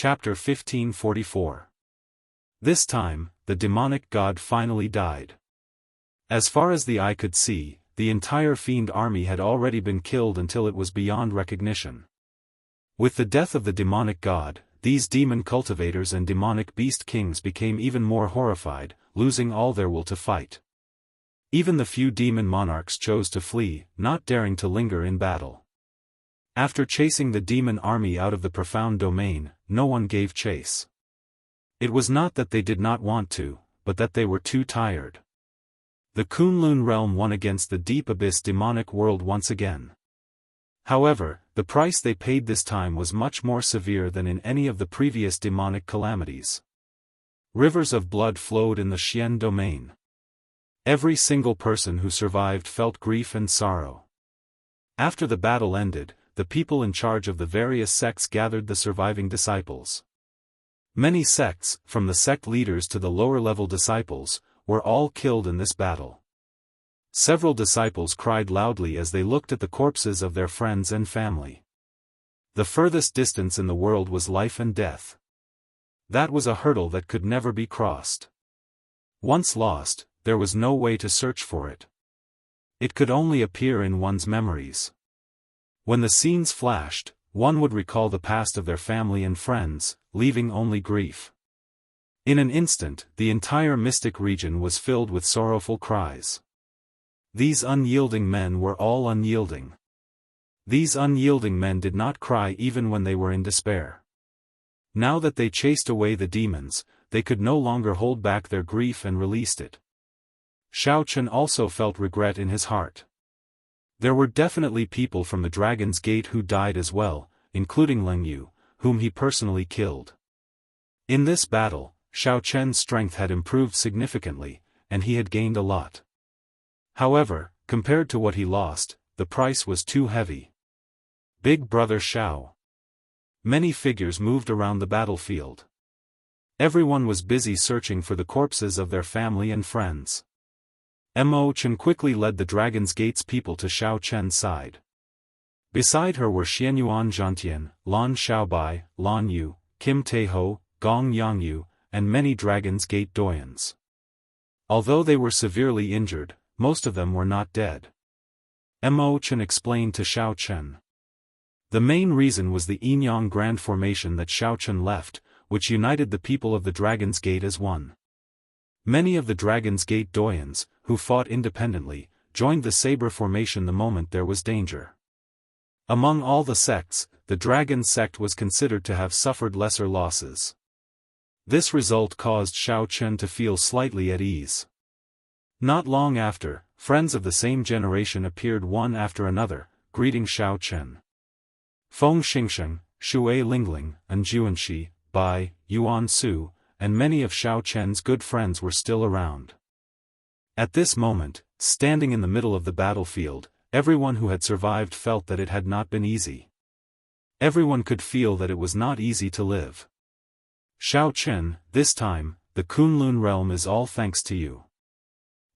Chapter 1544. This time, the demonic god finally died. As far as the eye could see, the entire fiend army had already been killed until it was beyond recognition. With the death of the demonic god, these demon cultivators and demonic beast kings became even more horrified, losing all their will to fight. Even the few demon monarchs chose to flee, not daring to linger in battle. After chasing the demon army out of the profound domain, no one gave chase. It was not that they did not want to, but that they were too tired. The Kunlun realm won against the deep abyss demonic world once again. However, the price they paid this time was much more severe than in any of the previous demonic calamities. Rivers of blood flowed in the Xian domain. Every single person who survived felt grief and sorrow. After the battle ended, the people in charge of the various sects gathered the surviving disciples. Many sects, from the sect leaders to the lower-level disciples, were all killed in this battle. Several disciples cried loudly as they looked at the corpses of their friends and family. The furthest distance in the world was life and death. That was a hurdle that could never be crossed. Once lost, there was no way to search for it. It could only appear in one's memories. When the scenes flashed, one would recall the past of their family and friends, leaving only grief. In an instant, the entire mystic region was filled with sorrowful cries. These unyielding men were all unyielding. These unyielding men did not cry even when they were in despair. Now that they chased away the demons, they could no longer hold back their grief and released it. Xiao Chen also felt regret in his heart. There were definitely people from the Dragon's Gate who died as well, including Leng Yu, whom he personally killed. In this battle, Xiao Chen's strength had improved significantly, and he had gained a lot. However, compared to what he lost, the price was too heavy. Big Brother Xiao. Many figures moved around the battlefield. Everyone was busy searching for the corpses of their family and friends. Mo Chen quickly led the Dragon's Gate's people to Xiao Chen's side. Beside her were Xianyuan Zhantian, Lan Xiaobai, Lan Yu, Kim Taiho, Gong Yangyu, and many Dragon's Gate doyens. Although they were severely injured, most of them were not dead. Mo Chen explained to Xiao Chen. The main reason was the Yinyang Grand Formation that Xiao Chen left, which united the people of the Dragon's Gate as one. Many of the Dragon's Gate doyens, who fought independently, joined the Saber Formation the moment there was danger. Among all the sects, the Dragon sect was considered to have suffered lesser losses. This result caused Xiao Chen to feel slightly at ease. Not long after, friends of the same generation appeared one after another, greeting Xiao Chen. Feng Xingsheng, Xue Lingling, and Juanxi, Bai, Yuan Su, and many of Xiao Chen's good friends were still around. At this moment, standing in the middle of the battlefield, everyone who had survived felt that it had not been easy. Everyone could feel that it was not easy to live. Xiao Chen, this time, the Kunlun realm is all thanks to you.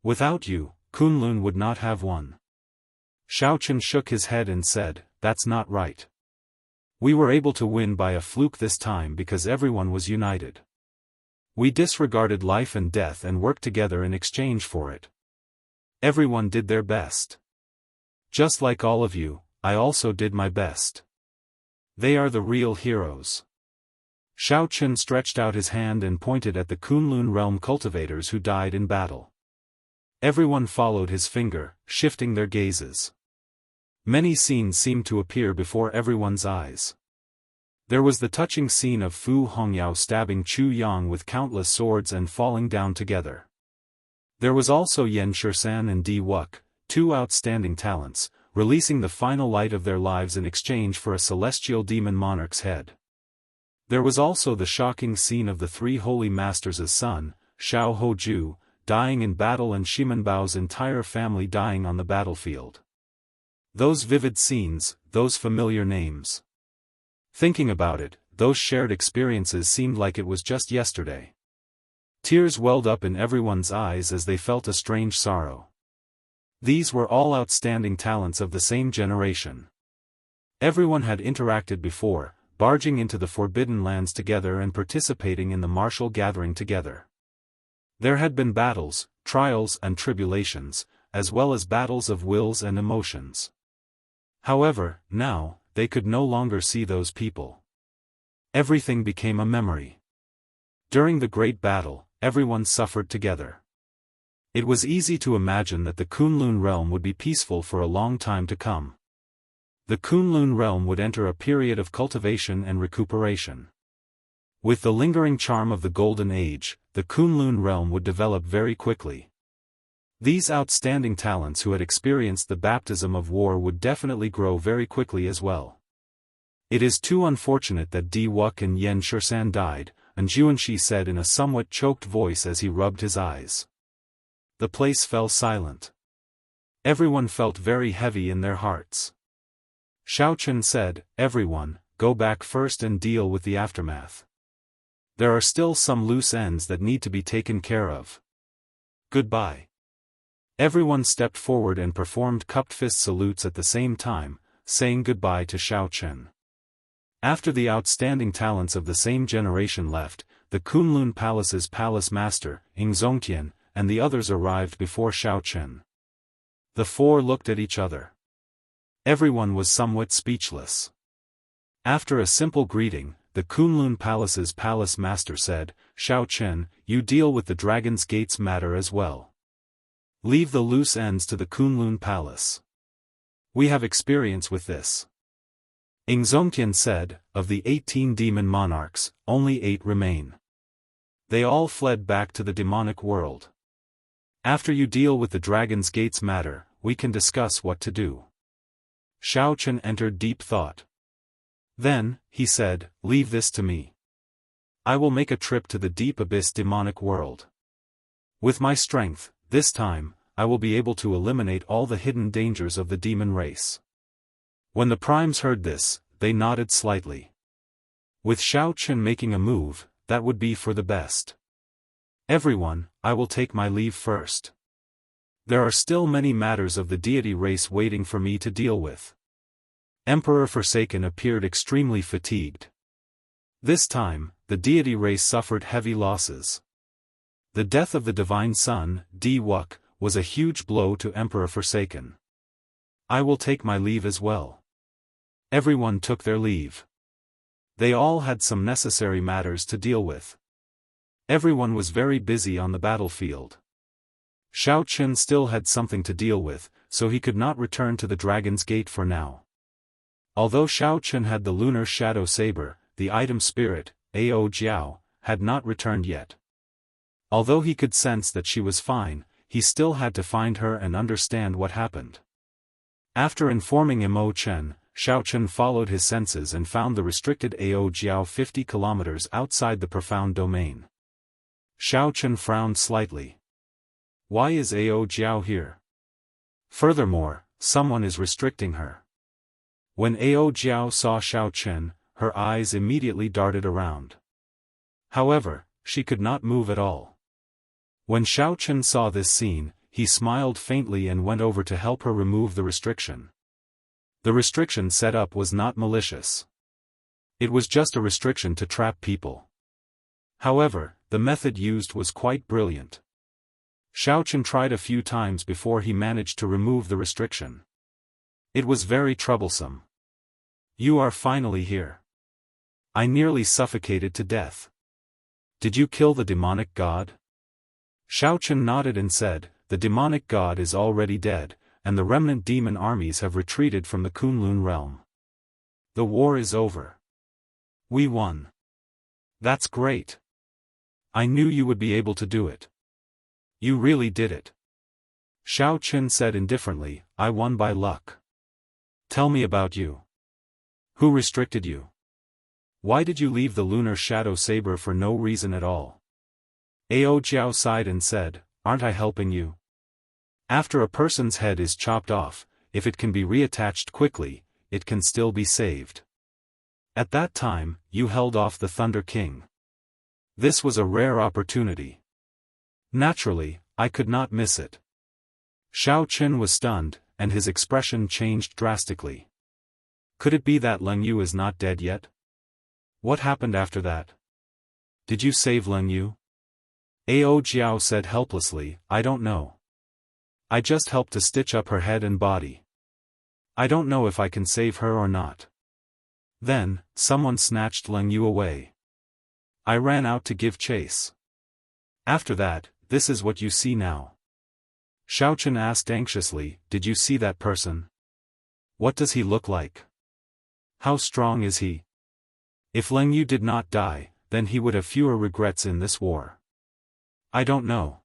Without you, Kunlun would not have won. Xiao Chen shook his head and said, "That's not right. We were able to win by a fluke this time because everyone was united. We disregarded life and death and worked together in exchange for it. Everyone did their best. Just like all of you, I also did my best. They are the real heroes." Xiao Chen stretched out his hand and pointed at the Kunlun realm cultivators who died in battle. Everyone followed his finger, shifting their gazes. Many scenes seemed to appear before everyone's eyes. There was the touching scene of Fu Hongyao stabbing Chu Yang with countless swords and falling down together. There was also Yan Shursan and Di Wuk, two outstanding talents, releasing the final light of their lives in exchange for a celestial demon monarch's head. There was also the shocking scene of the three holy masters' son, Xiao Hoju, dying in battle and Shimen Bao's entire family dying on the battlefield. Those vivid scenes, those familiar names. Thinking about it, those shared experiences seemed like it was just yesterday. Tears welled up in everyone's eyes as they felt a strange sorrow. These were all outstanding talents of the same generation. Everyone had interacted before, barging into the Forbidden Lands together and participating in the martial gathering together. There had been battles, trials and tribulations, as well as battles of wills and emotions. However, now, they could no longer see those people. Everything became a memory. During the great battle, everyone suffered together. It was easy to imagine that the Kunlun realm would be peaceful for a long time to come. The Kunlun realm would enter a period of cultivation and recuperation. With the lingering charm of the Golden Age, the Kunlun realm would develop very quickly. These outstanding talents who had experienced the baptism of war would definitely grow very quickly as well. It is too unfortunate that Di Wuk and Yen Shursan died, and Jianghu said in a somewhat choked voice as he rubbed his eyes. The place fell silent. Everyone felt very heavy in their hearts. Xiaochen said, "Everyone, go back first and deal with the aftermath. There are still some loose ends that need to be taken care of. Goodbye." Everyone stepped forward and performed cupped fist salutes at the same time, saying goodbye to Xiaochen. After the outstanding talents of the same generation left, the Kunlun Palace's palace master, Ingzongtian, and the others arrived before Xiaochen. The four looked at each other. Everyone was somewhat speechless. After a simple greeting, the Kunlun Palace's palace master said, "Xiaochen, you deal with the Dragon's Gates matter as well. Leave the loose ends to the Kunlun Palace. We have experience with this." Ingzongtian said, "Of the 18 demon monarchs, only 8 remain. They all fled back to the demonic world. After you deal with the Dragon's Gates matter, we can discuss what to do." Xiaochen entered deep thought. Then, he said, "Leave this to me. I will make a trip to the deep abyss demonic world. With my strength, this time, I will be able to eliminate all the hidden dangers of the demon race." When the primes heard this, they nodded slightly. With Xiaochen making a move, that would be for the best. "Everyone, I will take my leave first. There are still many matters of the deity race waiting for me to deal with." Emperor Forsaken appeared extremely fatigued. This time, the deity race suffered heavy losses. The death of the divine son, Di Wuk, was a huge blow to Emperor Forsaken. "I will take my leave as well." Everyone took their leave. They all had some necessary matters to deal with. Everyone was very busy on the battlefield. Xiaochen still had something to deal with, so he could not return to the Dragon's Gate for now. Although Xiaochen had the lunar shadow saber, the item spirit, Ao Jiao, had not returned yet. Although he could sense that she was fine, he still had to find her and understand what happened. After informing Imo Chen, Xiaochen followed his senses and found the restricted Ao Jiao 50 kilometers outside the profound domain. Xiaochen frowned slightly. Why is Ao Jiao here? Furthermore, someone is restricting her. When Ao Jiao saw Xiaochen, her eyes immediately darted around. However, she could not move at all. When Xiaochen saw this scene, he smiled faintly and went over to help her remove the restriction. The restriction set up was not malicious. It was just a restriction to trap people. However, the method used was quite brilliant. Xiaochen tried a few times before he managed to remove the restriction. It was very troublesome. "You are finally here. I nearly suffocated to death. Did you kill the demonic god?" Xiaochen nodded and said, "The demonic god is already dead, and the remnant demon armies have retreated from the Kunlun realm. The war is over. We won." "That's great. I knew you would be able to do it. You really did it." Xiaochen said indifferently, "I won by luck. Tell me about you. Who restricted you? Why did you leave the lunar shadow saber for no reason at all?" Ao Jiao sighed and said, "Aren't I helping you? After a person's head is chopped off, if it can be reattached quickly, it can still be saved. At that time, you held off the Thunder King. This was a rare opportunity. Naturally, I could not miss it." Xiaochen was stunned, and his expression changed drastically. Could it be that Leng Yu is not dead yet? What happened after that? Did you save Leng Yu? Ao Jiao said helplessly, I don't know. I just helped to stitch up her head and body. I don't know if I can save her or not. Then, someone snatched Leng Yu away. I ran out to give chase. After that, this is what you see now. Xiaochen asked anxiously, did you see that person? What does he look like? How strong is he? If Leng Yu did not die, then he would have fewer regrets in this war. I don't know.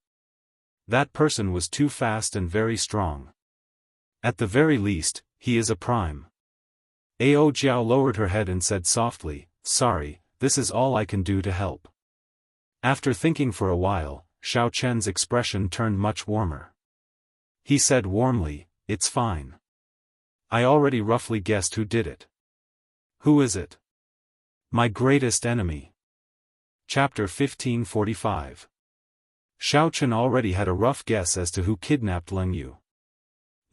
That person was too fast and very strong. At the very least, he is a prime. Ao Jiao lowered her head and said softly, sorry, this is all I can do to help. After thinking for a while, Xiao Chen's expression turned much warmer. He said warmly, it's fine. I already roughly guessed who did it. Who is it? My greatest enemy. Chapter 1545. Xiao Chen already had a rough guess as to who kidnapped Leng Yu.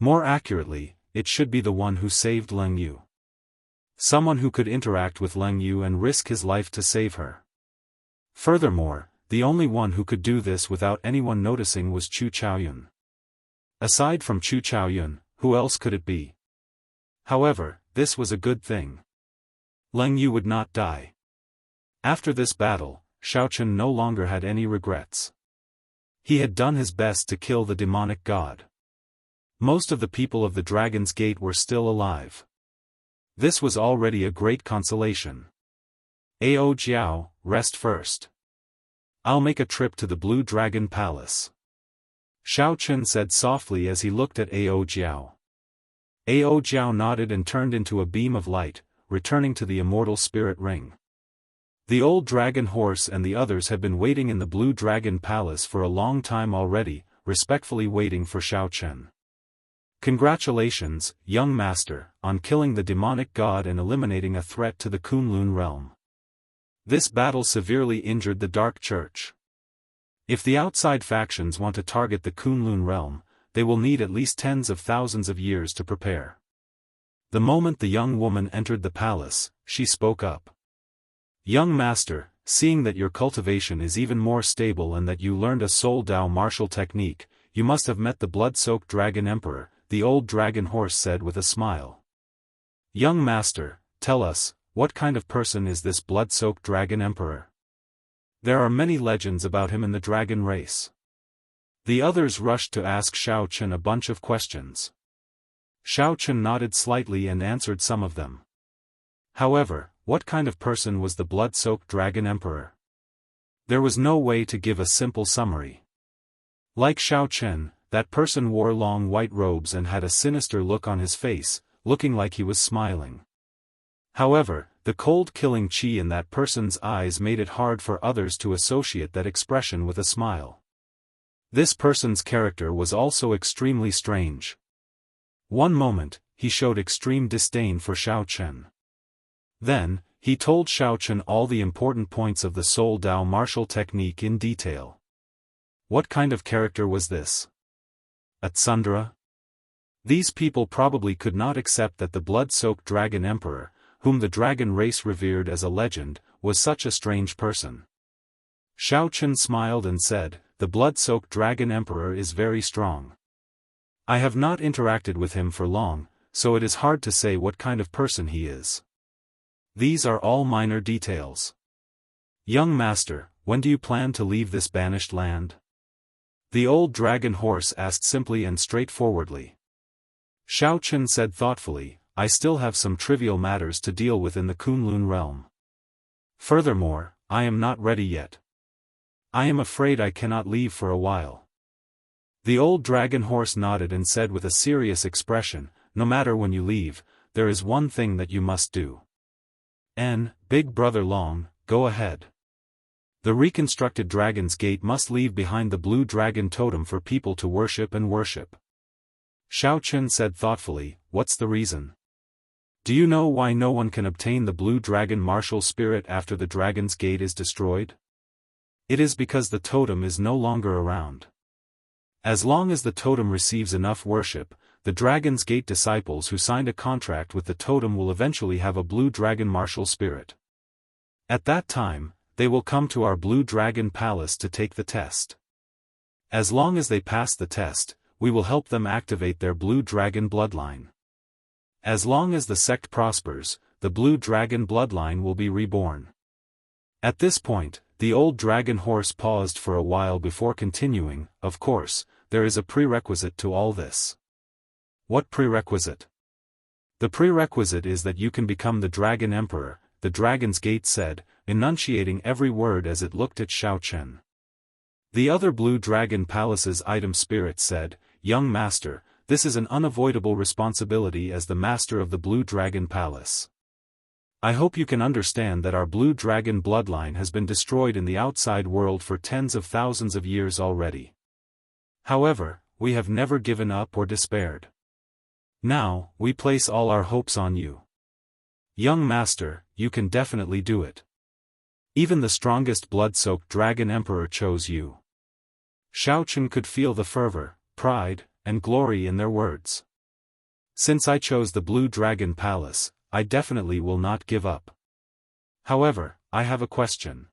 More accurately, it should be the one who saved Leng Yu. Someone who could interact with Leng Yu and risk his life to save her. Furthermore, the only one who could do this without anyone noticing was Chu Chaoyun. Aside from Chu Chaoyun, who else could it be? However, this was a good thing. Leng Yu would not die. After this battle, Xiao Chen no longer had any regrets. He had done his best to kill the demonic god. Most of the people of the Dragon's Gate were still alive. This was already a great consolation. Ao Jiao, rest first. I'll make a trip to the Blue Dragon Palace. Xiao Chen said softly as he looked at Ao Jiao. Ao Jiao nodded and turned into a beam of light, returning to the immortal spirit ring. The old dragon horse and the others had been waiting in the Blue Dragon Palace for a long time already, respectfully waiting for Xiao Chen. Congratulations, young master, on killing the demonic god and eliminating a threat to the Kunlun realm. This battle severely injured the Dark Church. If the outside factions want to target the Kunlun realm, they will need at least tens of thousands of years to prepare. The moment the young woman entered the palace, she spoke up. Young master, seeing that your cultivation is even more stable and that you learned a Soul Dao martial technique, you must have met the blood-soaked Dragon Emperor, the old dragon horse said with a smile. Young master, tell us, what kind of person is this blood-soaked Dragon Emperor? There are many legends about him in the dragon race. The others rushed to ask Xiao Chen a bunch of questions. Xiao Chen nodded slightly and answered some of them. However, what kind of person was the blood-soaked Dragon Emperor? There was no way to give a simple summary. Like Xiao Chen, that person wore long white robes and had a sinister look on his face, looking like he was smiling. However, the cold killing chi in that person's eyes made it hard for others to associate that expression with a smile. This person's character was also extremely strange. One moment, he showed extreme disdain for Xiao Chen. Then, he told Xiao Chen all the important points of the Soul Dao martial technique in detail. What kind of character was this? A tsundere? These people probably could not accept that the blood-soaked Dragon Emperor, whom the dragon race revered as a legend, was such a strange person. Xiao Chen smiled and said, the blood-soaked Dragon Emperor is very strong. I have not interacted with him for long, so it is hard to say what kind of person he is. These are all minor details. Young master, when do you plan to leave this banished land? The old dragon horse asked simply and straightforwardly. Xiao Chen said thoughtfully, I still have some trivial matters to deal with in the Kunlun realm. Furthermore, I am not ready yet. I am afraid I cannot leave for a while. The old dragon horse nodded and said with a serious expression, no matter when you leave, there is one thing that you must do. Big Brother Long, go ahead. The reconstructed Dragon's Gate must leave behind the blue dragon totem for people to worship and worship. Xiao Chen said thoughtfully, what's the reason? Do you know why no one can obtain the blue dragon martial spirit after the Dragon's Gate is destroyed? It is because the totem is no longer around. As long as the totem receives enough worship, the Dragon's Gate disciples who signed a contract with the totem will eventually have a blue dragon martial spirit. At that time, they will come to our Blue Dragon Palace to take the test. As long as they pass the test, we will help them activate their Blue Dragon bloodline. As long as the sect prospers, the Blue Dragon bloodline will be reborn. At this point, the old dragon horse paused for a while before continuing. Of course, there is a prerequisite to all this. What prerequisite? The prerequisite is that you can become the Dragon Emperor, the Dragon's Gate said, enunciating every word as it looked at Xiaochen. The other Blue Dragon Palace's item spirit said, "Young master, this is an unavoidable responsibility as the master of the Blue Dragon Palace. I hope you can understand that our Blue Dragon bloodline has been destroyed in the outside world for tens of thousands of years already. However, we have never given up or despaired. Now, we place all our hopes on you. Young master, you can definitely do it. Even the strongest blood-soaked Dragon Emperor chose you." Xiaochen could feel the fervor, pride, and glory in their words. "Since I chose the Blue Dragon Palace, I definitely will not give up. However, I have a question.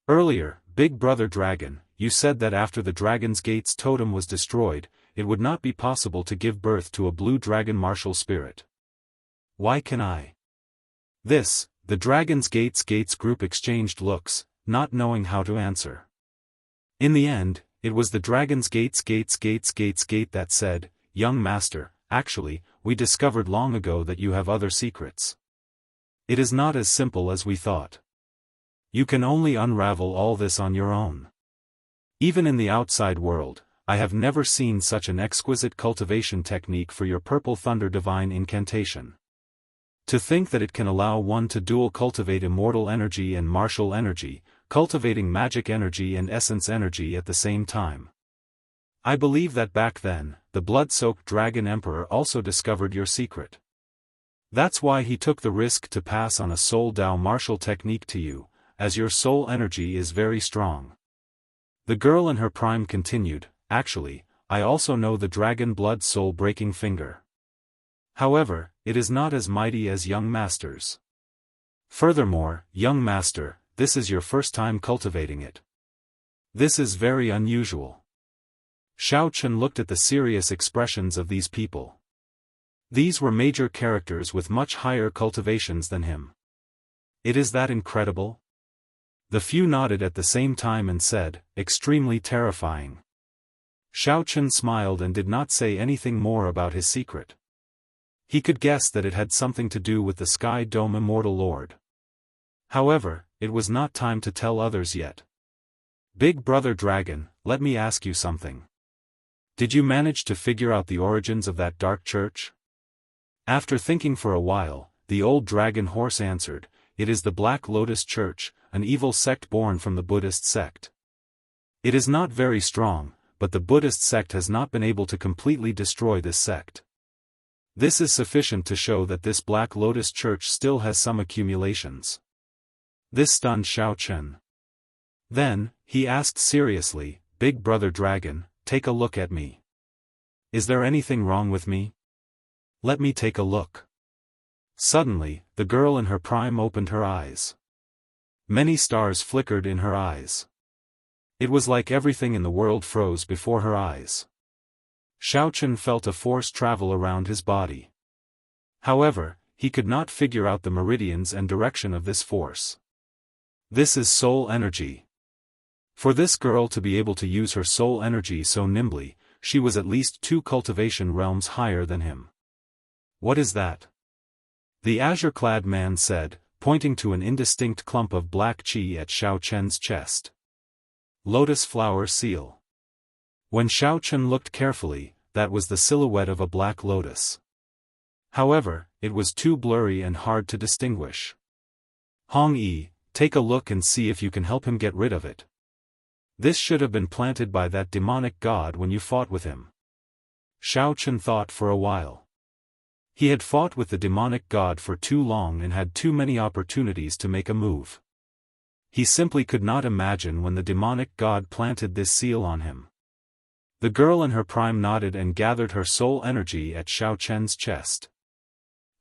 Earlier, Big Brother Dragon, you said that after the Dragon's Gate's totem was destroyed, it would not be possible to give birth to a Blue Dragon martial spirit. Why can I?" The Dragon's Gates group exchanged looks, not knowing how to answer. In the end, it was the Dragon's Gates that said, "Young master, actually, we discovered long ago that you have other secrets. It is not as simple as we thought. You can only unravel all this on your own. Even in the outside world, I have never seen such an exquisite cultivation technique for your Purple Thunder Divine Incantation. To think that it can allow one to dual cultivate immortal energy and martial energy, cultivating magic energy and essence energy at the same time. I believe that back then, the blood-soaked Dragon Emperor also discovered your secret. That's why he took the risk to pass on a Soul Dao martial technique to you, as your soul energy is very strong." The girl in her prime continued, "Actually, I also know the Dragon Blood Soul Breaking Finger. However, it is not as mighty as Young Master's. Furthermore, Young Master, this is your first time cultivating it. This is very unusual." Xiaochen looked at the serious expressions of these people. These were major characters with much higher cultivations than him. "It is that incredible?" The few nodded at the same time and said, "Extremely terrifying." Xiaochen smiled and did not say anything more about his secret. He could guess that it had something to do with the Sky Dome Immortal Lord. However, it was not time to tell others yet. "Big Brother Dragon, let me ask you something. Did you manage to figure out the origins of that dark church?" After thinking for a while, the old dragon horse answered, "It is the Black Lotus Church, an evil sect born from the Buddhist sect. It is not very strong, but the Buddhist sect has not been able to completely destroy this sect. This is sufficient to show that this Black Lotus Church still has some accumulations." This stunned Xiaochen. Then, he asked seriously, "Big Brother Dragon, take a look at me. Is there anything wrong with me? Let me take a look." Suddenly, the girl in her prime opened her eyes. Many stars flickered in her eyes. It was like everything in the world froze before her eyes. Xiaochen felt a force travel around his body. However, he could not figure out the meridians and direction of this force. This is soul energy. For this girl to be able to use her soul energy so nimbly, she was at least 2 cultivation realms higher than him. "What is that?" the azure-clad man said, pointing to an indistinct clump of black qi at Xiaochen's chest. "Lotus flower seal." When Xiaochen looked carefully, that was the silhouette of a black lotus. However, it was too blurry and hard to distinguish. "Hong Yi, take a look and see if you can help him get rid of it. This should have been planted by that demonic god when you fought with him." Xiaochen thought for a while. He had fought with the demonic god for too long and had too many opportunities to make a move. He simply could not imagine when the demonic god planted this seal on him. The girl in her prime nodded and gathered her soul energy at Xiaochen's chest.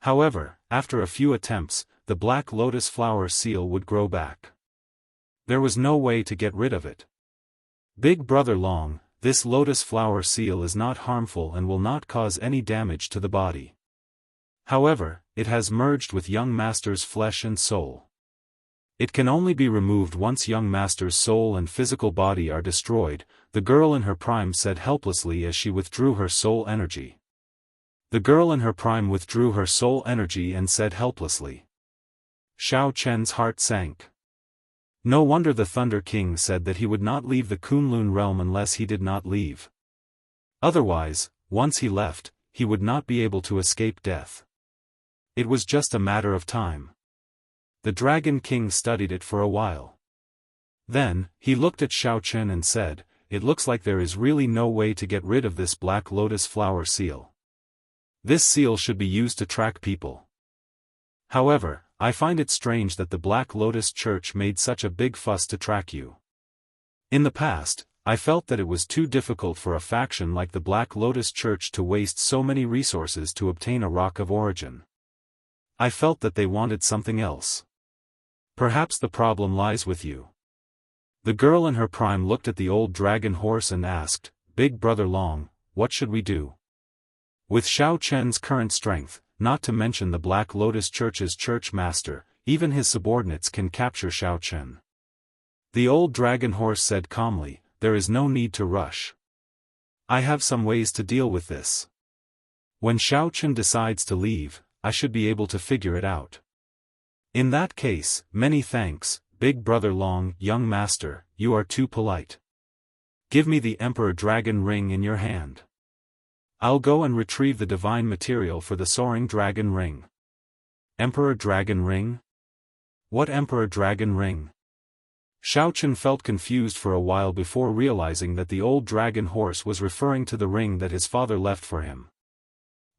However, after a few attempts, the black lotus flower seal would grow back. There was no way to get rid of it. Big Brother Long, this lotus flower seal is not harmful and will not cause any damage to the body. However, it has merged with young master's flesh and soul. It can only be removed once young master's soul and physical body are destroyed, the girl in her prime said helplessly as she withdrew her soul energy. The girl in her prime withdrew her soul energy and said helplessly. Xiao Chen's heart sank. No wonder the Thunder King said that he would not leave the Kunlun realm unless he did not leave. Otherwise, once he left, he would not be able to escape death. It was just a matter of time. The Dragon King studied it for a while. Then, he looked at Xiao Chen and said, "It looks like there is really no way to get rid of this black lotus flower seal. This seal should be used to track people. However, I find it strange that the Black Lotus Church made such a big fuss to track you. In the past, I felt that it was too difficult for a faction like the Black Lotus Church to waste so many resources to obtain a rock of origin. I felt that they wanted something else. Perhaps the problem lies with you." The girl in her prime looked at the old dragon horse and asked, "Big Brother Long, what should we do?" With Xiao Chen's current strength, not to mention the Black Lotus Church's church master, even his subordinates can capture Xiao Chen. The old dragon horse said calmly, "There is no need to rush. I have some ways to deal with this. When Xiao Chen decides to leave, I should be able to figure it out." "In that case, many thanks, Big Brother Long, young master, you are too polite. Give me the Emperor Dragon Ring in your hand. I'll go and retrieve the divine material for the Soaring Dragon Ring." Emperor Dragon Ring? What Emperor Dragon Ring? Xiao Chen felt confused for a while before realizing that the old dragon horse was referring to the ring that his father left for him.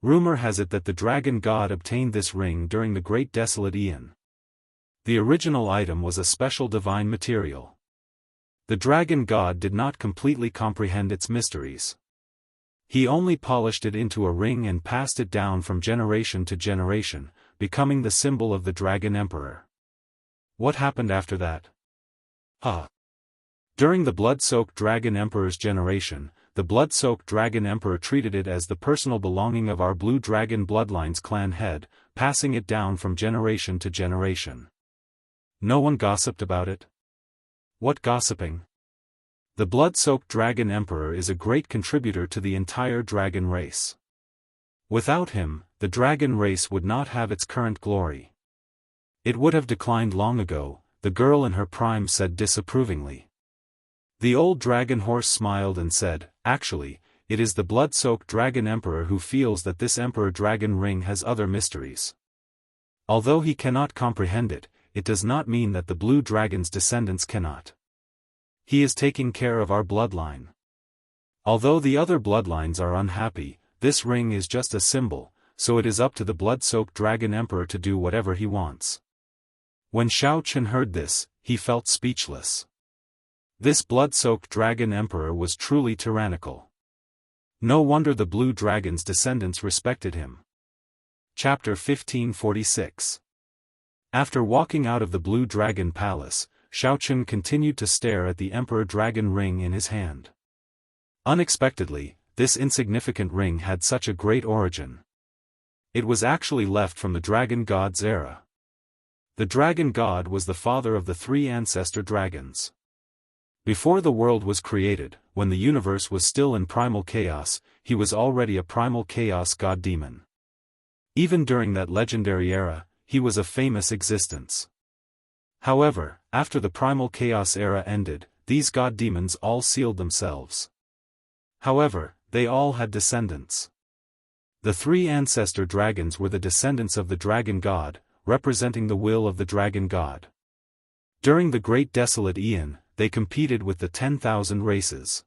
Rumor has it that the dragon god obtained this ring during the Great Desolate Aeon. The original item was a special divine material. The dragon god did not completely comprehend its mysteries. He only polished it into a ring and passed it down from generation to generation, becoming the symbol of the Dragon Emperor. What happened after that? During the blood-soaked Dragon Emperor's generation, the blood-soaked Dragon Emperor treated it as the personal belonging of our Blue Dragon Bloodline's clan head, passing it down from generation to generation. No one gossiped about it? What gossiping? The blood-soaked Dragon Emperor is a great contributor to the entire dragon race. Without him, the dragon race would not have its current glory. It would have declined long ago, the girl in her prime said disapprovingly. The old dragon horse smiled and said, "Actually, it is the blood-soaked Dragon Emperor who feels that this Emperor Dragon Ring has other mysteries. Although he cannot comprehend it, it does not mean that the Blue Dragon's descendants cannot. He is taking care of our bloodline. Although the other bloodlines are unhappy, this ring is just a symbol, so it is up to the blood-soaked Dragon Emperor to do whatever he wants." When Xiao Chen heard this, he felt speechless. This blood-soaked Dragon Emperor was truly tyrannical. No wonder the Blue Dragon's descendants respected him. Chapter 1546. After walking out of the Blue Dragon Palace, Xiao Chen continued to stare at the Emperor Dragon Ring in his hand. Unexpectedly, this insignificant ring had such a great origin. It was actually left from the Dragon God's era. The Dragon God was the father of the three ancestor dragons. Before the world was created, when the universe was still in primal chaos, he was already a primal chaos god demon. Even during that legendary era, he was a famous existence. However, after the primal chaos era ended, these god demons all sealed themselves. However, they all had descendants. The three ancestor dragons were the descendants of the dragon god, representing the will of the dragon god. During the Great Desolate Aeon, they competed with the 10,000 races.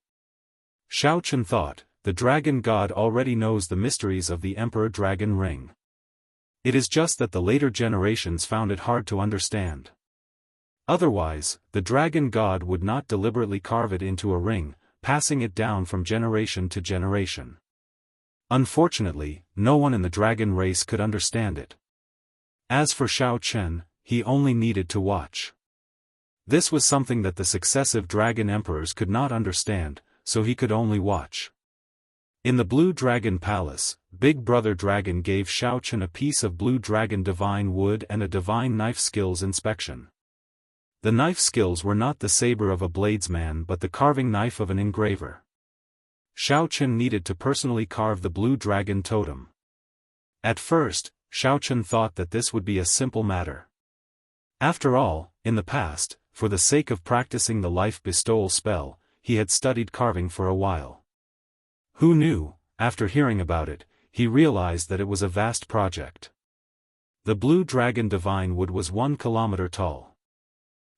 Xiao Chen thought, the dragon god already knows the mysteries of the Emperor Dragon Ring. It is just that the later generations found it hard to understand. Otherwise, the dragon god would not deliberately carve it into a ring, passing it down from generation to generation. Unfortunately, no one in the dragon race could understand it. As for Shao Chen, he only needed to watch. This was something that the successive dragon emperors could not understand, so he could only watch. In the Blue Dragon Palace, Big Brother Dragon gave Shao Chen a piece of Blue Dragon Divine Wood and a Divine Knife Skills inspection. The knife skills were not the saber of a bladesman but the carving knife of an engraver. Shao Chen needed to personally carve the Blue Dragon Totem. At first, Shao Chen thought that this would be a simple matter. After all, in the past, for the sake of practicing the life bestowal spell, he had studied carving for a while. Who knew, after hearing about it, he realized that it was a vast project. The Blue Dragon Divine Wood was 1 kilometer tall.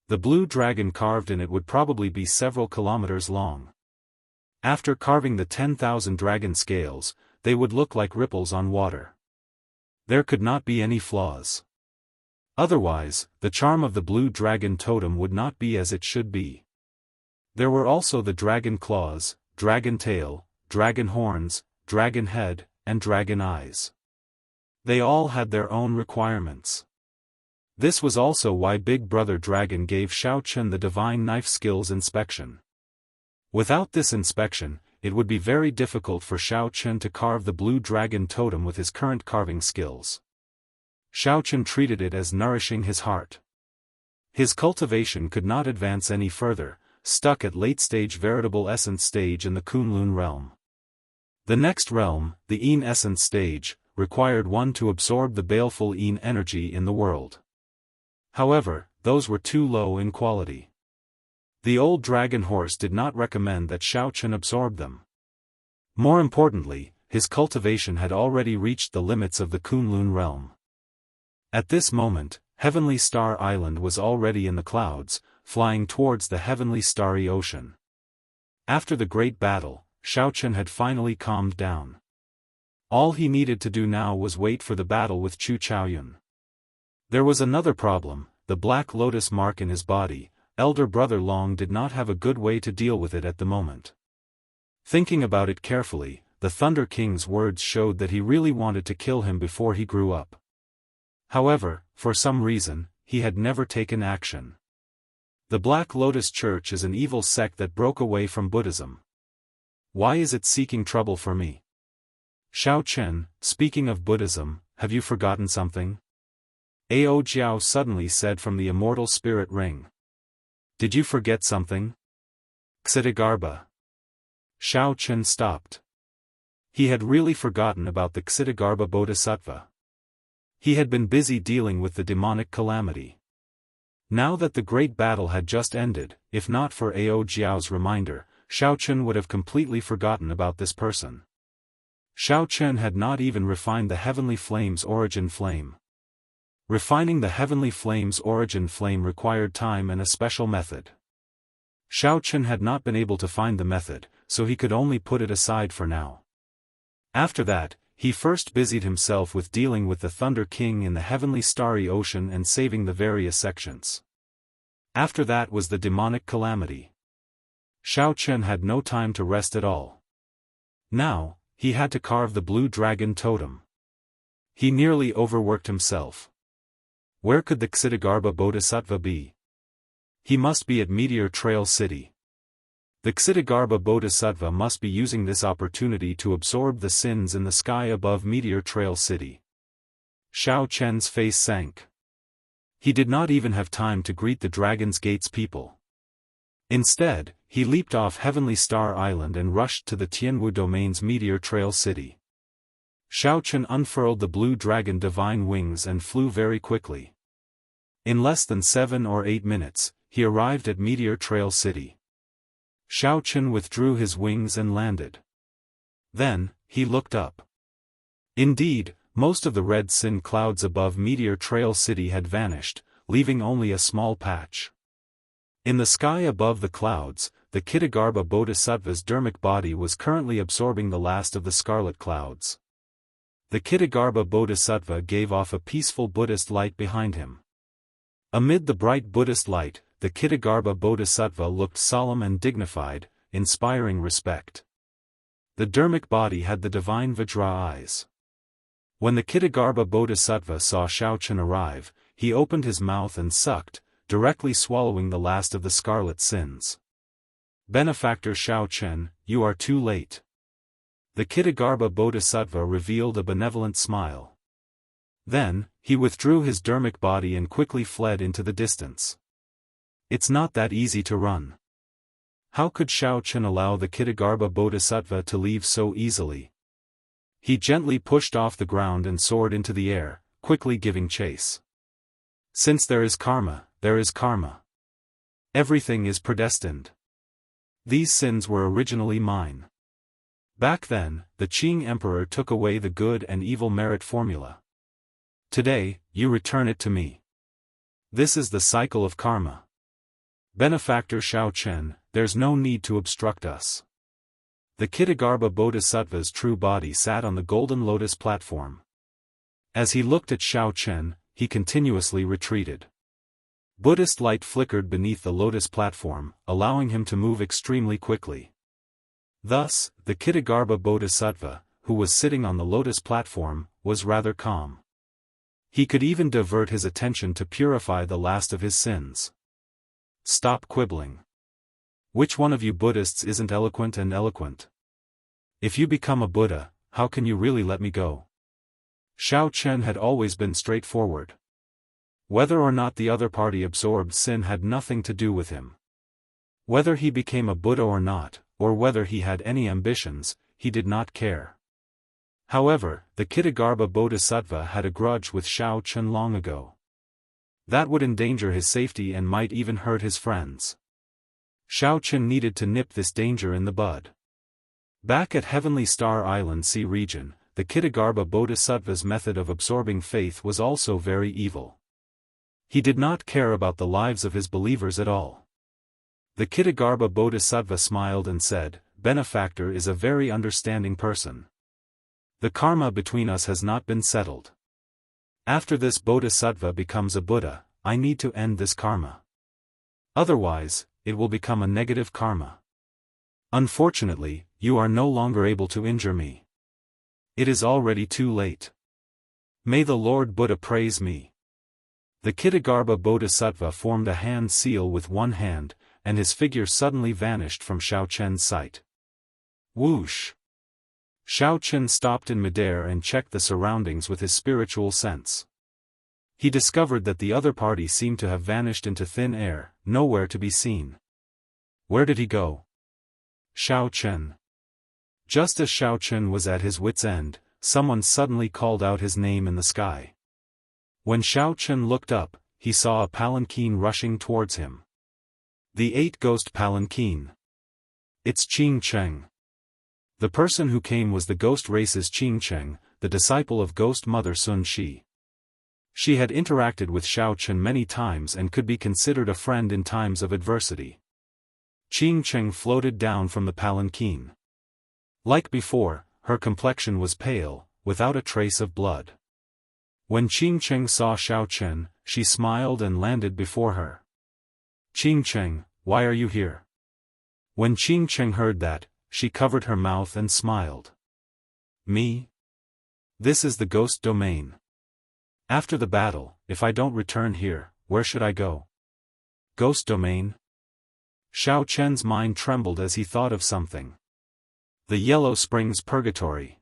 The blue dragon carved in it would probably be several kilometers long. After carving the 10,000 dragon scales, they would look like ripples on water. There could not be any flaws. Otherwise, the charm of the Blue Dragon Totem would not be as it should be. There were also the dragon claws, dragon tail, dragon horns, dragon head, and dragon eyes. They all had their own requirements. This was also why Big Brother Dragon gave Shao Chen the Divine Knife Skills inspection. Without this inspection, it would be very difficult for Shao Chen to carve the Blue Dragon Totem with his current carving skills. Shao Chen treated it as nourishing his heart. His cultivation could not advance any further, stuck at late-stage veritable essence stage in the Kunlun realm. The next realm, the Yin essence stage, required one to absorb the baleful Yin energy in the world. However, those were too low in quality. The old dragon horse did not recommend that Shao Chen absorb them. More importantly, his cultivation had already reached the limits of the Kunlun realm. At this moment, Heavenly Star Island was already in the clouds, flying towards the heavenly starry ocean. After the great battle, Shao Chen had finally calmed down. All he needed to do now was wait for the battle with Chu Chaoyun. There was another problem, the black lotus mark in his body. Elder Brother Long did not have a good way to deal with it at the moment. Thinking about it carefully, the Thunder King's words showed that he really wanted to kill him before he grew up. However, for some reason, he had never taken action. The Black Lotus Church is an evil sect that broke away from Buddhism. Why is it seeking trouble for me? Shao Chen, speaking of Buddhism, have you forgotten something? Ao Jiao suddenly said from the immortal spirit ring. Did you forget something? Ksitigarbha. Shao Chen stopped. He had really forgotten about the Ksitigarbha Bodhisattva. He had been busy dealing with the demonic calamity. Now that the great battle had just ended, if not for Ao Jiao's reminder, Shao Chen would have completely forgotten about this person. Shao Chen had not even refined the Heavenly Flame's origin flame. Refining the Heavenly Flame's origin flame required time and a special method. Shao Chen had not been able to find the method, so he could only put it aside for now. After that, he first busied himself with dealing with the Thunder King in the Heavenly Starry Ocean and saving the various sections. After that was the demonic calamity. Shao Chen had no time to rest at all. Now, he had to carve the Blue Dragon Totem. He nearly overworked himself. Where could the Ksitigarbha Bodhisattva be? He must be at Meteor Trail City. The Ksitigarbha Bodhisattva must be using this opportunity to absorb the sins in the sky above Meteor Trail City. Shao Chen's face sank. He did not even have time to greet the Dragon's Gate's people. Instead, he leaped off Heavenly Star Island and rushed to the Tianwu Domain's Meteor Trail City. Shao Chen unfurled the Blue Dragon Divine Wings and flew very quickly. In less than 7 or 8 minutes, he arrived at Meteor Trail City. Shao Chen withdrew his wings and landed. Then, he looked up. Indeed, most of the red sin clouds above Meteor Trail City had vanished, leaving only a small patch. In the sky above the clouds, the Ksitigarbha Bodhisattva's dermic body was currently absorbing the last of the scarlet clouds. The Ksitigarbha Bodhisattva gave off a peaceful Buddhist light behind him. Amid the bright Buddhist light, the Ksitigarbha Bodhisattva looked solemn and dignified, inspiring respect. The dermic body had the divine Vajra eyes. When the Kittagarbha Bodhisattva saw Xiaochen arrive, he opened his mouth and sucked, directly swallowing the last of the scarlet sins. Benefactor Xiaochen, you are too late. The Kittagarbha Bodhisattva revealed a benevolent smile. Then, he withdrew his dharmic body and quickly fled into the distance. It's not that easy to run. How could Xiaochen allow the Kittagarbha Bodhisattva to leave so easily? He gently pushed off the ground and soared into the air, quickly giving chase. Since there is karma, there is karma. Everything is predestined. These sins were originally mine. Back then, the Qing Emperor took away the good and evil merit formula. Today, you return it to me. This is the cycle of karma. Benefactor Xiaochen, there's no need to obstruct us. The Kittagarbha Bodhisattva's true body sat on the golden lotus platform. As he looked at Xiaochen, he continuously retreated. Buddhist light flickered beneath the lotus platform, allowing him to move extremely quickly. Thus, the Kittagarbha Bodhisattva, who was sitting on the lotus platform, was rather calm. He could even divert his attention to purify the last of his sins. Stop quibbling. Which one of you Buddhists isn't eloquent and eloquent? If you become a Buddha, how can you really let me go? Xiaochen had always been straightforward. Whether or not the other party absorbed sin had nothing to do with him. Whether he became a Buddha or not, or whether he had any ambitions, he did not care. However, the Kittagarbha Bodhisattva had a grudge with Xiaochen long ago. That would endanger his safety and might even hurt his friends. Xiaochen needed to nip this danger in the bud. Back at Heavenly Star Island Sea region, the Kittagarbha Bodhisattva's method of absorbing faith was also very evil. He did not care about the lives of his believers at all. The Kittagarbha Bodhisattva smiled and said, Benefactor is a very understanding person. The karma between us has not been settled. After this Bodhisattva becomes a Buddha, I need to end this karma. Otherwise, it will become a negative karma. Unfortunately, you are no longer able to injure me. It is already too late. May the Lord Buddha praise me. The Kittagarbha Bodhisattva formed a hand seal with one hand, and his figure suddenly vanished from Xiaochen's sight. Whoosh! Xiaochen stopped in midair and checked the surroundings with his spiritual sense. He discovered that the other party seemed to have vanished into thin air, nowhere to be seen. Where did he go? Xiaochen. Just as Xiaochen was at his wit's end, someone suddenly called out his name in the sky. When Xiaochen looked up, he saw a palanquin rushing towards him. The 8-ghost palanquin. It's Qing Cheng. The person who came was the ghost race's Qing Cheng, the disciple of ghost mother Sun Shi. She had interacted with Xiaochen many times and could be considered a friend in times of adversity. Qing Cheng floated down from the palanquin. Like before, her complexion was pale, without a trace of blood. When Qing Cheng saw Xiaochen, she smiled and landed before her. Qing Cheng, why are you here? When Qing Cheng heard that, she covered her mouth and smiled. Me? This is the ghost domain. After the battle, if I don't return here, where should I go? Ghost domain? Xiaochen's mind trembled as he thought of something. The Yellow Springs Purgatory.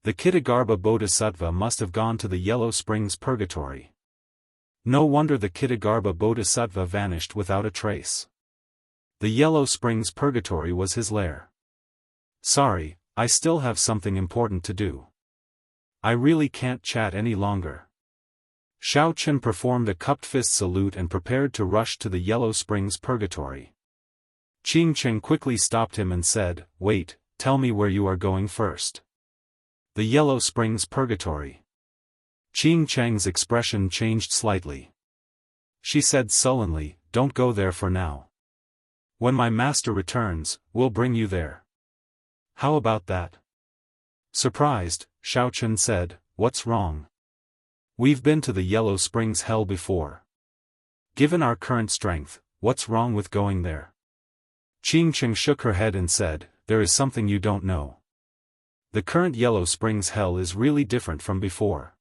The Kittagarbha Bodhisattva must have gone to the Yellow Springs Purgatory. No wonder the Kittagarbha Bodhisattva vanished without a trace. The Yellow Springs Purgatory was his lair. Sorry, I still have something important to do. I really can't chat any longer. Xiaochen performed a cupped fist salute and prepared to rush to the Yellow Springs Purgatory. Qing Cheng quickly stopped him and said, Wait, tell me where you are going first. The Yellow Springs Purgatory. Qing Cheng's expression changed slightly. She said sullenly, Don't go there for now. When my master returns, we'll bring you there. How about that? Surprised, Xiaochen said, What's wrong? We've been to the Yellow Springs hell before. Given our current strength, what's wrong with going there? Qing Cheng shook her head and said, There is something you don't know. The current Yellow Springs hell is really different from before.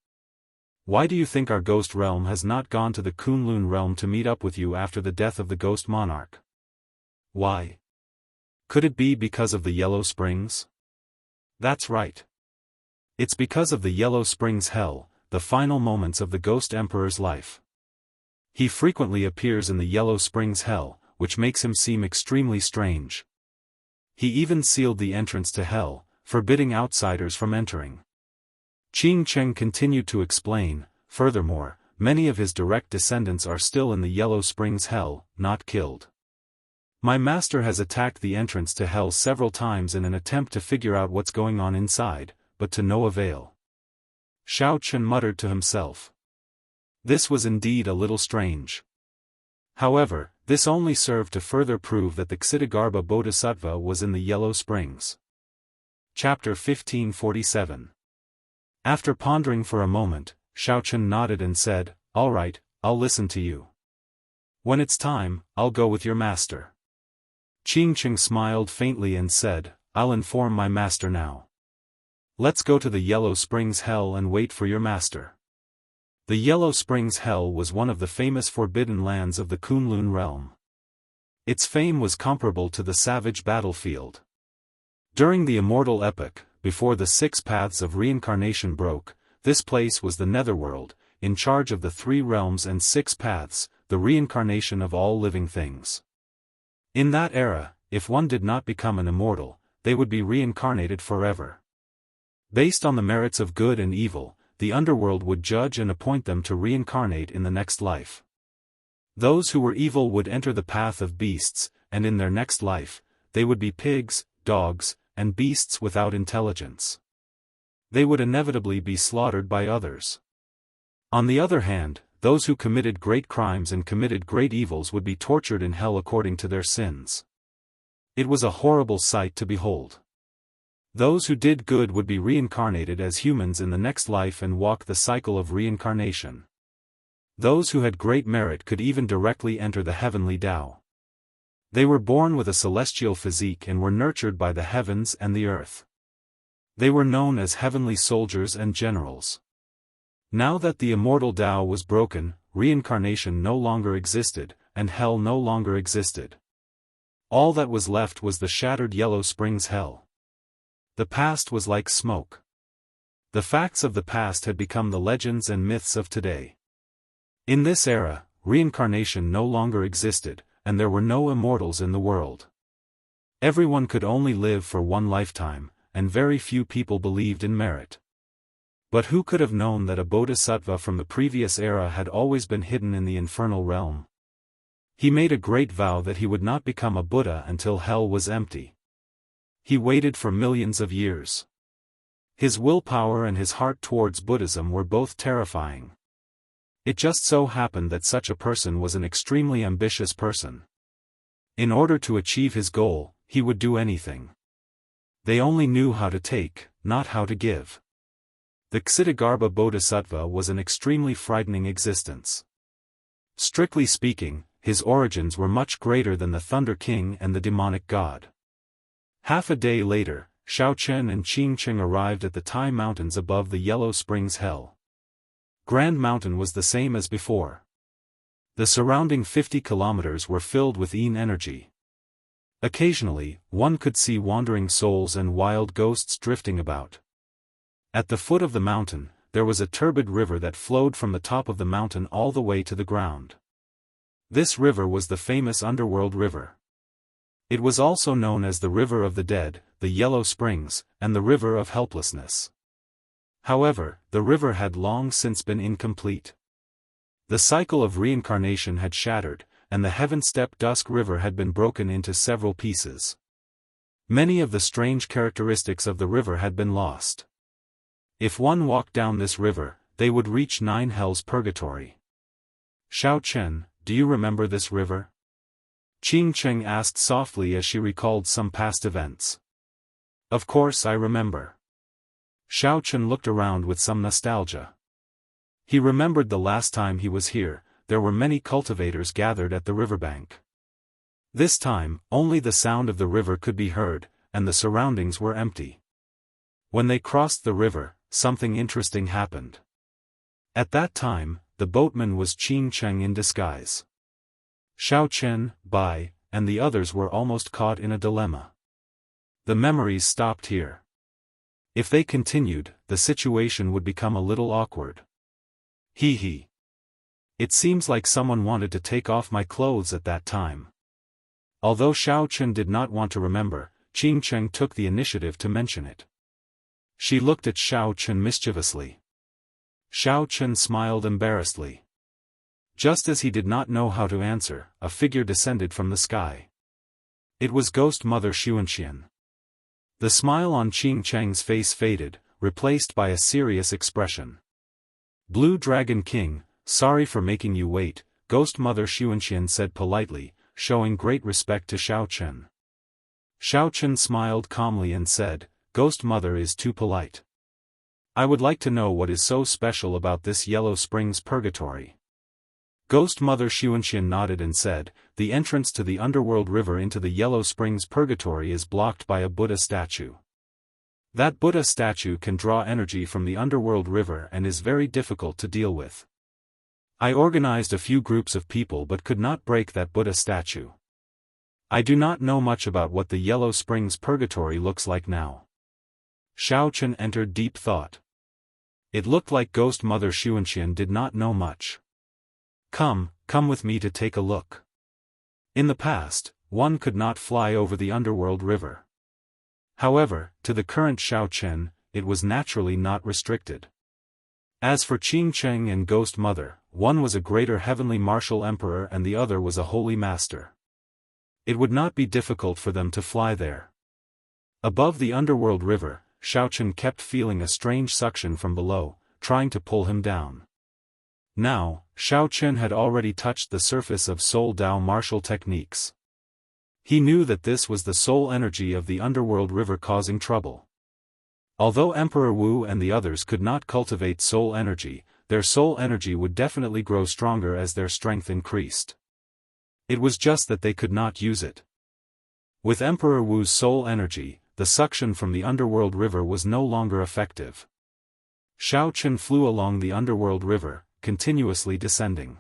Why do you think our ghost realm has not gone to the Kunlun realm to meet up with you after the death of the ghost monarch? Why? Could it be because of the Yellow Springs? That's right. It's because of the Yellow Springs hell, the final moments of the ghost emperor's life. He frequently appears in the Yellow Springs hell, which makes him seem extremely strange. He even sealed the entrance to hell, forbidding outsiders from entering. Qing Cheng continued to explain, furthermore, many of his direct descendants are still in the Yellow Springs hell, not killed. My master has attacked the entrance to hell several times in an attempt to figure out what's going on inside, but to no avail. Xiao Chen muttered to himself. This was indeed a little strange. However, this only served to further prove that the Ksitigarbha Bodhisattva was in the Yellow Springs. Chapter 1547. After pondering for a moment, Xiao Chen nodded and said, "All right, I'll listen to you. When it's time, I'll go with your master." Qing Cheng smiled faintly and said, "I'll inform my master now. Let's go to the Yellow Springs hell and wait for your master." The Yellow Springs hell was one of the famous forbidden lands of the Kunlun realm. Its fame was comparable to the savage battlefield. During the Immortal epoch, before the 6 paths of reincarnation broke, this place was the netherworld, in charge of the 3 realms and 6 paths, the reincarnation of all living things. In that era, if one did not become an immortal, they would be reincarnated forever. Based on the merits of good and evil, the underworld would judge and appoint them to reincarnate in the next life. Those who were evil would enter the path of beasts, and in their next life, they would be pigs, dogs, and beasts without intelligence. They would inevitably be slaughtered by others. On the other hand, those who committed great crimes and committed great evils would be tortured in hell according to their sins. It was a horrible sight to behold. Those who did good would be reincarnated as humans in the next life and walk the cycle of reincarnation. Those who had great merit could even directly enter the heavenly Tao. They were born with a celestial physique and were nurtured by the heavens and the earth. They were known as heavenly soldiers and generals. Now that the immortal Tao was broken, reincarnation no longer existed, and hell no longer existed. All that was left was the shattered Yellow Springs hell. The past was like smoke. The facts of the past had become the legends and myths of today. In this era, reincarnation no longer existed, and there were no immortals in the world. Everyone could only live for one lifetime, and very few people believed in merit. But who could have known that a bodhisattva from the previous era had always been hidden in the infernal realm? He made a great vow that he would not become a Buddha until hell was empty. He waited for millions of years. His willpower and his heart towards Buddhism were both terrifying. It just so happened that such a person was an extremely ambitious person. In order to achieve his goal, he would do anything. They only knew how to take, not how to give. The Ksitigarbha Bodhisattva was an extremely frightening existence. Strictly speaking, his origins were much greater than the Thunder King and the demonic god. Half a day later, Xiao Chen and Qing Cheng arrived at the Tai Mountains above the Yellow Springs hell. Grand Mountain was the same as before. The surrounding 50 kilometers were filled with Yin energy. Occasionally, one could see wandering souls and wild ghosts drifting about. At the foot of the mountain, there was a turbid river that flowed from the top of the mountain all the way to the ground. This river was the famous Underworld River. It was also known as the River of the Dead, the Yellow Springs, and the River of Helplessness. However, the river had long since been incomplete. The cycle of reincarnation had shattered, and the Heaven-Step Dusk River had been broken into several pieces. Many of the strange characteristics of the river had been lost. If one walked down this river, they would reach 9 hells purgatory. Xiao Chen, do you remember this river? Qing Cheng asked softly as she recalled some past events. Of course I remember. Xiao Chen looked around with some nostalgia. He remembered the last time he was here, there were many cultivators gathered at the riverbank. This time, only the sound of the river could be heard, and the surroundings were empty. When they crossed the river, something interesting happened. At that time, the boatman was Qing Cheng in disguise. Xiao Chen, Bai, and the others were almost caught in a dilemma. The memories stopped here. If they continued, the situation would become a little awkward. Hee hee. It seems like someone wanted to take off my clothes at that time. Although Xiao Chen did not want to remember, Qing Cheng took the initiative to mention it. She looked at Xiao Chen mischievously. Xiao Chen smiled embarrassedly. Just as he did not know how to answer, a figure descended from the sky. It was Ghost Mother Xianxia. The smile on Qing Cheng's face faded, replaced by a serious expression. Blue Dragon King, sorry for making you wait, Ghost Mother Xianxia said politely, showing great respect to Xiao Chen. Xiao Chen smiled calmly and said, Ghost Mother is too polite. I would like to know what is so special about this Yellow Springs Purgatory. Ghost Mother Xianxia nodded and said, the entrance to the underworld river into the Yellow Springs Purgatory is blocked by a Buddha statue. That Buddha statue can draw energy from the underworld river and is very difficult to deal with. I organized a few groups of people but could not break that Buddha statue. I do not know much about what the Yellow Springs Purgatory looks like now. Xiao Chen entered deep thought. It looked like Ghost Mother Xianxia did not know much. Come with me to take a look. In the past, one could not fly over the underworld river. However, to the current Xiao Chen, it was naturally not restricted. As for Qing Cheng and Ghost Mother, one was a greater heavenly martial emperor and the other was a holy master. It would not be difficult for them to fly there. Above the underworld river, Xiao Chen kept feeling a strange suction from below, trying to pull him down. Now, Xiao Chen had already touched the surface of Soul Dao martial techniques. He knew that this was the soul energy of the underworld river causing trouble. Although Emperor Wu and the others could not cultivate soul energy, their soul energy would definitely grow stronger as their strength increased. It was just that they could not use it. With Emperor Wu's soul energy, the suction from the underworld river was no longer effective. Xiao Chen flew along the underworld river, continuously descending.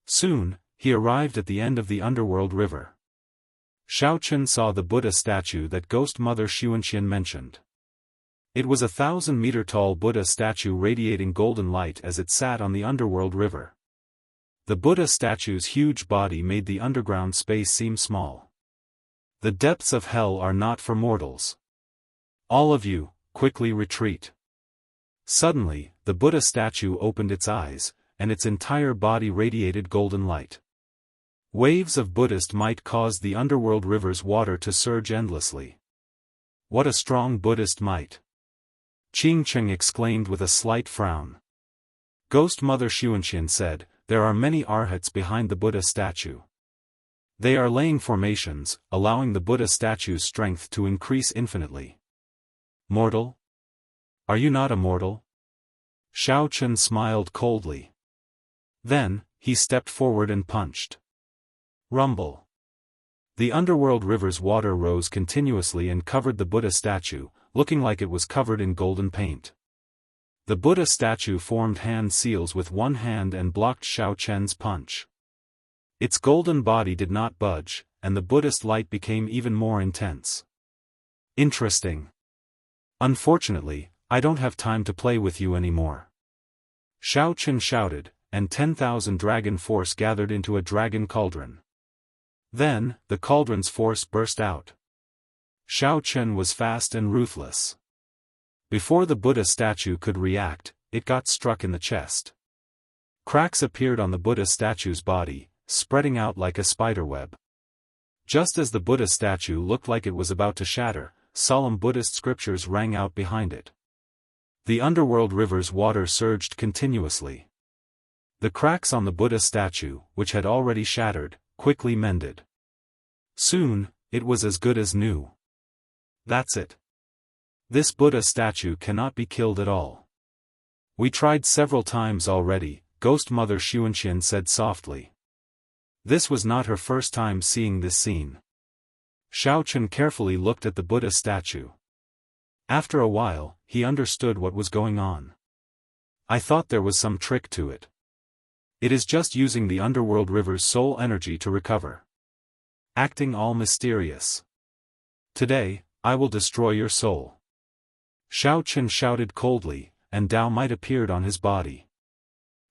Soon, he arrived at the end of the underworld river. Xiao Chen saw the Buddha statue that Ghost Mother Xianxia mentioned. It was a 1,000-meter-tall Buddha statue radiating golden light as it sat on the underworld river. The Buddha statue's huge body made the underground space seem small. The depths of hell are not for mortals. All of you, quickly retreat. Suddenly, the Buddha statue opened its eyes, and its entire body radiated golden light. Waves of Buddhist might caused the underworld river's water to surge endlessly. What a strong Buddhist might! Qing Cheng exclaimed with a slight frown. Ghost Mother Xianxia said, there are many arhats behind the Buddha statue. They are laying formations, allowing the Buddha statue's strength to increase infinitely. Mortal? Are you not a mortal? Xiao Chen smiled coldly. Then, he stepped forward and punched. Rumble. The underworld river's water rose continuously and covered the Buddha statue, looking like it was covered in golden paint. The Buddha statue formed hand seals with one hand and blocked Xiao Chen's punch. Its golden body did not budge, and the Buddhist light became even more intense. Interesting. Unfortunately, I don't have time to play with you anymore. Xiao Chen shouted, and 10,000 dragon force gathered into a dragon cauldron. Then, the cauldron's force burst out. Xiao Chen was fast and ruthless. Before the Buddha statue could react, it got struck in the chest. Cracks appeared on the Buddha statue's body, spreading out like a spiderweb. Just as the Buddha statue looked like it was about to shatter, solemn Buddhist scriptures rang out behind it. The underworld river's water surged continuously. The cracks on the Buddha statue, which had already shattered, quickly mended. Soon, it was as good as new. That's it. This Buddha statue cannot be killed at all. We tried several times already, Ghost Mother Xianxia said softly. This was not her first time seeing this scene. Xiao Chen carefully looked at the Buddha statue. After a while, he understood what was going on. I thought there was some trick to it. It is just using the underworld river's soul energy to recover. Acting all mysterious. Today, I will destroy your soul. Xiao Chen shouted coldly, and Dao Might appeared on his body.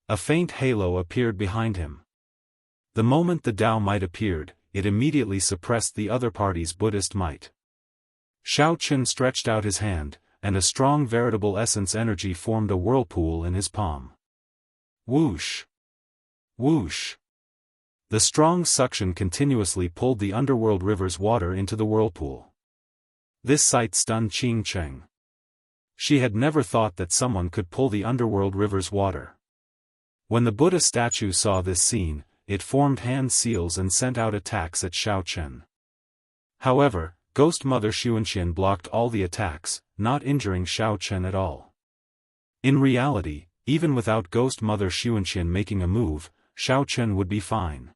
A faint halo appeared behind him. The moment the Dao Might appeared, it immediately suppressed the other party's Buddhist might. Xiao Chen stretched out his hand, and a strong veritable essence energy formed a whirlpool in his palm. Whoosh! Whoosh! The strong suction continuously pulled the underworld river's water into the whirlpool. This sight stunned Qing Cheng. She had never thought that someone could pull the underworld river's water. When the Buddha statue saw this scene, it formed hand seals and sent out attacks at Xiao Chen. However, Ghost Mother Xuanxian blocked all the attacks, not injuring Xiao Chen at all. In reality, even without Ghost Mother Xuanxian making a move, Xiao Chen would be fine.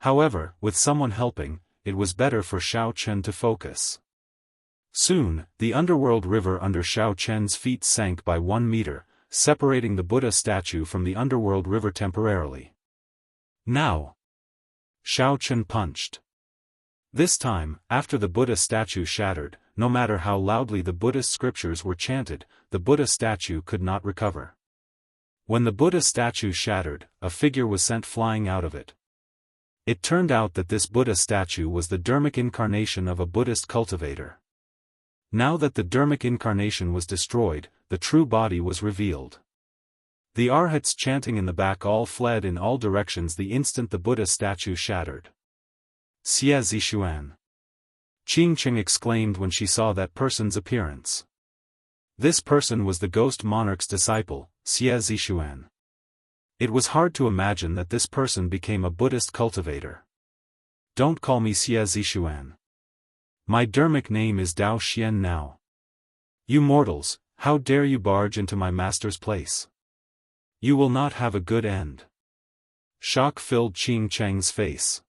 However, with someone helping, it was better for Xiao Chen to focus. Soon, the underworld river under Xiao Chen's feet sank by 1 meter, separating the Buddha statue from the underworld river temporarily. Now! Xiao Chen punched. This time, after the Buddha statue shattered, no matter how loudly the Buddhist scriptures were chanted, the Buddha statue could not recover. When the Buddha statue shattered, a figure was sent flying out of it. It turned out that this Buddha statue was the Dharmic incarnation of a Buddhist cultivator. Now that the Dharmic incarnation was destroyed, the true body was revealed. The arhats chanting in the back all fled in all directions the instant the Buddha statue shattered. Xie Zishuan! Qing Cheng exclaimed when she saw that person's appearance. This person was the ghost monarch's disciple, Xie Zishuan. It was hard to imagine that this person became a Buddhist cultivator. Don't call me Xie Zishuan. My Dharmic name is Dao Xian now. You mortals, how dare you barge into my master's place? You will not have a good end. Shock filled Qing Cheng's face.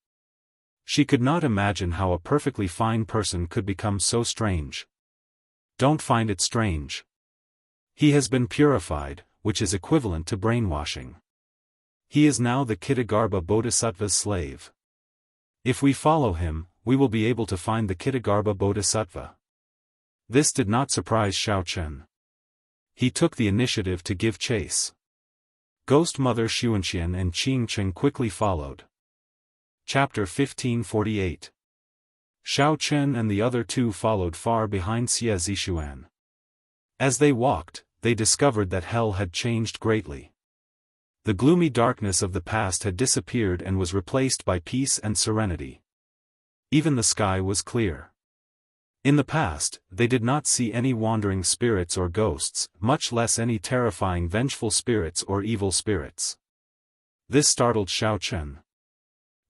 She could not imagine how a perfectly fine person could become so strange. Don't find it strange. He has been purified, which is equivalent to brainwashing. He is now the Kittagarbha Bodhisattva's slave. If we follow him, we will be able to find the Kittagarbha Bodhisattva. This did not surprise Xiao Chen. He took the initiative to give chase. Ghost Mother Xuanxian and Qing Cheng quickly followed. Chapter 1548. Xiao Chen and the other two followed far behind Xie Zishuan. As they walked, they discovered that hell had changed greatly. The gloomy darkness of the past had disappeared and was replaced by peace and serenity. Even the sky was clear. In the past, they did not see any wandering spirits or ghosts, much less any terrifying vengeful spirits or evil spirits. This startled Xiao Chen.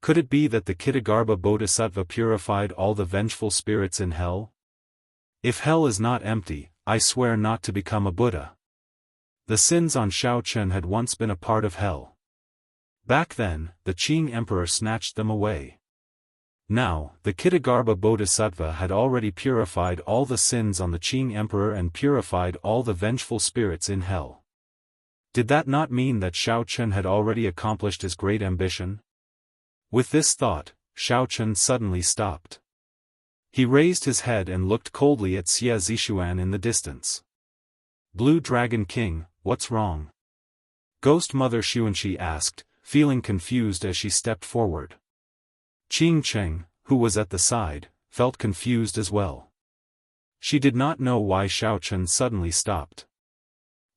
Could it be that the Kittagarbha Bodhisattva purified all the vengeful spirits in hell? If hell is not empty, I swear not to become a Buddha. The sins on Xiao Chen had once been a part of hell. Back then, the Qing Emperor snatched them away. Now, the Kittagarbha Bodhisattva had already purified all the sins on the Qing Emperor and purified all the vengeful spirits in hell. Did that not mean that Xiao Chen had already accomplished his great ambition? With this thought, Xiao Chen suddenly stopped. He raised his head and looked coldly at Xie Zishuan in the distance. Blue Dragon King, what's wrong? Ghost Mother Xuanxi asked, feeling confused as she stepped forward. Qing Cheng, who was at the side, felt confused as well. She did not know why Xiao Chen suddenly stopped.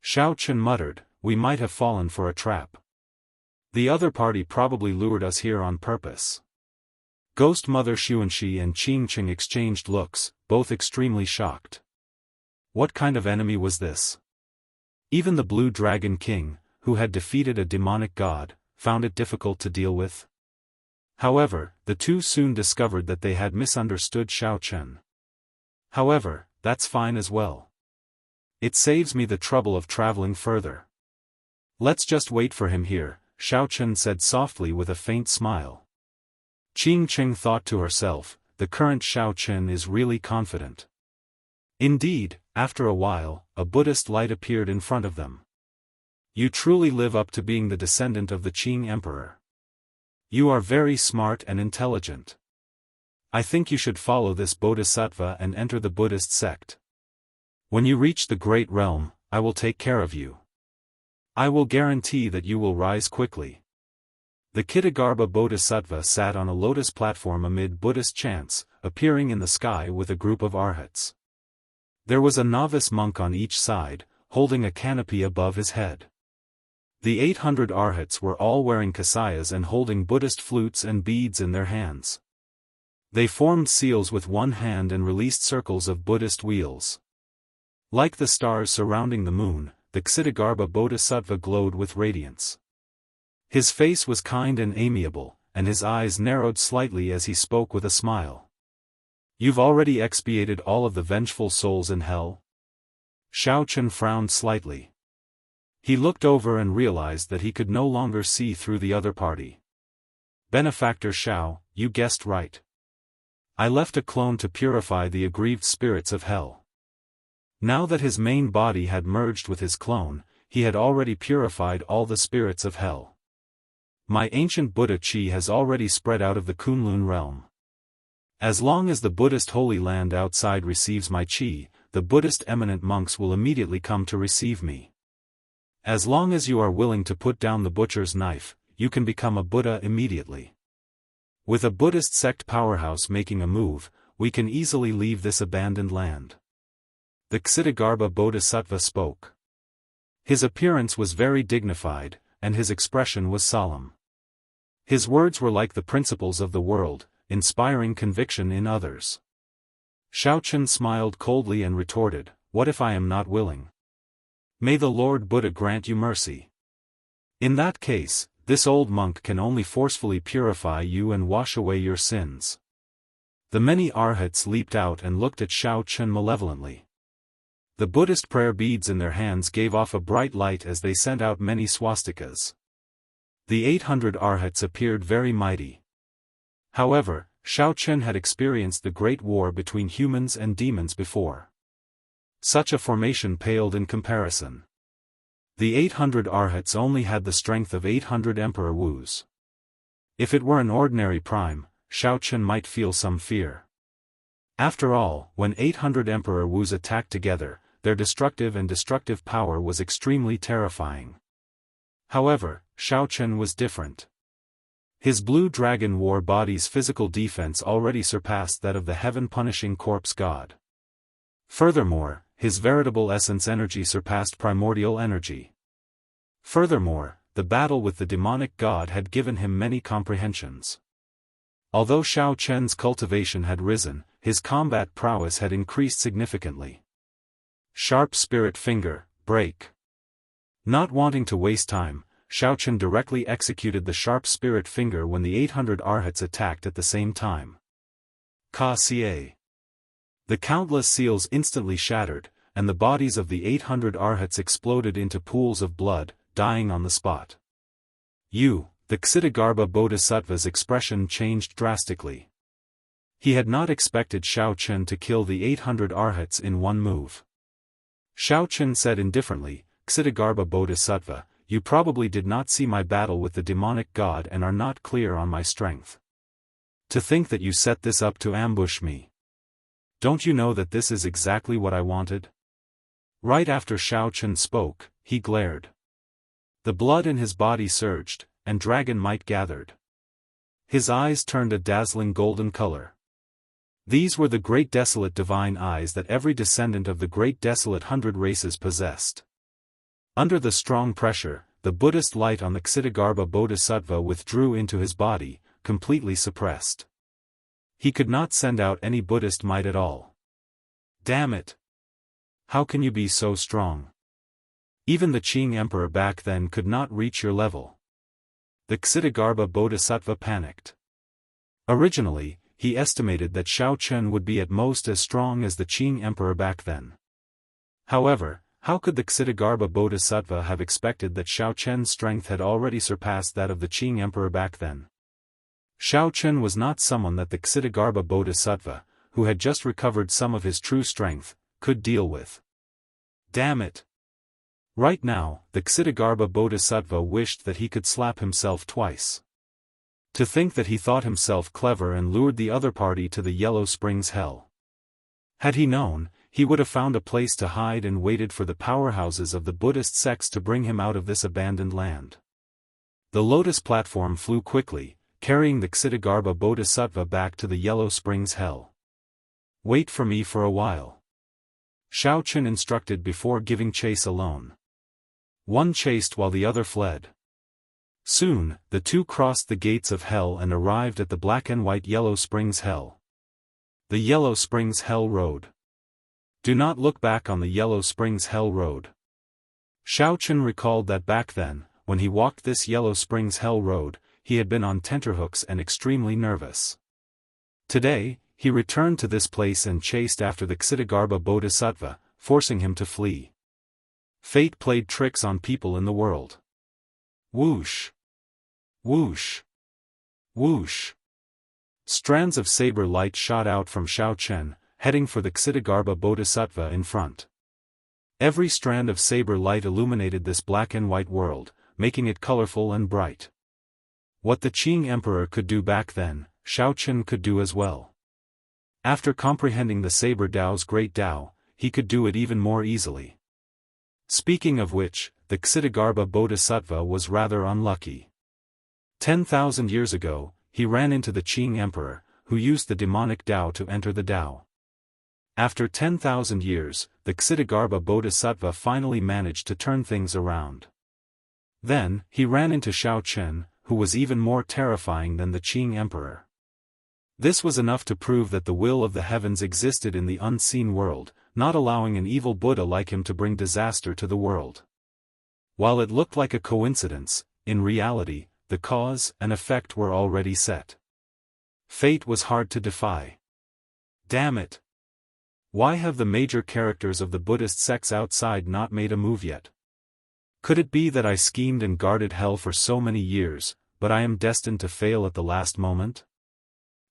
Xiao Chen muttered, "We might have fallen for a trap. The other party probably lured us here on purpose." Ghost Mother Xuanxi and Qing Cheng exchanged looks, both extremely shocked. What kind of enemy was this? Even the Blue Dragon King, who had defeated a demonic god, found it difficult to deal with. However, the two soon discovered that they had misunderstood Xiao Chen. However, that's fine as well. It saves me the trouble of traveling further. Let's just wait for him here, Xiao Chen said softly with a faint smile. Qing Cheng thought to herself, the current Xiao Chen is really confident. Indeed, after a while, a Buddhist light appeared in front of them. You truly live up to being the descendant of the Qing Emperor. You are very smart and intelligent. I think you should follow this bodhisattva and enter the Buddhist sect. When you reach the Great Realm, I will take care of you. I will guarantee that you will rise quickly. The Ksitigarbha Bodhisattva sat on a lotus platform amid Buddhist chants, appearing in the sky with a group of arhats. There was a novice monk on each side, holding a canopy above his head. The 800 arhats were all wearing kasayas and holding Buddhist flutes and beads in their hands. They formed seals with one hand and released circles of Buddhist wheels. Like the stars surrounding the moon, the Ksitigarbha Bodhisattva glowed with radiance. His face was kind and amiable, and his eyes narrowed slightly as he spoke with a smile. You've already expiated all of the vengeful souls in hell? Xiaochen frowned slightly. He looked over and realized that he could no longer see through the other party. Benefactor Xiao, you guessed right. I left a clone to purify the aggrieved spirits of hell. Now that his main body had merged with his clone, he had already purified all the spirits of hell. My ancient Buddha Qi has already spread out of the Kunlun realm. As long as the Buddhist Holy Land outside receives my Qi, the Buddhist eminent monks will immediately come to receive me. As long as you are willing to put down the butcher's knife, you can become a Buddha immediately. With a Buddhist sect powerhouse making a move, we can easily leave this abandoned land. The Ksitigarbha Bodhisattva spoke. His appearance was very dignified, and his expression was solemn. His words were like the principles of the world, inspiring conviction in others. Xiaochen smiled coldly and retorted, "What if I am not willing? May the Lord Buddha grant you mercy. In that case, this old monk can only forcefully purify you and wash away your sins." The many arhats leaped out and looked at Xiaochen malevolently. The Buddhist prayer beads in their hands gave off a bright light as they sent out many swastikas. The 800 arhats appeared very mighty. However, Xiaochen had experienced the great war between humans and demons before. Such a formation paled in comparison. The 800 arhats only had the strength of 800 Emperor Wus. If it were an ordinary prime, Xiaochen might feel some fear. After all, when 800 Emperor Wus attacked together, their destructive power was extremely terrifying. However, Xiaochen was different. His blue dragon war body's physical defense already surpassed that of the heaven-punishing corpse god. Furthermore, his veritable essence energy surpassed primordial energy. Furthermore, the battle with the demonic god had given him many comprehensions. Although Xiaochen's cultivation had risen, his combat prowess had increased significantly. Sharp spirit finger, break. Not wanting to waste time, Xiaochen directly executed the sharp spirit finger when the 800 arhats attacked at the same time. Ka-ca. The countless seals instantly shattered, and the bodies of the 800 arhats exploded into pools of blood, dying on the spot. The Ksitigarbha Bodhisattva's expression changed drastically. He had not expected Xiaochen to kill the 800 arhats in one move. Xiaochen said indifferently, "Ksitigarbha Bodhisattva, you probably did not see my battle with the demonic god and are not clear on my strength. To think that you set this up to ambush me. Don't you know that this is exactly what I wanted?" Right after Xiaochen spoke, he glared. The blood in his body surged, and dragon might gathered. His eyes turned a dazzling golden color. These were the great desolate divine eyes that every descendant of the great desolate 100 races possessed. Under the strong pressure, the Buddhist light on the Ksitigarbha Bodhisattva withdrew into his body, completely suppressed. He could not send out any Buddhist might at all. Damn it! How can you be so strong? Even the Qing Emperor back then could not reach your level. The Ksitigarbha Bodhisattva panicked. Originally, he estimated that Xiaochen would be at most as strong as the Qing Emperor back then. However, how could the Ksitigarbha Bodhisattva have expected that Xiaochen's strength had already surpassed that of the Qing Emperor back then? Xiaochen was not someone that the Ksitigarbha Bodhisattva, who had just recovered some of his true strength, could deal with. Damn it! Right now, the Ksitigarbha Bodhisattva wished that he could slap himself twice. To think that he thought himself clever and lured the other party to the Yellow Springs hell. Had he known, he would have found a place to hide and waited for the powerhouses of the Buddhist sects to bring him out of this abandoned land. The lotus platform flew quickly, carrying the Ksitigarbha Bodhisattva back to the Yellow Springs hell. Wait for me for a while. Shao Chun instructed before giving chase alone. One chased while the other fled. Soon, the two crossed the gates of hell and arrived at the black and white Yellow Springs hell. The Yellow Springs Hell Road. Do not look back on the Yellow Springs Hell Road. Shao Chun recalled that back then, when he walked this Yellow Springs Hell Road, he had been on tenterhooks and extremely nervous. Today, he returned to this place and chased after the Ksitigarbha Bodhisattva, forcing him to flee. Fate played tricks on people in the world. Whoosh! Whoosh! Whoosh! Strands of saber light shot out from Shao Chun, heading for the Ksitigarbha Bodhisattva in front. Every strand of saber light illuminated this black and white world, making it colorful and bright. What the Qing Emperor could do back then, Shao Chun could do as well. After comprehending the Saber Dao's great Dao, he could do it even more easily. Speaking of which, the Ksitigarbha Bodhisattva was rather unlucky. 10,000 years ago, he ran into the Qing Emperor, who used the demonic Dao to enter the Dao. After 10,000 years, the Ksitigarbha Bodhisattva finally managed to turn things around. Then, he ran into Shao Chun, who was even more terrifying than the Qing Emperor. This was enough to prove that the will of the heavens existed in the unseen world, not allowing an evil Buddha like him to bring disaster to the world. While it looked like a coincidence, in reality, the cause and effect were already set. Fate was hard to defy. Damn it! Why have the major characters of the Buddhist sects outside not made a move yet? Could it be that I schemed and guarded hell for so many years, but I am destined to fail at the last moment?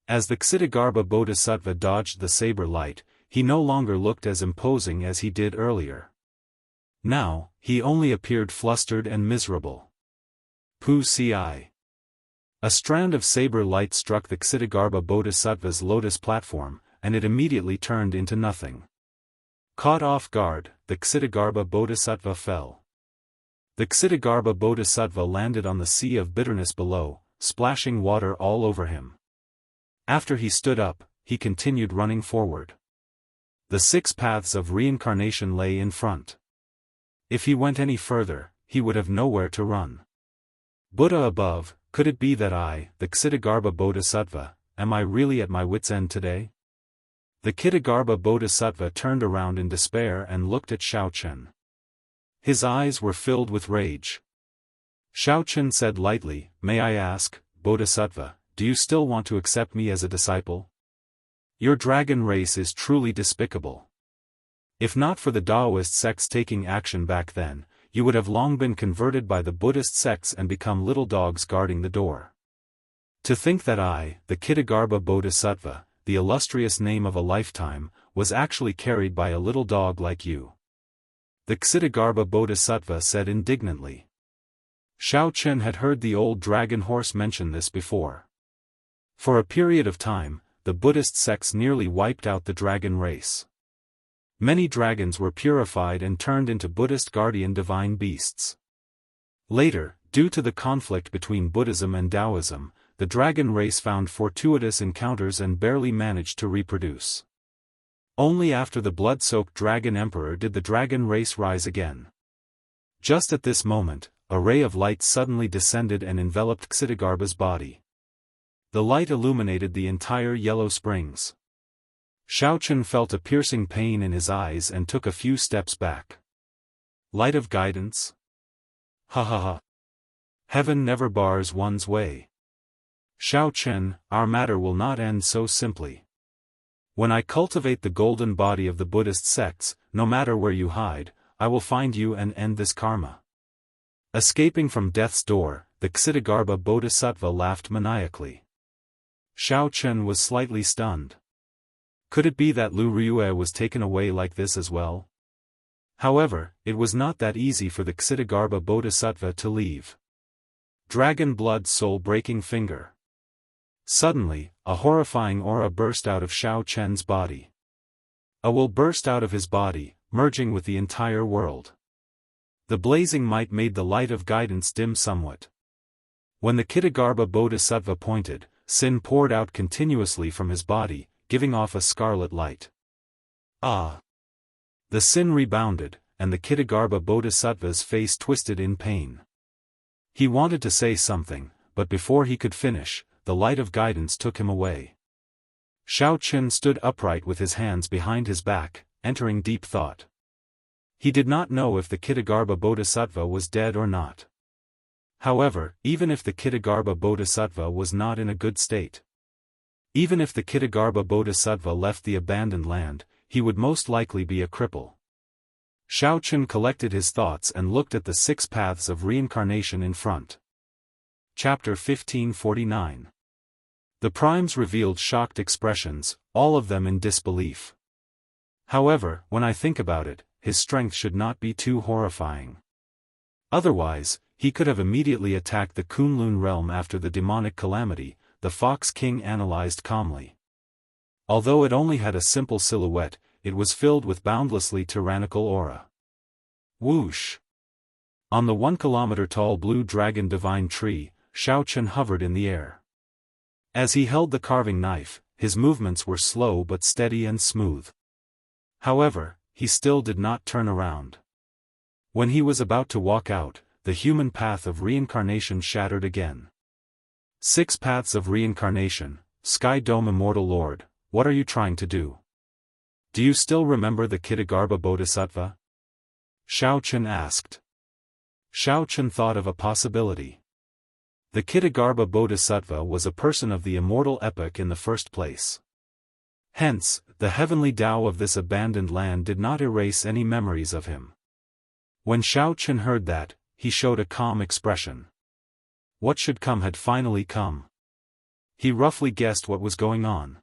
As the Ksitigarbha Bodhisattva dodged the saber light, he no longer looked as imposing as he did earlier. Now, he only appeared flustered and miserable. Pu Si. A strand of saber light struck the Ksitigarbha Bodhisattva's lotus platform, and it immediately turned into nothing. Caught off guard, the Ksitigarbha Bodhisattva fell. The Ksitigarbha Bodhisattva landed on the sea of bitterness below, splashing water all over him. After he stood up, he continued running forward. The 6 paths of reincarnation lay in front. If he went any further, he would have nowhere to run. Buddha above, could it be that I, the Ksitigarbha Bodhisattva, am I really at my wit's end today? The Ksitigarbha Bodhisattva turned around in despair and looked at Shao Chun. His eyes were filled with rage. Shao Chun said lightly, "May I ask, Bodhisattva, do you still want to accept me as a disciple? Your dragon race is truly despicable. If not for the Daoist sects taking action back then, you would have long been converted by the Buddhist sects and become little dogs guarding the door. To think that I, the Ksitigarbha Bodhisattva, the illustrious name of a lifetime, was actually carried by a little dog like you." The Ksitigarbha Bodhisattva said indignantly. Shao Chun had heard the old dragon horse mention this before. For a period of time, the Buddhist sects nearly wiped out the dragon race. Many dragons were purified and turned into Buddhist guardian divine beasts. Later, due to the conflict between Buddhism and Taoism, the dragon race found fortuitous encounters and barely managed to reproduce. Only after the blood-soaked dragon emperor did the dragon race rise again. Just at this moment, a ray of light suddenly descended and enveloped Ksitigarbha's body. The light illuminated the entire Yellow Springs. Shao Chun felt a piercing pain in his eyes and took a few steps back. Light of guidance? Ha ha ha. Heaven never bars one's way. Shao Chun, our matter will not end so simply. When I cultivate the golden body of the Buddhist sects, no matter where you hide, I will find you and end this karma. Escaping from death's door, the Ksitigarbha Bodhisattva laughed maniacally. Shao Chun was slightly stunned. Could it be that Lu Ryue was taken away like this as well? However, it was not that easy for the Ksitigarbha Bodhisattva to leave. Dragon blood soul-breaking finger. Suddenly, a horrifying aura burst out of Xiao Chen's body. A will burst out of his body, merging with the entire world. The blazing might made the light of guidance dim somewhat. When the Ksitigarbha Bodhisattva pointed, sin poured out continuously from his body, giving off a scarlet light. Ah! The sin rebounded, and the Ksitigarbha Bodhisattva's face twisted in pain. He wanted to say something, but before he could finish, the light of guidance took him away. Xiao Chen stood upright with his hands behind his back, entering deep thought. He did not know if the Ksitigarbha Bodhisattva was dead or not. However, even if the Ksitigarbha Bodhisattva was not in a good state, even if the Ksitigarbha Bodhisattva left the abandoned land, he would most likely be a cripple. Xiao Chen collected his thoughts and looked at the 6 paths of reincarnation in front. Chapter 1549. The primes revealed shocked expressions, all of them in disbelief. However, when I think about it, his strength should not be too horrifying. Otherwise, he could have immediately attacked the Kunlun realm after the demonic calamity, the Fox King analyzed calmly. Although it only had a simple silhouette, it was filled with boundlessly tyrannical aura. Whoosh! On the 1-kilometer-tall blue dragon divine tree, Xiao Chen hovered in the air. As he held the carving knife, his movements were slow but steady and smooth. However, he still did not turn around. When he was about to walk out, the human path of reincarnation shattered again. 6 paths of reincarnation, Sky Dome Immortal Lord, what are you trying to do? Do you still remember the Ksitigarbha Bodhisattva? Xiao Chen asked. Xiao Chen thought of a possibility. The Ksitigarbha Bodhisattva was a person of the immortal epoch in the first place. Hence, the heavenly Tao of this abandoned land did not erase any memories of him. When Xiao Chen heard that, he showed a calm expression. What should come had finally come. He roughly guessed what was going on.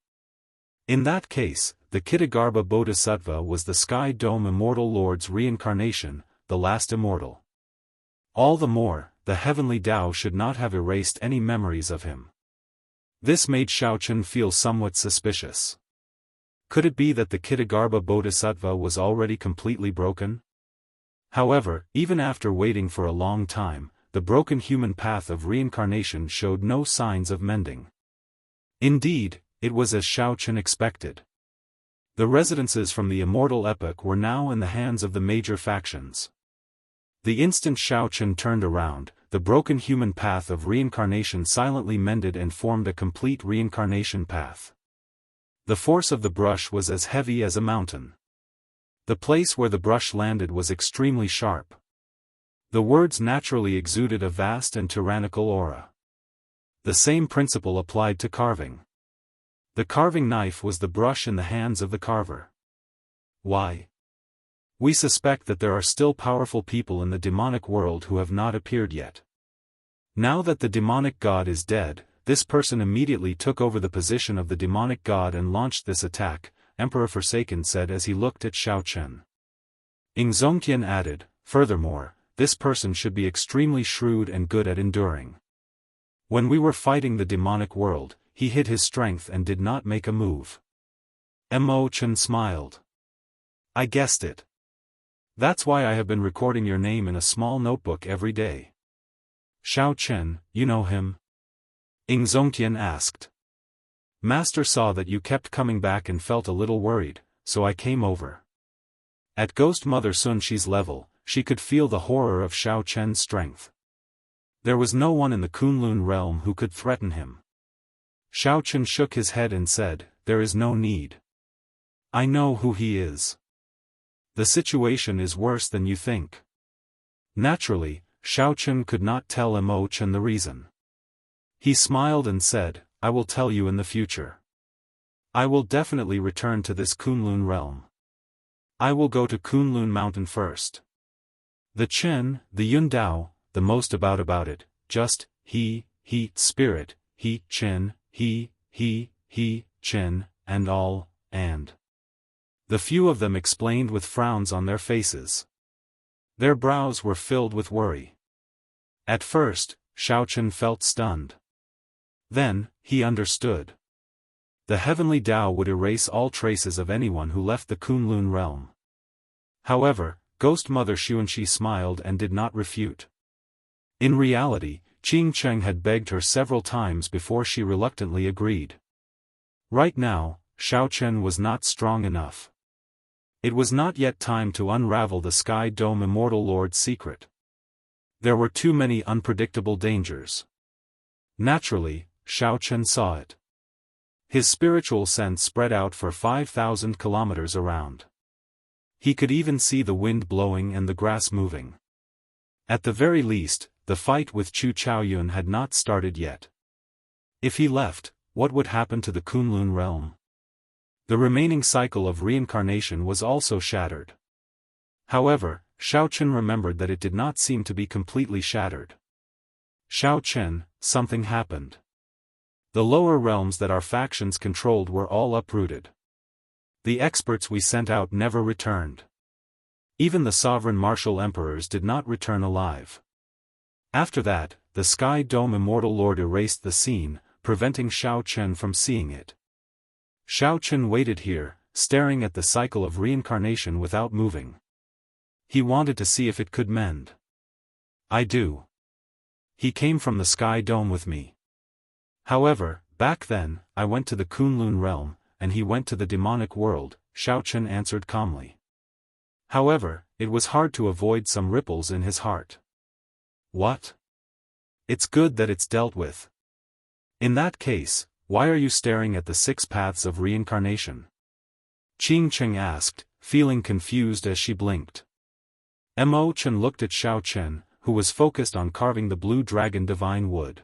In that case, the Ksitigarbha Bodhisattva was the Sky Dome Immortal Lord's reincarnation, the last immortal. All the more, the heavenly Tao should not have erased any memories of him. This made Xiao Chen feel somewhat suspicious. Could it be that the Ksitigarbha Bodhisattva was already completely broken? However, even after waiting for a long time, the broken human path of reincarnation showed no signs of mending. Indeed, it was as Xiao Chen expected. The residences from the immortal epoch were now in the hands of the major factions. The instant Xiao Chen turned around, the broken human path of reincarnation silently mended and formed a complete reincarnation path. The force of the brush was as heavy as a mountain. The place where the brush landed was extremely sharp. The words naturally exuded a vast and tyrannical aura. The same principle applied to carving. The carving knife was the brush in the hands of the carver. Why? We suspect that there are still powerful people in the demonic world who have not appeared yet. Now that the demonic god is dead, this person immediately took over the position of the demonic god and launched this attack, Emperor Forsaken said as he looked at Xiao Chen. Zongqian added, furthermore, this person should be extremely shrewd and good at enduring. When we were fighting the demonic world, he hid his strength and did not make a move. Mo Chen smiled. I guessed it. That's why I have been recording your name in a small notebook every day. Xiao Chen, you know him? Zongqian asked. Master saw that you kept coming back and felt a little worried, so I came over. At Ghost Mother Sun Shi's level, she could feel the horror of Xiao Chen's strength. There was no one in the Kunlun realm who could threaten him. Xiao Chen shook his head and said, there is no need. I know who he is. The situation is worse than you think. Naturally, Xiao Chen could not tell Mo Chen the reason. He smiled and said, I will tell you in the future. I will definitely return to this Kunlun realm. I will go to Kunlun Mountain first. The Chen, the Yun Dao, the most about it, just, he, spirit, he, Chen, he, Chen, and all, and. The few of them explained with frowns on their faces. Their brows were filled with worry. At first, Xiaochen felt stunned. Then, he understood. The heavenly Tao would erase all traces of anyone who left the Kunlun realm. However, Ghost Mother Xuanxi smiled and did not refute. In reality, Qing Cheng had begged her several times before she reluctantly agreed. Right now, Xiaochen was not strong enough. It was not yet time to unravel the Sky Dome Immortal Lord's secret. There were too many unpredictable dangers. Naturally, Xiaochen saw it. His spiritual sense spread out for 5,000 kilometers around. He could even see the wind blowing and the grass moving. At the very least, the fight with Chu Chaoyun had not started yet. If he left, what would happen to the Kunlun realm? The remaining cycle of reincarnation was also shattered. However, Xiaochen remembered that it did not seem to be completely shattered. Xiaochen, something happened. The lower realms that our factions controlled were all uprooted. The experts we sent out never returned. Even the sovereign martial emperors did not return alive. After that, the Sky Dome Immortal Lord erased the scene, preventing Xiaochen from seeing it. Xiaochen waited here, staring at the cycle of reincarnation without moving. He wanted to see if it could mend. I do. He came from the Sky Dome with me. However, back then, I went to the Kunlun realm, and he went to the demonic world, Xiaochen answered calmly. However, it was hard to avoid some ripples in his heart. What? It's good that it's dealt with. In that case, why are you staring at the 6 paths of reincarnation? Qing Cheng asked, feeling confused as she blinked. Mo Chen looked at Xiaochen, who was focused on carving the blue dragon divine wood.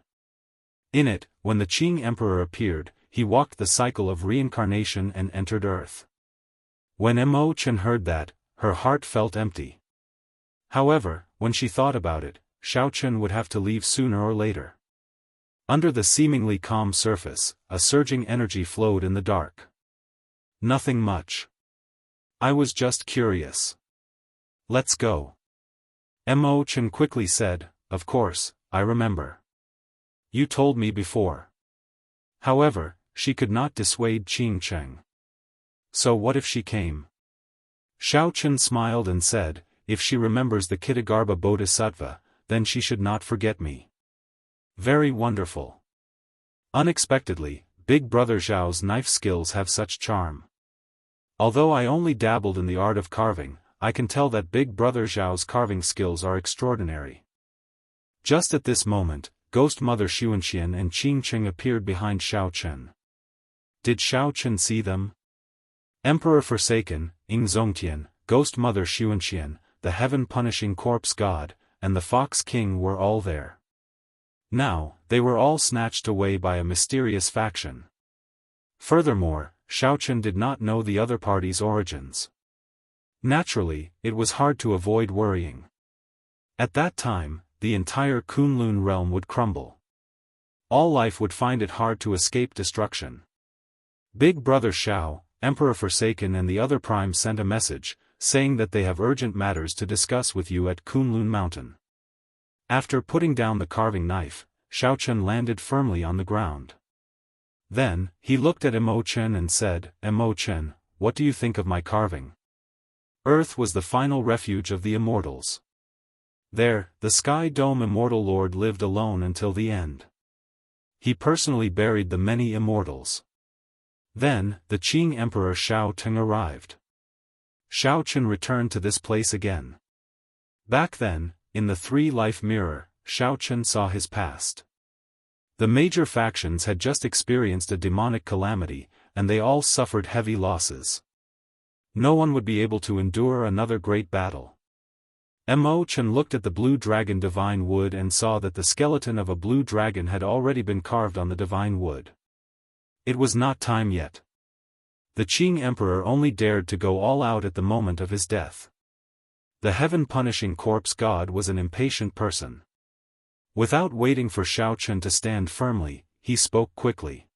In it, when the Qing Emperor appeared, he walked the cycle of reincarnation and entered Earth. When Mo Chen heard that, her heart felt empty. However, when she thought about it, Xiaochen would have to leave sooner or later. Under the seemingly calm surface, a surging energy flowed in the dark. Nothing much. I was just curious. Let's go. Mo Chen quickly said, of course, I remember. You told me before. However, she could not dissuade Qing Cheng. So what if she came? Xiaochen smiled and said, if she remembers the Kitagarbha Bodhisattva, then she should not forget me. Very wonderful. Unexpectedly, Big Brother Zhao's knife skills have such charm. Although I only dabbled in the art of carving, I can tell that Big Brother Zhao's carving skills are extraordinary. Just at this moment, Ghost Mother Xuanxian and Qing Cheng appeared behind Xiaochen. Did Xiaochen see them? Emperor Forsaken, Ying Zongtian, Ghost Mother Xuanxian, the heaven-punishing corpse god, and the Fox King were all there. Now, they were all snatched away by a mysterious faction. Furthermore, Xiaochen did not know the other party's origins. Naturally, it was hard to avoid worrying. At that time, the entire Kunlun realm would crumble. All life would find it hard to escape destruction. Big Brother Xiao, Emperor Forsaken and the other primes sent a message, saying that they have urgent matters to discuss with you at Kunlun Mountain. After putting down the carving knife, Xiaochen landed firmly on the ground. Then, he looked at Mo Chen and said, Mo Chen, what do you think of my carving? Earth was the final refuge of the immortals. There, the Sky Dome Immortal Lord lived alone until the end. He personally buried the many immortals. Then, the Qing Emperor Xiao Teng arrived. Xiaochen returned to this place again. Back then, in the 3-life mirror, Xiaochen saw his past. The major factions had just experienced a demonic calamity, and they all suffered heavy losses. No one would be able to endure another great battle. Mo Chen looked at the blue dragon divine wood and saw that the skeleton of a blue dragon had already been carved on the divine wood. It was not time yet. The Qing Emperor only dared to go all out at the moment of his death. The heaven-punishing corpse god was an impatient person. Without waiting for Xiaochen to stand firmly, he spoke quickly.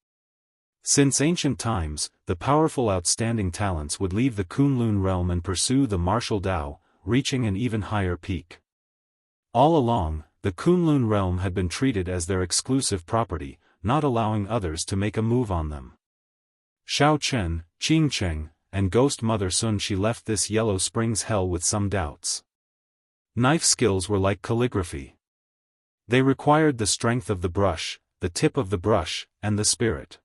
Since ancient times, the powerful outstanding talents would leave the Kunlun realm and pursue the martial Tao, reaching an even higher peak. All along, the Kunlun realm had been treated as their exclusive property, not allowing others to make a move on them. Xiao Chen, Qing Cheng, and Ghost Mother Sun Shi left this Yellow Springs hell with some doubts. Knife skills were like calligraphy. They required the strength of the brush, the tip of the brush, and the spirit.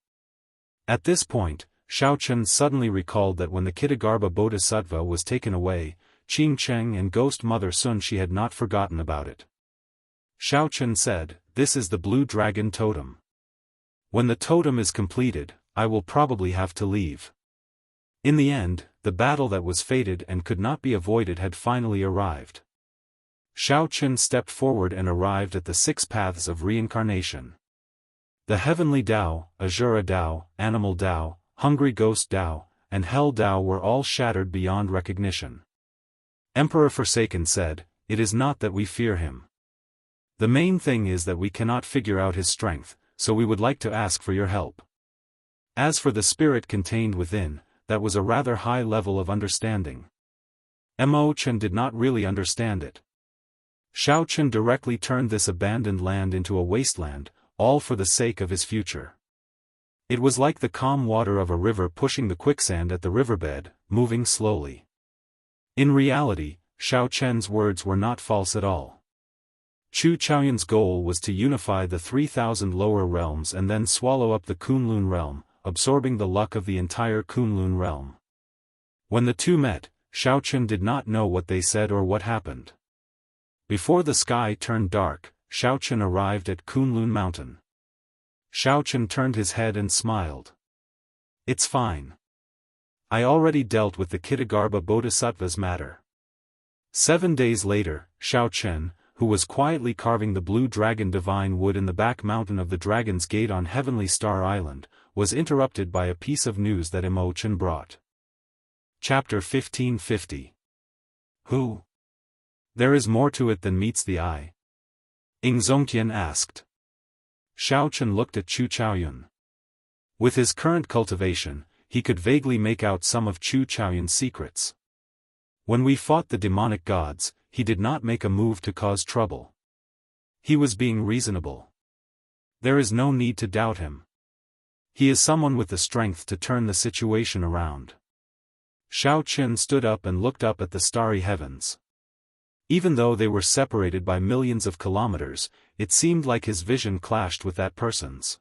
At this point, Xiao Chen suddenly recalled that when the Kitagarbha Bodhisattva was taken away, Qing Cheng and Ghost Mother Sun Shi had not forgotten about it. Xiao Chen said, "This is the blue dragon totem. When the totem is completed, I will probably have to leave." In the end, the battle that was fated and could not be avoided had finally arrived. Xiao Chen stepped forward and arrived at the 6 paths of reincarnation. The Heavenly Tao, Azura Tao, Animal Tao, Hungry Ghost Tao, and Hell Tao were all shattered beyond recognition. Emperor Forsaken said, "It is not that we fear him. The main thing is that we cannot figure out his strength, so we would like to ask for your help." As for the spirit contained within, that was a rather high level of understanding. Mo Chen did not really understand it. Xiao Chen directly turned this abandoned land into a wasteland, all for the sake of his future. It was like the calm water of a river pushing the quicksand at the riverbed, moving slowly. In reality, Xiao Chen's words were not false at all. Chu Chaoyun's goal was to unify the 3,000 lower realms and then swallow up the Kunlun realm, absorbing the luck of the entire Kunlun realm. When the two met, Xiao Chen did not know what they said or what happened. Before the sky turned dark, Xiao Chen arrived at Kunlun Mountain. Xiao Chen turned his head and smiled. "It's fine. I already dealt with the Kitagarbha Bodhisattva's matter." 7 days later, Xiao Chen, who was quietly carving the blue dragon divine wood in the back mountain of the Dragon's Gate on Heavenly Star Island, was interrupted by a piece of news that Mo Chen brought. Chapter 1550. Who? There is more to it than meets the eye? Ing Zongtian asked. Xiao Chen looked at Chu Chaoyun. With his current cultivation, he could vaguely make out some of Chu Chaoyun's secrets. When we fought the demonic gods, he did not make a move to cause trouble. He was being reasonable. There is no need to doubt him. He is someone with the strength to turn the situation around. Xiao Chen stood up and looked up at the starry heavens. Even though they were separated by millions of kilometers, it seemed like his vision clashed with that person's.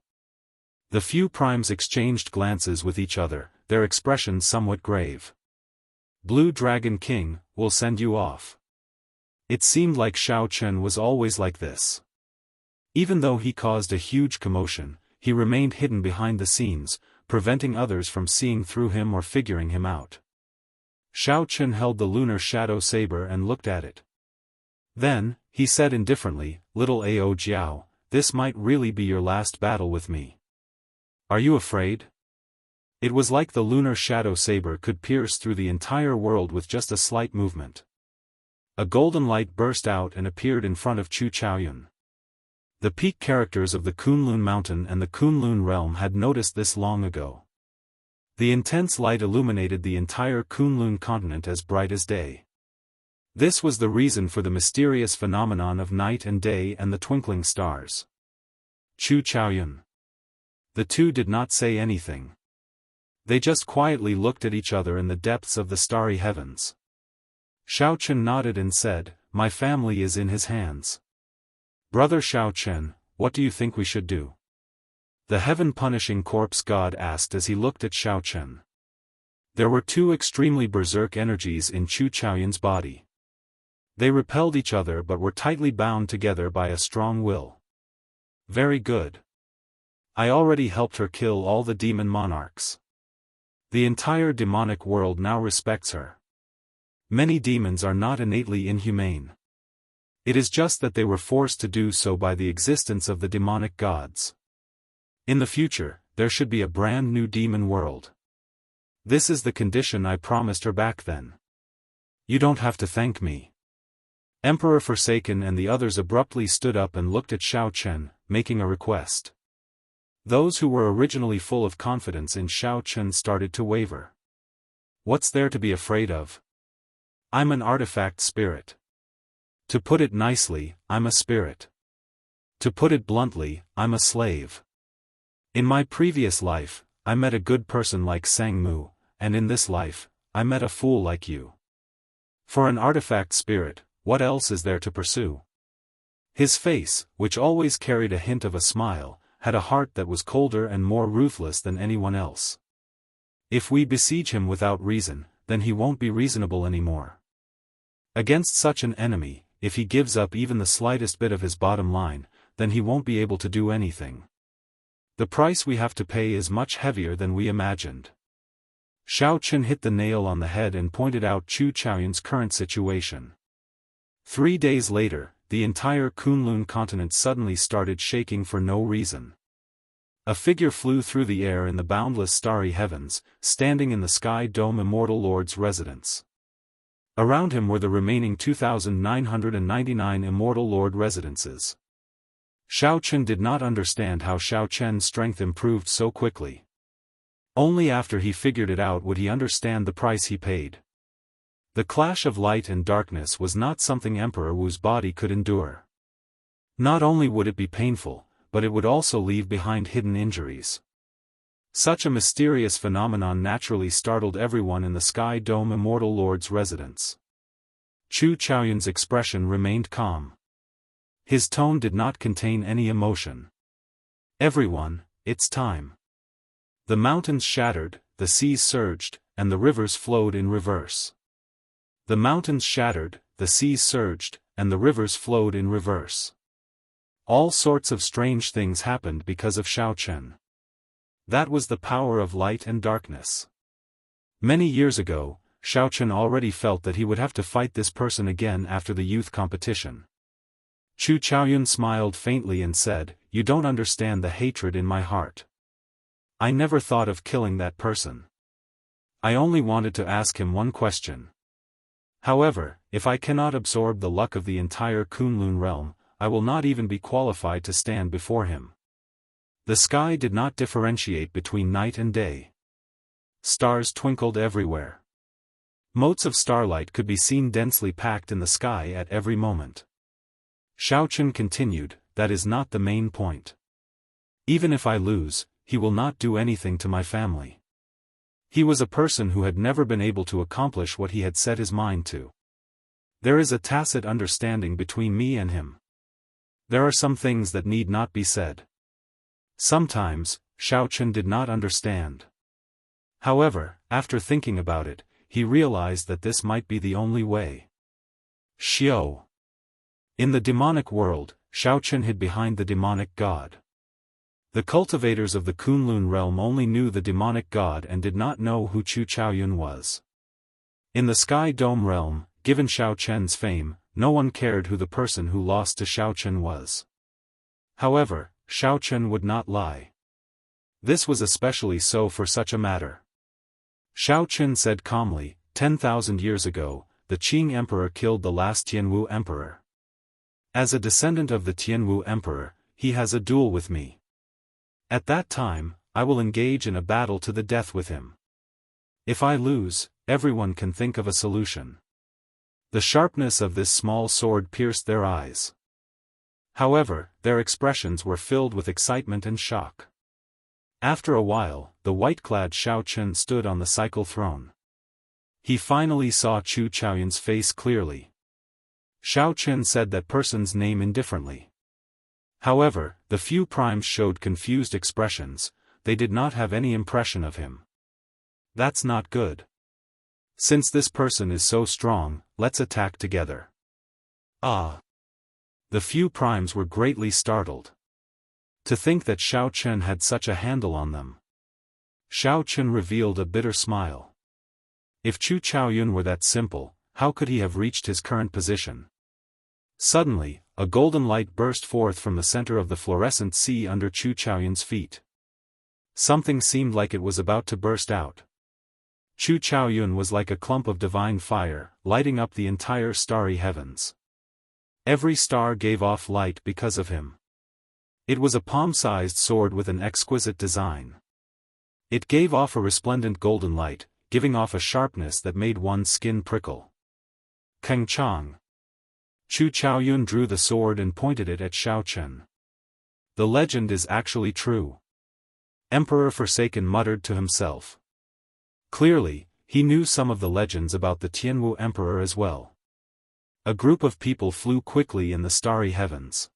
The few primes exchanged glances with each other, their expressions somewhat grave. "Blue Dragon King, will send you off." It seemed like Xiao Chen was always like this. Even though he caused a huge commotion, he remained hidden behind the scenes, preventing others from seeing through him or figuring him out. Xiao Chen held the lunar shadow saber and looked at it. Then, he said indifferently, "Little Ao Jiao, this might really be your last battle with me. Are you afraid?" It was like the lunar shadow saber could pierce through the entire world with just a slight movement. A golden light burst out and appeared in front of Chu Chaoyun. The peak characters of the Kunlun Mountain and the Kunlun realm had noticed this long ago. The intense light illuminated the entire Kunlun continent as bright as day. This was the reason for the mysterious phenomenon of night and day and the twinkling stars. Chu Chaoyun. The two did not say anything. They just quietly looked at each other in the depths of the starry heavens. Xiao Chen nodded and said, "My family is in his hands." "Brother Xiao Chen, what do you think we should do?" The heaven-punishing corpse god asked as he looked at Xiao Chen. There were two extremely berserk energies in Chu Chaoyun's body. They repelled each other but were tightly bound together by a strong will. "Very good. I already helped her kill all the demon monarchs. The entire demonic world now respects her. Many demons are not innately inhumane. It is just that they were forced to do so by the existence of the demonic gods. In the future, there should be a brand new demon world. This is the condition I promised her back then. You don't have to thank me." Emperor Forsaken and the others abruptly stood up and looked at Xiao Chen, making a request. Those who were originally full of confidence in Xiao Chen started to waver. "What's there to be afraid of? I'm an artifact spirit. To put it nicely, I'm a spirit. To put it bluntly, I'm a slave. In my previous life, I met a good person like Sang Mu, and in this life, I met a fool like you. For an artifact spirit, what else is there to pursue? His face, which always carried a hint of a smile, had a heart that was colder and more ruthless than anyone else. If we besiege him without reason, then he won't be reasonable anymore. Against such an enemy, if he gives up even the slightest bit of his bottom line, then he won't be able to do anything. The price we have to pay is much heavier than we imagined. Xiao Chen hit the nail on the head and pointed out Chu Chaoyun's current situation. 3 days later, the entire Kunlun continent suddenly started shaking for no reason. A figure flew through the air in the boundless starry heavens, standing in the sky dome Immortal Lord's residence. Around him were the remaining 2,999 Immortal Lord residences. Xiao Chen did not understand how Xiao Chen's strength improved so quickly. Only after he figured it out would he understand the price he paid. The clash of light and darkness was not something Emperor Wu's body could endure. Not only would it be painful, but it would also leave behind hidden injuries. Such a mysterious phenomenon naturally startled everyone in the Sky Dome Immortal Lord's residence. Chu Chaoyun's expression remained calm. His tone did not contain any emotion. Everyone, it's time. The mountains shattered, the seas surged, and the rivers flowed in reverse. The mountains shattered, the seas surged, and the rivers flowed in reverse. All sorts of strange things happened because of Xiao Chen. That was the power of light and darkness. Many years ago, Xiao Chen already felt that he would have to fight this person again after the youth competition. Chu Chaoyun smiled faintly and said, "You don't understand the hatred in my heart. I never thought of killing that person. I only wanted to ask him one question. However, if I cannot absorb the luck of the entire Kunlun realm, I will not even be qualified to stand before him." The sky did not differentiate between night and day. Stars twinkled everywhere. Motes of starlight could be seen densely packed in the sky at every moment. Xiao Chen continued, "That is not the main point. Even if I lose, he will not do anything to my family." He was a person who had never been able to accomplish what he had set his mind to. There is a tacit understanding between me and him. There are some things that need not be said. Sometimes, Xiao Chen did not understand. However, after thinking about it, he realized that this might be the only way. Xiao. In the demonic world, Xiao Chen hid behind the demonic god. The cultivators of the Kunlun realm only knew the demonic god and did not know who Chu Chaoyun was. In the Sky Dome realm, given Xiao Chen's fame, no one cared who the person who lost to Xiao Chen was. However, Xiao Chen would not lie. This was especially so for such a matter. Xiao Chen said calmly, 10,000 years ago, the Qing Emperor killed the last Tianwu Emperor. As a descendant of the Tianwu Emperor, he has a duel with me. At that time, I will engage in a battle to the death with him. If I lose, everyone can think of a solution. The sharpness of this small sword pierced their eyes. However, their expressions were filled with excitement and shock. After a while, the white-clad Xiao Chen stood on the cycle throne. He finally saw Chu Chaoyun's face clearly. Xiao Chen said that person's name indifferently. However, the few primes showed confused expressions, they did not have any impression of him. That's not good. Since this person is so strong, let's attack together. Ah! The few primes were greatly startled. To think that Xiao Chen had such a handle on them. Xiao Chen revealed a bitter smile. If Chu Chaoyun were that simple, how could he have reached his current position? Suddenly, a golden light burst forth from the center of the fluorescent sea under Chu Chaoyun's feet. Something seemed like it was about to burst out. Chu Chaoyun was like a clump of divine fire, lighting up the entire starry heavens. Every star gave off light because of him. It was a palm-sized sword with an exquisite design. It gave off a resplendent golden light, giving off a sharpness that made one's skin prickle. Keng Chang. Chu Chaoyun drew the sword and pointed it at Xiao Chen. The legend is actually true. Emperor Forsaken muttered to himself. Clearly, he knew some of the legends about the Tianwu Emperor as well. A group of people flew quickly in the starry heavens.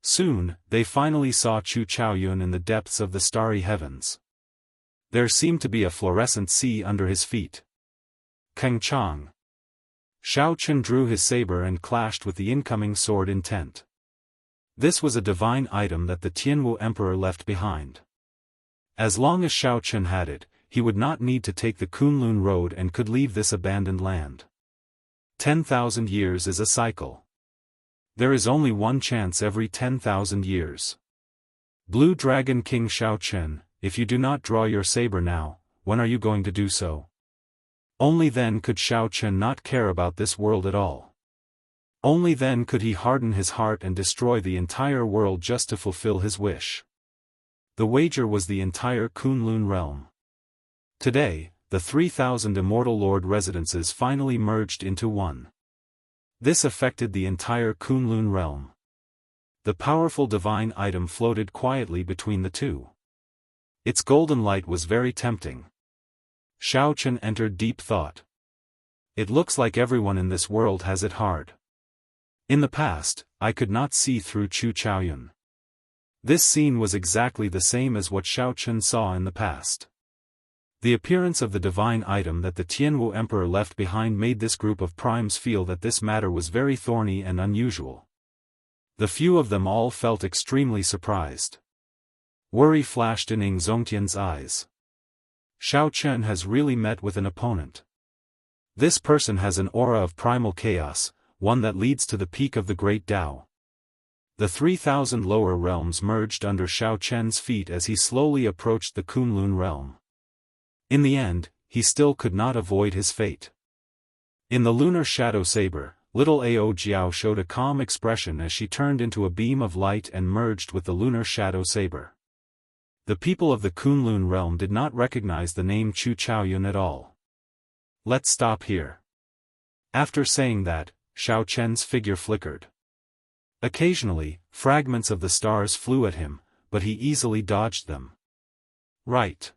Soon, they finally saw Chu Chaoyun in the depths of the starry heavens. There seemed to be a fluorescent sea under his feet. Keng Chang. Xiao Chen drew his saber and clashed with the incoming sword intent. This was a divine item that the Tianwu Emperor left behind. As long as Xiao Chen had it, he would not need to take the Kunlun road and could leave this abandoned land. 10,000 years is a cycle. There is only one chance every 10,000 years. Blue Dragon King Xiao Chen, if you do not draw your saber now, when are you going to do so? Only then could Xiao Chen not care about this world at all. Only then could he harden his heart and destroy the entire world just to fulfill his wish. The wager was the entire Kunlun realm. Today, the 3,000 Immortal Lord residences finally merged into one. This affected the entire Kunlun realm. The powerful divine item floated quietly between the two. Its golden light was very tempting. Xiao Chen entered deep thought. It looks like everyone in this world has it hard. In the past, I could not see through Chu Chaoyun. This scene was exactly the same as what Xiao Chen saw in the past. The appearance of the divine item that the Tianwu Emperor left behind made this group of primes feel that this matter was very thorny and unusual. The few of them all felt extremely surprised. Worry flashed in Ing Zongtian's eyes. Xiao Chen has really met with an opponent. This person has an aura of primal chaos, one that leads to the peak of the great Tao. The 3,000 lower realms merged under Xiao Chen's feet as he slowly approached the Kunlun realm. In the end, he still could not avoid his fate. In the lunar shadow saber, little Ao Jiao showed a calm expression as she turned into a beam of light and merged with the lunar shadow saber. The people of the Kunlun realm did not recognize the name Chu Chaoyun at all. Let's stop here. After saying that, Xiao Chen's figure flickered. Occasionally, fragments of the stars flew at him, but he easily dodged them. Right.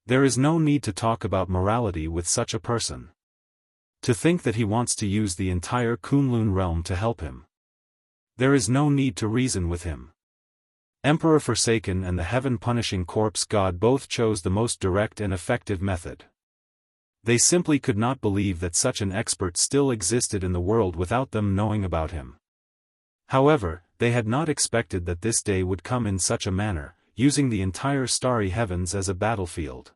There is no need to talk about morality with such a person. To think that he wants to use the entire Kunlun realm to help him. There is no need to reason with him. Emperor Forsaken and the heaven-punishing corpse god both chose the most direct and effective method. They simply could not believe that such an expert still existed in the world without them knowing about him. However, they had not expected that this day would come in such a manner, using the entire starry heavens as a battlefield.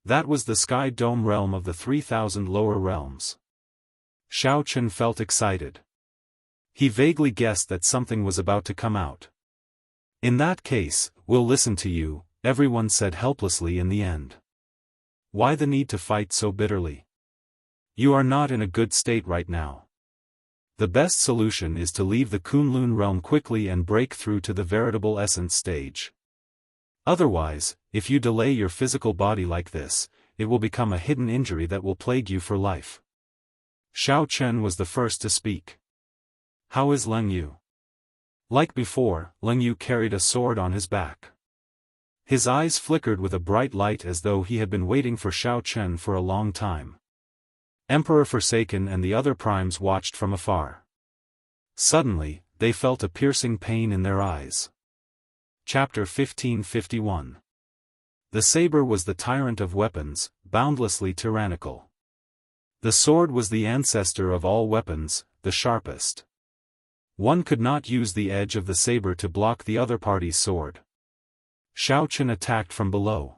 That was the sky dome realm of the 3,000 lower realms. Xiao Chen felt excited. He vaguely guessed that something was about to come out. In that case, we'll listen to you, everyone said helplessly in the end. Why the need to fight so bitterly? You are not in a good state right now. The best solution is to leave the Kunlun realm quickly and break through to the veritable essence stage. Otherwise, if you delay your physical body like this, it will become a hidden injury that will plague you for life. Xiao Chen was the first to speak. How is Leng Yu? Like before, Leng Yu carried a sword on his back. His eyes flickered with a bright light as though he had been waiting for Xiao Chen for a long time. Emperor Forsaken and the other primes watched from afar. Suddenly, they felt a piercing pain in their eyes. Chapter 1551. The saber was the tyrant of weapons, boundlessly tyrannical. The sword was the ancestor of all weapons, the sharpest. One could not use the edge of the saber to block the other party's sword. Xiao Chen attacked from below.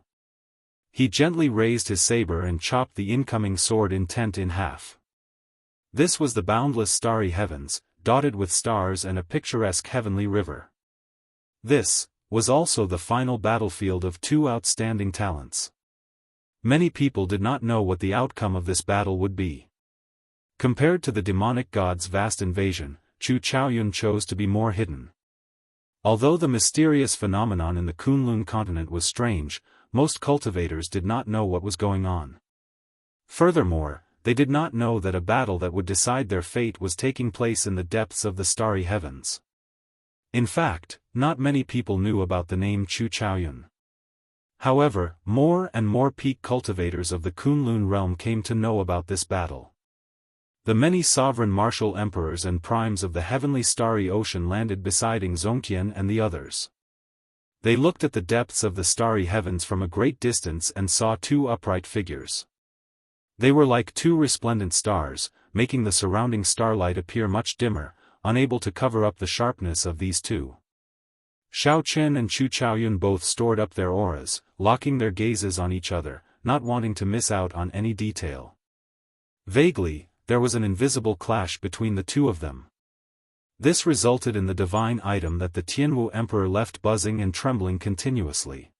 He gently raised his saber and chopped the incoming sword intent in half. This was the boundless starry heavens, dotted with stars and a picturesque heavenly river. This was also the final battlefield of two outstanding talents. Many people did not know what the outcome of this battle would be. Compared to the demonic god's vast invasion, Chu Chaoyun chose to be more hidden. Although the mysterious phenomenon in the Kunlun continent was strange, most cultivators did not know what was going on. Furthermore, they did not know that a battle that would decide their fate was taking place in the depths of the starry heavens. In fact, not many people knew about the name Chu Chaoyun. However, more and more peak cultivators of the Kunlun realm came to know about this battle. The many sovereign martial emperors and primes of the heavenly starry ocean landed beside Zongtian and the others. They looked at the depths of the starry heavens from a great distance and saw two upright figures. They were like two resplendent stars, making the surrounding starlight appear much dimmer, unable to cover up the sharpness of these two. Xiao Chen and Chu Chaoyun both stored up their auras, locking their gazes on each other, not wanting to miss out on any detail. Vaguely, there was an invisible clash between the two of them. This resulted in the divine item that the Tianwu Emperor left buzzing and trembling continuously.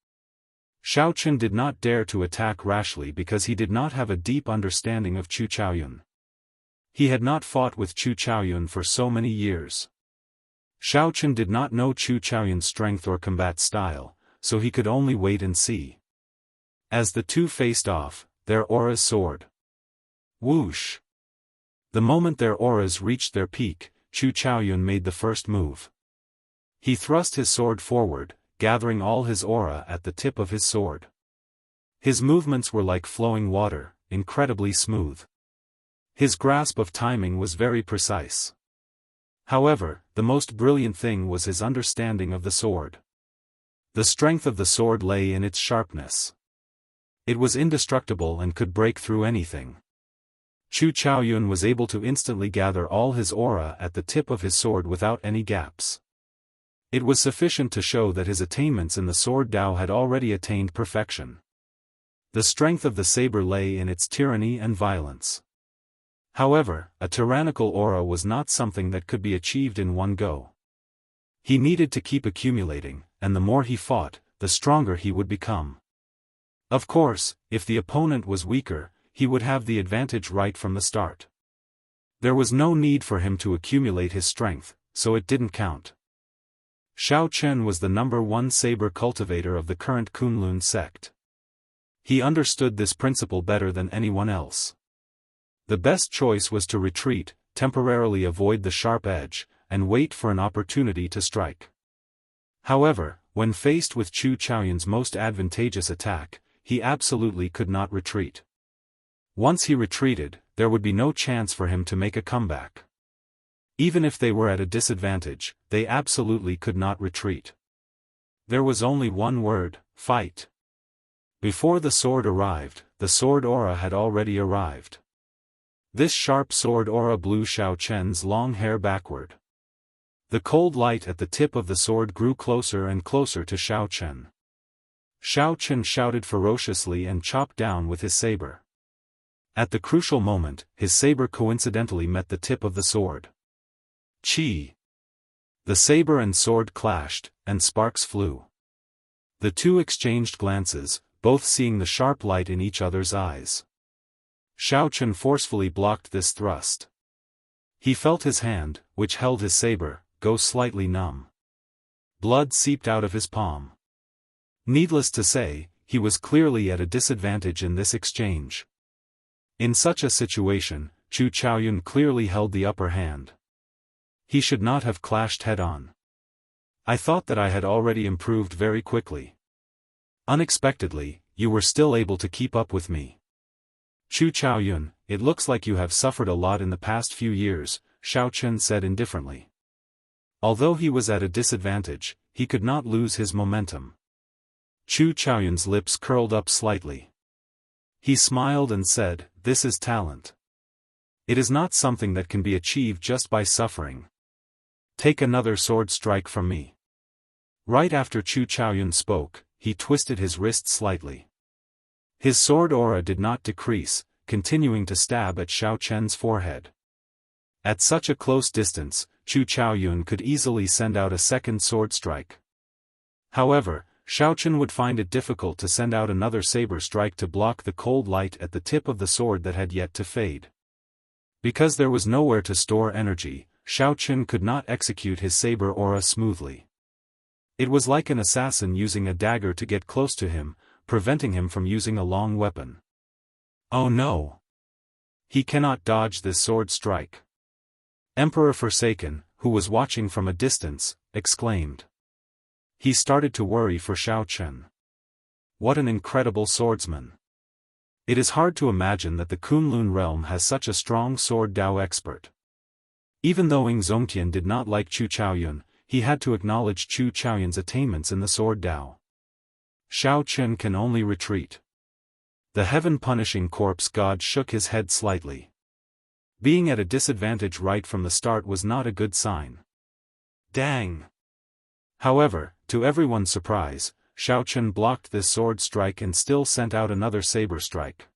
Xiao Chen did not dare to attack rashly because he did not have a deep understanding of Chu Chaoyun. He had not fought with Chu Chaoyun for so many years. Xiao Chen did not know Chu Chaoyun's strength or combat style, so he could only wait and see. As the two faced off, their auras soared. Whoosh! The moment their auras reached their peak, Chu Chaoyun made the first move. He thrust his sword forward, gathering all his aura at the tip of his sword. His movements were like flowing water, incredibly smooth. His grasp of timing was very precise. However, the most brilliant thing was his understanding of the sword. The strength of the sword lay in its sharpness. It was indestructible and could break through anything. Chu Chaoyun was able to instantly gather all his aura at the tip of his sword without any gaps. It was sufficient to show that his attainments in the sword Dao had already attained perfection. The strength of the saber lay in its tyranny and violence. However, a tyrannical aura was not something that could be achieved in one go. He needed to keep accumulating, and the more he fought, the stronger he would become. Of course, if the opponent was weaker, he would have the advantage right from the start. There was no need for him to accumulate his strength, so it didn't count. Xiao Chen was the #1 saber cultivator of the current Kunlun sect. He understood this principle better than anyone else. The best choice was to retreat, temporarily avoid the sharp edge, and wait for an opportunity to strike. However, when faced with Chu Chaoyun's most advantageous attack, he absolutely could not retreat. Once he retreated, there would be no chance for him to make a comeback. Even if they were at a disadvantage, they absolutely could not retreat. There was only one word: fight. Before the sword arrived, the sword aura had already arrived. This sharp sword aura blew Xiao Chen's long hair backward. The cold light at the tip of the sword grew closer and closer to Xiao Chen. Xiao Chen shouted ferociously and chopped down with his saber. At the crucial moment, his saber coincidentally met the tip of the sword. Chi! The saber and sword clashed, and sparks flew. The two exchanged glances, both seeing the sharp light in each other's eyes. Xiao Chen forcefully blocked this thrust. He felt his hand, which held his saber, go slightly numb. Blood seeped out of his palm. Needless to say, he was clearly at a disadvantage in this exchange. In such a situation, Chu Chaoyun clearly held the upper hand. He should not have clashed head-on. I thought that I had already improved very quickly. Unexpectedly, you were still able to keep up with me. Chu Chaoyun, it looks like you have suffered a lot in the past few years, Xiao Chen said indifferently. Although he was at a disadvantage, he could not lose his momentum. Chu Chaoyun's lips curled up slightly. He smiled and said, "This is talent. It is not something that can be achieved just by suffering. Take another sword strike from me." Right after Chu Chaoyun spoke, he twisted his wrist slightly. His sword aura did not decrease, continuing to stab at Xiao Chen's forehead. At such a close distance, Chu Chaoyun could easily send out a second sword strike. However, Xiao Chen would find it difficult to send out another saber strike to block the cold light at the tip of the sword that had yet to fade. Because there was nowhere to store energy, Xiao Chen could not execute his saber aura smoothly. It was like an assassin using a dagger to get close to him, preventing him from using a long weapon. Oh no! He cannot dodge this sword strike. Emperor Forsaken, who was watching from a distance, exclaimed. He started to worry for Xiaochen. What an incredible swordsman. It is hard to imagine that the Kunlun realm has such a strong sword Dao expert. Even though Ing Zongtian did not like Chu Chaoyun, he had to acknowledge Chu Chaoyun's attainments in the sword Dao. Xiaochen can only retreat. The heaven-punishing corpse god shook his head slightly. Being at a disadvantage right from the start was not a good sign. Dang! However, to everyone's surprise, Xiaochen blocked this sword strike and still sent out another saber strike.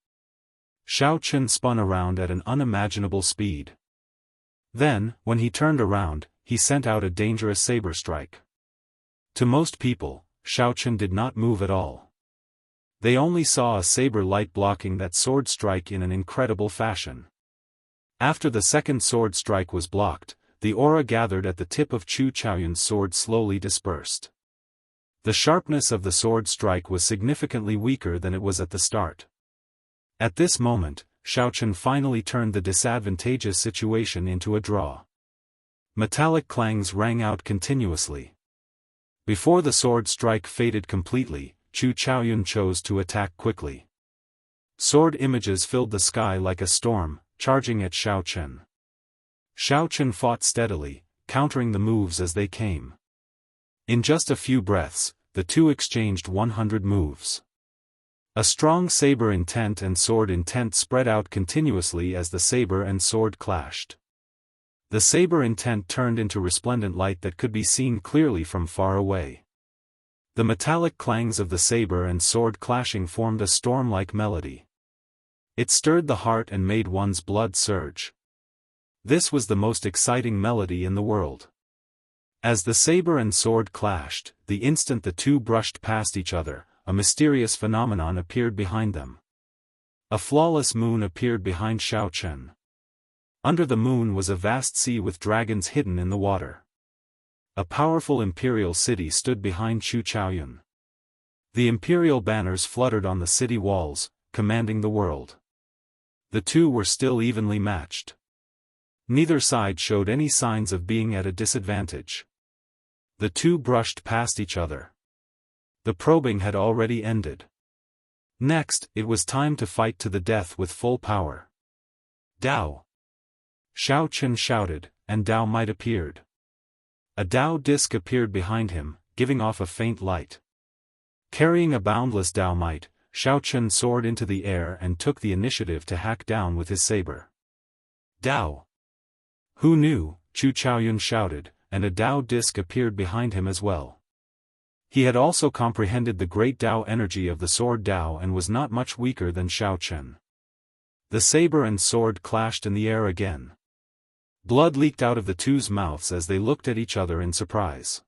Xiaochen spun around at an unimaginable speed. Then, when he turned around, he sent out a dangerous saber strike. To most people, Xiaochen did not move at all. They only saw a saber light blocking that sword strike in an incredible fashion. After the second sword strike was blocked, the aura gathered at the tip of Chu Chaoyun's sword slowly dispersed. The sharpness of the sword strike was significantly weaker than it was at the start. At this moment, Xiaochen finally turned the disadvantageous situation into a draw. Metallic clangs rang out continuously. Before the sword strike faded completely, Chu Chaoyun chose to attack quickly. Sword images filled the sky like a storm, charging at Xiaochen. Xiaochen fought steadily, countering the moves as they came. In just a few breaths, the two exchanged 100 moves. A strong saber intent and sword intent spread out continuously as the saber and sword clashed. The saber intent turned into resplendent light that could be seen clearly from far away. The metallic clangs of the saber and sword clashing formed a storm-like melody. It stirred the heart and made one's blood surge. This was the most exciting melody in the world. As the saber and sword clashed, the instant the two brushed past each other, a mysterious phenomenon appeared behind them. A flawless moon appeared behind Xiaochen. Under the moon was a vast sea with dragons hidden in the water. A powerful imperial city stood behind Chu Chaoyun. The imperial banners fluttered on the city walls, commanding the world. The two were still evenly matched. Neither side showed any signs of being at a disadvantage. The two brushed past each other. The probing had already ended. Next, it was time to fight to the death with full power. Dao! Xiaochen shouted, and Dao Might appeared. A Dao disc appeared behind him, giving off a faint light. Carrying a boundless Dao Might, Xiaochen soared into the air and took the initiative to hack down with his saber. Dao! Who knew? Chu Chaoyun shouted, and a Dao disc appeared behind him as well. He had also comprehended the great Dao energy of the sword Dao and was not much weaker than Xiaochen. The saber and sword clashed in the air again. Blood leaked out of the two's mouths as they looked at each other in surprise.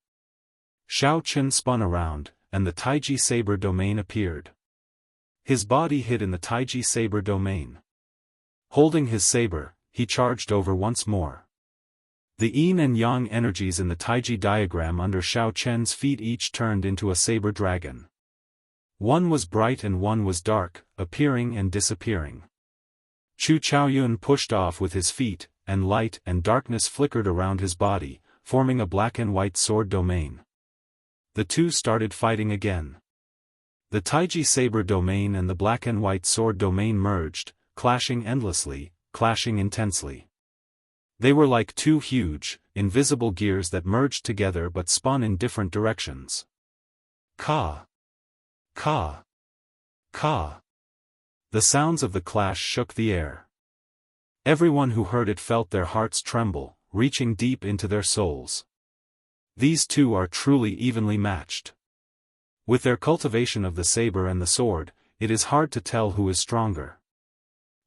Xiaochen spun around, and the Taiji saber domain appeared. His body hid in the Taiji saber domain. Holding his saber, he charged over once more. The yin and yang energies in the Taiji diagram under Xiaochen's feet each turned into a saber dragon. One was bright and one was dark, appearing and disappearing. Chu Chaoyun pushed off with his feet, and light and darkness flickered around his body, forming a black and white sword domain. The two started fighting again. The Taiji saber domain and the black and white sword domain merged, clashing endlessly, clashing intensely. They were like two huge, invisible gears that merged together but spun in different directions. Ka! Ka! Ka! The sounds of the clash shook the air. Everyone who heard it felt their hearts tremble, reaching deep into their souls. These two are truly evenly matched. With their cultivation of the saber and the sword, it is hard to tell who is stronger.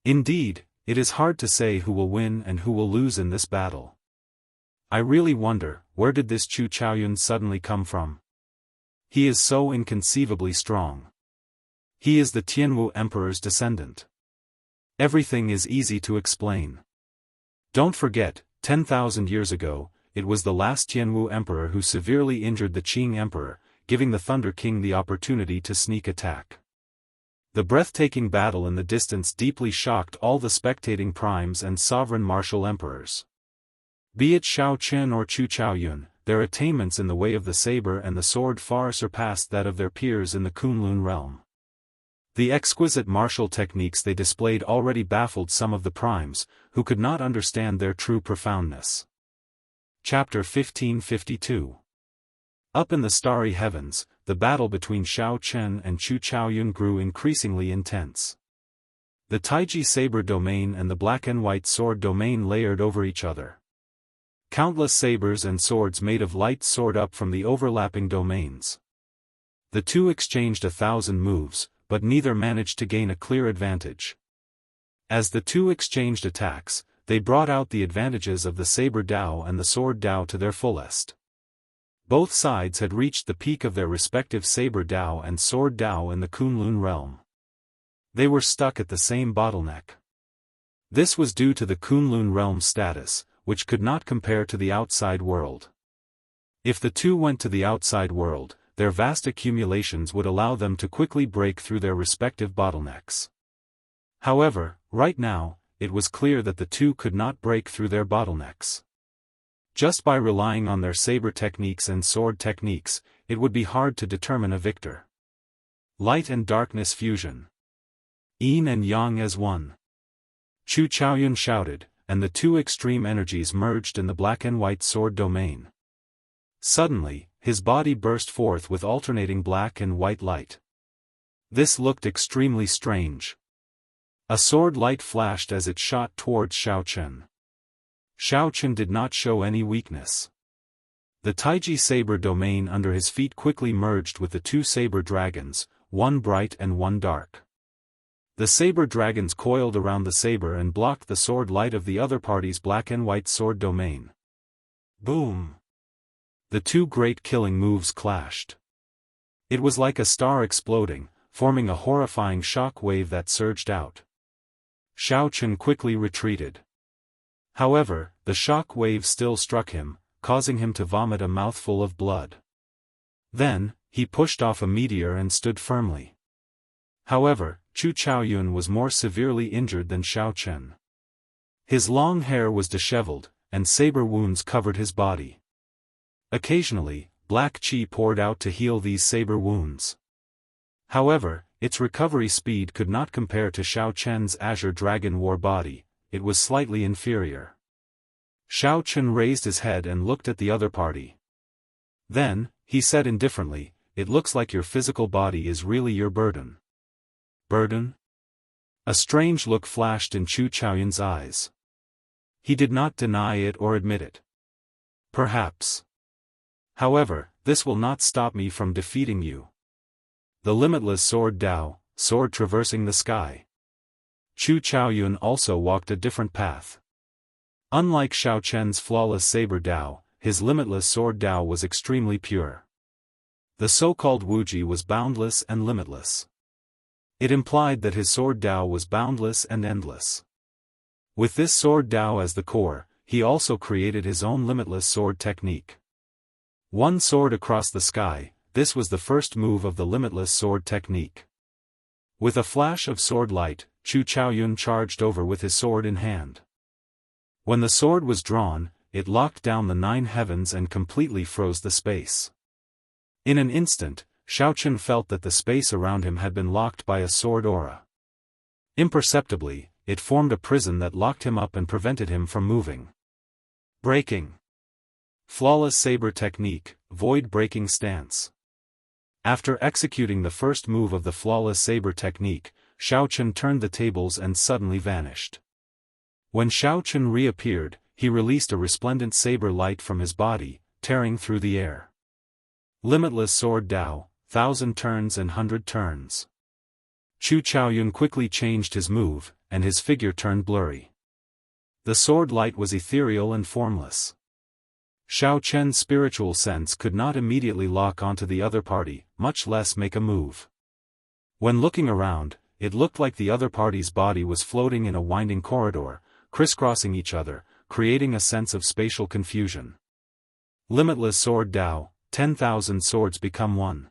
Indeed, it is hard to say who will win and who will lose in this battle. I really wonder, where did this Chu Chaoyun suddenly come from? He is so inconceivably strong. He is the Tianwu Emperor's descendant. Everything is easy to explain. Don't forget, 10,000 years ago, it was the last Tianwu Emperor who severely injured the Qing Emperor, giving the Thunder King the opportunity to sneak attack. The breathtaking battle in the distance deeply shocked all the spectating primes and sovereign martial emperors. Be it Shao Chen or Chu Chaoyun, their attainments in the way of the saber and the sword far surpassed that of their peers in the Kunlun realm. The exquisite martial techniques they displayed already baffled some of the primes, who could not understand their true profoundness. Chapter 1552. Up in the starry heavens, the battle between Shao Chen and Chu Chaoyun grew increasingly intense. The Taiji saber domain and the black and white sword domain layered over each other. Countless sabers and swords made of light soared up from the overlapping domains. The two exchanged 1,000 moves, but neither managed to gain a clear advantage. As the two exchanged attacks, they brought out the advantages of the saber Dao and the sword Dao to their fullest. Both sides had reached the peak of their respective saber Dao and sword Dao in the Kunlun realm. They were stuck at the same bottleneck. This was due to the Kunlun realm's status, which could not compare to the outside world. If the two went to the outside world, their vast accumulations would allow them to quickly break through their respective bottlenecks. However, right now, it was clear that the two could not break through their bottlenecks. Just by relying on their saber techniques and sword techniques, it would be hard to determine a victor. Light and darkness fusion. Yin and yang as one. Chu Chaoyun shouted, and the two extreme energies merged in the black and white sword domain. Suddenly, his body burst forth with alternating black and white light. This looked extremely strange. A sword light flashed as it shot towards Shao Chen. Shao Chen did not show any weakness. The Taiji saber domain under his feet quickly merged with the two saber dragons, one bright and one dark. The saber dragons coiled around the saber and blocked the sword light of the other party's black and white sword domain. Boom! The two great killing moves clashed. It was like a star exploding, forming a horrifying shock wave that surged out. Shao Chen quickly retreated. However, the shock wave still struck him, causing him to vomit a mouthful of blood. Then, he pushed off a meteor and stood firmly. However, Chu Chaoyun was more severely injured than Shao Chen. His long hair was disheveled, and saber wounds covered his body. Occasionally, black qi poured out to heal these saber wounds. However, its recovery speed could not compare to Shao Chen's Azure Dragon War body, it was slightly inferior. Shao Chen raised his head and looked at the other party. Then, he said indifferently, "It looks like your physical body is really your burden." Burden? A strange look flashed in Chu Chaoyun's eyes. He did not deny it or admit it. Perhaps. However, this will not stop me from defeating you. The limitless sword Dao, sword traversing the sky. Chu Chaoyun also walked a different path. Unlike Shao Chen's flawless saber Dao, his limitless sword Dao was extremely pure. The so-called Wuji was boundless and limitless. It implied that his sword Dao was boundless and endless. With this sword Dao as the core, he also created his own limitless sword technique. One sword across the sky, this was the first move of the limitless sword technique. With a flash of sword light, Chu Chaoyun charged over with his sword in hand. When the sword was drawn, it locked down the 9 heavens and completely froze the space. In an instant, Shao Chen felt that the space around him had been locked by a sword aura. Imperceptibly, it formed a prison that locked him up and prevented him from moving. Breaking. Flawless saber technique, void-breaking stance. After executing the first move of the flawless saber technique, Shao Chen turned the tables and suddenly vanished. When Shao Chen reappeared, he released a resplendent saber light from his body, tearing through the air. Limitless sword Dao, 1,000 turns and 100 turns. Chu Chaoyun quickly changed his move, and his figure turned blurry. The sword light was ethereal and formless. Shao Chen's spiritual sense could not immediately lock onto the other party, much less make a move. When looking around, it looked like the other party's body was floating in a winding corridor, crisscrossing each other, creating a sense of spatial confusion. Limitless sword Dao, 10,000 swords become one.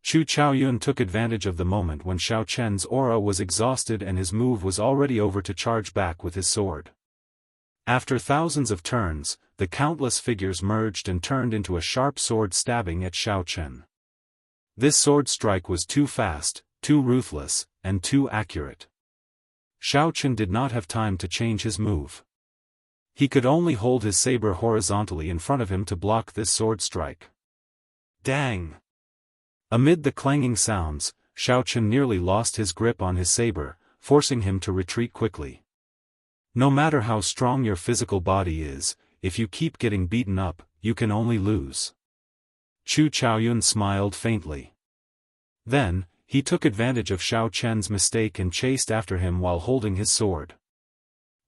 Chu Chaoyun took advantage of the moment when Xiao Chen's aura was exhausted and his move was already over to charge back with his sword. After thousands of turns, the countless figures merged and turned into a sharp sword stabbing at Xiao Chen. This sword strike was too fast, too ruthless, and too accurate. Xiao Chen did not have time to change his move. He could only hold his saber horizontally in front of him to block this sword strike. Dang! Amid the clanging sounds, Xiao Chen nearly lost his grip on his saber, forcing him to retreat quickly. No matter how strong your physical body is, if you keep getting beaten up, you can only lose. Chu Chaoyun smiled faintly. Then, he took advantage of Xiao Chen's mistake and chased after him while holding his sword.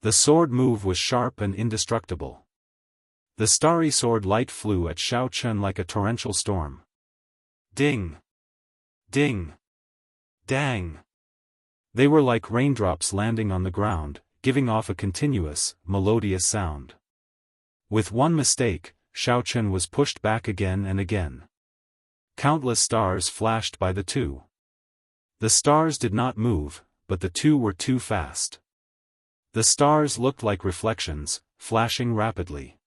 The sword move was sharp and indestructible. The starry sword light flew at Xiao Chen like a torrential storm. Ding! Ding! Dang! They were like raindrops landing on the ground, giving off a continuous, melodious sound. With one mistake, Xiao Chen was pushed back again and again. Countless stars flashed by the two. The stars did not move, but the two were too fast. The stars looked like reflections, flashing rapidly.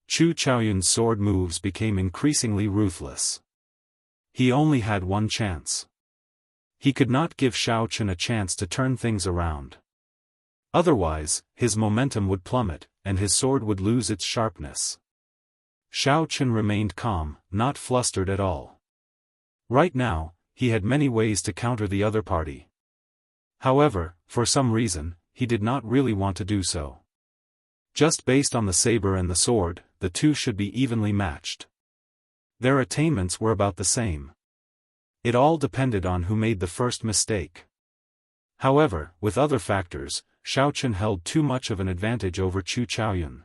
Chu Chaoyun's sword moves became increasingly ruthless. He only had one chance. He could not give Xiao Chen a chance to turn things around. Otherwise, his momentum would plummet, and his sword would lose its sharpness. Xiao Chen remained calm, not flustered at all. Right now, he had many ways to counter the other party. However, for some reason, he did not really want to do so. Just based on the saber and the sword, the two should be evenly matched. Their attainments were about the same. It all depended on who made the first mistake. However, with other factors, Xiao Chen held too much of an advantage over Chu Chaoyun.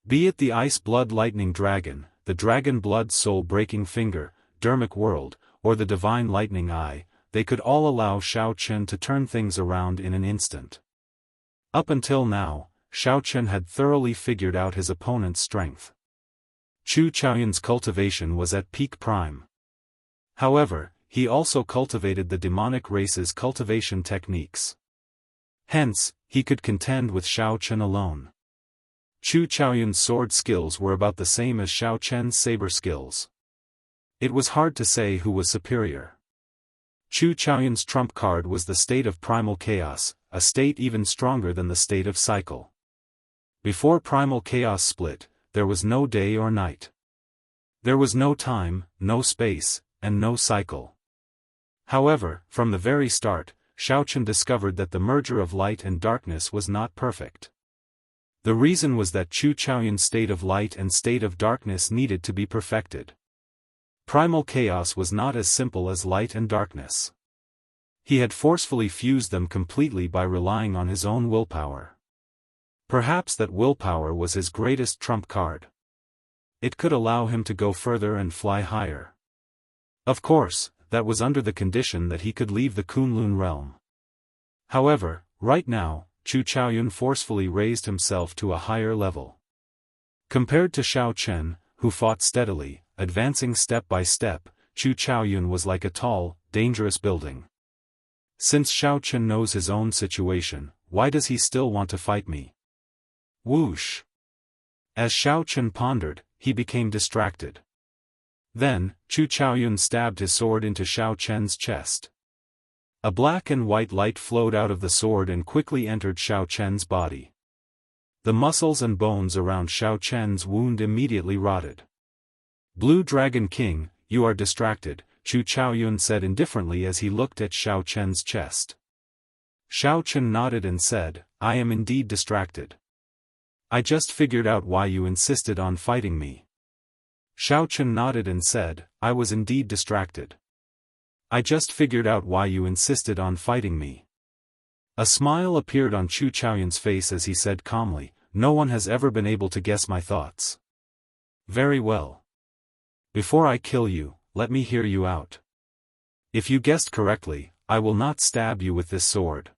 Be it the Ice Blood Lightning Dragon, the Dragon Blood Soul Breaking Finger, Dermic World, or the Divine Lightning Eye, they could all allow Xiao Chen to turn things around in an instant. Up until now, Xiao Chen had thoroughly figured out his opponent's strength. Chu Chaoyun's cultivation was at peak prime. However, he also cultivated the demonic race's cultivation techniques. Hence, he could contend with Xiao Chen alone. Chu Chaoyun's sword skills were about the same as Xiao Chen's saber skills. It was hard to say who was superior. Chu Chaoyun's trump card was the state of primal chaos, a state even stronger than the state of cycle. Before primal chaos split, there was no day or night. There was no time, no space, and no cycle. However, from the very start, Xiao Chen discovered that the merger of light and darkness was not perfect. The reason was that Chu Chaoyun's state of light and state of darkness needed to be perfected. Primal chaos was not as simple as light and darkness. He had forcefully fused them completely by relying on his own willpower. Perhaps that willpower was his greatest trump card. It could allow him to go further and fly higher. Of course, that was under the condition that he could leave the Kunlun realm. However, right now, Chu Chaoyun forcefully raised himself to a higher level. Compared to Xiao Chen, who fought steadily, advancing step by step, Chu Chaoyun was like a tall, dangerous building. Since Xiao Chen knows his own situation, why does he still want to fight me? Whoosh! As Xiao Chen pondered, he became distracted. Then, Chu Chaoyun stabbed his sword into Xiao Chen's chest. A black and white light flowed out of the sword and quickly entered Xiao Chen's body. The muscles and bones around Xiao Chen's wound immediately rotted. Blue Dragon King, you are distracted, Chu Chaoyun said indifferently as he looked at Xiao Chen's chest. Xiao Chen nodded and said, I am indeed distracted. I just figured out why you insisted on fighting me. Xiao Chen nodded and said, I was indeed distracted. I just figured out why you insisted on fighting me. A smile appeared on Chu Chaoyun's face as he said calmly, no one has ever been able to guess my thoughts. Very well. Before I kill you, let me hear you out. If you guessed correctly, I will not stab you with this sword.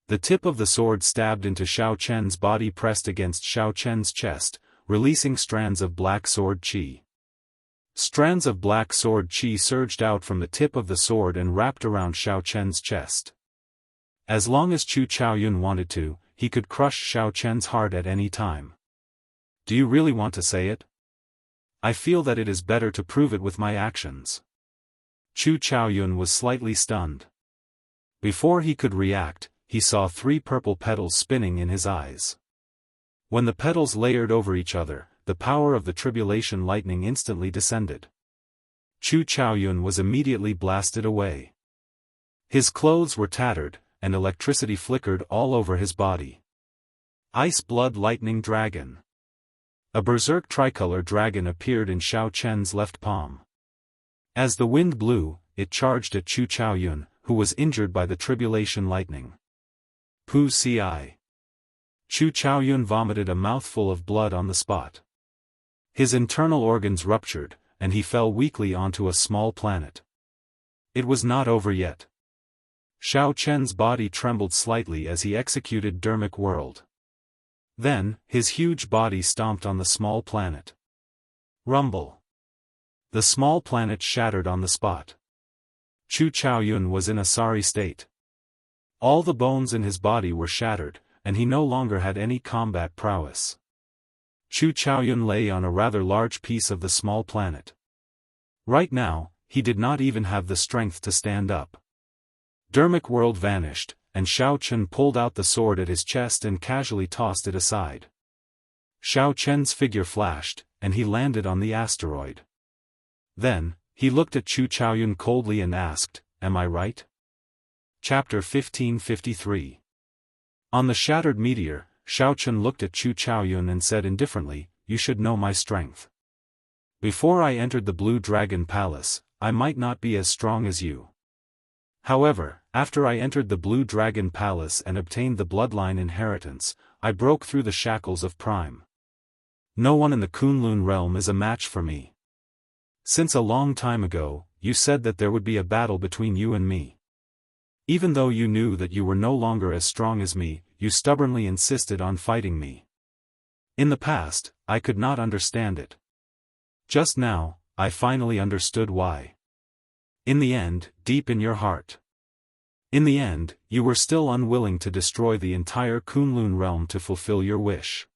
The tip of the sword stabbed into Xiao Chen's body pressed against Xiao Chen's chest, releasing strands of black sword chi. Strands of black sword chi surged out from the tip of the sword and wrapped around Xiao Chen's chest. As long as Chu Chaoyun wanted to, he could crush Xiao Chen's heart at any time. Do you really want to say it? I feel that it is better to prove it with my actions. Chu Chaoyun was slightly stunned. Before he could react, he saw 3 purple petals spinning in his eyes. When the petals layered over each other, the power of the tribulation lightning instantly descended. Chu Chaoyun was immediately blasted away. His clothes were tattered, and electricity flickered all over his body. Ice Blood Lightning Dragon. A berserk tricolor dragon appeared in Xiao Chen's left palm. As the wind blew, it charged at Chu Chaoyun, who was injured by the tribulation lightning. Pu Ci. Chu Chaoyun vomited a mouthful of blood on the spot. His internal organs ruptured, and he fell weakly onto a small planet. It was not over yet. Xiao Chen's body trembled slightly as he executed Dermic World. Then, his huge body stomped on the small planet. Rumble. The small planet shattered on the spot. Chu Chaoyun was in a sorry state. All the bones in his body were shattered, and he no longer had any combat prowess. Chu Chaoyun lay on a rather large piece of the small planet. Right now, he did not even have the strength to stand up. Dermic World vanished, and Xiao Chen pulled out the sword at his chest and casually tossed it aside. Xiao Chen's figure flashed, and he landed on the asteroid. Then, he looked at Chu Chaoyun coldly and asked, "Am I right?" Chapter 1553. On the shattered meteor, Xiao Chen looked at Chu Chaoyun and said indifferently, "You should know my strength. Before I entered the Blue Dragon Palace, I might not be as strong as you. However, after I entered the Blue Dragon Palace and obtained the bloodline inheritance, I broke through the shackles of Prime. No one in the Kunlun realm is a match for me. Since a long time ago, you said that there would be a battle between you and me. Even though you knew that you were no longer as strong as me, you stubbornly insisted on fighting me. In the past, I could not understand it. Just now, I finally understood why. In the end, deep in your heart. In the end, you were still unwilling to destroy the entire Kunlun realm to fulfill your wish.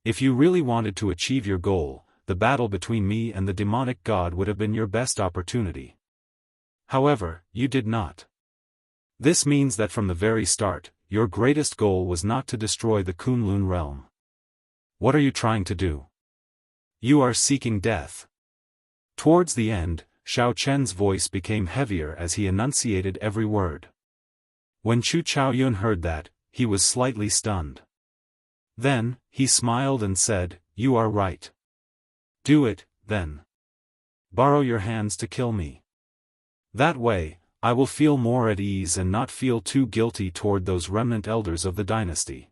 If you really wanted to achieve your goal, the battle between me and the demonic god would have been your best opportunity. However, you did not. This means that from the very start, your greatest goal was not to destroy the Kunlun realm. What are you trying to do? You are seeking death." Towards the end, Xiao Chen's voice became heavier as he enunciated every word. When Chu Chaoyun heard that, he was slightly stunned. Then, he smiled and said, "You are right. Do it, then. Borrow your hands to kill me. That way, I will feel more at ease and not feel too guilty toward those remnant elders of the dynasty."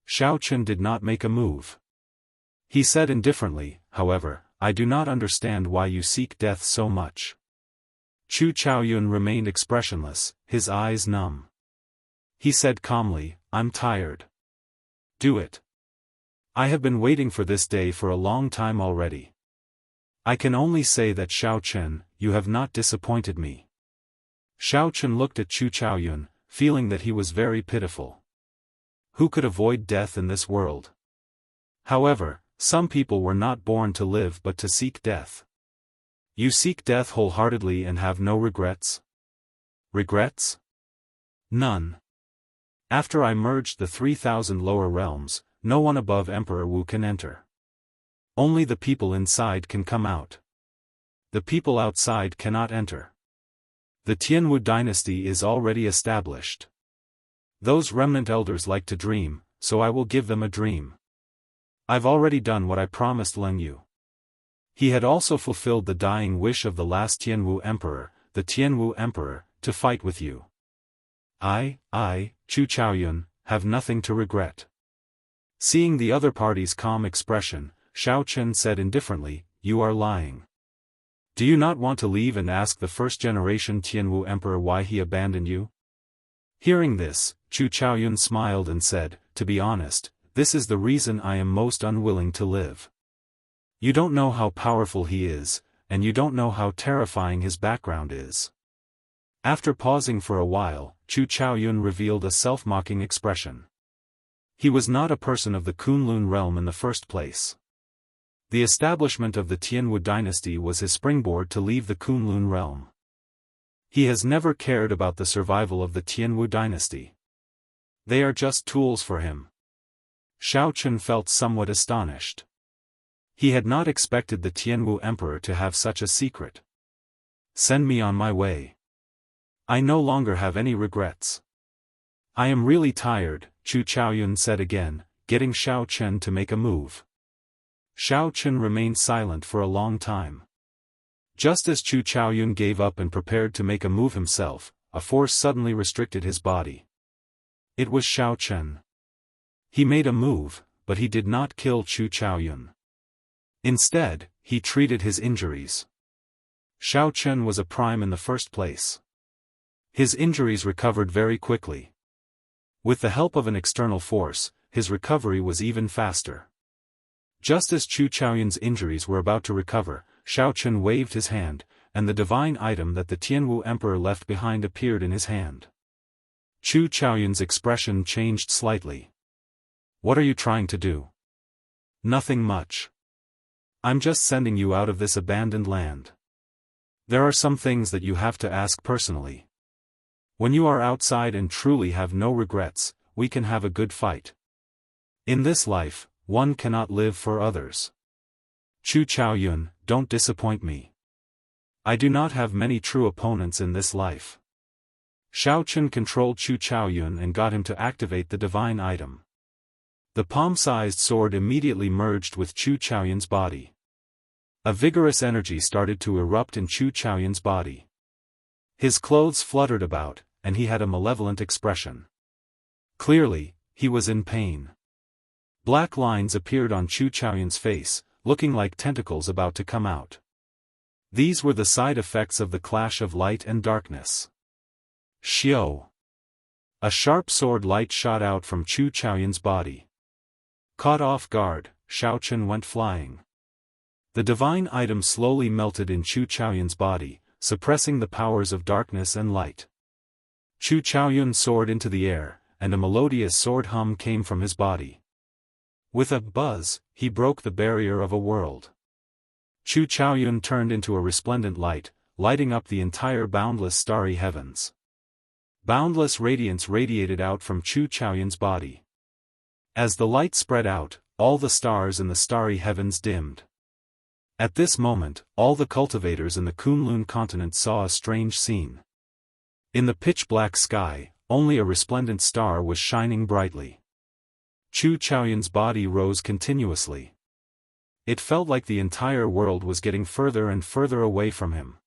Xiao Chen did not make a move. He said indifferently, "However, I do not understand why you seek death so much." Chu Chaoyun remained expressionless, his eyes numb. He said calmly, "I'm tired. Do it. I have been waiting for this day for a long time already. I can only say that Xiao Chen, you have not disappointed me." Xiao Chen looked at Chu Chaoyun, feeling that he was very pitiful. Who could avoid death in this world? However, some people were not born to live but to seek death. You seek death wholeheartedly and have no regrets? Regrets? None. After I merged the 3,000 lower realms, no one above Emperor Wu can enter. Only the people inside can come out. The people outside cannot enter. The Tianwu dynasty is already established. Those remnant elders like to dream, so I will give them a dream. I've already done what I promised Leng Yu. He had also fulfilled the dying wish of the last Tianwu emperor, the Tianwu emperor, to fight with you. I, Chu Chaoyun, have nothing to regret." Seeing the other party's calm expression, Xiao Chen said indifferently, "You are lying. Do you not want to leave and ask the first-generation Tianwu emperor why he abandoned you?" Hearing this, Chu Chaoyun smiled and said, "To be honest, this is the reason I am most unwilling to live. You don't know how powerful he is, and you don't know how terrifying his background is. After pausing for a while, Chu Chaoyun revealed a self-mocking expression. He was not a person of the Kunlun realm in the first place. The establishment of the Tianwu dynasty was his springboard to leave the Kunlun realm. He has never cared about the survival of the Tianwu dynasty. They are just tools for him. Xiao Chun felt somewhat astonished. He had not expected the Tianwu emperor to have such a secret. Send me on my way. I no longer have any regrets. I am really tired, Chu Chaoyun said again, getting Xiao Chen to make a move. Xiao Chen remained silent for a long time. Just as Chu Chaoyun gave up and prepared to make a move himself, a force suddenly restricted his body. It was Xiao Chen. He made a move, but he did not kill Chu Chaoyun. Instead, he treated his injuries. Xiao Chen was a prime in the first place. His injuries recovered very quickly. With the help of an external force, his recovery was even faster. Just as Chu Chaoyun's injuries were about to recover, Xiao Chen waved his hand, and the divine item that the Tianwu emperor left behind appeared in his hand. Chu Chaoyun's expression changed slightly. What are you trying to do? Nothing much. I'm just sending you out of this abandoned land. There are some things that you have to ask personally. When you are outside and truly have no regrets, we can have a good fight. In this life, one cannot live for others. Chu Chaoyun, don't disappoint me. I do not have many true opponents in this life. Xiao Chen controlled Chu Chaoyun and got him to activate the divine item. The palm-sized sword immediately merged with Chu Chaoyun's body. A vigorous energy started to erupt in Chu Chaoyun's body. His clothes fluttered about, and he had a malevolent expression. Clearly, he was in pain. Black lines appeared on Chu Chaoyun's face, looking like tentacles about to come out. These were the side effects of the clash of light and darkness. Xiao! A sharp sword light shot out from Chu Chaoyun's body. Caught off guard, Xiao Chen went flying. The divine item slowly melted in Chu Chaoyun's body, suppressing the powers of darkness and light. Chu Chaoyun soared into the air, and a melodious sword hum came from his body. With a buzz, he broke the barrier of a world. Chu Chaoyun turned into a resplendent light, lighting up the entire boundless starry heavens. Boundless radiance radiated out from Chu Chaoyun's body. As the light spread out, all the stars in the starry heavens dimmed. At this moment, all the cultivators in the Kunlun continent saw a strange scene. In the pitch-black sky, only a resplendent star was shining brightly. Chu Chaoyun's body rose continuously. It felt like the entire world was getting further and further away from him.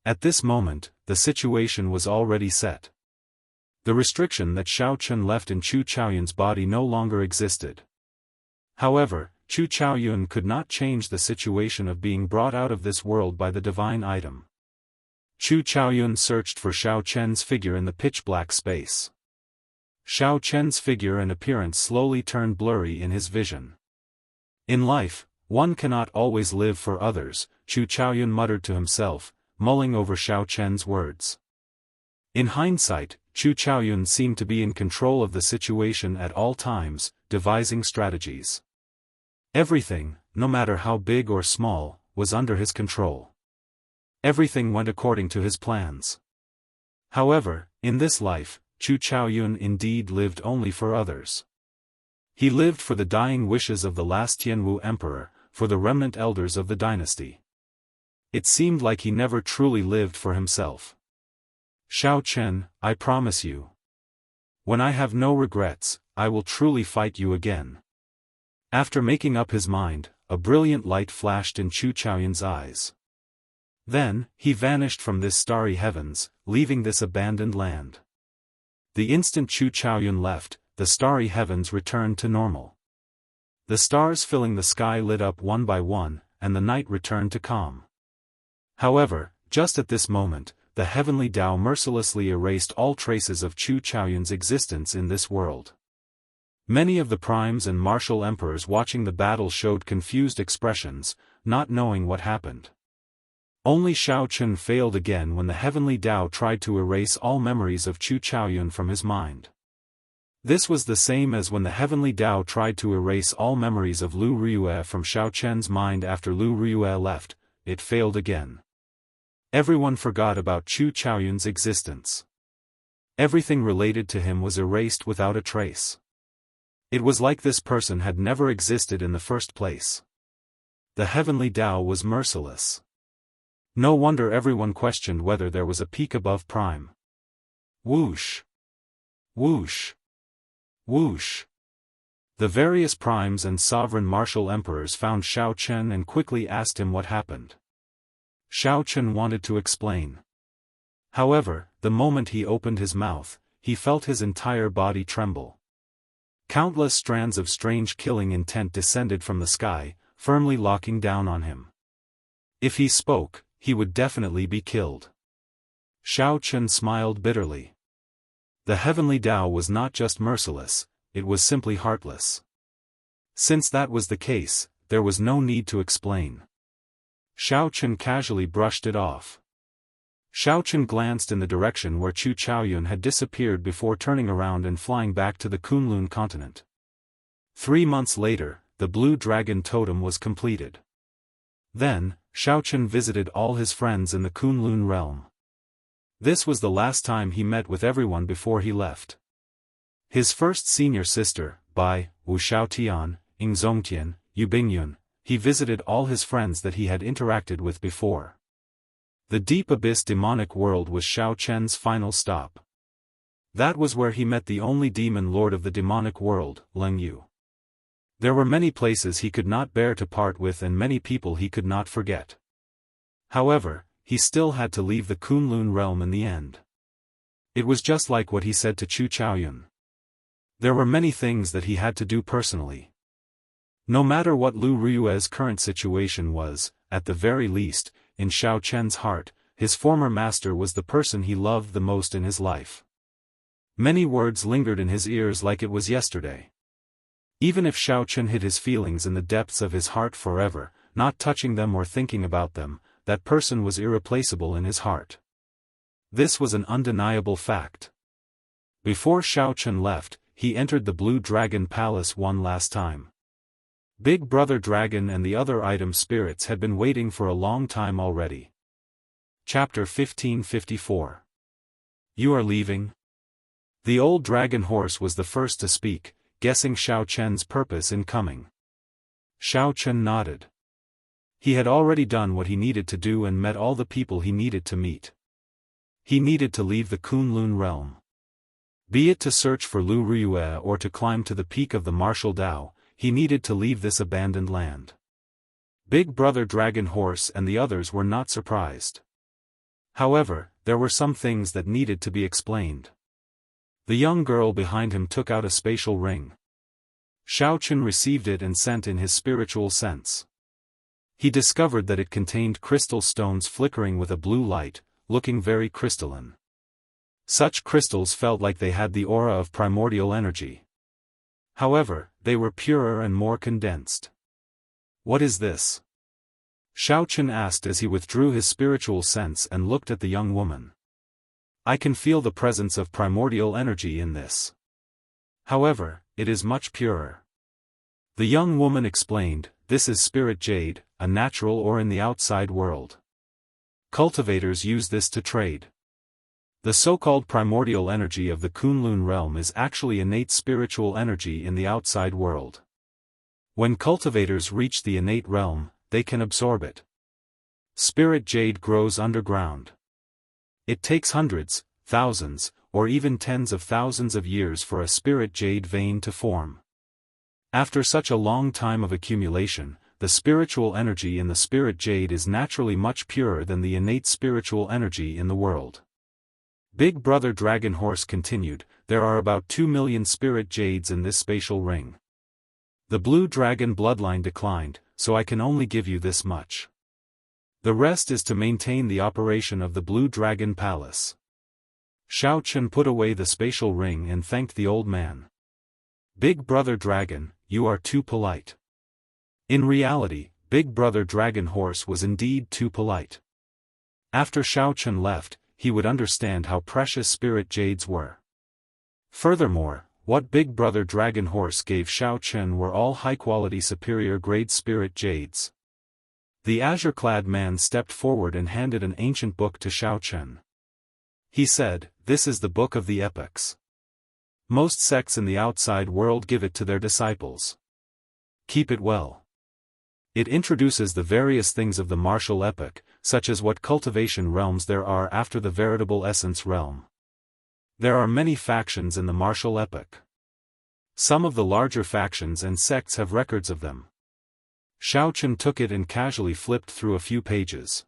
At this moment, the situation was already set. The restriction that Xiao Chen left in Chu Chaoyun's body no longer existed. However, Chu Chaoyun could not change the situation of being brought out of this world by the divine item. Chu Chaoyun searched for Xiao Chen's figure in the pitch-black space. Xiao Chen's figure and appearance slowly turned blurry in his vision. In life, one cannot always live for others, Chu Chaoyun muttered to himself, mulling over Xiao Chen's words. In hindsight, Chu Chaoyun seemed to be in control of the situation at all times, devising strategies. Everything, no matter how big or small, was under his control. Everything went according to his plans. However, in this life, Chu Chaoyun indeed lived only for others. He lived for the dying wishes of the last Tianwu emperor, for the remnant elders of the dynasty. It seemed like he never truly lived for himself. Xiao Chen, I promise you. When I have no regrets, I will truly fight you again. After making up his mind, a brilliant light flashed in Chu Chaoyun's eyes. Then, he vanished from this starry heavens, leaving this abandoned land. The instant Chu Chaoyun left, the starry heavens returned to normal. The stars filling the sky lit up one by one, and the night returned to calm. However, just at this moment, the heavenly Tao mercilessly erased all traces of Chu Chaoyun's existence in this world. Many of the primes and martial emperors watching the battle showed confused expressions, not knowing what happened. Only Shao Chun failed again when the heavenly Tao tried to erase all memories of Chu Chaoyun from his mind. This was the same as when the heavenly Tao tried to erase all memories of Lu Riyue from Shao Chen's mind after Lu Riyue left. It failed again. Everyone forgot about Chu Chaoyun's existence. Everything related to him was erased without a trace. It was like this person had never existed in the first place. The heavenly Tao was merciless. No wonder everyone questioned whether there was a peak above prime. Whoosh! Whoosh! Whoosh! The various primes and sovereign martial emperors found Shao Chen and quickly asked him what happened. Shao Chen wanted to explain. However, the moment he opened his mouth, he felt his entire body tremble. Countless strands of strange killing intent descended from the sky, firmly locking down on him. If he spoke, he would definitely be killed. Shao Chen smiled bitterly. The heavenly Tao was not just merciless, it was simply heartless. Since that was the case, there was no need to explain. Shao Chen casually brushed it off. Shao Chen glanced in the direction where Chu Chaoyun had disappeared before turning around and flying back to the Kunlun continent. 3 months later, the Blue Dragon Totem was completed. Then, Shao Chen visited all his friends in the Kunlun realm. This was the last time he met with everyone before he left. His first senior sister, Bai, Wu Shaotian, Ing Zongtian, Yu Bingyun, he visited all his friends that he had interacted with before. The deep abyss demonic world was Shao Chen's final stop. That was where he met the only demon lord of the demonic world, Leng Yu. There were many places he could not bear to part with and many people he could not forget. However, he still had to leave the Kunlun realm in the end. It was just like what he said to Chu Chaoyun. There were many things that he had to do personally. No matter what Lu Riyue's current situation was, at the very least, in Shao Chen's heart, his former master was the person he loved the most in his life. Many words lingered in his ears like it was yesterday. Even if Shao Chen hid his feelings in the depths of his heart forever, not touching them or thinking about them, that person was irreplaceable in his heart. This was an undeniable fact. Before Shao Chen left, he entered the Blue Dragon Palace one last time. Big Brother Dragon and the other item spirits had been waiting for a long time already. Chapter 1554. You are leaving? The old dragon horse was the first to speak, guessing Shao Chen's purpose in coming. Shao Chen nodded. He had already done what he needed to do and met all the people he needed to meet. He needed to leave the Kunlun realm. Be it to search for Lu Riyue or to climb to the peak of the martial Tao, he needed to leave this abandoned land. Big Brother Dragon Horse and the others were not surprised. However, there were some things that needed to be explained. The young girl behind him took out a spatial ring. Shao Chen received it and sent in his spiritual sense. He discovered that it contained crystal stones flickering with a blue light, looking very crystalline. Such crystals felt like they had the aura of primordial energy. However, they were purer and more condensed. What is this? Shao Chen asked as he withdrew his spiritual sense and looked at the young woman. I can feel the presence of primordial energy in this. However, it is much purer. The young woman explained, this is spirit jade, a natural ore in the outside world. Cultivators use this to trade. The so-called primordial energy of the Kunlun realm is actually innate spiritual energy in the outside world. When cultivators reach the innate realm, they can absorb it. Spirit jade grows underground. It takes hundreds, thousands, or even tens of thousands of years for a spirit jade vein to form. After such a long time of accumulation, the spiritual energy in the spirit jade is naturally much purer than the innate spiritual energy in the world. Big Brother Dragon Horse continued, there are about 2 million spirit jades in this spatial ring. The blue dragon bloodline declined, so I can only give you this much. The rest is to maintain the operation of the Blue Dragon Palace. Shao Chen put away the spatial ring and thanked the old man. "Big Brother Dragon, you are too polite." In reality, Big Brother Dragon Horse was indeed too polite. After Xiaochen left, he would understand how precious spirit jades were. Furthermore, what Big Brother Dragon Horse gave Xiaochen were all high-quality superior-grade spirit jades. The azure-clad man stepped forward and handed an ancient book to Xiaochen. He said, "This is the book of the epochs. Most sects in the outside world give it to their disciples. Keep it well. It introduces the various things of the martial epoch, such as what cultivation realms there are after the veritable essence realm. There are many factions in the martial epoch. Some of the larger factions and sects have records of them." Xiaochen took it and casually flipped through a few pages.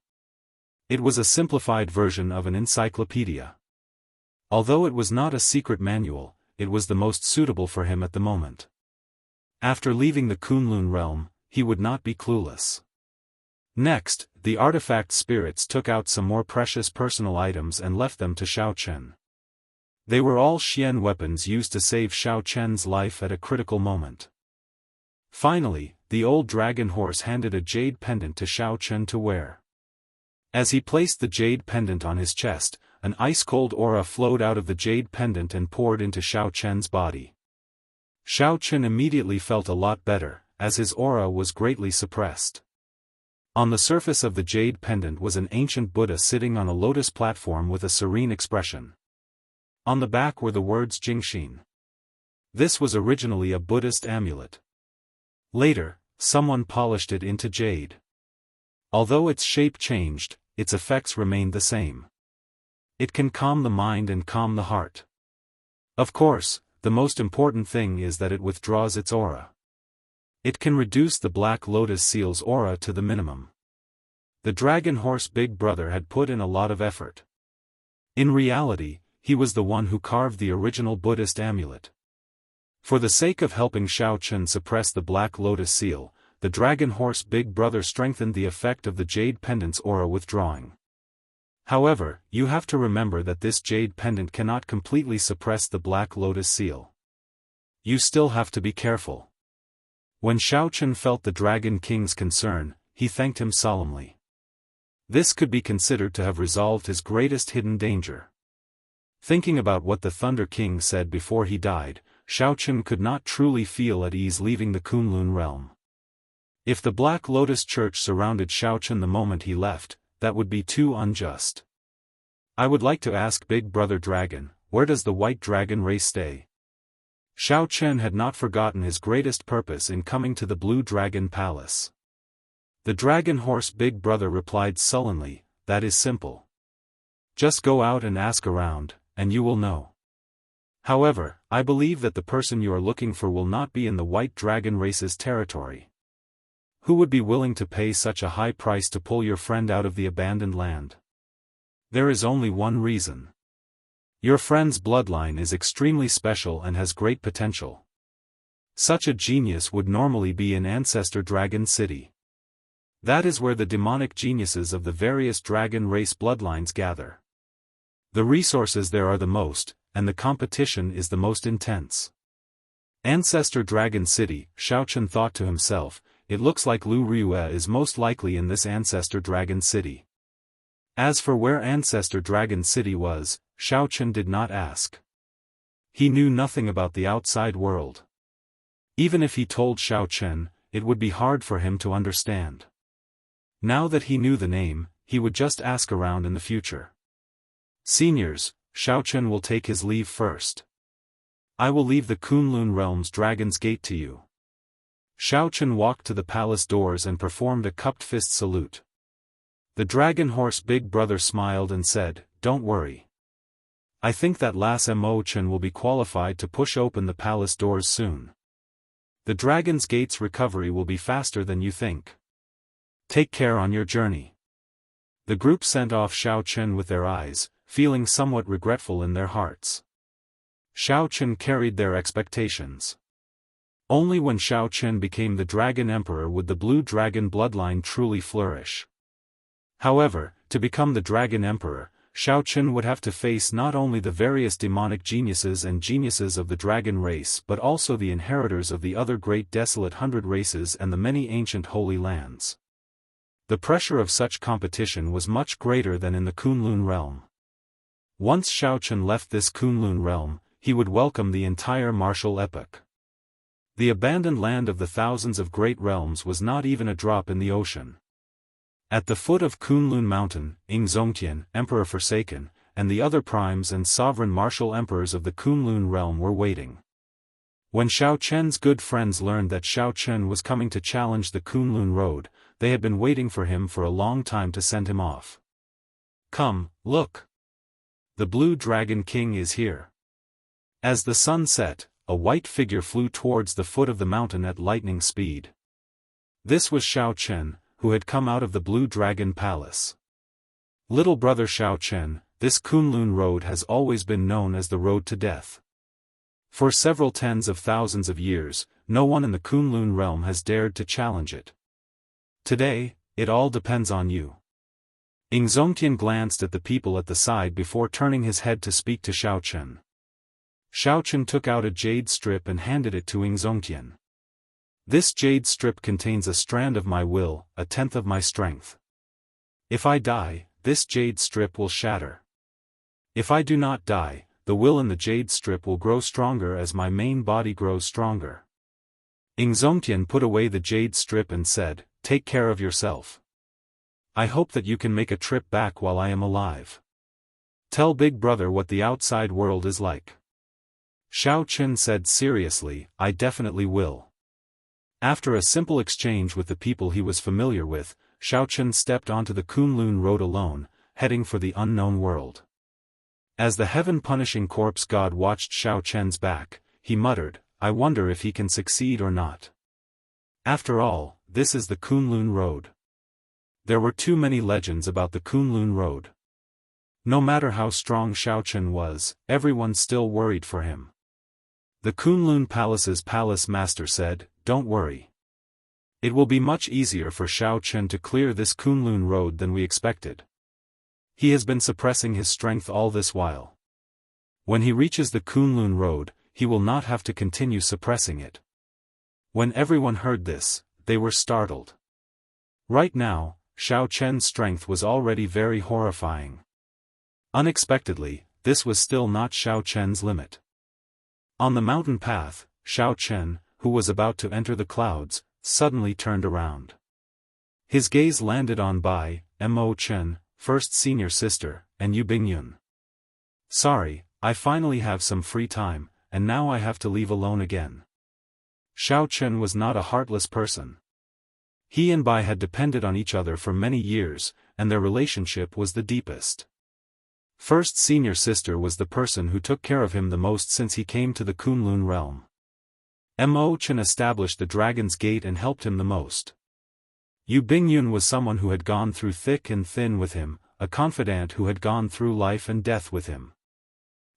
It was a simplified version of an encyclopedia. Although it was not a secret manual, it was the most suitable for him at the moment. After leaving the Kunlun realm, he would not be clueless. Next, the artifact spirits took out some more precious personal items and left them to Xiaochen. They were all Xian weapons used to save Xiaochen's life at a critical moment. Finally, the old dragon horse handed a jade pendant to Xiaochen to wear. As he placed the jade pendant on his chest, an ice-cold aura flowed out of the jade pendant and poured into Xiaochen's body. Xiaochen immediately felt a lot better, as his aura was greatly suppressed. On the surface of the jade pendant was an ancient Buddha sitting on a lotus platform with a serene expression. On the back were the words Jingxin. This was originally a Buddhist amulet. Later, someone polished it into jade. Although its shape changed, its effects remained the same. It can calm the mind and calm the heart. Of course, the most important thing is that it withdraws its aura. It can reduce the Black Lotus Seal's aura to the minimum. The Dragon Horse Big Brother had put in a lot of effort. In reality, he was the one who carved the original Buddhist amulet. For the sake of helping Xiaochen suppress the Black Lotus Seal, the Dragon Horse Big Brother strengthened the effect of the jade pendant's aura withdrawing. However, you have to remember that this jade pendant cannot completely suppress the Black Lotus Seal. You still have to be careful. When Xiaochen felt the Dragon King's concern, he thanked him solemnly. This could be considered to have resolved his greatest hidden danger. Thinking about what the Thunder King said before he died, Xiaochen could not truly feel at ease leaving the Kunlun realm. If the Black Lotus Church surrounded Xiaochen the moment he left, that would be too unjust. "I would like to ask Big Brother Dragon, where does the White Dragon race stay?" Xiaochen had not forgotten his greatest purpose in coming to the Blue Dragon Palace. The Dragon Horse Big Brother replied sullenly, "That is simple. Just go out and ask around, and you will know. However, I believe that the person you are looking for will not be in the White Dragon race's territory. Who would be willing to pay such a high price to pull your friend out of the abandoned land? There is only one reason. Your friend's bloodline is extremely special and has great potential. Such a genius would normally be in Ancestor Dragon City. That is where the demonic geniuses of the various dragon race bloodlines gather. The resources there are the most, and the competition is the most intense." Ancestor Dragon City, Xiaochen thought to himself, it looks like Lu Ryue is most likely in this Ancestor Dragon City. As for where Ancestor Dragon City was, Xiaochen did not ask. He knew nothing about the outside world. Even if he told Xiaochen, it would be hard for him to understand. Now that he knew the name, he would just ask around in the future. "Seniors, Xiaochen will take his leave first. I will leave the Kunlun Realm's Dragon's Gate to you." Xiaochen walked to the palace doors and performed a cupped fist salute. The Dragon Horse Big Brother smiled and said, "Don't worry. I think that Las Mo-chen will be qualified to push open the palace doors soon. The Dragon's Gate's recovery will be faster than you think. Take care on your journey." The group sent off Xiaochen with their eyes, feeling somewhat regretful in their hearts. Xiaochen carried their expectations. Only when Xiaochen became the Dragon Emperor would the Blue Dragon bloodline truly flourish. However, to become the Dragon Emperor, Xiao Chen would have to face not only the various demonic geniuses and geniuses of the dragon race but also the inheritors of the other great desolate 100 races and the many ancient holy lands. The pressure of such competition was much greater than in the Kunlun realm. Once Xiao Chen left this Kunlun realm, he would welcome the entire martial epoch. The abandoned land of the thousands of great realms was not even a drop in the ocean. At the foot of Kunlun Mountain, Ingzongtian, Emperor Forsaken, and the other primes and sovereign martial emperors of the Kunlun realm were waiting. When Xiao Chen's good friends learned that Xiao Chen was coming to challenge the Kunlun road, they had been waiting for him for a long time to send him off. "Come, look! The Blue Dragon King is here." As the sun set, a white figure flew towards the foot of the mountain at lightning speed. This was Xiao Chen, who had come out of the Blue Dragon Palace. "Little brother Xiao Chen, this Kunlun road has always been known as the road to death. For several tens of thousands of years, no one in the Kunlun realm has dared to challenge it. Today, it all depends on you." Ingzongtian glanced at the people at the side before turning his head to speak to Xiao Chen. Xiao Chen took out a jade strip and handed it to Ingzongtian. "This jade strip contains a strand of my will, a tenth of my strength. If I die, this jade strip will shatter. If I do not die, the will in the jade strip will grow stronger as my main body grows stronger." Ingzongtian put away the jade strip and said, "Take care of yourself. I hope that you can make a trip back while I am alive. Tell Big Brother what the outside world is like." Xiao Chen said seriously, "I definitely will." After a simple exchange with the people he was familiar with, Xiao Chen stepped onto the Kunlun road alone, heading for the unknown world. As the heaven-punishing corpse god watched Xiao Chen's back, he muttered, "I wonder if he can succeed or not. After all, this is the Kunlun road." There were too many legends about the Kunlun road. No matter how strong Xiao Chen was, everyone still worried for him. The Kunlun Palace's palace master said, "Don't worry. It will be much easier for Xiao Chen to clear this Kunlun road than we expected. He has been suppressing his strength all this while. When he reaches the Kunlun road, he will not have to continue suppressing it." When everyone heard this, they were startled. Right now, Xiao Chen's strength was already very horrifying. Unexpectedly, this was still not Xiao Chen's limit. On the mountain path, Xiao Chen, who was about to enter the clouds, suddenly turned around. His gaze landed on Bai, Mo Chen, first senior sister, and Yu Bingyun. "Sorry, I finally have some free time, and now I have to leave alone again." Xiao Chen was not a heartless person. He and Bai had depended on each other for many years, and their relationship was the deepest. First senior sister was the person who took care of him the most since he came to the Kunlun realm. Mo Chen established the Dragon's Gate and helped him the most. Yu Bingyun was someone who had gone through thick and thin with him, a confidant who had gone through life and death with him.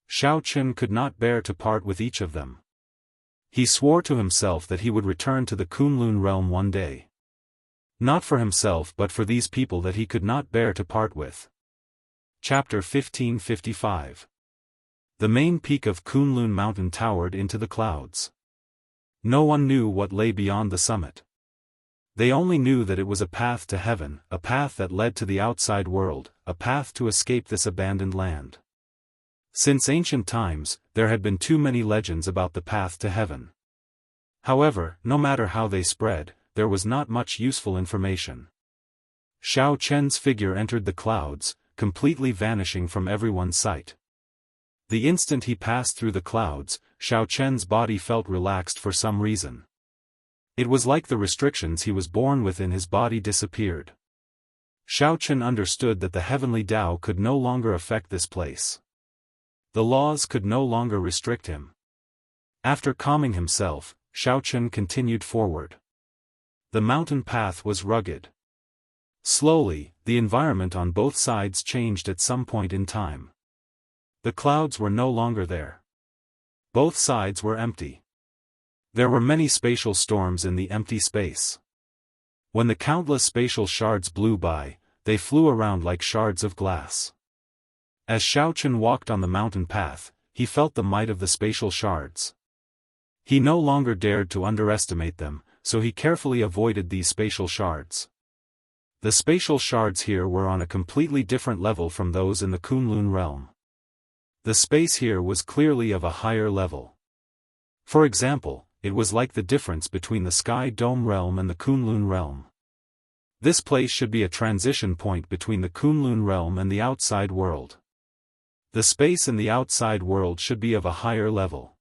Xiao Chen could not bear to part with each of them. He swore to himself that he would return to the Kunlun realm one day. Not for himself but for these people that he could not bear to part with. Chapter 1555. The main peak of Kunlun Mountain towered into the clouds. No one knew what lay beyond the summit. They only knew that it was a path to heaven, a path that led to the outside world, a path to escape this abandoned land. Since ancient times, there had been too many legends about the path to heaven. However, no matter how they spread, there was not much useful information. Xiao Chen's figure entered the clouds, completely vanishing from everyone's sight. The instant he passed through the clouds, Xiao Chen's body felt relaxed for some reason. It was like the restrictions he was born with in his body disappeared. Xiao Chen understood that the heavenly Tao could no longer affect this place. The laws could no longer restrict him. After calming himself, Xiao Chen continued forward. The mountain path was rugged. Slowly, the environment on both sides changed at some point in time. The clouds were no longer there. Both sides were empty. There were many spatial storms in the empty space. When the countless spatial shards blew by, they flew around like shards of glass. As Xiao Chen walked on the mountain path, he felt the might of the spatial shards. He no longer dared to underestimate them, so he carefully avoided these spatial shards. The spatial shards here were on a completely different level from those in the Kunlun realm. The space here was clearly of a higher level. For example, it was like the difference between the Sky Dome realm and the Kunlun realm. This place should be a transition point between the Kunlun realm and the outside world. The space in the outside world should be of a higher level.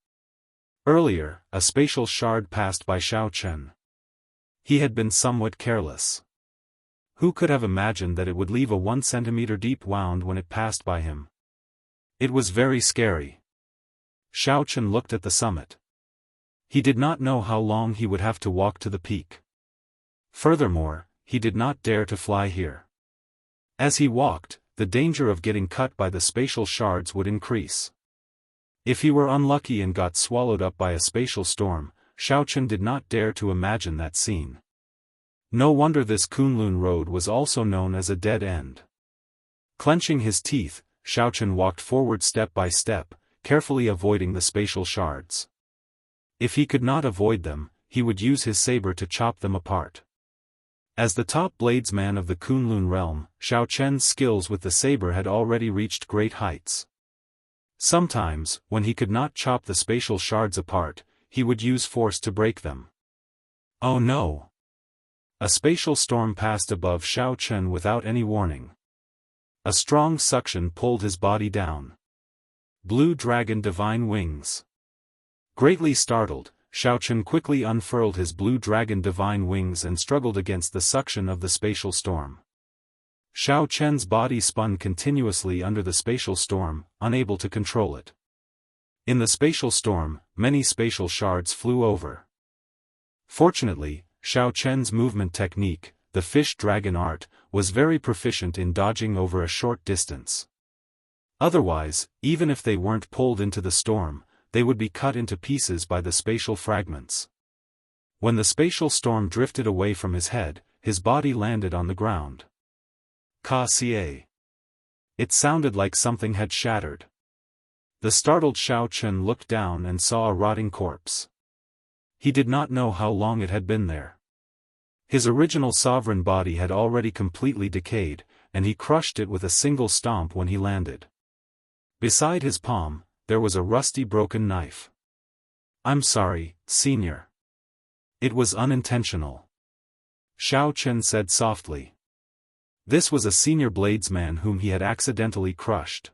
Earlier, a spatial shard passed by Xiao Chen. He had been somewhat careless. Who could have imagined that it would leave a 1 centimeter deep wound when it passed by him? It was very scary. Xiao Chen looked at the summit. He did not know how long he would have to walk to the peak. Furthermore, he did not dare to fly here. As he walked, the danger of getting cut by the spatial shards would increase. If he were unlucky and got swallowed up by a spatial storm, Xiao Chen did not dare to imagine that scene. No wonder this Kunlun road was also known as a dead end. Clenching his teeth, Xiao Chen walked forward step by step, carefully avoiding the spatial shards. If he could not avoid them, he would use his saber to chop them apart. As the top bladesman of the Kunlun realm, Xiao Chen's skills with the saber had already reached great heights. Sometimes, when he could not chop the spatial shards apart, he would use force to break them. Oh no! A spatial storm passed above Xiao Chen without any warning. A strong suction pulled his body down. Blue Dragon Divine Wings. Greatly startled, Xiao Chen quickly unfurled his Blue Dragon Divine Wings and struggled against the suction of the spatial storm. Xiao Chen's body spun continuously under the spatial storm, unable to control it. In the spatial storm, many spatial shards flew over. Fortunately, Xiao Chen's movement technique, the fish dragon art, was very proficient in dodging over a short distance. Otherwise, even if they weren't pulled into the storm, they would be cut into pieces by the spatial fragments. When the spatial storm drifted away from his head, his body landed on the ground. Ka-ca. It sounded like something had shattered. The startled Xiao Chen looked down and saw a rotting corpse. He did not know how long it had been there. His original sovereign body had already completely decayed, and he crushed it with a single stomp when he landed. Beside his palm, there was a rusty broken knife. "I'm sorry, Senior. It was unintentional," Xiao Chen said softly. This was a senior bladesman whom he had accidentally crushed.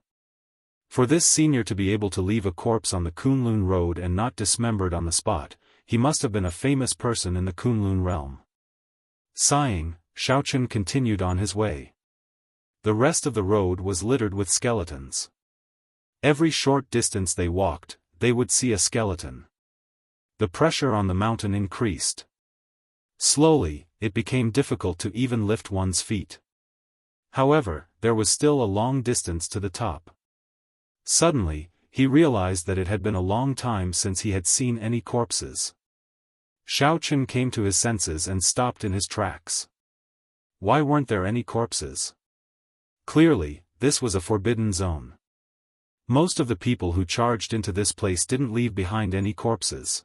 For this senior to be able to leave a corpse on the Kunlun road and not dismembered on the spot, he must have been a famous person in the Kunlun realm. Sighing, Xiao Chen continued on his way. The rest of the road was littered with skeletons. Every short distance they walked, they would see a skeleton. The pressure on the mountain increased. Slowly, it became difficult to even lift one's feet. However, there was still a long distance to the top. Suddenly, he realized that it had been a long time since he had seen any corpses. Xiao Chen came to his senses and stopped in his tracks. Why weren't there any corpses? Clearly, this was a forbidden zone. Most of the people who charged into this place didn't leave behind any corpses.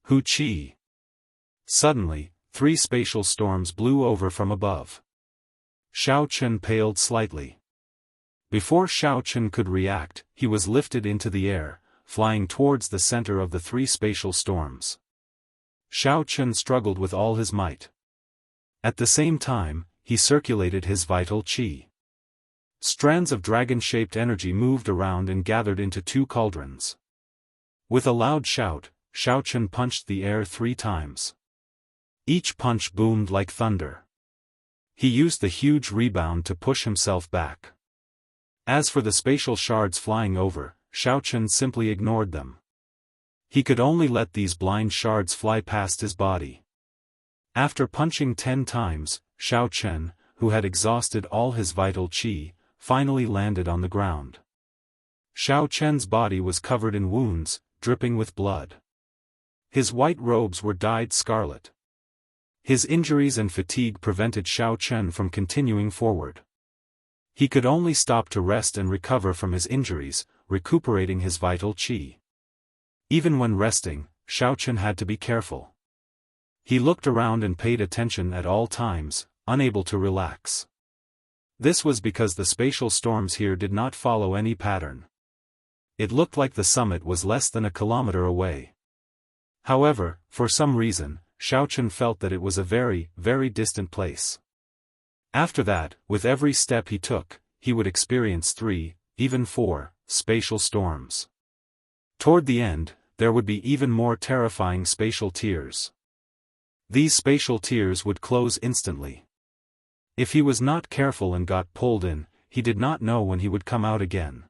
Hu Qi. Suddenly, 3 spatial storms blew over from above. Xiao Chen paled slightly. Before Xiao Chen could react, he was lifted into the air, flying towards the center of the 3 spatial storms. Xiao Chen struggled with all his might. At the same time, he circulated his vital qi. Strands of dragon-shaped energy moved around and gathered into 2 cauldrons. With a loud shout, Xiao Chen punched the air 3 times. Each punch boomed like thunder. He used the huge rebound to push himself back. As for the spatial shards flying over, Xiao Chen simply ignored them. He could only let these blind shards fly past his body. After punching 10 times, Xiao Chen, who had exhausted all his vital qi, finally landed on the ground. Xiao Chen's body was covered in wounds, dripping with blood. His white robes were dyed scarlet. His injuries and fatigue prevented Xiao Chen from continuing forward. He could only stop to rest and recover from his injuries, recuperating his vital qi. Even when resting, Xiaochen had to be careful. He looked around and paid attention at all times, unable to relax. This was because the spatial storms here did not follow any pattern. It looked like the summit was less than a kilometer away. However, for some reason, Xiaochen felt that it was a very, very distant place. After that, with every step he took, he would experience 3, even 4, spatial storms. Toward the end, there would be even more terrifying spatial tears. These spatial tears would close instantly. If he was not careful and got pulled in, he did not know when he would come out again.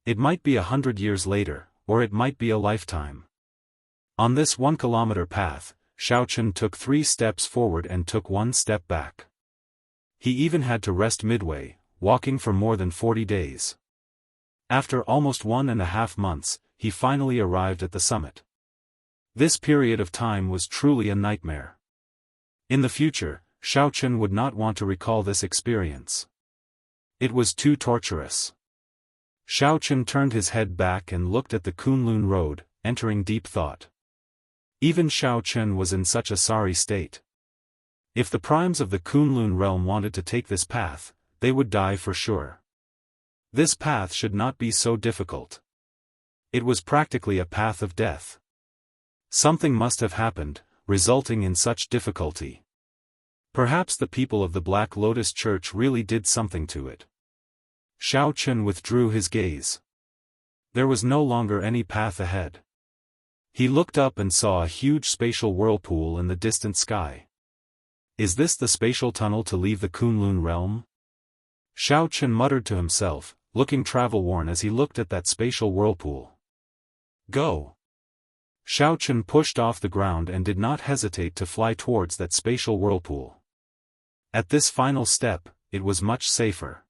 It might be 100 years later, or it might be a lifetime. On this 1-kilometer path, Xiaochen took 3 steps forward and took 1 step back. He even had to rest midway, walking for more than 40 days. After almost 1.5 months, he finally arrived at the summit. This period of time was truly a nightmare. In the future, Xiaochen would not want to recall this experience. It was too torturous. Xiaochen turned his head back and looked at the Kunlun road, entering deep thought. Even Xiaochen was in such a sorry state. If the primes of the Kunlun realm wanted to take this path, they would die for sure. This path should not be so difficult. It was practically a path of death. Something must have happened, resulting in such difficulty. Perhaps the people of the Black Lotus Church really did something to it. Xiaochen withdrew his gaze. There was no longer any path ahead. He looked up and saw a huge spatial whirlpool in the distant sky. Is this the spatial tunnel to leave the Kunlun realm? Xiaochen muttered to himself, looking travel-worn as he looked at that spatial whirlpool. Go! Xiaochen pushed off the ground and did not hesitate to fly towards that spatial whirlpool. At this final step, it was much safer.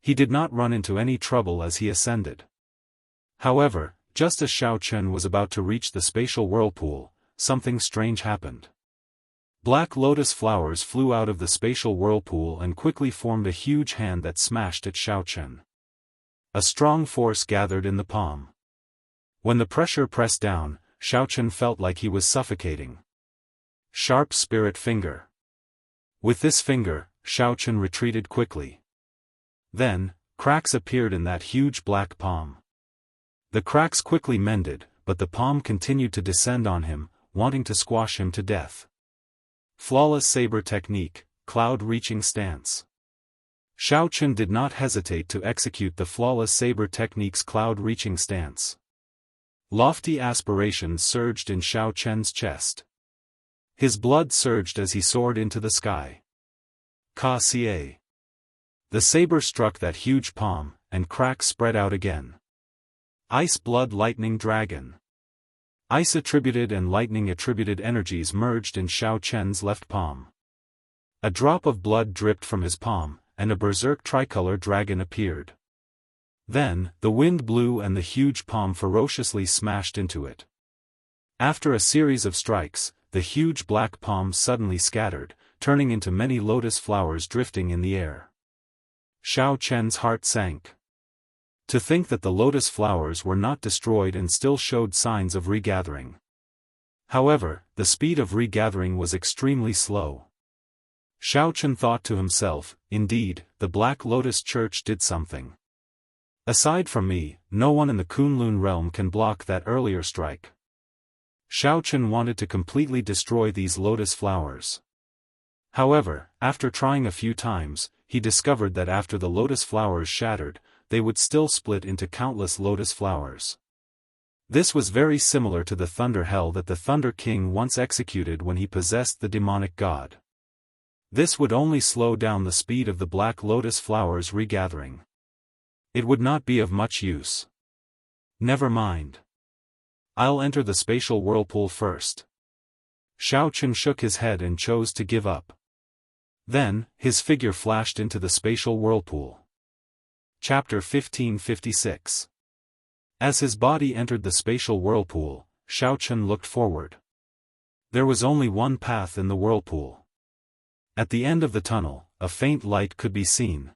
He did not run into any trouble as he ascended. However, just as Xiaochen was about to reach the spatial whirlpool, something strange happened. Black lotus flowers flew out of the spatial whirlpool and quickly formed a huge hand that smashed at Xiaochen. A strong force gathered in the palm. When the pressure pressed down, Xiaochen felt like he was suffocating. Sharp spirit finger. With this finger, Xiaochen retreated quickly. Then, cracks appeared in that huge black palm. The cracks quickly mended, but the palm continued to descend on him, wanting to squash him to death. Flawless saber technique, cloud-reaching stance. Xiaochen did not hesitate to execute the flawless saber technique's cloud-reaching stance. Lofty aspirations surged in Xiaochen's chest. His blood surged as he soared into the sky. Ka-Cie. The saber struck that huge palm, and cracks spread out again. Ice blood lightning dragon. Ice attributed and lightning attributed energies merged in Xiaochen's left palm. A drop of blood dripped from his palm, and a berserk tricolor dragon appeared. Then, the wind blew and the huge palm ferociously smashed into it. After a series of strikes, the huge black palm suddenly scattered, turning into many lotus flowers drifting in the air. Xiaochen's heart sank. To think that the lotus flowers were not destroyed and still showed signs of regathering. However, the speed of regathering was extremely slow. Xiaochen thought to himself, indeed, the Black Lotus Church did something. Aside from me, no one in the Kunlun realm can block that earlier strike. Xiaochen wanted to completely destroy these lotus flowers. However, after trying a few times, he discovered that after the lotus flowers shattered, they would still split into countless lotus flowers. This was very similar to the thunder hell that the Thunder King once executed when he possessed the demonic god. This would only slow down the speed of the black lotus flowers regathering. It would not be of much use. Never mind. I'll enter the spatial whirlpool first. Xiaochen shook his head and chose to give up. Then, his figure flashed into the spatial whirlpool. Chapter 1556. As his body entered the spatial whirlpool, Xiaochen looked forward. There was only one path in the whirlpool. At the end of the tunnel, a faint light could be seen.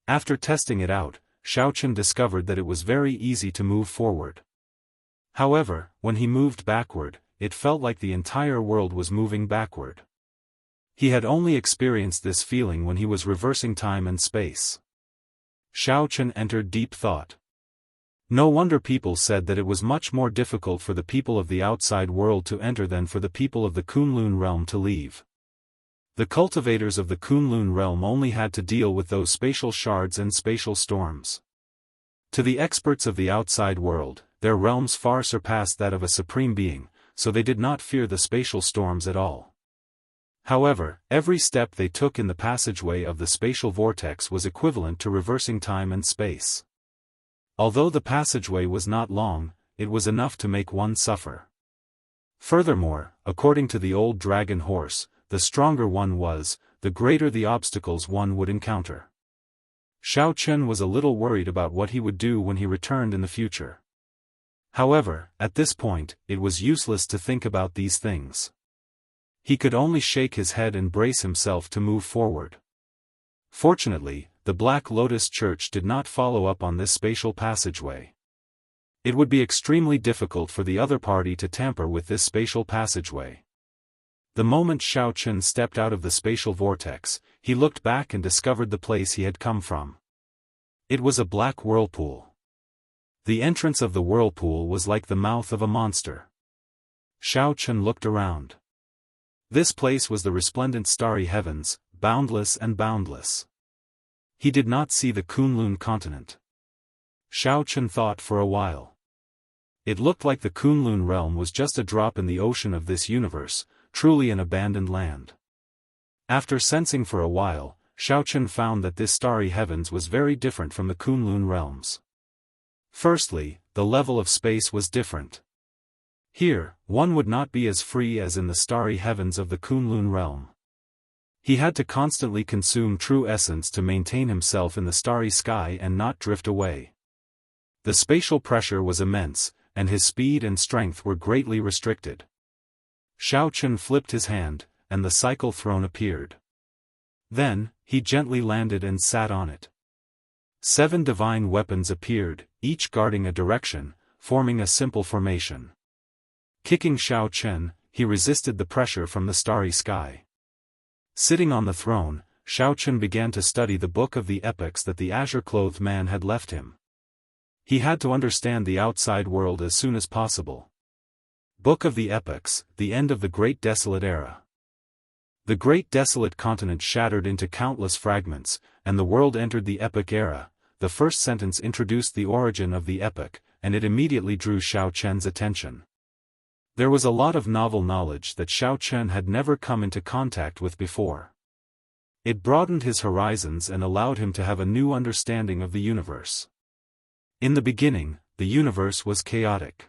After testing it out, Xiaochen discovered that it was very easy to move forward. However, when he moved backward, it felt like the entire world was moving backward. He had only experienced this feeling when he was reversing time and space. Xiaochen entered deep thought. No wonder people said that it was much more difficult for the people of the outside world to enter than for the people of the Kunlun realm to leave. The cultivators of the Kunlun realm only had to deal with those spatial shards and spatial storms. To the experts of the outside world, their realms far surpassed that of a supreme being, so they did not fear the spatial storms at all. However, every step they took in the passageway of the spatial vortex was equivalent to reversing time and space. Although the passageway was not long, it was enough to make one suffer. Furthermore, according to the old dragon horse, the stronger one was, the greater the obstacles one would encounter. Xiaochen was a little worried about what he would do when he returned in the future. However, at this point, it was useless to think about these things. He could only shake his head and brace himself to move forward. Fortunately, the Black Lotus Church did not follow up on this spatial passageway. It would be extremely difficult for the other party to tamper with this spatial passageway. The moment Xiaochen stepped out of the spatial vortex, he looked back and discovered the place he had come from. It was a black whirlpool. The entrance of the whirlpool was like the mouth of a monster. Xiaochen looked around. This place was the resplendent starry heavens, boundless and boundless. He did not see the Kunlun continent. Xiaochen thought for a while. It looked like the Kunlun realm was just a drop in the ocean of this universe, truly an abandoned land. After sensing for a while, Xiaochen found that this starry heavens was very different from the Kunlun realms. Firstly, the level of space was different. Here, one would not be as free as in the starry heavens of the Kunlun realm. He had to constantly consume true essence to maintain himself in the starry sky and not drift away. The spatial pressure was immense, and his speed and strength were greatly restricted. Xiaochen flipped his hand, and the cycle throne appeared. Then, he gently landed and sat on it. 7 divine weapons appeared, each guarding a direction, forming a simple formation. Kicking Xiaochen, he resisted the pressure from the starry sky. Sitting on the throne, Xiaochen began to study the book of the epics that the azure-clothed man had left him. He had to understand the outside world as soon as possible. Book of the Epics, the end of the Great Desolate Era. The Great Desolate Continent shattered into countless fragments, and the world entered the Epic Era. The first sentence introduced the origin of the epic, and it immediately drew Xiaochen's attention. There was a lot of novel knowledge that Xiaochen had never come into contact with before. It broadened his horizons and allowed him to have a new understanding of the universe. In the beginning, the universe was chaotic.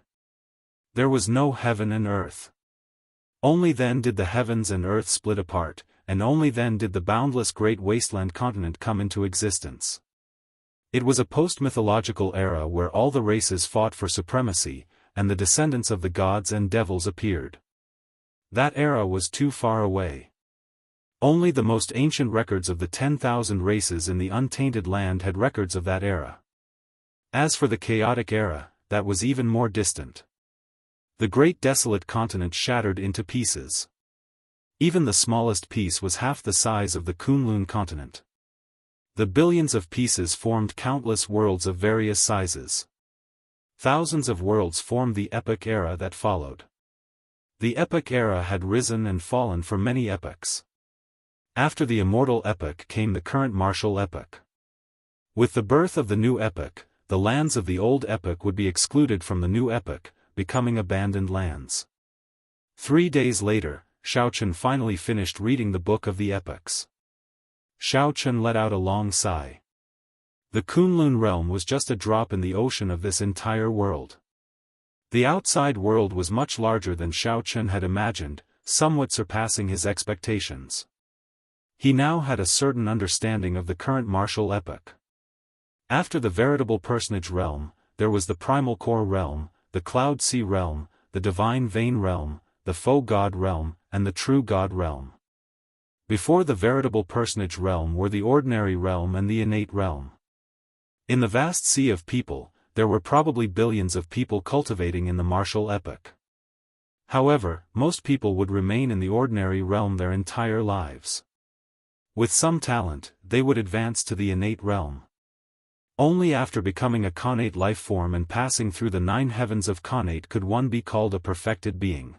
There was no heaven and earth. Only then did the heavens and earth split apart, and only then did the boundless great wasteland continent come into existence. It was a post-mythological era where all the races fought for supremacy, and the descendants of the gods and devils appeared. That era was too far away. Only the most ancient records of the 10,000 races in the untainted land had records of that era. As for the chaotic era, that was even more distant. The great desolate continent shattered into pieces. Even the smallest piece was half the size of the Kunlun continent. The billions of pieces formed countless worlds of various sizes. Thousands of worlds formed the epic era that followed. The epic era had risen and fallen for many epochs. After the immortal epoch came the current martial epoch. With the birth of the new epoch, the lands of the old epoch would be excluded from the new epoch, becoming abandoned lands. 3 days later, Xiaochen finally finished reading the book of the epics. Xiaochen let out a long sigh. The Kunlun realm was just a drop in the ocean of this entire world. The outside world was much larger than Xiaochen had imagined, somewhat surpassing his expectations. He now had a certain understanding of the current martial epoch. After the veritable personage realm, there was the primal core realm, the cloud sea realm, the divine vein realm, the faux god realm, and the true god realm. Before the veritable personage realm were the ordinary realm and the innate realm. In the vast sea of people, there were probably billions of people cultivating in the martial epoch. However, most people would remain in the ordinary realm their entire lives. With some talent, they would advance to the innate realm. Only after becoming a connate life form and passing through the 9 heavens of connate could one be called a perfected being.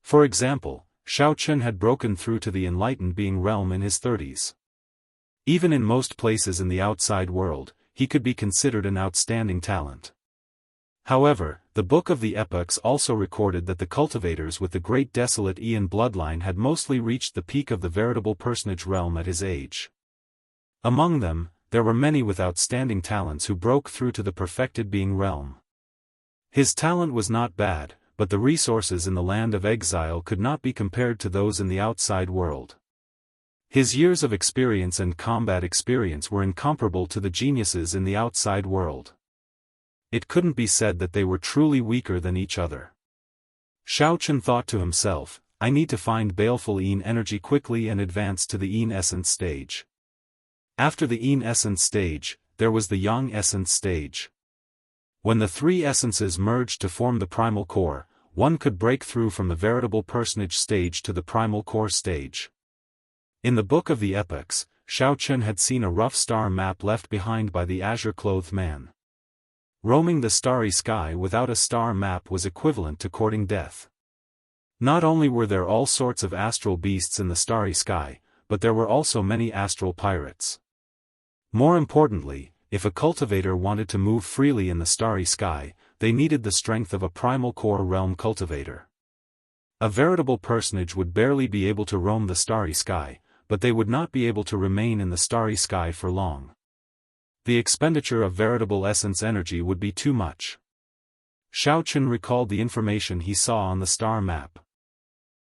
For example, Shao Chun had broken through to the enlightened being realm in his 30s. Even in most places in the outside world, he could be considered an outstanding talent. However, the Book of the Epochs also recorded that the cultivators with the Great Desolate Aeon bloodline had mostly reached the peak of the veritable personage realm at his age. Among them, there were many with outstanding talents who broke through to the perfected being realm. His talent was not bad, but the resources in the land of exile could not be compared to those in the outside world. His years of experience and combat experience were incomparable to the geniuses in the outside world. It couldn't be said that they were truly weaker than each other. Shao Chun thought to himself, I need to find baleful Yin energy quickly and advance to the Yin essence stage. After the Yin essence stage, there was the Yang essence stage. When the 3 essences merged to form the primal core, one could break through from the veritable personage stage to the primal core stage. In the Book of the Epochs, Shao Chun had seen a rough star map left behind by the azure-clothed man. Roaming the starry sky without a star map was equivalent to courting death. Not only were there all sorts of astral beasts in the starry sky, but there were also many astral pirates. More importantly, if a cultivator wanted to move freely in the starry sky, they needed the strength of a primal core realm cultivator. A veritable personage would barely be able to roam the starry sky, but they would not be able to remain in the starry sky for long. The expenditure of veritable essence energy would be too much. Shao Chun recalled the information he saw on the star map.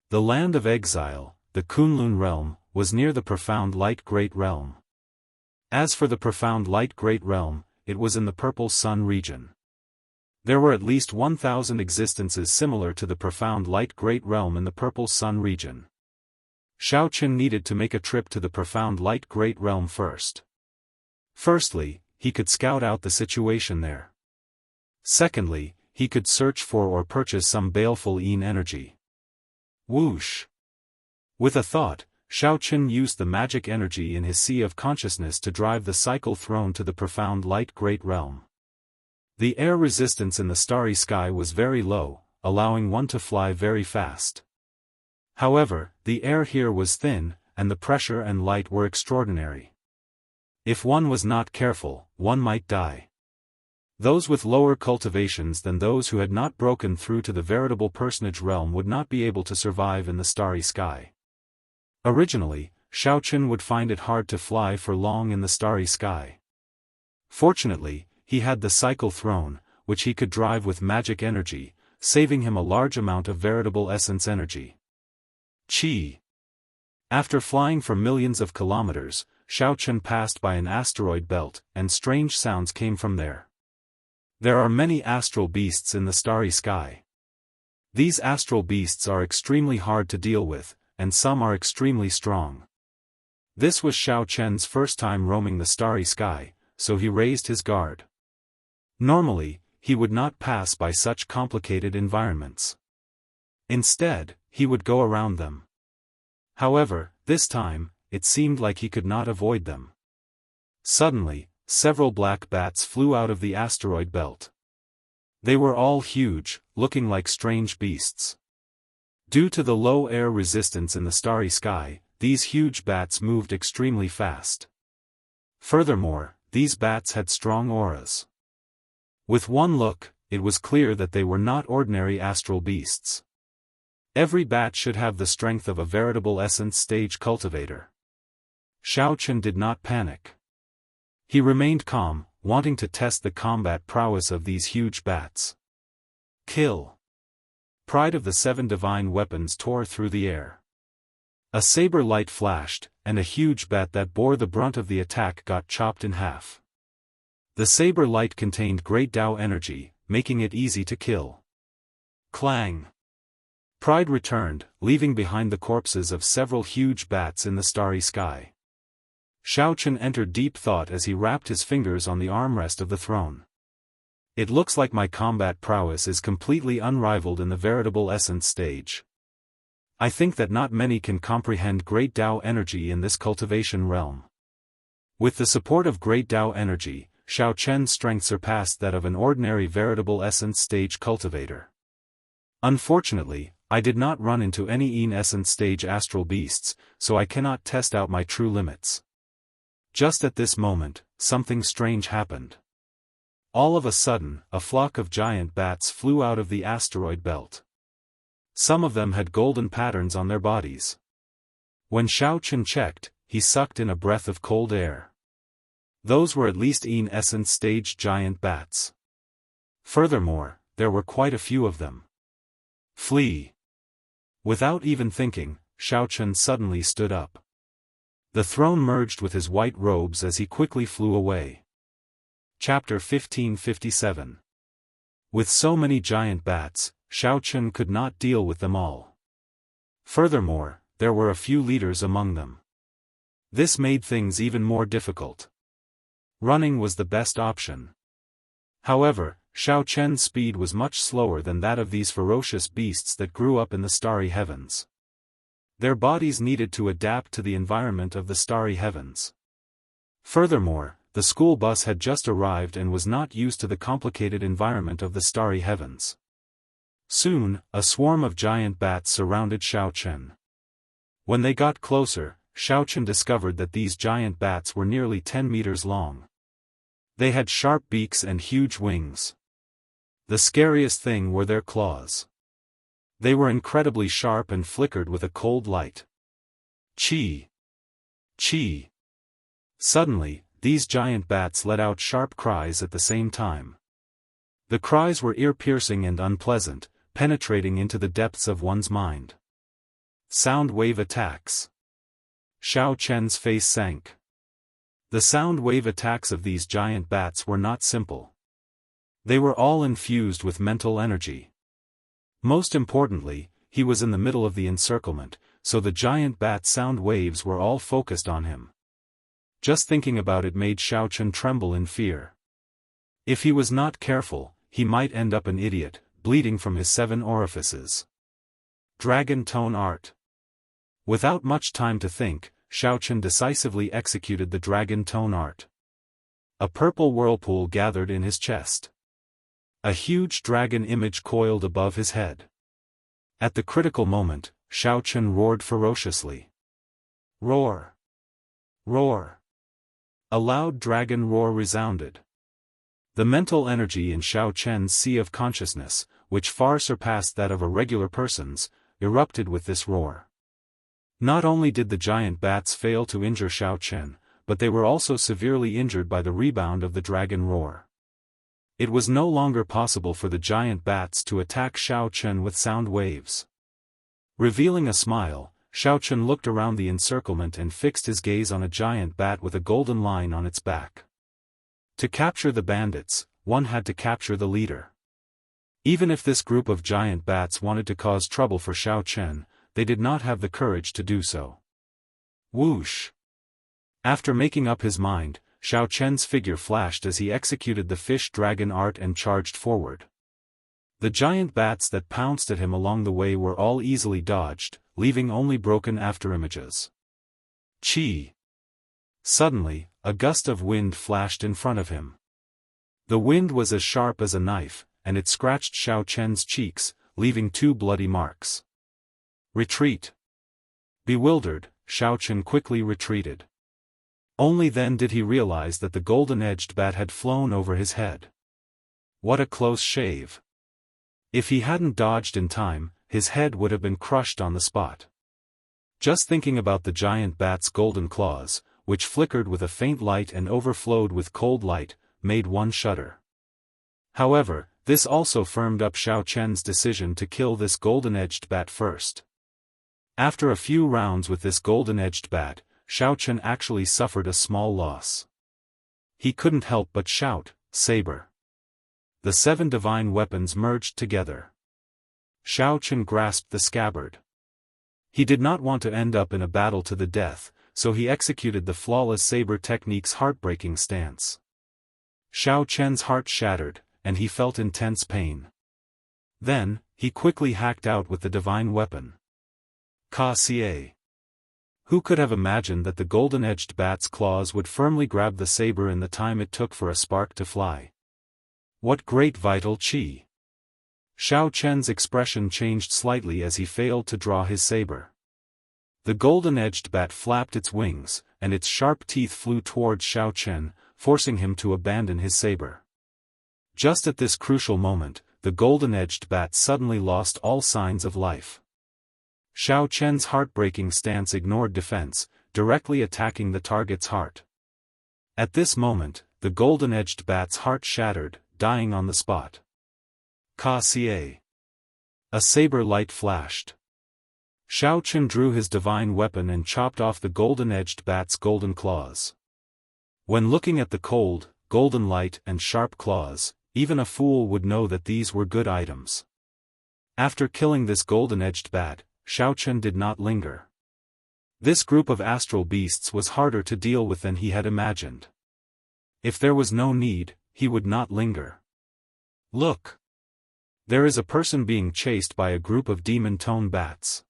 The land of exile, the Kunlun realm, was near the profound light great realm. As for the profound light great realm, it was in the purple sun region. There were at least 1,000 existences similar to the profound light great realm in the purple sun region. Shao Chun needed to make a trip to the profound light great realm first. Firstly, he could scout out the situation there. Secondly, he could search for or purchase some baleful Yin energy. Whoosh! With a thought, Shao Chun used the magic energy in his sea of consciousness to drive the cycle throne to the profound light great realm. The air resistance in the starry sky was very low, allowing one to fly very fast. However, the air here was thin, and the pressure and light were extraordinary. If one was not careful, one might die. Those with lower cultivations than those who had not broken through to the veritable personage realm would not be able to survive in the starry sky. Originally, Shao Chun would find it hard to fly for long in the starry sky. Fortunately, he had the cycle throne, which he could drive with magic energy, saving him a large amount of veritable essence energy. Chi. After flying for millions of kilometers, Shao Chun passed by an asteroid belt, and strange sounds came from there. There are many astral beasts in the starry sky. These astral beasts are extremely hard to deal with, and some are extremely strong. This was Shao Chun's first time roaming the starry sky, so he raised his guard. Normally, he would not pass by such complicated environments. Instead, he would go around them. However, this time, it seemed like he could not avoid them. Suddenly, several black bats flew out of the asteroid belt. They were all huge, looking like strange beasts. Due to the low air resistance in the starry sky, these huge bats moved extremely fast. Furthermore, these bats had strong auras. With one look, it was clear that they were not ordinary astral beasts. Every bat should have the strength of a veritable essence stage cultivator. Shao Chun did not panic. He remained calm, wanting to test the combat prowess of these huge bats. Kill! Pride of the 7 divine weapons tore through the air. A saber light flashed, and a huge bat that bore the brunt of the attack got chopped in half. The saber light contained great Dao energy, making it easy to kill. Clang! Pride returned, leaving behind the corpses of several huge bats in the starry sky. Xiao Chen entered deep thought as he wrapped his fingers on the armrest of the throne. It looks like my combat prowess is completely unrivaled in the veritable essence stage. I think that not many can comprehend great Dao energy in this cultivation realm. With the support of great Dao energy, Xiao Chen's strength surpassed that of an ordinary veritable essence stage cultivator. Unfortunately, I did not run into any essence stage astral beasts, so I cannot test out my true limits. Just at this moment, something strange happened. All of a sudden, a flock of giant bats flew out of the asteroid belt. Some of them had golden patterns on their bodies. When Xiao Chen checked, he sucked in a breath of cold air. Those were at least essence stage giant bats. Furthermore, there were quite a few of them. Flee! Without even thinking, Xiao Chen suddenly stood up. The throne merged with his white robes as he quickly flew away. Chapter 1557. With so many giant bats, Xiao Chen could not deal with them all. Furthermore, there were a few leaders among them. This made things even more difficult. Running was the best option. However, Xiao Chen's speed was much slower than that of these ferocious beasts that grew up in the starry heavens. Their bodies needed to adapt to the environment of the starry heavens. Furthermore, the school bus had just arrived and was not used to the complicated environment of the starry heavens. Soon, a swarm of giant bats surrounded Xiao Chen. When they got closer, Xiao Chen discovered that these giant bats were nearly 10 meters long. They had sharp beaks and huge wings. The scariest thing were their claws. They were incredibly sharp and flickered with a cold light. Chi! Chi! Suddenly, these giant bats let out sharp cries at the same time. The cries were ear-piercing and unpleasant, penetrating into the depths of one's mind. Sound wave attacks. Xiao Chen's face sank. The sound wave attacks of these giant bats were not simple. They were all infused with mental energy. Most importantly, he was in the middle of the encirclement, so the giant bat sound waves were all focused on him. Just thinking about it made Xiao Chen tremble in fear. If he was not careful, he might end up an idiot, bleeding from his 7 orifices. Dragon Tone Art. Without much time to think, Xiao Chen decisively executed the Dragon Tone Art. A purple whirlpool gathered in his chest. A huge dragon image coiled above his head. At the critical moment, Xiao Chen roared ferociously. Roar! Roar! A loud dragon roar resounded. The mental energy in Xiao Chen's sea of consciousness, which far surpassed that of a regular person's, erupted with this roar. Not only did the giant bats fail to injure Xiao Chen, but they were also severely injured by the rebound of the dragon roar. It was no longer possible for the giant bats to attack Xiao Chen with sound waves. Revealing a smile, Xiao Chen looked around the encirclement and fixed his gaze on a giant bat with a golden line on its back. To capture the bandits, one had to capture the leader. Even if this group of giant bats wanted to cause trouble for Xiao Chen, they did not have the courage to do so. Whoosh! After making up his mind, Xiao Chen's figure flashed as he executed the fish dragon art and charged forward. The giant bats that pounced at him along the way were all easily dodged, leaving only broken afterimages. Chi! Suddenly, a gust of wind flashed in front of him. The wind was as sharp as a knife, and it scratched Xiao Chen's cheeks, leaving 2 bloody marks. Retreat! Bewildered, Xiao Chen quickly retreated. Only then did he realize that the golden-edged bat had flown over his head. What a close shave! If he hadn't dodged in time, his head would have been crushed on the spot. Just thinking about the giant bat's golden claws, which flickered with a faint light and overflowed with cold light, made one shudder. However, this also firmed up Xiao Chen's decision to kill this golden-edged bat first. After a few rounds with this golden-edged bat, Xiao Chen actually suffered a small loss. He couldn't help but shout, "Saber!" The 7 divine weapons merged together. Xiao Chen grasped the scabbard. He did not want to end up in a battle to the death, so he executed the flawless saber technique's heartbreaking stance. Xiao Chen's heart shattered, and he felt intense pain. Then, he quickly hacked out with the divine weapon. Ka Xie. Who could have imagined that the golden-edged bat's claws would firmly grab the saber in the time it took for a spark to fly? What great vital qi! Xiao Chen's expression changed slightly as he failed to draw his saber. The golden-edged bat flapped its wings, and its sharp teeth flew towards Xiao Chen, forcing him to abandon his saber. Just at this crucial moment, the golden-edged bat suddenly lost all signs of life. Xiao Chen's heartbreaking stance ignored defense, directly attacking the target's heart. At this moment, the golden-edged bat's heart shattered, dying on the spot. Ka Xie. A saber light flashed. Xiao Chen drew his divine weapon and chopped off the golden-edged bat's golden claws. When looking at the cold, golden light and sharp claws, even a fool would know that these were good items. After killing this golden-edged bat, Xiao Chen did not linger. This group of astral beasts was harder to deal with than he had imagined. If there was no need, he would not linger. Look! There is a person being chased by a group of demon-tone bats.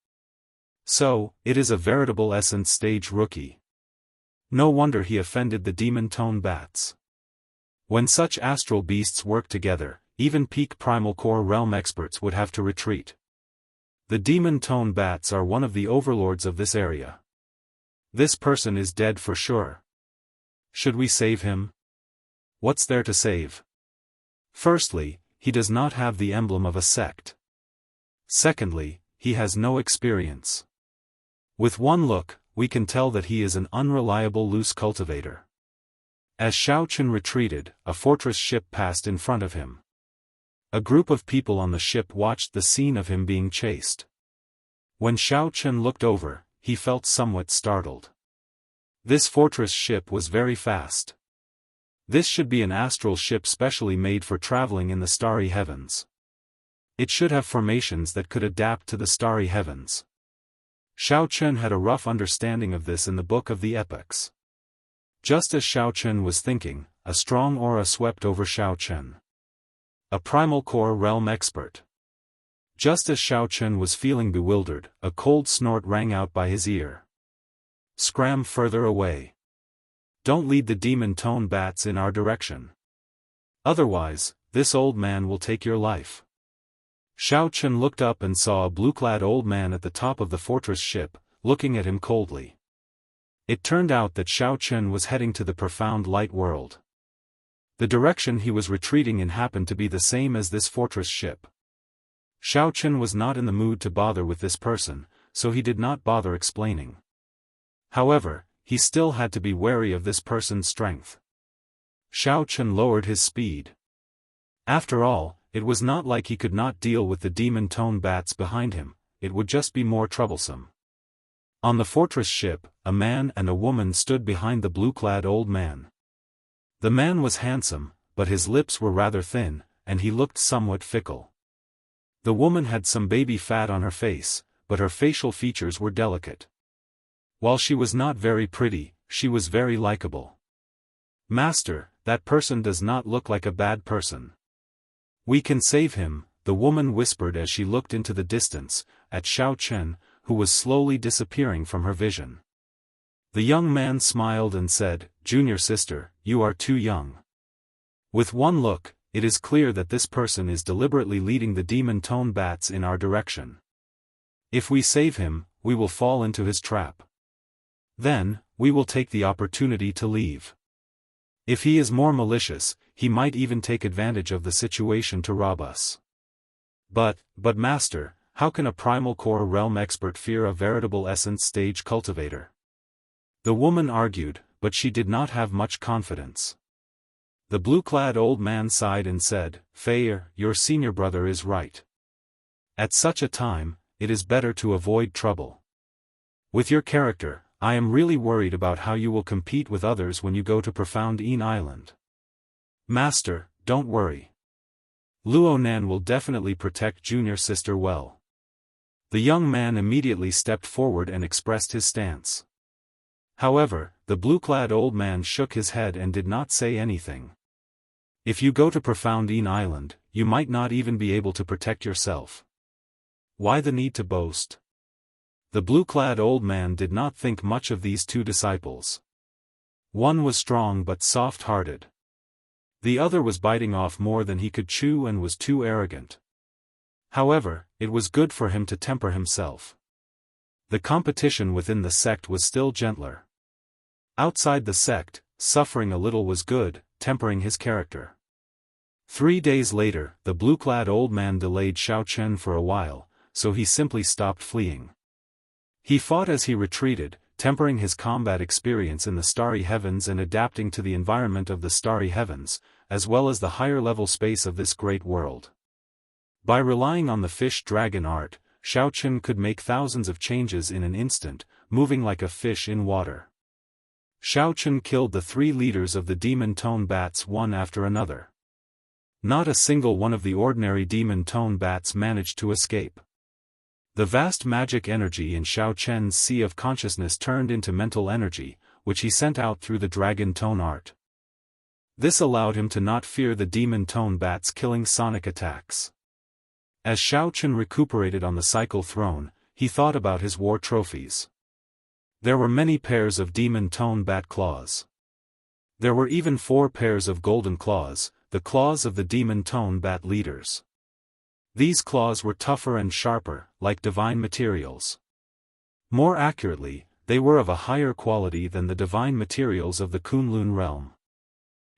So, it is a veritable essence stage rookie. No wonder he offended the demon-tone bats. When such astral beasts work together, even peak primal core realm experts would have to retreat. The demon-tone bats are one of the overlords of this area. This person is dead for sure. Should we save him? What's there to save? Firstly, he does not have the emblem of a sect. Secondly, he has no experience. With one look, we can tell that he is an unreliable loose cultivator. As Xiao Chen retreated, a fortress ship passed in front of him. A group of people on the ship watched the scene of him being chased. When Xiao Chen looked over, he felt somewhat startled. This fortress ship was very fast. This should be an astral ship specially made for traveling in the starry heavens. It should have formations that could adapt to the starry heavens. Xiao Chen had a rough understanding of this in the Book of the Epochs. Just as Xiao Chen was thinking, a strong aura swept over Xiao Chen. A primal core realm expert. Just as Xiao Chen was feeling bewildered, a cold snort rang out by his ear. Scram further away. Don't lead the demon-tone bats in our direction. Otherwise, this old man will take your life. Xiao Chen looked up and saw a blue-clad old man at the top of the fortress ship, looking at him coldly. It turned out that Xiao Chen was heading to the profound light world. The direction he was retreating in happened to be the same as this fortress ship. Xiao Chen was not in the mood to bother with this person, so he did not bother explaining. However, he still had to be wary of this person's strength. Xiao Chen lowered his speed. After all, it was not like he could not deal with the demon-tone bats behind him, it would just be more troublesome. On the fortress ship, a man and a woman stood behind the blue-clad old man. The man was handsome, but his lips were rather thin, and he looked somewhat fickle. The woman had some baby fat on her face, but her facial features were delicate. While she was not very pretty, she was very likable. Master, that person does not look like a bad person. We can save him, the woman whispered as she looked into the distance, at Xiao Chen, who was slowly disappearing from her vision. The young man smiled and said, "Junior sister, you are too young." With one look, it is clear that this person is deliberately leading the demon-tone bats in our direction. If we save him, we will fall into his trap. Then, we will take the opportunity to leave. If he is more malicious, he might even take advantage of the situation to rob us. But master, how can a primal core realm expert fear a veritable essence stage cultivator? The woman argued, but she did not have much confidence. The blue-clad old man sighed and said, "Fair, your senior brother is right. At such a time, it is better to avoid trouble. With your character, I am really worried about how you will compete with others when you go to Profound Een Island." "Master, don't worry. Luo Nan will definitely protect junior sister well. The young man immediately stepped forward and expressed his stance. However, the blue-clad old man shook his head and did not say anything. If you go to Profound Een Island, you might not even be able to protect yourself. Why the need to boast? The blue-clad old man did not think much of these two disciples. One was strong but soft-hearted. The other was biting off more than he could chew and was too arrogant. However, it was good for him to temper himself. The competition within the sect was still gentler. Outside the sect, suffering a little was good, tempering his character. 3 days later, the blue-clad old man delayed Xiao Chen for a while, so he simply stopped fleeing. He fought as he retreated, tempering his combat experience in the starry heavens and adapting to the environment of the starry heavens, as well as the higher-level space of this great world. By relying on the fish-dragon art, Xiao Chen could make thousands of changes in an instant, moving like a fish in water. Xiao Chen killed the 3 leaders of the demon tone bats one after another. Not a single one of the ordinary demon tone bats managed to escape. The vast magic energy in Xiao Chen's sea of consciousness turned into mental energy, which he sent out through the dragon tone art. This allowed him to not fear the demon tone bats' killing sonic attacks. As Xiao Chen recuperated on the cycle throne, he thought about his war trophies. There were many pairs of demon tone bat claws. There were even 4 pairs of golden claws, the claws of the demon tone bat leaders. These claws were tougher and sharper, like divine materials. More accurately, they were of a higher quality than the divine materials of the Kunlun realm.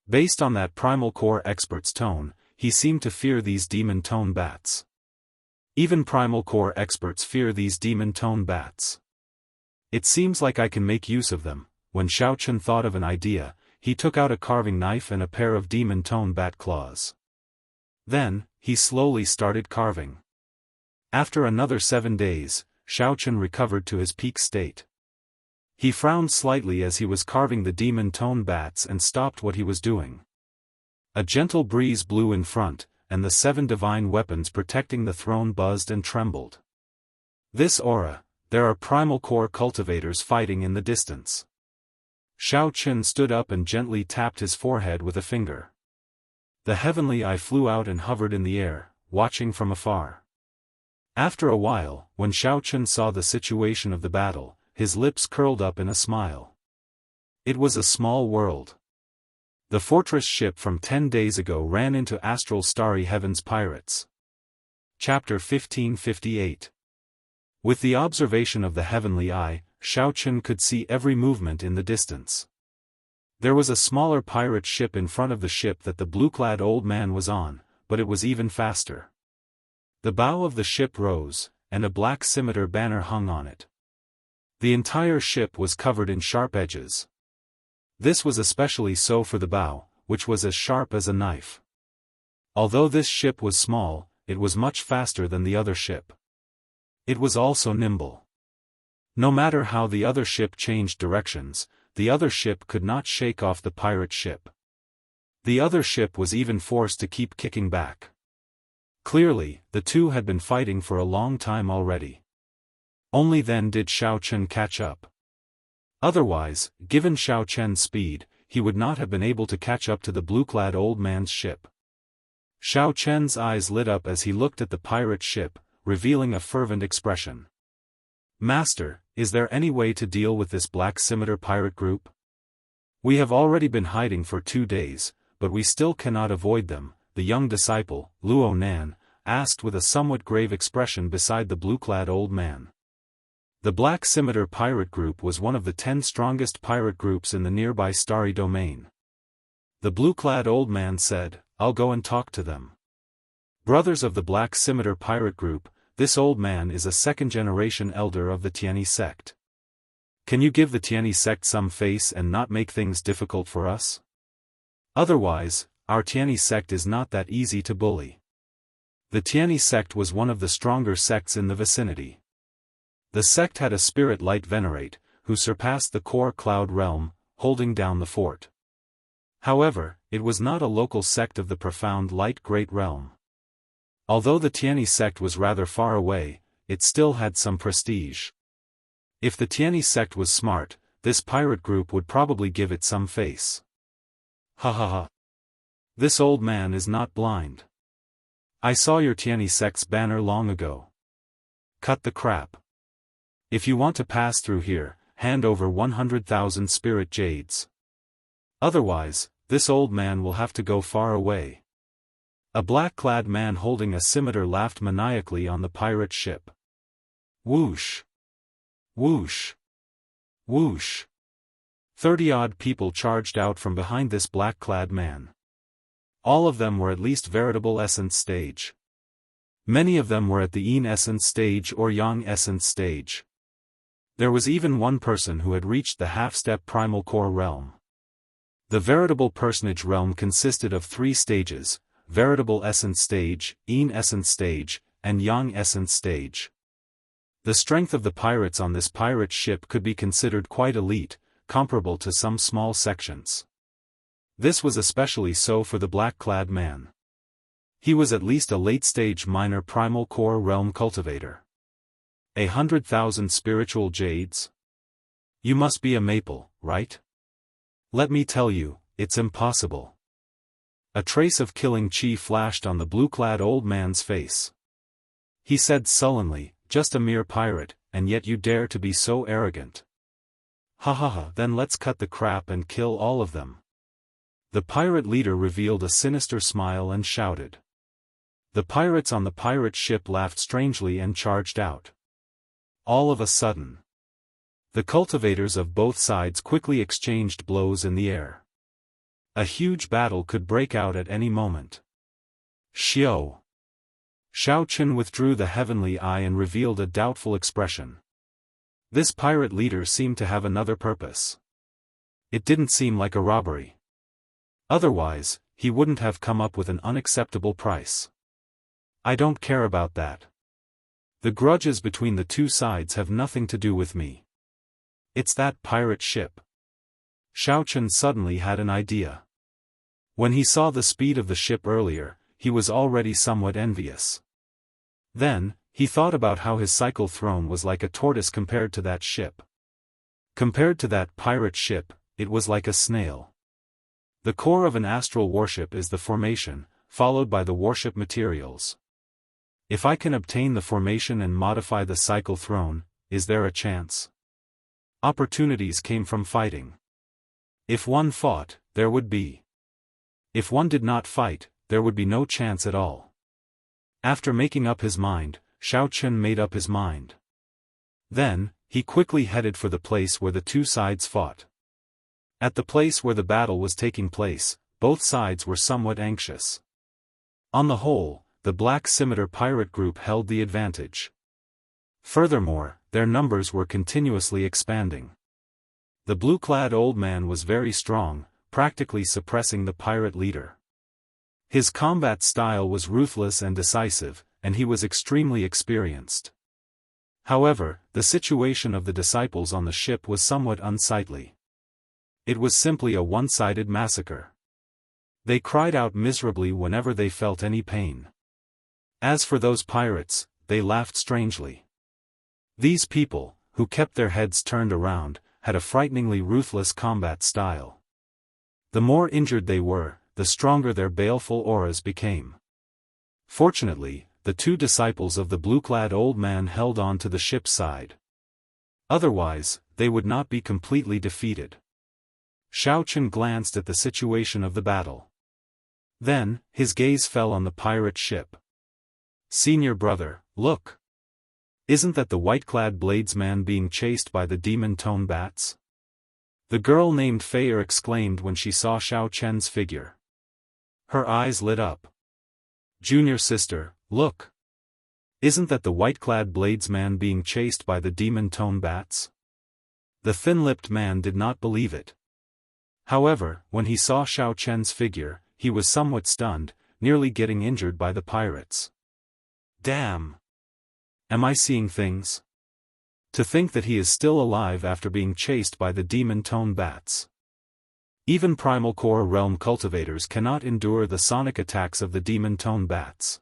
Based on that primal core expert's tone, he seemed to fear these demon tone bats. Even primal core experts fear these demon tone bats. It seems like I can make use of them. When Xiao Chen thought of an idea, he took out a carving knife and a pair of demon tone bat claws. Then, he slowly started carving. After another 7 days, Xiao Chen recovered to his peak state. He frowned slightly as he was carving the demon tone bats and stopped what he was doing. A gentle breeze blew in front, and the 7 divine weapons protecting the throne buzzed and trembled. This aura, there are primal core cultivators fighting in the distance. Xiao Chen stood up and gently tapped his forehead with a finger. The heavenly eye flew out and hovered in the air, watching from afar. After a while, when Xiao Chen saw the situation of the battle, his lips curled up in a smile. It was a small world. The fortress ship from 10 days ago ran into astral starry heavens pirates. Chapter 1558. With the observation of the heavenly eye, Xiao Chen could see every movement in the distance. There was a smaller pirate ship in front of the ship that the blue-clad old man was on, but it was even faster. The bow of the ship rose, and a black scimitar banner hung on it. The entire ship was covered in sharp edges. This was especially so for the bow, which was as sharp as a knife. Although this ship was small, it was much faster than the other ship. It was also nimble. No matter how the other ship changed directions, the other ship could not shake off the pirate ship. The other ship was even forced to keep kicking back. Clearly, the two had been fighting for a long time already. Only then did Xiao Chen catch up. Otherwise, given Xiao Chen's speed, he would not have been able to catch up to the blue-clad old man's ship. Xiao Chen's eyes lit up as he looked at the pirate ship, revealing a fervent expression. "Master, is there any way to deal with this black scimitar pirate group? We have already been hiding for 2 days, but we still cannot avoid them," the young disciple, Luo Nan, asked with a somewhat grave expression beside the blue-clad old man. The black scimitar pirate group was one of the 10 strongest pirate groups in the nearby starry domain. The blue-clad old man said, "I'll go and talk to them." Brothers of the black scimitar pirate group, this old man is a 2nd-generation elder of the Tianyi sect. Can you give the Tianyi sect some face and not make things difficult for us? Otherwise, our Tianyi sect is not that easy to bully. The Tianyi sect was one of the stronger sects in the vicinity. The sect had a spirit light venerate, who surpassed the core cloud realm, holding down the fort. However, it was not a local sect of the profound light great realm. Although the Tianyi sect was rather far away, it still had some prestige. If the Tianyi sect was smart, this pirate group would probably give it some face. Ha ha ha. This old man is not blind. I saw your Tianyi sect's banner long ago. Cut the crap. If you want to pass through here, hand over 100,000 spirit jades. Otherwise, this old man will have to go far away. A black-clad man holding a scimitar laughed maniacally on the pirate ship. Whoosh! Whoosh! Whoosh! 30-odd people charged out from behind this black-clad man. All of them were at least veritable essence stage. Many of them were at the Yin essence stage or Yang essence stage. There was even one person who had reached the half-step primal core realm. The veritable personage realm consisted of 3 stages: veritable essence stage, Yin essence stage, and Yang essence stage. The strength of the pirates on this pirate ship could be considered quite elite, comparable to some small sections. This was especially so for the black-clad man. He was at least a late-stage minor primal core realm cultivator. 100,000 spiritual jades? You must be a maple, right? Let me tell you, it's impossible. A trace of killing chi flashed on the blue-clad old man's face. He said sullenly, just a mere pirate, and yet you dare to be so arrogant. Ha ha ha, then let's cut the crap and kill all of them. The pirate leader revealed a sinister smile and shouted. The pirates on the pirate ship laughed strangely and charged out. All of a sudden, the cultivators of both sides quickly exchanged blows in the air. A huge battle could break out at any moment. Xiao Chen withdrew the heavenly eye and revealed a doubtful expression. This pirate leader seemed to have another purpose. It didn't seem like a robbery. Otherwise, he wouldn't have come up with an unacceptable price. I don't care about that. The grudges between the two sides have nothing to do with me. It's that pirate ship. Xiao Chen suddenly had an idea. When he saw the speed of the ship earlier, he was already somewhat envious. Then, he thought about how his cycle throne was like a tortoise compared to that ship. Compared to that pirate ship, it was like a snail. The core of an astral warship is the formation, followed by the warship materials. If I can obtain the formation and modify the cycle throne, is there a chance? Opportunities came from fighting. If one fought, there would be. If one did not fight, there would be no chance at all. After making up his mind, Xiao Chen made up his mind. Then, he quickly headed for the place where the two sides fought. At the place where the battle was taking place, both sides were somewhat anxious. On the whole, the Black Scimitar pirate group held the advantage. Furthermore, their numbers were continuously expanding. The blue-clad old man was very strong, practically suppressing the pirate leader. His combat style was ruthless and decisive, and he was extremely experienced. However, the situation of the disciples on the ship was somewhat unsightly. It was simply a one-sided massacre. They cried out miserably whenever they felt any pain. As for those pirates, they laughed strangely. These people, who kept their heads turned around, had a frighteningly ruthless combat style. The more injured they were, the stronger their baleful auras became. Fortunately, the two disciples of the blue-clad old man held on to the ship's side. Otherwise, they would not be completely defeated. Xiao Chen glanced at the situation of the battle. Then, his gaze fell on the pirate ship. Senior brother, look! Isn't that the white-clad bladesman being chased by the demon-tone bats? The girl named Feier exclaimed when she saw Xiao Chen's figure. Her eyes lit up. Junior sister, look! Isn't that the white-clad bladesman being chased by the demon-tone bats? The thin-lipped man did not believe it. However, when he saw Xiao Chen's figure, he was somewhat stunned, nearly getting injured by the pirates. Damn! Am I seeing things? To think that he is still alive after being chased by the demon-tone bats. Even primal core realm cultivators cannot endure the sonic attacks of the demon-tone bats.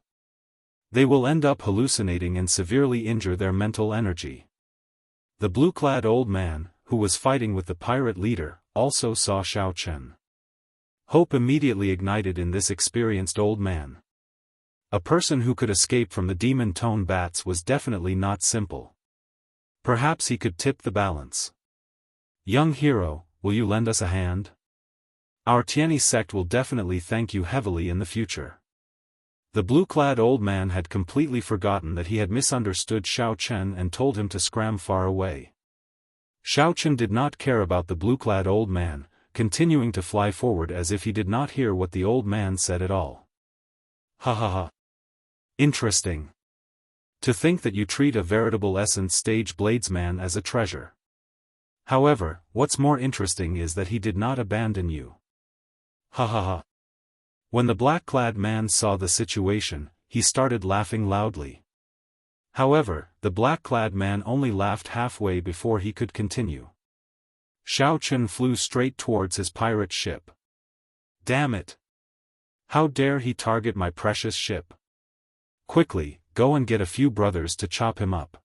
They will end up hallucinating and severely injure their mental energy. The blue-clad old man, who was fighting with the pirate leader, also saw Xiao Chen. Hope immediately ignited in this experienced old man. A person who could escape from the demon-tone bats was definitely not simple. Perhaps he could tip the balance. Young hero, will you lend us a hand? Our Tianyi sect will definitely thank you heavily in the future. The blue-clad old man had completely forgotten that he had misunderstood Xiao Chen and told him to scram far away. Xiao Chen did not care about the blue-clad old man, continuing to fly forward as if he did not hear what the old man said at all. Ha ha ha. Interesting. To think that you treat a veritable essence stage bladesman as a treasure. However, what's more interesting is that he did not abandon you. Ha ha ha. When the black-clad man saw the situation, he started laughing loudly. However, the black-clad man only laughed halfway before he could continue. Xiao Chen flew straight towards his pirate ship. Damn it! How dare he target my precious ship? Quickly, go and get a few brothers to chop him up.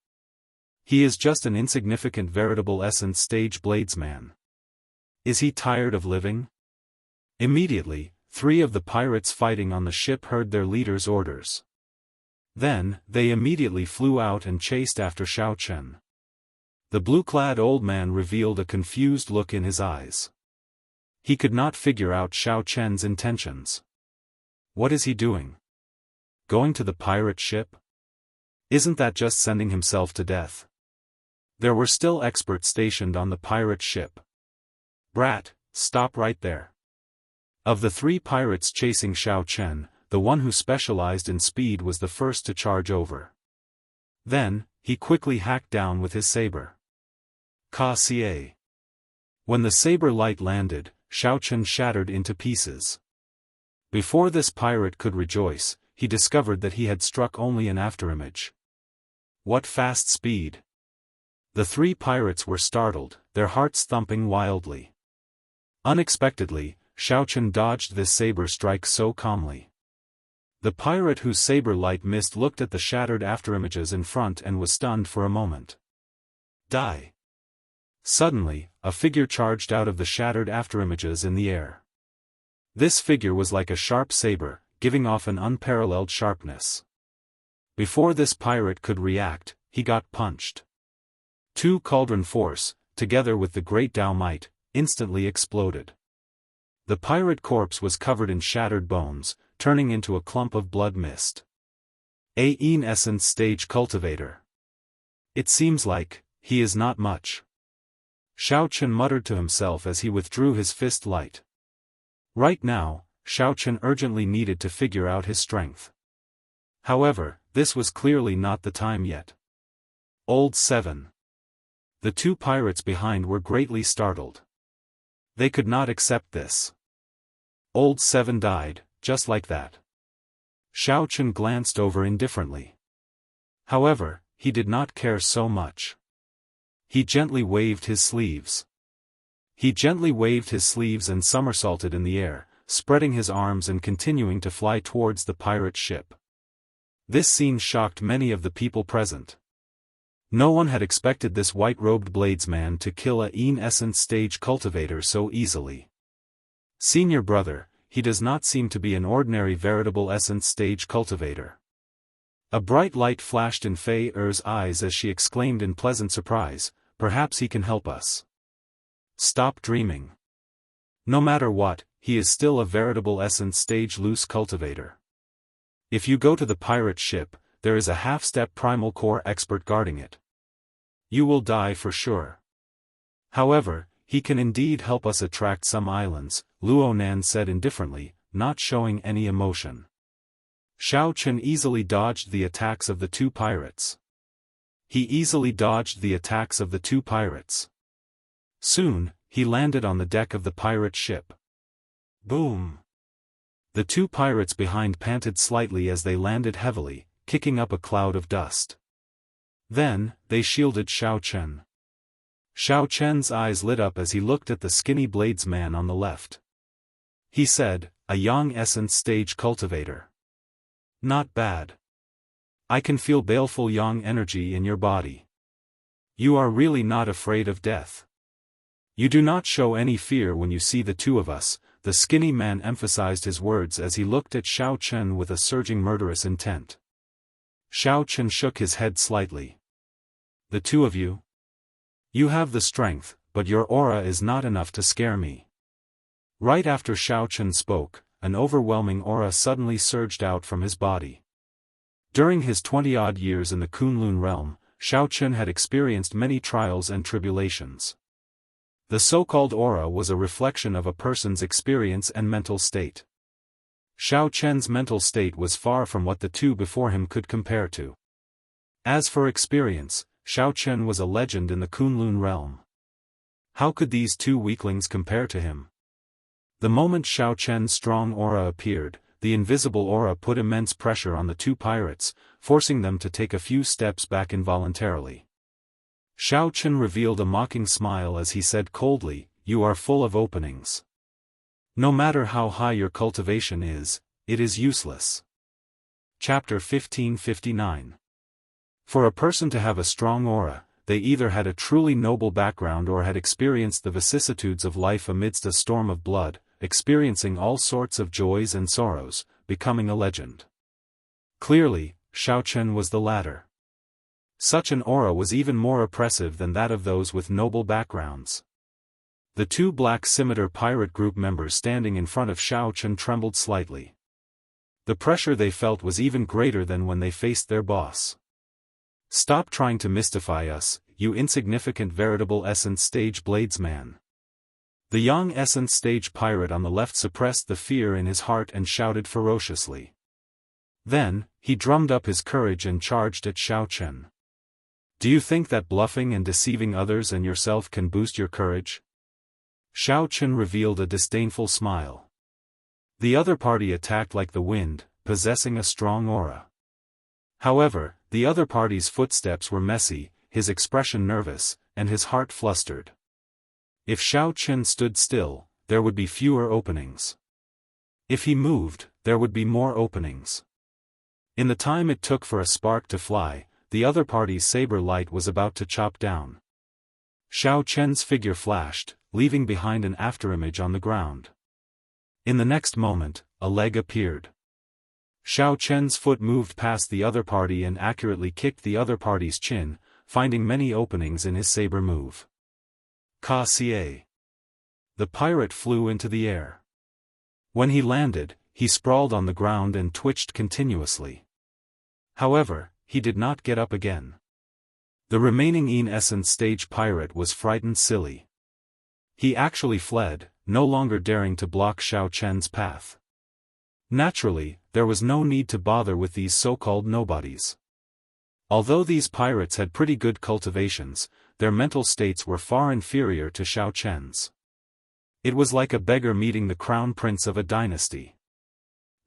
He is just an insignificant veritable essence stage bladesman. Is he tired of living? Immediately, 3 of the pirates fighting on the ship heard their leader's orders. Then, they immediately flew out and chased after Xiao Chen. The blue-clad old man revealed a confused look in his eyes. He could not figure out Xiao Chen's intentions. What is he doing? Going to the pirate ship? Isn't that just sending himself to death? There were still experts stationed on the pirate ship. Brat, stop right there. Of the 3 pirates chasing Xiao Chen, the one who specialized in speed was the first to charge over. Then, he quickly hacked down with his saber. Ka-ca. When the saber light landed, Xiao Chen shattered into pieces. Before this pirate could rejoice, he discovered that he had struck only an afterimage. What fast speed! The 3 pirates were startled, their hearts thumping wildly. Unexpectedly, Xiao Chen dodged this saber strike so calmly. The pirate whose saber light missed looked at the shattered afterimages in front and was stunned for a moment. Die! Suddenly, a figure charged out of the shattered afterimages in the air. This figure was like a sharp saber, giving off an unparalleled sharpness. Before this pirate could react, he got punched. 2 cauldron force, together with the great Dao might, instantly exploded. The pirate corpse was covered in shattered bones, turning into a clump of blood mist. An essence stage cultivator. It seems like, he is not much. Xiao Chen muttered to himself as he withdrew his fist light. Right now, Xiao Chen urgently needed to figure out his strength. However, this was clearly not the time yet. Old 7. The 2 pirates behind were greatly startled. They could not accept this. Old 7 died, just like that. Xiao Chen glanced over indifferently. However, he did not care so much. He gently waved his sleeves. He gently waved his sleeves and somersaulted in the air, spreading his arms and continuing to fly towards the pirate ship. This scene shocked many of the people present. No one had expected this white-robed bladesman to kill an essence stage cultivator so easily. Senior brother, he does not seem to be an ordinary veritable essence stage cultivator. A bright light flashed in Fei Er's eyes as she exclaimed in pleasant surprise, perhaps he can help us. Stop dreaming. No matter what, he is still a veritable essence stage loose cultivator. If you go to the pirate ship, there is a half-step primal core expert guarding it. You will die for sure. However, he can indeed help us attract some islands, Luo Nan said indifferently, not showing any emotion. Xiao Chen easily dodged the attacks of the 2 pirates. He easily dodged the attacks of the 2 pirates. Soon, he landed on the deck of the pirate ship. Boom! The 2 pirates behind panted slightly as they landed heavily, kicking up a cloud of dust. Then, they shielded Xiao Chen. Xiao Chen's eyes lit up as he looked at the skinny bladesman on the left. He said, a young essence stage cultivator. Not bad. I can feel baleful yang energy in your body. You are really not afraid of death. You do not show any fear when you see the two of us." The skinny man emphasized his words as he looked at Xiao Chen with a surging murderous intent. Xiao Chen shook his head slightly. "The two of you? You have the strength, but your aura is not enough to scare me." Right after Xiao Chen spoke, an overwhelming aura suddenly surged out from his body. During his 20-odd years in the Kunlun realm, Xiao Chen had experienced many trials and tribulations. The so-called aura was a reflection of a person's experience and mental state. Xiao Chen's mental state was far from what the two before him could compare to. As for experience, Xiao Chen was a legend in the Kunlun realm. How could these two weaklings compare to him? The moment Xiao Chen's strong aura appeared, the invisible aura put immense pressure on the two pirates, forcing them to take a few steps back involuntarily. Xiao Chen revealed a mocking smile as he said coldly, "You are full of openings. No matter how high your cultivation is, it is useless." Chapter 1559. For a person to have a strong aura, they either had a truly noble background or had experienced the vicissitudes of life amidst a storm of blood, experiencing all sorts of joys and sorrows, becoming a legend. Clearly, Xiao Chen was the latter. Such an aura was even more oppressive than that of those with noble backgrounds. The two Black Scimitar pirate group members standing in front of Xiao Chen trembled slightly. The pressure they felt was even greater than when they faced their boss. "Stop trying to mystify us, you insignificant veritable Essence Stage Bladesman." The young Essence Stage pirate on the left suppressed the fear in his heart and shouted ferociously. Then, he drummed up his courage and charged at Xiao Chen. "Do you think that bluffing and deceiving others and yourself can boost your courage?" Xiao Chen revealed a disdainful smile. The other party attacked like the wind, possessing a strong aura. However, the other party's footsteps were messy, his expression nervous, and his heart flustered. If Xiao Chen stood still, there would be fewer openings. If he moved, there would be more openings. In the time it took for a spark to fly, the other party's saber light was about to chop down. Xiao Chen's figure flashed, leaving behind an afterimage on the ground. In the next moment, a leg appeared. Xiao Chen's foot moved past the other party and accurately kicked the other party's chin, finding many openings in his saber move. Ka-ca. The pirate flew into the air. When he landed, he sprawled on the ground and twitched continuously. However, he did not get up again. The remaining Essence Stage pirate was frightened silly. He actually fled, no longer daring to block Xiao Chen's path. Naturally, there was no need to bother with these so-called nobodies. Although these pirates had pretty good cultivations, their mental states were far inferior to Xiao Chen's. It was like a beggar meeting the crown prince of a dynasty.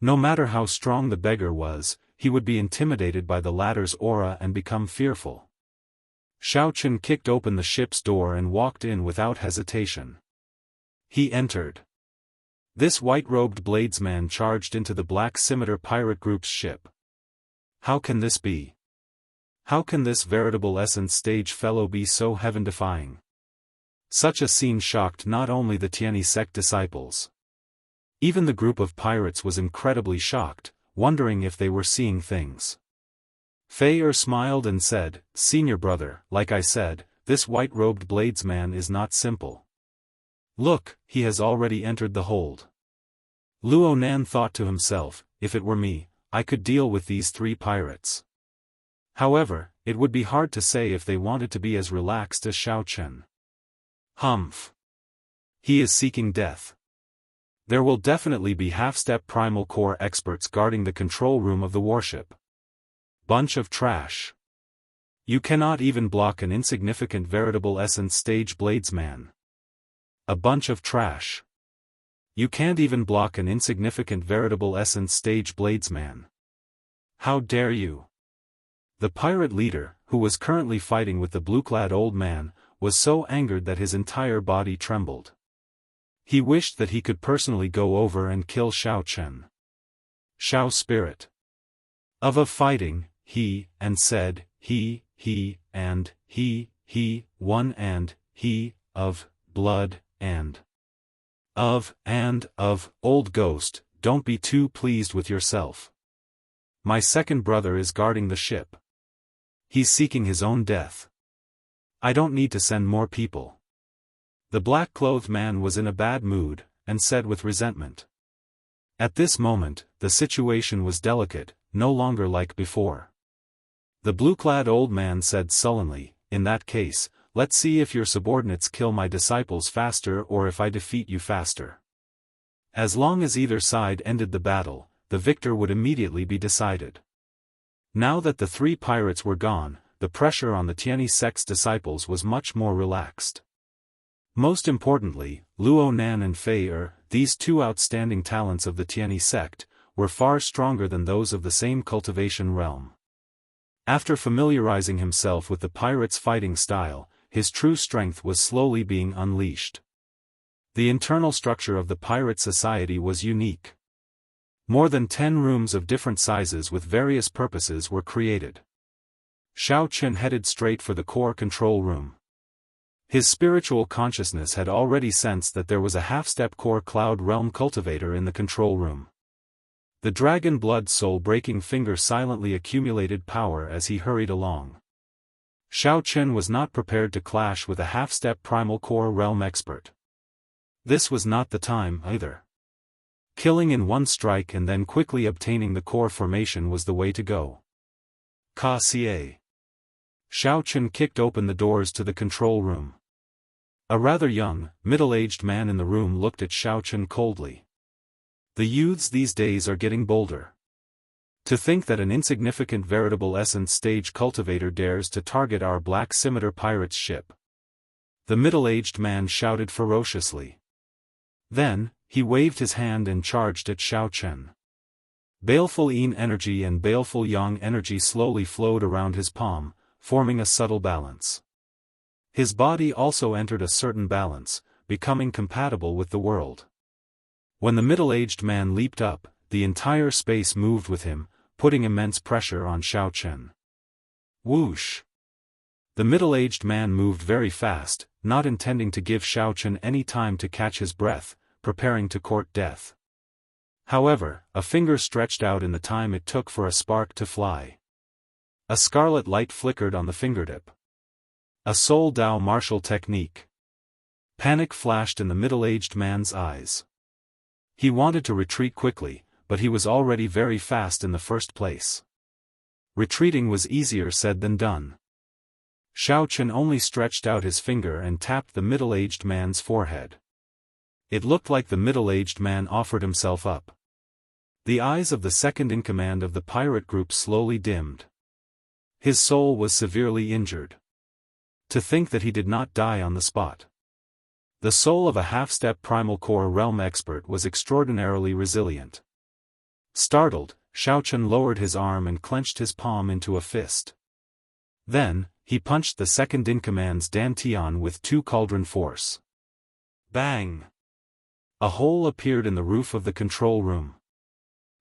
No matter how strong the beggar was, he would be intimidated by the latter's aura and become fearful. Xiao Chen kicked open the ship's door and walked in without hesitation. He entered. This white-robed bladesman charged into the Black Scimitar pirate group's ship. How can this be? How can this veritable Essence Stage fellow be so heaven-defying? Such a scene shocked not only the Tianyi sect disciples. Even the group of pirates was incredibly shocked, wondering if they were seeing things. Fei smiled and said, "Senior brother, like I said, this white-robed bladesman is not simple. Look, he has already entered the hold." Luo Nan thought to himself, if it were me, I could deal with these three pirates. However, it would be hard to say if they wanted to be as relaxed as Xiao Chen. Humph. He is seeking death. There will definitely be half-step primal core experts guarding the control room of the warship. Bunch of trash. You cannot even block an insignificant veritable Essence Stage bladesman. A bunch of trash. You can't even block an insignificant veritable Essence Stage bladesman. How dare you? The pirate leader, who was currently fighting with the blue-clad old man, was so angered that his entire body trembled. He wished that he could personally go over and kill Xiao Chen. Xiao spirit. Of fighting, and said, and one and of blood and of old ghost, don't be too pleased with yourself. My second brother is guarding the ship. He's seeking his own death. I don't need to send more people. The black-clothed man was in a bad mood, and said with resentment. At this moment, the situation was delicate, no longer like before. The blue-clad old man said sullenly, in that case, let's see if your subordinates kill my disciples faster or if I defeat you faster. As long as either side ended the battle, the victor would immediately be decided. Now that the 3 pirates were gone, the pressure on the Tianyi sect's disciples was much more relaxed. Most importantly, Luo Nan and Fei Er, these 2 outstanding talents of the Tianyi sect, were far stronger than those of the same cultivation realm. After familiarizing himself with the pirates' fighting style, his true strength was slowly being unleashed. The internal structure of the pirate society was unique. More than 10 rooms of different sizes with various purposes were created. Shao Chen headed straight for the core control room. His spiritual consciousness had already sensed that there was a half-step core cloud realm cultivator in the control room. The dragon blood soul-breaking finger silently accumulated power as he hurried along. Shao Chen was not prepared to clash with a half-step primal core realm expert. This was not the time, either. Killing in one strike and then quickly obtaining the core formation was the way to go. Ka-ca. Shao Chen kicked open the doors to the control room. A rather young, middle-aged man in the room looked at Shao Chen coldly. The youths these days are getting bolder. To think that an insignificant veritable essence stage cultivator dares to target our black scimitar pirate's ship. The middle-aged man shouted ferociously. Then, he waved his hand and charged at Shao Chen. Baleful Yin energy and baleful Yang energy slowly flowed around his palm, forming a subtle balance. His body also entered a certain balance, becoming compatible with the world. When the middle-aged man leaped up, the entire space moved with him, putting immense pressure on Shao Chen. Whoosh! The middle-aged man moved very fast, not intending to give Shao Chen any time to catch his breath, preparing to court death. However, a finger stretched out in the time it took for a spark to fly. A scarlet light flickered on the fingertip. A Soul Dao martial technique. Panic flashed in the middle-aged man's eyes. He wanted to retreat quickly, but he was already very fast in the first place. Retreating was easier said than done. Shao Chen only stretched out his finger and tapped the middle-aged man's forehead. It looked like the middle-aged man offered himself up. The eyes of the second-in-command of the pirate group slowly dimmed. His soul was severely injured. To think that he did not die on the spot. The soul of a half-step primal core realm expert was extraordinarily resilient. Startled, Shao Chen lowered his arm and clenched his palm into a fist. Then, he punched the second-in-command's dantian with 2 cauldron force. Bang! A hole appeared in the roof of the control room.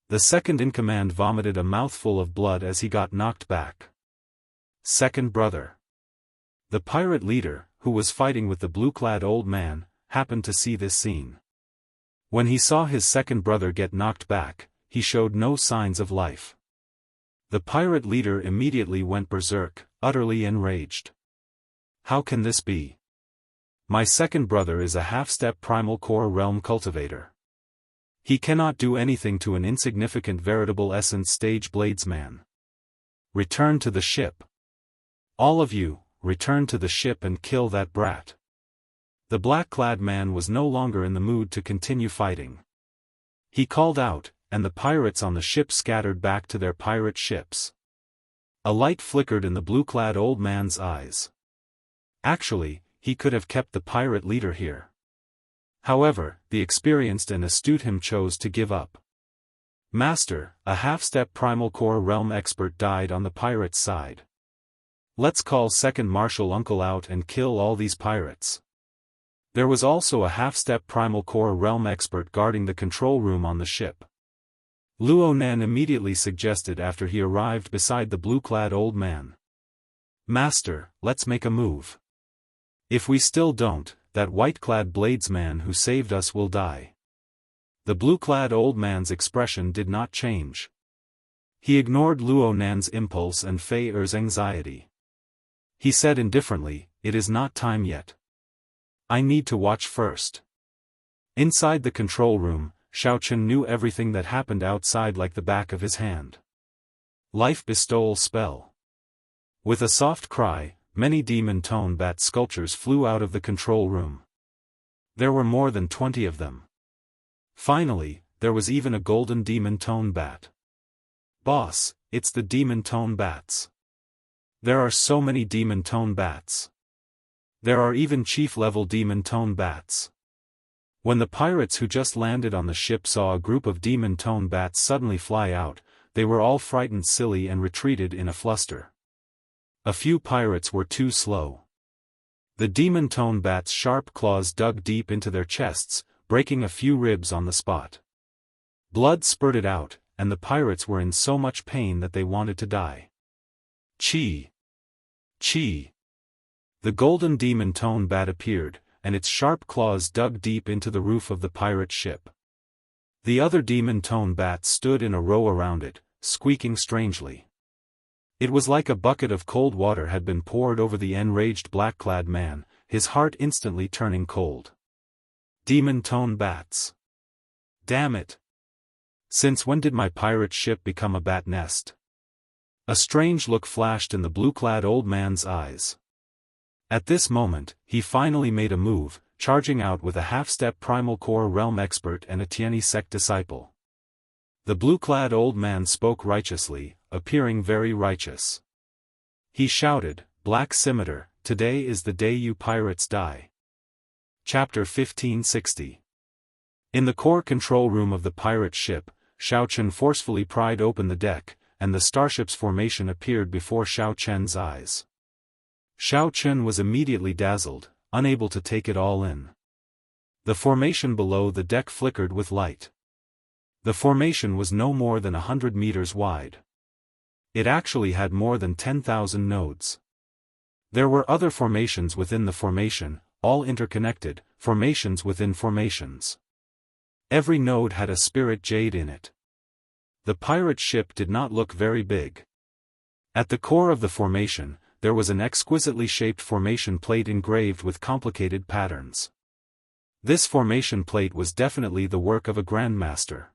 The second-in-command vomited a mouthful of blood as he got knocked back. Second brother. The pirate leader, who was fighting with the blue-clad old man, happened to see this scene. When he saw his second brother get knocked back, he showed no signs of life. The pirate leader immediately went berserk, utterly enraged. How can this be? My second brother is a half-step primal core realm cultivator. He cannot do anything to an insignificant veritable essence stage bladesman. Return to the ship. All of you, return to the ship and kill that brat. The black-clad man was no longer in the mood to continue fighting. He called out, and the pirates on the ship scattered back to their pirate ships. A light flickered in the blue-clad old man's eyes. Actually, he could have kept the pirate leader here. However, the experienced and astute him chose to give up. Master, a half-step primal core realm expert died on the pirate's side. Let's call second martial uncle out and kill all these pirates. There was also a half-step primal core realm expert guarding the control room on the ship. Luo Nan immediately suggested after he arrived beside the blue-clad old man. Master, let's make a move. If we still don't, that white-clad bladesman who saved us will die. The blue-clad old man's expression did not change. He ignored Luo Nan's impulse and Fei Er's anxiety. He said indifferently, "It is not time yet. I need to watch first." Inside the control room, Xiaochen knew everything that happened outside like the back of his hand. Life bestowal spell. With a soft cry, many demon-tone bat sculptures flew out of the control room. There were more than 20 of them. Finally, there was even a golden demon-tone bat. Boss, it's the demon-tone bats. There are so many demon-tone bats. There are even chief-level demon-tone bats. When the pirates who just landed on the ship saw a group of demon-tone bats suddenly fly out, they were all frightened silly and retreated in a fluster. A few pirates were too slow. The demon-tone bats' sharp claws dug deep into their chests, breaking a few ribs on the spot. Blood spurted out, and the pirates were in so much pain that they wanted to die. Chi! Chi! The golden demon-tone bat appeared, and its sharp claws dug deep into the roof of the pirate ship. The other demon-tone bats stood in a row around it, squeaking strangely. It was like a bucket of cold water had been poured over the enraged black-clad man, his heart instantly turning cold. Demon-tone bats. Damn it! Since when did my pirate ship become a bat nest? A strange look flashed in the blue-clad old man's eyes. At this moment, he finally made a move, charging out with a half-step Primal Core Realm expert and a Tianyi sect disciple. The blue-clad old man spoke righteously, appearing very righteous. He shouted, "Black Scimitar, today is the day you pirates die." Chapter 1560. In the core control room of the pirate ship, Xiaochen forcefully pried open the deck, and the starship's formation appeared before Xiaochen's eyes. Xiaochen was immediately dazzled, unable to take it all in. The formation below the deck flickered with light. The formation was no more than 100 meters wide. It actually had more than 10,000 nodes. There were other formations within the formation, all interconnected, formations within formations. Every node had a spirit jade in it. The pirate ship did not look very big. At the core of the formation, there was an exquisitely shaped formation plate engraved with complicated patterns. This formation plate was definitely the work of a grandmaster.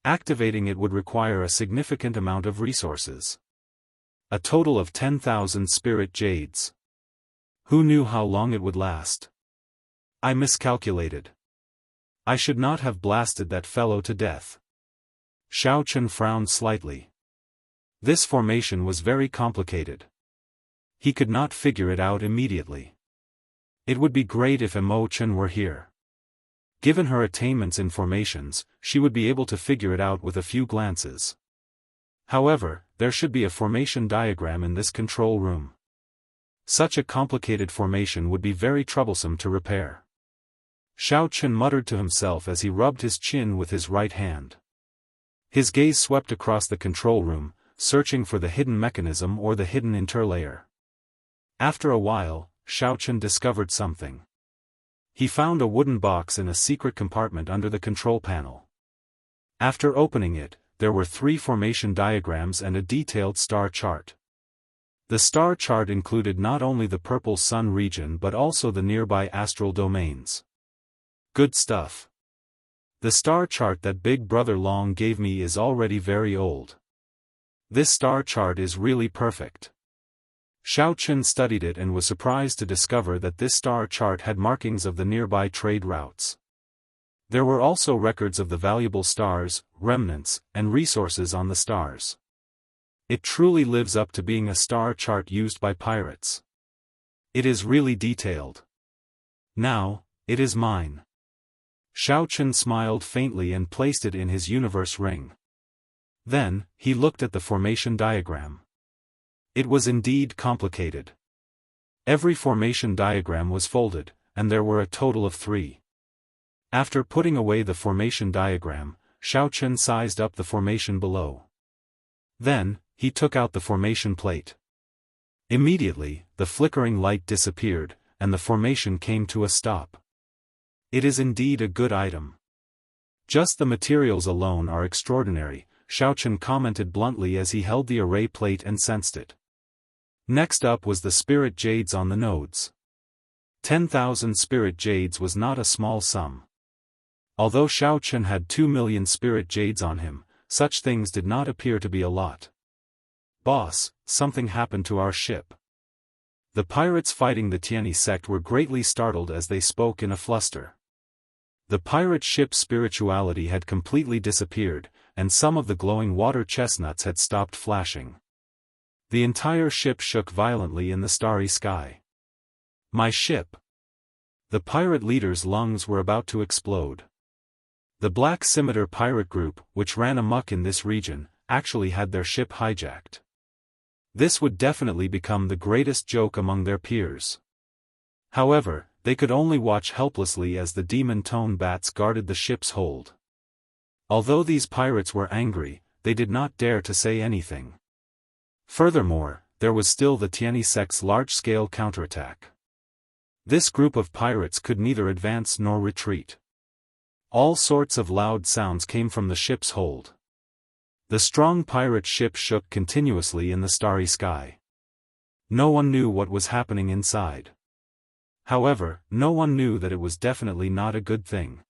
Activating it would require a significant amount of resources. A total of 10,000 spirit jades. Who knew how long it would last? I miscalculated. I should not have blasted that fellow to death. Xiaochen frowned slightly. This formation was very complicated. He could not figure it out immediately. It would be great if Imochen were here. Given her attainments in formations, she would be able to figure it out with a few glances. However, there should be a formation diagram in this control room. Such a complicated formation would be very troublesome to repair. Xiaochen muttered to himself as he rubbed his chin with his right hand. His gaze swept across the control room, searching for the hidden mechanism or the hidden interlayer. After a while, Xiaochen discovered something. He found a wooden box in a secret compartment under the control panel. After opening it, there were 3 formation diagrams and a detailed star chart. The star chart included not only the purple sun region but also the nearby astral domains. Good stuff. The star chart that Big Brother Long gave me is already very old. This star chart is really perfect. Xiaochen studied it and was surprised to discover that this star chart had markings of the nearby trade routes. There were also records of the valuable stars, remnants, and resources on the stars. It truly lives up to being a star chart used by pirates. It is really detailed. Now, it is mine. Xiaochen smiled faintly and placed it in his universe ring. Then, he looked at the formation diagram. It was indeed complicated. Every formation diagram was folded, and there were a total of 3. After putting away the formation diagram, Xiao Chen sized up the formation below. Then, he took out the formation plate. Immediately, the flickering light disappeared, and the formation came to a stop. It is indeed a good item. Just the materials alone are extraordinary, Xiao Chen commented bluntly as he held the array plate and sensed it. Next up was the spirit jades on the nodes. 10,000 spirit jades was not a small sum. Although Xiao Chen had 2 million spirit jades on him, such things did not appear to be a lot. "Boss, something happened to our ship." The pirates fighting the Tianyi sect were greatly startled as they spoke in a fluster. The pirate ship's spirituality had completely disappeared, and some of the glowing water chestnuts had stopped flashing. The entire ship shook violently in the starry sky. "My ship!" The pirate leader's lungs were about to explode. The Black Scimitar pirate group, which ran amok in this region, actually had their ship hijacked. This would definitely become the greatest joke among their peers. However, they could only watch helplessly as the demon tone bats guarded the ship's hold. Although these pirates were angry, they did not dare to say anything. Furthermore, there was still the Tianyi sect's large-scale counterattack. This group of pirates could neither advance nor retreat. All sorts of loud sounds came from the ship's hold. The strong pirate ship shook continuously in the starry sky. No one knew what was happening inside. However, no one knew that it was definitely not a good thing.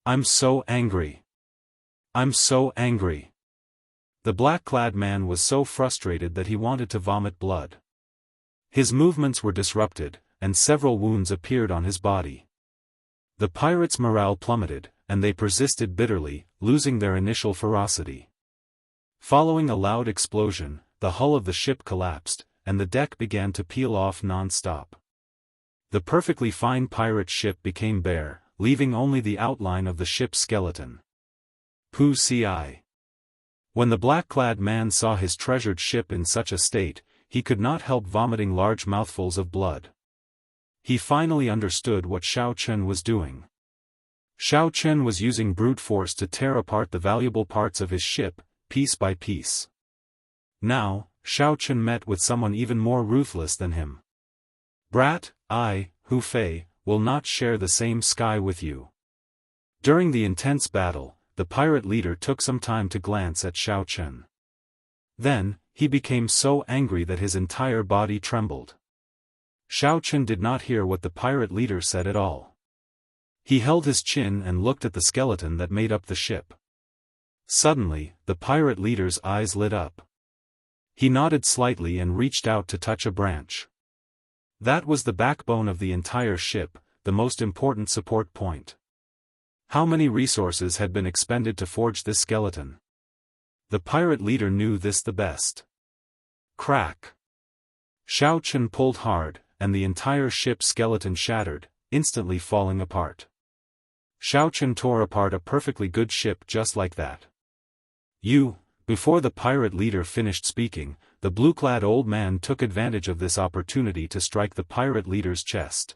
"I'm so angry. I'm so angry." The black-clad man was so frustrated that he wanted to vomit blood. His movements were disrupted, and several wounds appeared on his body. The pirates' morale plummeted, and they persisted bitterly, losing their initial ferocity. Following a loud explosion, the hull of the ship collapsed, and the deck began to peel off non-stop. The perfectly fine pirate ship became bare, leaving only the outline of the ship's skeleton. Pu Ci. When the black-clad man saw his treasured ship in such a state, he could not help vomiting large mouthfuls of blood. He finally understood what Xiao Chen was doing. Xiao Chen was using brute force to tear apart the valuable parts of his ship, piece by piece. Now, Xiao Chen met with someone even more ruthless than him. "Brat, I, Hu Fei, will not share the same sky with you." During the intense battle, the pirate leader took some time to glance at Xiao Chen. Then, he became so angry that his entire body trembled. Xiao Chen did not hear what the pirate leader said at all. He held his chin and looked at the skeleton that made up the ship. Suddenly, the pirate leader's eyes lit up. He nodded slightly and reached out to touch a branch. That was the backbone of the entire ship, the most important support point. How many resources had been expended to forge this skeleton? The pirate leader knew this the best. Crack! Xiao Chen pulled hard, and the entire ship's skeleton shattered, instantly falling apart. Xiao Chen tore apart a perfectly good ship just like that. Before the pirate leader finished speaking, the blue-clad old man took advantage of this opportunity to strike the pirate leader's chest.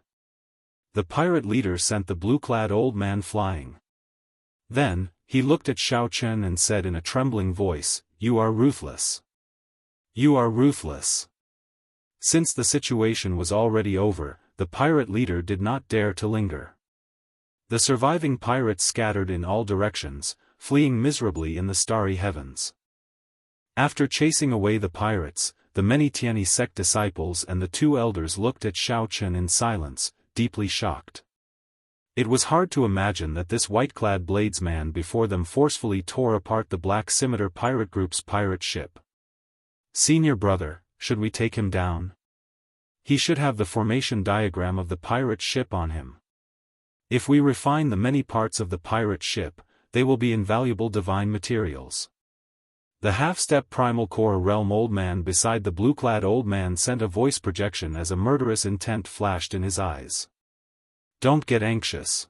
The pirate leader sent the blue-clad old man flying. Then, he looked at Xiao Chen and said in a trembling voice, "You are ruthless. You are ruthless." Since the situation was already over, the pirate leader did not dare to linger. The surviving pirates scattered in all directions, fleeing miserably in the starry heavens. After chasing away the pirates, the many Tianyi sect disciples and the two elders looked at Xiao Chen in silence, deeply shocked. It was hard to imagine that this white-clad bladesman before them forcefully tore apart the Black Scimitar pirate group's pirate ship. "Senior brother, should we take him down? He should have the formation diagram of the pirate ship on him. If we refine the many parts of the pirate ship, they will be invaluable divine materials." The half-step primal core realm old man beside the blue-clad old man sent a voice projection as a murderous intent flashed in his eyes. "Don't get anxious.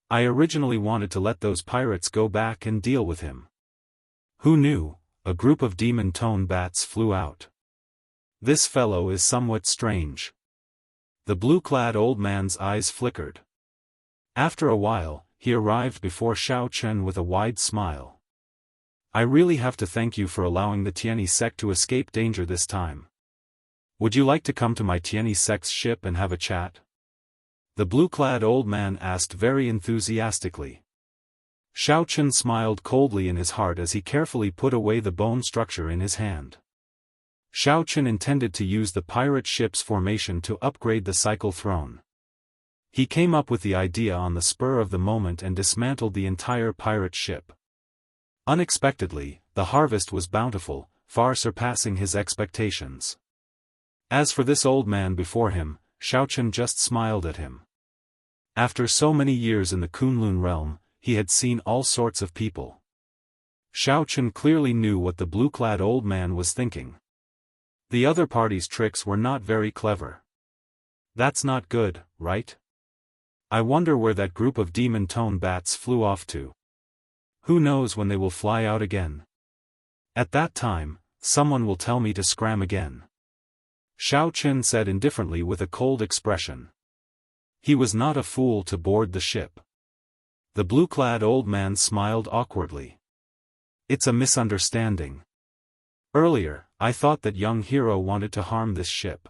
I originally wanted to let those pirates go back and deal with him." Who knew? A group of demon tone bats flew out. "This fellow is somewhat strange." The blue-clad old man's eyes flickered. After a while, he arrived before Xiao Chen with a wide smile. I really have to thank you for allowing the Tianyi sect to escape danger this time. Would you like to come to my Tianyi sect's ship and have a chat? The blue-clad old man asked very enthusiastically. Xiao Chen smiled coldly in his heart as he carefully put away the bone structure in his hand. Xiao Chen intended to use the pirate ship's formation to upgrade the cycle throne. He came up with the idea on the spur of the moment and dismantled the entire pirate ship. Unexpectedly, the harvest was bountiful, far surpassing his expectations. As for this old man before him, Xiao Chen just smiled at him. After so many years in the Kunlun realm, he had seen all sorts of people. Xiao Chen clearly knew what the blue-clad old man was thinking. The other party's tricks were not very clever. That's not good, right? I wonder where that group of demon-tone bats flew off to. Who knows when they will fly out again? At that time, someone will tell me to scram again. Xiao Chen said indifferently with a cold expression. He was not a fool to board the ship. The blue-clad old man smiled awkwardly. It's a misunderstanding. Earlier, I thought that young hero wanted to harm this ship.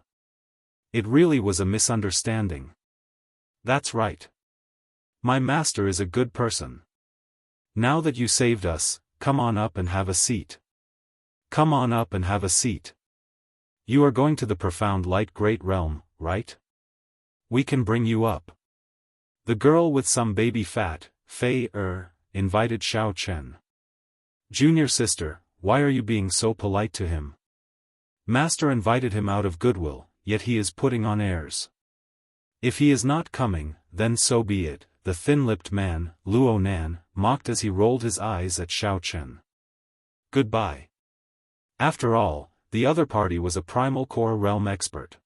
It really was a misunderstanding. That's right. My master is a good person. Now that you saved us, come on up and have a seat. Come on up and have a seat. You are going to the profound light great realm, right? We can bring you up. The girl with some baby fat, Fei invited Xiao Chen. Junior sister, why are you being so polite to him? Master invited him out of goodwill, yet he is putting on airs. If he is not coming, then so be it, the thin-lipped man, Luo Nan, mocked as he rolled his eyes at Xiao Chen. Goodbye. After all, the other party was a primal core realm expert.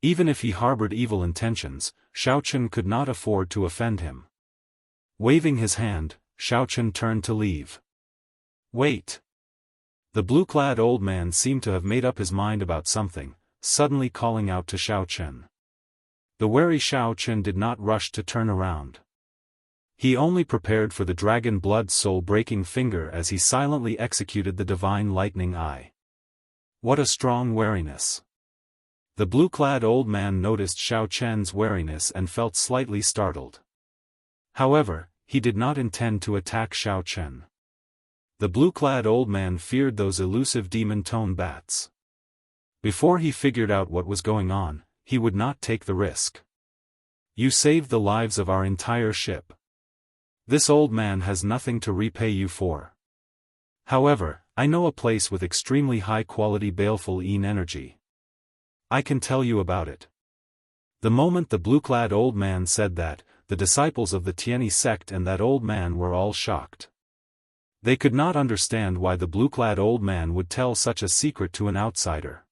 Even if he harbored evil intentions, Xiao Chen could not afford to offend him. Waving his hand, Xiao Chen turned to leave. Wait. The blue-clad old man seemed to have made up his mind about something, suddenly calling out to Xiao Chen. The wary Xiao Chen did not rush to turn around. He only prepared for the dragon blood soul-breaking finger as he silently executed the divine lightning eye. What a strong wariness! The blue-clad old man noticed Xiao Chen's wariness and felt slightly startled. However, he did not intend to attack Xiao Chen. The blue-clad old man feared those elusive demon-tone bats. Before he figured out what was going on, he would not take the risk. You saved the lives of our entire ship. This old man has nothing to repay you for. However, I know a place with extremely high-quality baleful energy. I can tell you about it. The moment the blue-clad old man said that, the disciples of the Tianyi sect and that old man were all shocked. They could not understand why the blue-clad old man would tell such a secret to an outsider.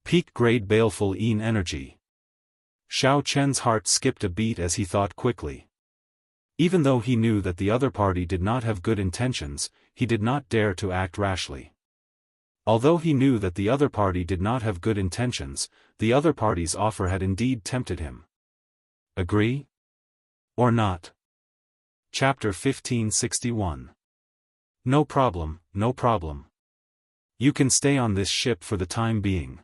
Peak-grade baleful energy. Xiao Chen's heart skipped a beat as he thought quickly. Even though he knew that the other party did not have good intentions, he did not dare to act rashly. Although he knew that the other party did not have good intentions, the other party's offer had indeed tempted him. Agree? Or not? Chapter 1561. No problem, no problem. You can stay on this ship for the time being.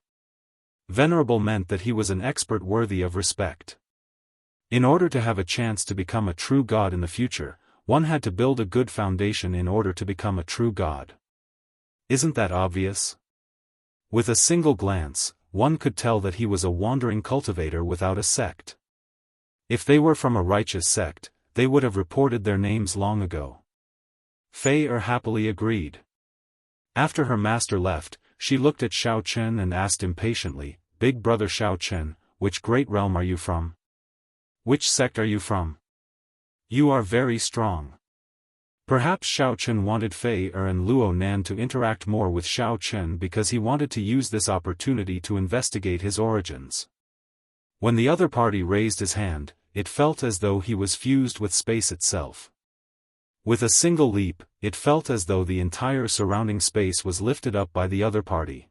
Venerable meant that he was an expert worthy of respect. In order to have a chance to become a true god in the future, one had to build a good foundation in order to become a true god. Isn't that obvious? With a single glance, one could tell that he was a wandering cultivator without a sect. If they were from a righteous sect, they would have reported their names long ago. Fei happily agreed. After her master left, she looked at Xiao Chen and asked impatiently, Big brother Xiao Chen, which great realm are you from? Which sect are you from? You are very strong. Perhaps Xiao Chen wanted Fei and Luo Nan to interact more with Xiao Chen because he wanted to use this opportunity to investigate his origins. When the other party raised his hand, it felt as though he was fused with space itself. With a single leap, it felt as though the entire surrounding space was lifted up by the other party.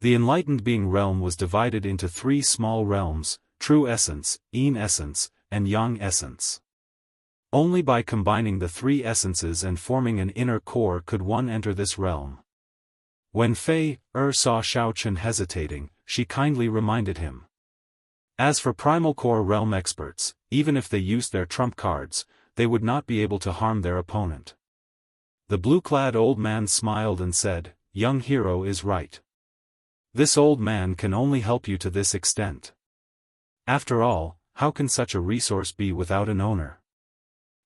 The enlightened being realm was divided into 3 small realms, true essence, yin essence, and yang essence. Only by combining the three essences and forming an inner core could one enter this realm. When Fei saw Xiao Chen hesitating, she kindly reminded him. As for primal core realm experts, even if they used their trump cards, they would not be able to harm their opponent. The blue-clad old man smiled and said, "Young hero is right. This old man can only help you to this extent. After all, how can such a resource be without an owner?"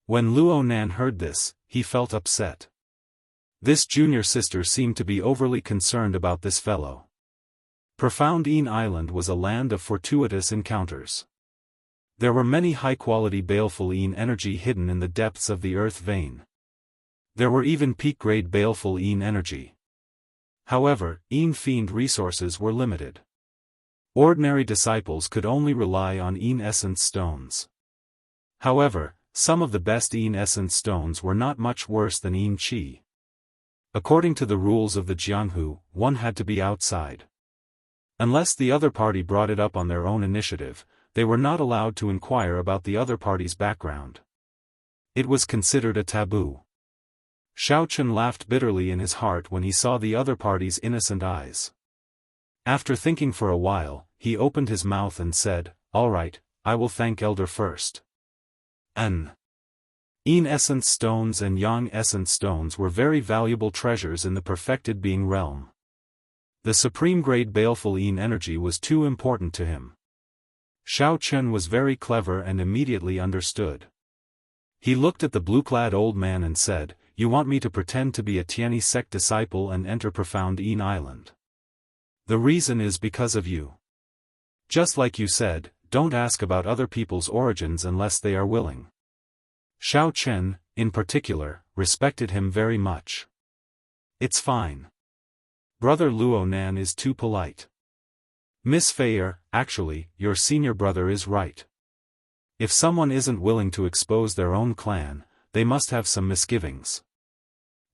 When Luo Nan heard this, he felt upset. This junior sister seemed to be overly concerned about this fellow. Profound Een Island was a land of fortuitous encounters. There were many high-quality baleful Een energy hidden in the depths of the earth vein. There were even peak-grade baleful Een energy. However, Een fiend resources were limited. Ordinary disciples could only rely on Een essence stones. However, some of the best Een essence stones were not much worse than Een Qi. According to the rules of the Jianghu, one had to be outside. Unless the other party brought it up on their own initiative, they were not allowed to inquire about the other party's background. It was considered a taboo. Xiao Chen laughed bitterly in his heart when he saw the other party's innocent eyes. After thinking for a while, he opened his mouth and said, "All right, I will thank Elder first." Een essence stones and Yang essence stones were very valuable treasures in the perfected being realm. The supreme-grade baleful Een energy was too important to him. Xiao Chen was very clever and immediately understood. He looked at the blue-clad old man and said, "You want me to pretend to be a Tianyi sect disciple and enter profound Een Island. The reason is because of you. Just like you said, don't ask about other people's origins unless they are willing." Xiao Chen, in particular, respected him very much. "It's fine. Brother Luo Nan is too polite. Miss Fei, actually, your senior brother is right. If someone isn't willing to expose their own clan, they must have some misgivings."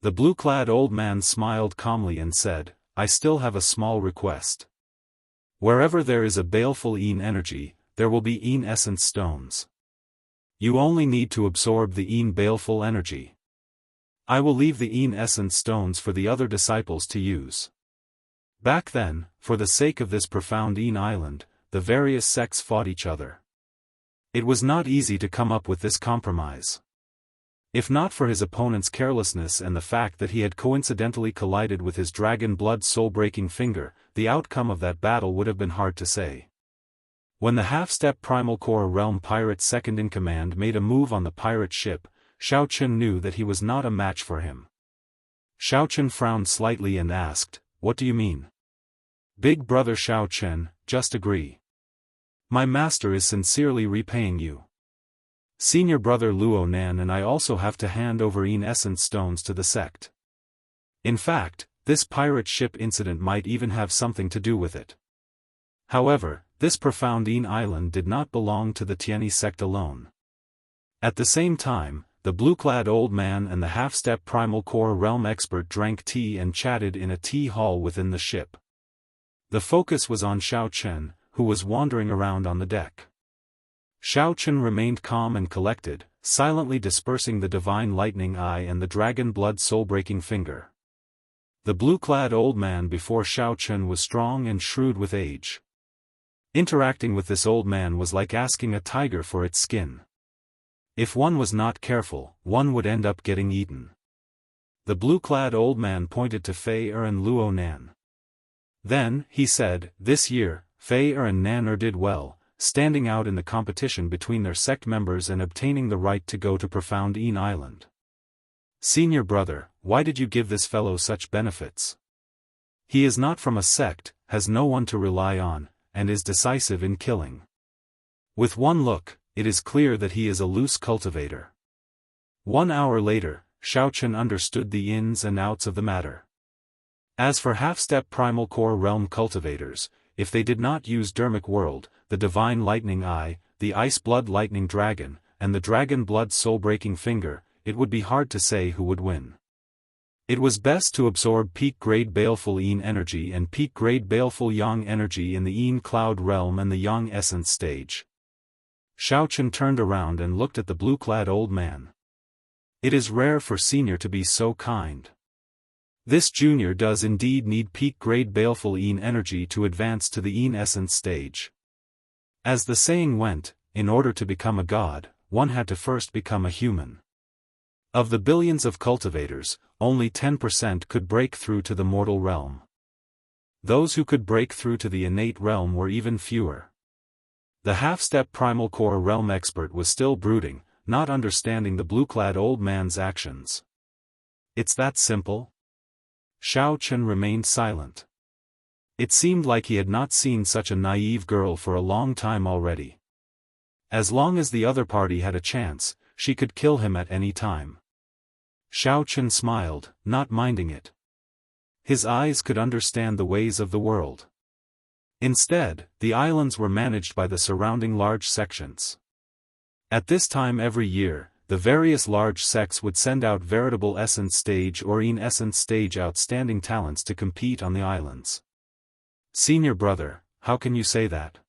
The blue-clad old man smiled calmly and said, "I still have a small request. Wherever there is a baleful Een energy, there will be Een essence stones. You only need to absorb the Een baleful energy. I will leave the Een essence stones for the other disciples to use." Back then, for the sake of this profound Een Island, the various sects fought each other. It was not easy to come up with this compromise. If not for his opponent's carelessness and the fact that he had coincidentally collided with his dragon blood soul-breaking finger, the outcome of that battle would have been hard to say. When the half-step primal core realm pirate second-in-command made a move on the pirate ship, Xiao Chen knew that he was not a match for him. Xiao Chen frowned slightly and asked, "What do you mean?" "Big brother Xiao Chen, just agree. My master is sincerely repaying you. Senior brother Luo Nan and I also have to hand over Een essence stones to the sect. In fact, this pirate ship incident might even have something to do with it. However, this profound Een Island did not belong to the Tianyi sect alone." At the same time, the blue-clad old man and the half-step primal core realm expert drank tea and chatted in a tea hall within the ship. The focus was on Xiao Chen, who was wandering around on the deck. Xiao Chen remained calm and collected, silently dispersing the divine lightning eye and the dragon blood soul-breaking finger. The blue-clad old man before Xiao Chen was strong and shrewd with age. Interacting with this old man was like asking a tiger for its skin. If one was not careful, one would end up getting eaten. The blue-clad old man pointed to Fei and Luo Nan. Then, he said, "This year, Fei and Nan did well, standing out in the competition between their sect members and obtaining the right to go to profound Een Island. Senior brother, why did you give this fellow such benefits? He is not from a sect, has no one to rely on, and is decisive in killing. With one look, it is clear that he is a loose cultivator." 1 hour later, Xiao Chen understood the ins and outs of the matter. As for half-step primal core realm cultivators, if they did not use Dermic World, the Divine Lightning Eye, the Ice Blood Lightning Dragon, and the Dragon Blood Soul-Breaking Finger, it would be hard to say who would win. It was best to absorb peak-grade baleful Een energy and peak-grade baleful Yang energy in the Een Cloud realm and the Yang Essence stage. Xiao turned around and looked at the blue-clad old man. It is rare for senior to be so kind. This junior does indeed need peak-grade baleful Yin energy to advance to the Yin essence stage. As the saying went, in order to become a god, one had to first become a human. Of the billions of cultivators, only 10% could break through to the mortal realm. Those who could break through to the innate realm were even fewer. The half-step primal core realm expert was still brooding, not understanding the blue-clad old man's actions. It's that simple? Xiao remained silent. It seemed like he had not seen such a naive girl for a long time already. As long as the other party had a chance, she could kill him at any time. Xiao smiled, not minding it. His eyes could understand the ways of the world. Instead, the islands were managed by the surrounding large sections. At this time every year, the various large sects would send out veritable essence stage or Yin essence stage outstanding talents to compete on the islands. Senior brother, how can you say that?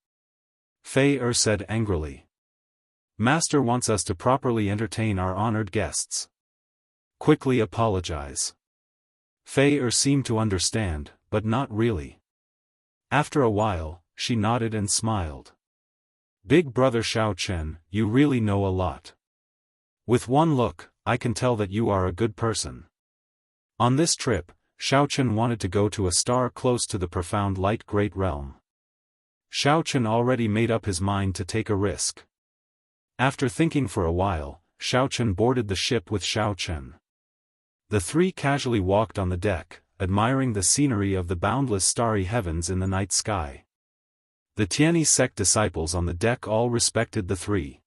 Fei said angrily. Master wants us to properly entertain our honored guests. Quickly apologize. Fei seemed to understand, but not really. After a while, she nodded and smiled. Big brother Xiao, you really know a lot. With one look, I can tell that you are a good person. On this trip, Xiao wanted to go to a star close to the profound light great realm. Xiao already made up his mind to take a risk. After thinking for a while, Xiao boarded the ship with Xiao. The three casually walked on the deck, admiring the scenery of the boundless starry heavens in the night sky. The Tianyi sect disciples on the deck all respected the three.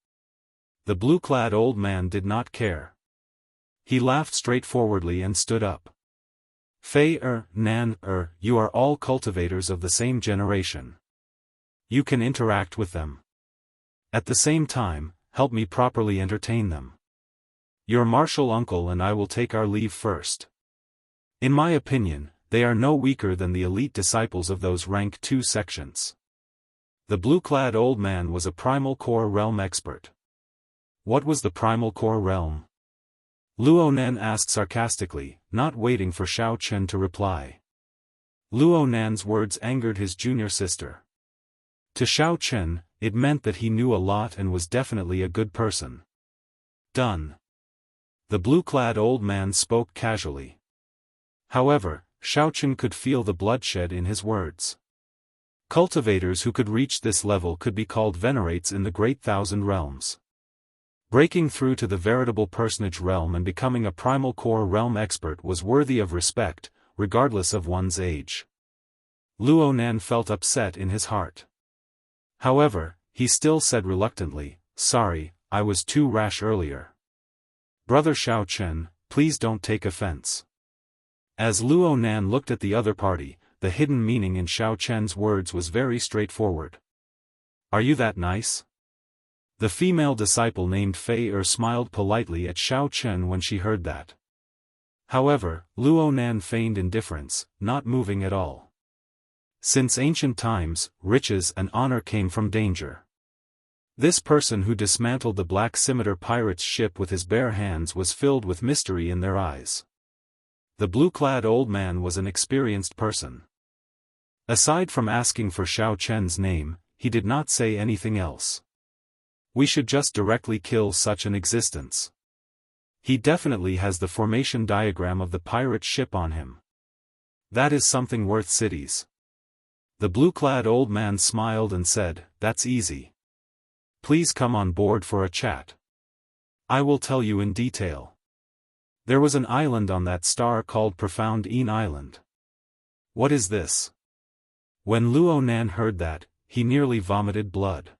The blue-clad old man did not care. He laughed straightforwardly and stood up. Fei Nan you are all cultivators of the same generation. You can interact with them. At the same time, help me properly entertain them. Your martial uncle and I will take our leave first. In my opinion, they are no weaker than the elite disciples of those rank 2 sections. The blue-clad old man was a primal core realm expert. What was the primal core realm? Luonan asked sarcastically, not waiting for Xiao to reply. Luonan's words angered his junior sister. To Xiao, it meant that he knew a lot and was definitely a good person. Done. The blue-clad old man spoke casually. However, Xiao could feel the bloodshed in his words. Cultivators who could reach this level could be called venerates in the Great Thousand Realms. Breaking through to the veritable personage realm and becoming a primal core realm expert was worthy of respect, regardless of one's age. Luonan felt upset in his heart. However, he still said reluctantly, "Sorry, I was too rash earlier. Brother Xiao, please don't take offense." As Luonan looked at the other party, the hidden meaning in Xiao words was very straightforward. Are you that nice? The female disciple named Fei smiled politely at Xiao when she heard that. However, Luonan feigned indifference, not moving at all. Since ancient times, riches and honor came from danger. This person who dismantled the Black Scimitar pirate's ship with his bare hands was filled with mystery in their eyes. The blue-clad old man was an experienced person. Aside from asking for Xiao name, he did not say anything else. We should just directly kill such an existence. He definitely has the formation diagram of the pirate ship on him. That is something worth cities. The blue-clad old man smiled and said, "That's easy. Please come on board for a chat. I will tell you in detail." There was an island on that star called Profound Yin Island. What is this? When Luonan heard that, he nearly vomited blood.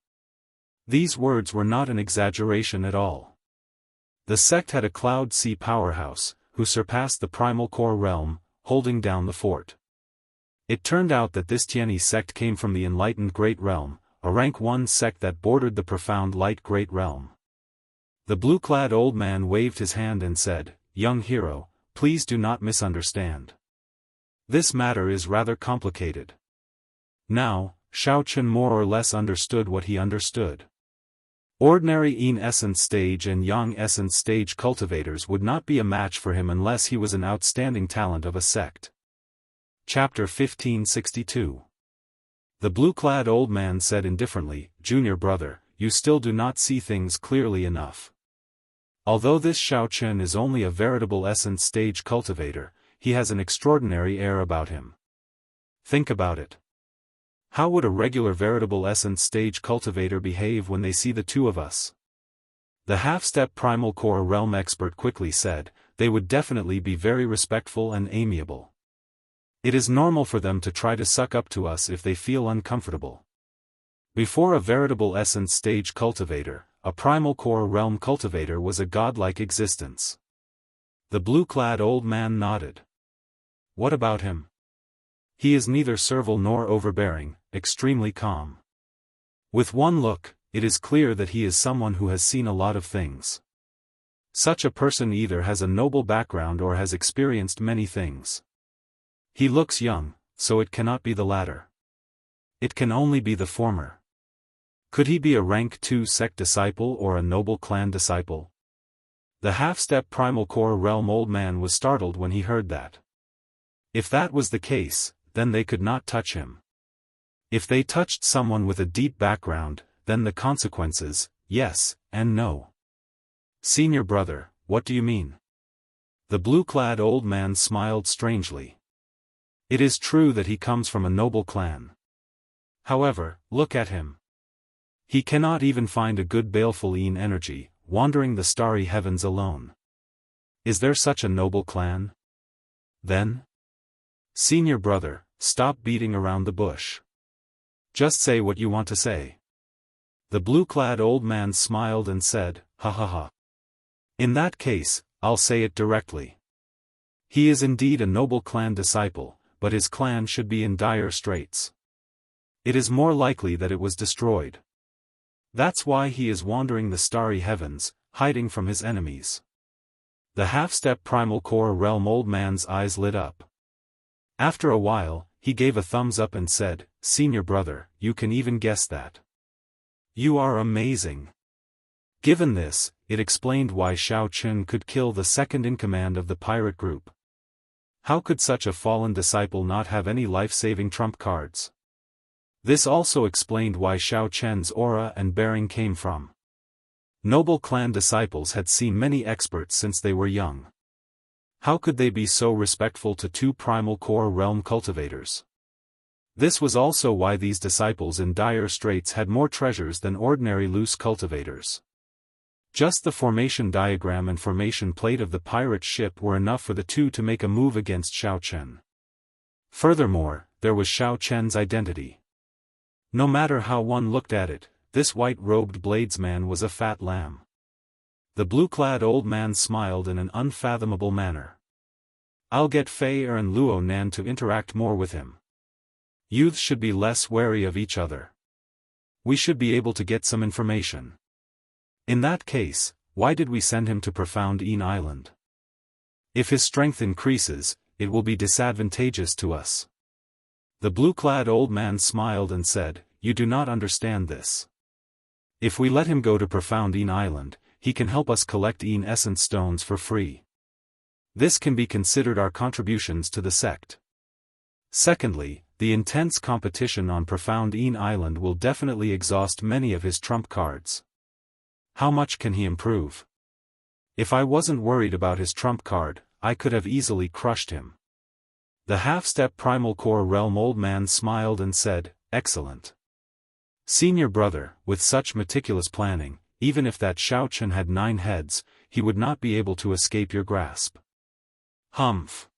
These words were not an exaggeration at all. The sect had a Cloud Sea powerhouse, who surpassed the primal core realm, holding down the fort. It turned out that this Tianyi sect came from the enlightened Great Realm, a rank 1 sect that bordered the profound light Great Realm. The blue-clad old man waved his hand and said, "Young hero, please do not misunderstand. This matter is rather complicated." Now, Xiao more or less understood what he understood. Ordinary Yin Essence Stage and Yang Essence Stage cultivators would not be a match for him unless he was an outstanding talent of a sect. Chapter 1562. The blue-clad old man said indifferently, "Junior brother, you still do not see things clearly enough. Although this Xiao Chen is only a veritable Essence Stage cultivator, he has an extraordinary air about him. Think about it. How would a regular veritable Essence Stage cultivator behave when they see the two of us?" The half-step primal core realm expert quickly said, "They would definitely be very respectful and amiable. It is normal for them to try to suck up to us if they feel uncomfortable. Before a veritable Essence Stage cultivator, a primal core realm cultivator was a godlike existence." The blue-clad old man nodded. "What about him?" "He is neither servile nor overbearing, extremely calm. With one look, it is clear that he is someone who has seen a lot of things. Such a person either has a noble background or has experienced many things. He looks young, so it cannot be the latter. It can only be the former. Could he be a rank 2 sect disciple or a noble clan disciple?" The half-step primal core realm old man was startled when he heard that. If that was the case, then they could not touch him. If they touched someone with a deep background, then the consequences, yes, and no. "Senior brother, what do you mean?" The blue-clad old man smiled strangely. "It is true that he comes from a noble clan. However, look at him. He cannot even find a good baleful Yin energy, wandering the starry heavens alone. Is there such a noble clan? Then? Senior brother, stop beating around the bush. Just say what you want to say." The blue-clad old man smiled and said, "Ha ha ha. In that case, I'll say it directly. He is indeed a noble clan disciple, but his clan should be in dire straits. It is more likely that it was destroyed. That's why he is wandering the starry heavens, hiding from his enemies." The half-step primal core realm old man's eyes lit up. After a while, he gave a thumbs up and said, "Senior brother, you can even guess that. You are amazing." Given this, it explained why Xiao Chun could kill the second-in-command of the pirate group. How could such a fallen disciple not have any life-saving trump cards? This also explained why Xiao Chen's aura and bearing came from. Noble clan disciples had seen many experts since they were young. How could they be so respectful to two primal core realm cultivators? This was also why these disciples in dire straits had more treasures than ordinary loose cultivators. Just the formation diagram and formation plate of the pirate ship were enough for the two to make a move against Xiao Chen. Furthermore, there was Xiao Chen's identity. No matter how one looked at it, this white-robed bladesman was a fat lamb. The blue-clad old man smiled in an unfathomable manner. "I'll get Fei Er and Luo Nan to interact more with him. Youths should be less wary of each other. We should be able to get some information. In that case, why did we send him to Profound Yin Island? If his strength increases, it will be disadvantageous to us." The blue-clad old man smiled and said, "You do not understand this. If we let him go to Profound Yin Island, he can help us collect Yin Essence Stones for free. This can be considered our contributions to the sect. Secondly, the intense competition on Profound Yin Island will definitely exhaust many of his trump cards. How much can he improve? If I wasn't worried about his trump card, I could have easily crushed him." The half-step primal core realm old man smiled and said, "Excellent. Senior brother, with such meticulous planning, even if that Xiao Chen had 9 heads, he would not be able to escape your grasp." Humph.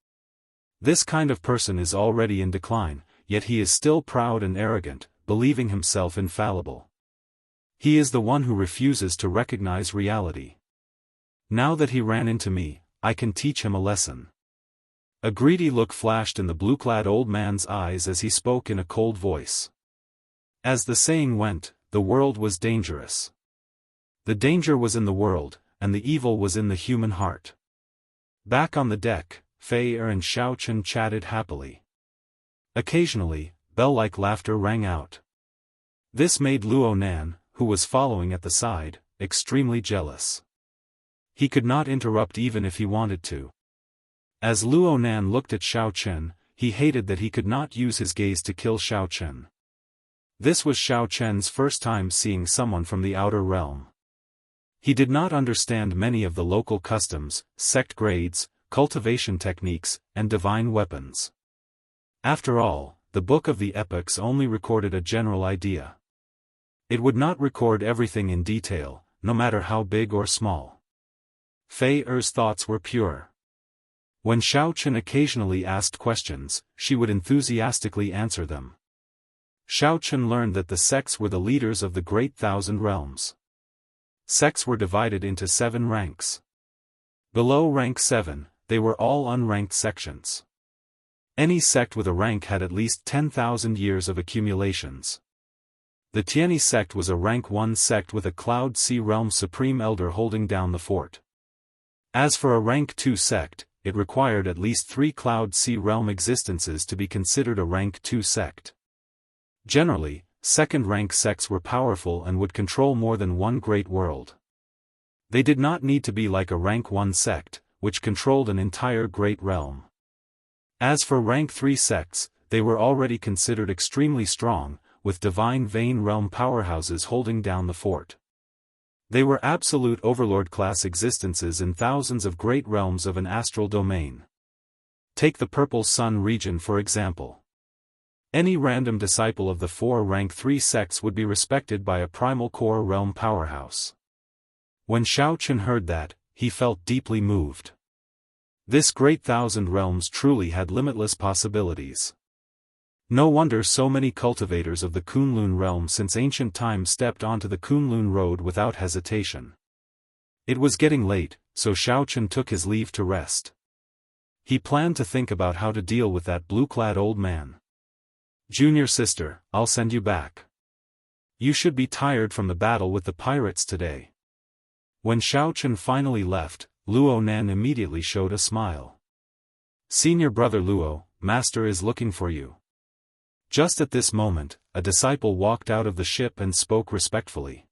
This kind of person is already in decline, yet he is still proud and arrogant, believing himself infallible. He is the one who refuses to recognize reality. Now that he ran into me, I can teach him a lesson. A greedy look flashed in the blue-clad old man's eyes as he spoke in a cold voice. As the saying went, the world was dangerous. The danger was in the world, and the evil was in the human heart. Back on the deck, Fei Er and Xiao Chen chatted happily. Occasionally, bell-like laughter rang out. This made Luo Nan, who was following at the side, extremely jealous. He could not interrupt even if he wanted to. As Luo Nan looked at Xiao Chen, he hated that he could not use his gaze to kill Xiao Chen. This was Xiao Chen's first time seeing someone from the outer realm. He did not understand many of the local customs, sect grades, cultivation techniques, and divine weapons. After all, the Book of the Epochs only recorded a general idea. It would not record everything in detail, no matter how big or small. Fei Er's thoughts were pure. When Xiao Chen occasionally asked questions, she would enthusiastically answer them. Xiao Chen learned that the sects were the leaders of the Great Thousand Realms. Sects were divided into 7 ranks. Below rank 7, they were all unranked sections. Any sect with a rank had at least 10,000 years of accumulations. The Tianyi sect was a rank 1 sect with a Cloud Sea Realm Supreme Elder holding down the fort. As for a rank 2 sect, it required at least 3 Cloud Sea Realm existences to be considered a rank 2 sect. Generally, second-rank sects were powerful and would control more than one great world. They did not need to be like a rank 1 sect, which controlled an entire great realm. As for rank 3 sects, they were already considered extremely strong, with divine vein realm powerhouses holding down the fort. They were absolute overlord-class existences in thousands of great realms of an astral domain. Take the Purple Sun region for example. Any random disciple of the 4 rank 3 sects would be respected by a primal core realm powerhouse. When Xiao Chen heard that, he felt deeply moved. This great thousand realms truly had limitless possibilities. No wonder so many cultivators of the Kunlun realm since ancient times stepped onto the Kunlun road without hesitation. It was getting late, so Xiao Chen took his leave to rest. He planned to think about how to deal with that blue-clad old man. Junior sister, I'll send you back. You should be tired from the battle with the pirates today. When Xiao Chen finally left, Luo Nan immediately showed a smile. Senior brother Luo, master is looking for you. Just at this moment, a disciple walked out of the ship and spoke respectfully.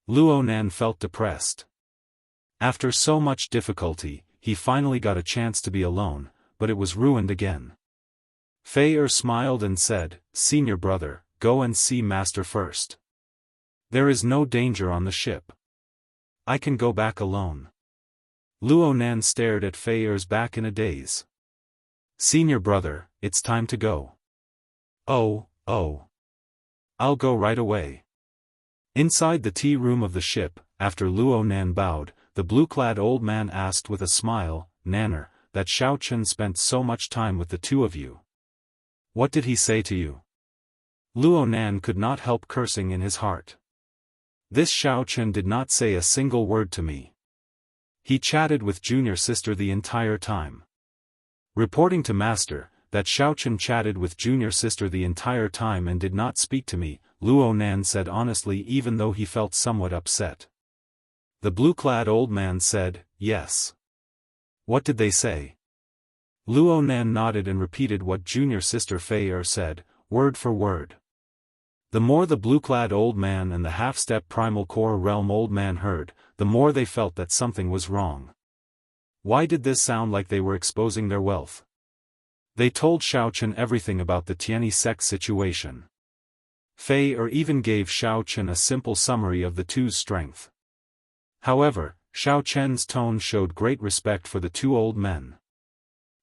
Luo Nan felt depressed. After so much difficulty, he finally got a chance to be alone, but it was ruined again. Fei Er smiled and said, Senior brother, go and see master first. There is no danger on the ship. I can go back alone. Luo Nan stared at Fei Er's back in a daze. Senior brother, it's time to go. Oh. I'll go right away. Inside the tea room of the ship, after Luo Nan bowed, the blue-clad old man asked with a smile, Nanner, that Xiao Chen spent so much time with the two of you. What did he say to you? Luo Nan could not help cursing in his heart. This Xiao Chen did not say a single word to me. He chatted with junior sister the entire time. Reporting to master, that Xiao Chen chatted with junior sister the entire time and did not speak to me, Luo Nan said honestly even though he felt somewhat upset. The blue-clad old man said, yes. What did they say? Luo Nan nodded and repeated what junior sister Fei Er said, word for word. The more the blue-clad old man and the half-step primal core realm old man heard, the more they felt that something was wrong. Why did this sound like they were exposing their wealth? They told Xiao Chen everything about the Tianyi sect situation. Fei Er even gave Xiao Chen a simple summary of the two's strength. However, Xiao Chen's tone showed great respect for the two old men.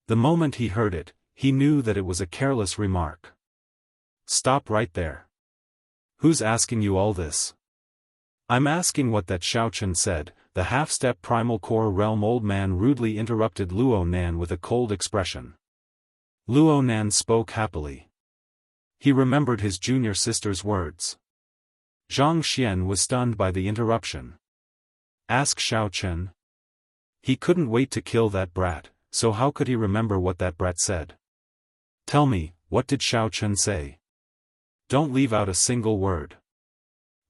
The moment he heard it, he knew that it was a careless remark. Stop right there. Who's asking you all this? I'm asking what that Xiao Chen said, the half-step primal core realm old man rudely interrupted Luo Nan with a cold expression. Luo Nan spoke happily. He remembered his junior sister's words. Zhang Xian was stunned by the interruption. Ask Xiao Chen. He couldn't wait to kill that brat, so how could he remember what that brat said? Tell me, what did Xiao Chen say? Don't leave out a single word.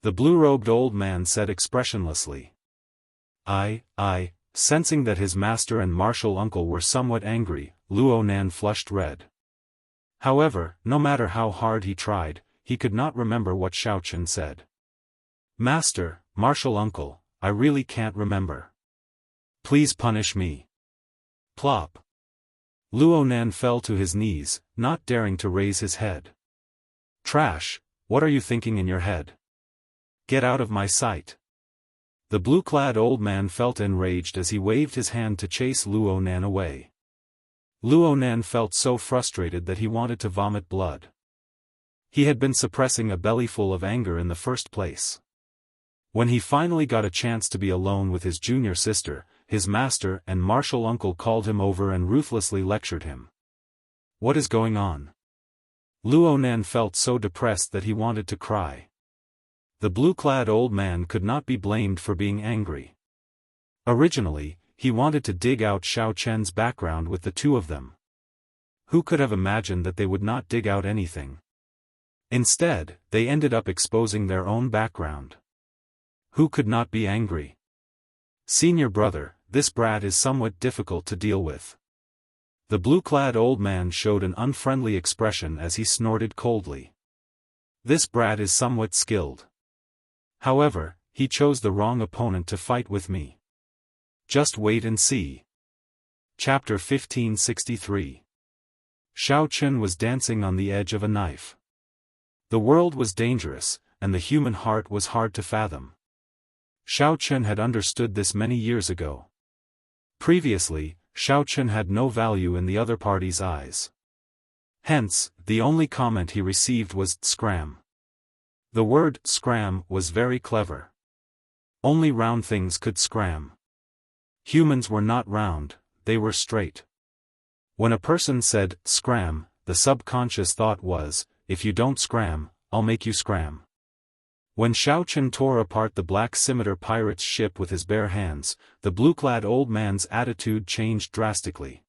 The blue-robed old man said expressionlessly. Sensing that his master and martial uncle were somewhat angry, Luo Nan flushed red. However, no matter how hard he tried, he could not remember what Xiao Chen said. Master, martial uncle, I really can't remember. Please punish me. Plop. Luonan fell to his knees, not daring to raise his head. Trash, what are you thinking in your head? Get out of my sight. The blue-clad old man felt enraged as he waved his hand to chase Luonan away. Luonan felt so frustrated that he wanted to vomit blood. He had been suppressing a bellyful of anger in the first place. When he finally got a chance to be alone with his junior sister, his master and martial uncle called him over and ruthlessly lectured him. What is going on? Luonan felt so depressed that he wanted to cry. The blue-clad old man could not be blamed for being angry. Originally, he wanted to dig out Xiao Chen's background with the two of them. Who could have imagined that they would not dig out anything? Instead, they ended up exposing their own background. Who could not be angry? Senior brother, this brat is somewhat difficult to deal with. The blue-clad old man showed an unfriendly expression as he snorted coldly. This brat is somewhat skilled. However, he chose the wrong opponent to fight with me. Just wait and see. Chapter 1563. Xiao Chen was dancing on the edge of a knife. The world was dangerous, and the human heart was hard to fathom. Xiao Chen had understood this many years ago. Previously, Xiao Chen had no value in the other party's eyes. Hence, the only comment he received was "scram." The word "scram" was very clever. Only round things could scram. Humans were not round, they were straight. When a person said "scram," the subconscious thought was, if you don't scram, I'll make you scram. When Xiao Chen tore apart the black scimitar pirate's ship with his bare hands, the blue-clad old man's attitude changed drastically.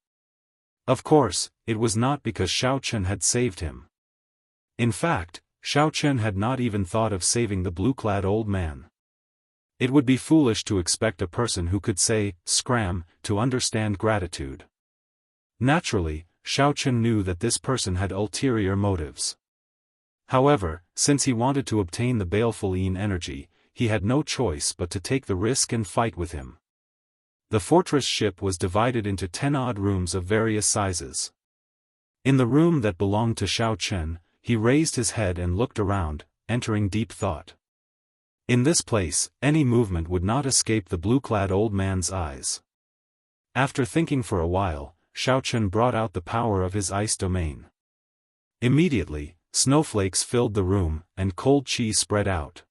Of course, it was not because Xiao Chen had saved him. In fact, Xiao Chen had not even thought of saving the blue-clad old man. It would be foolish to expect a person who could say, "scram," to understand gratitude. Naturally, Xiao Chen knew that this person had ulterior motives. However, since he wanted to obtain the baleful Yin energy, he had no choice but to take the risk and fight with him. The fortress ship was divided into 10 odd rooms of various sizes. In the room that belonged to Xiao Chen, he raised his head and looked around, entering deep thought. In this place, any movement would not escape the blue-clad old man's eyes. After thinking for a while, Xiao Chen brought out the power of his ice domain. Immediately, snowflakes filled the room, and cold chi spread out.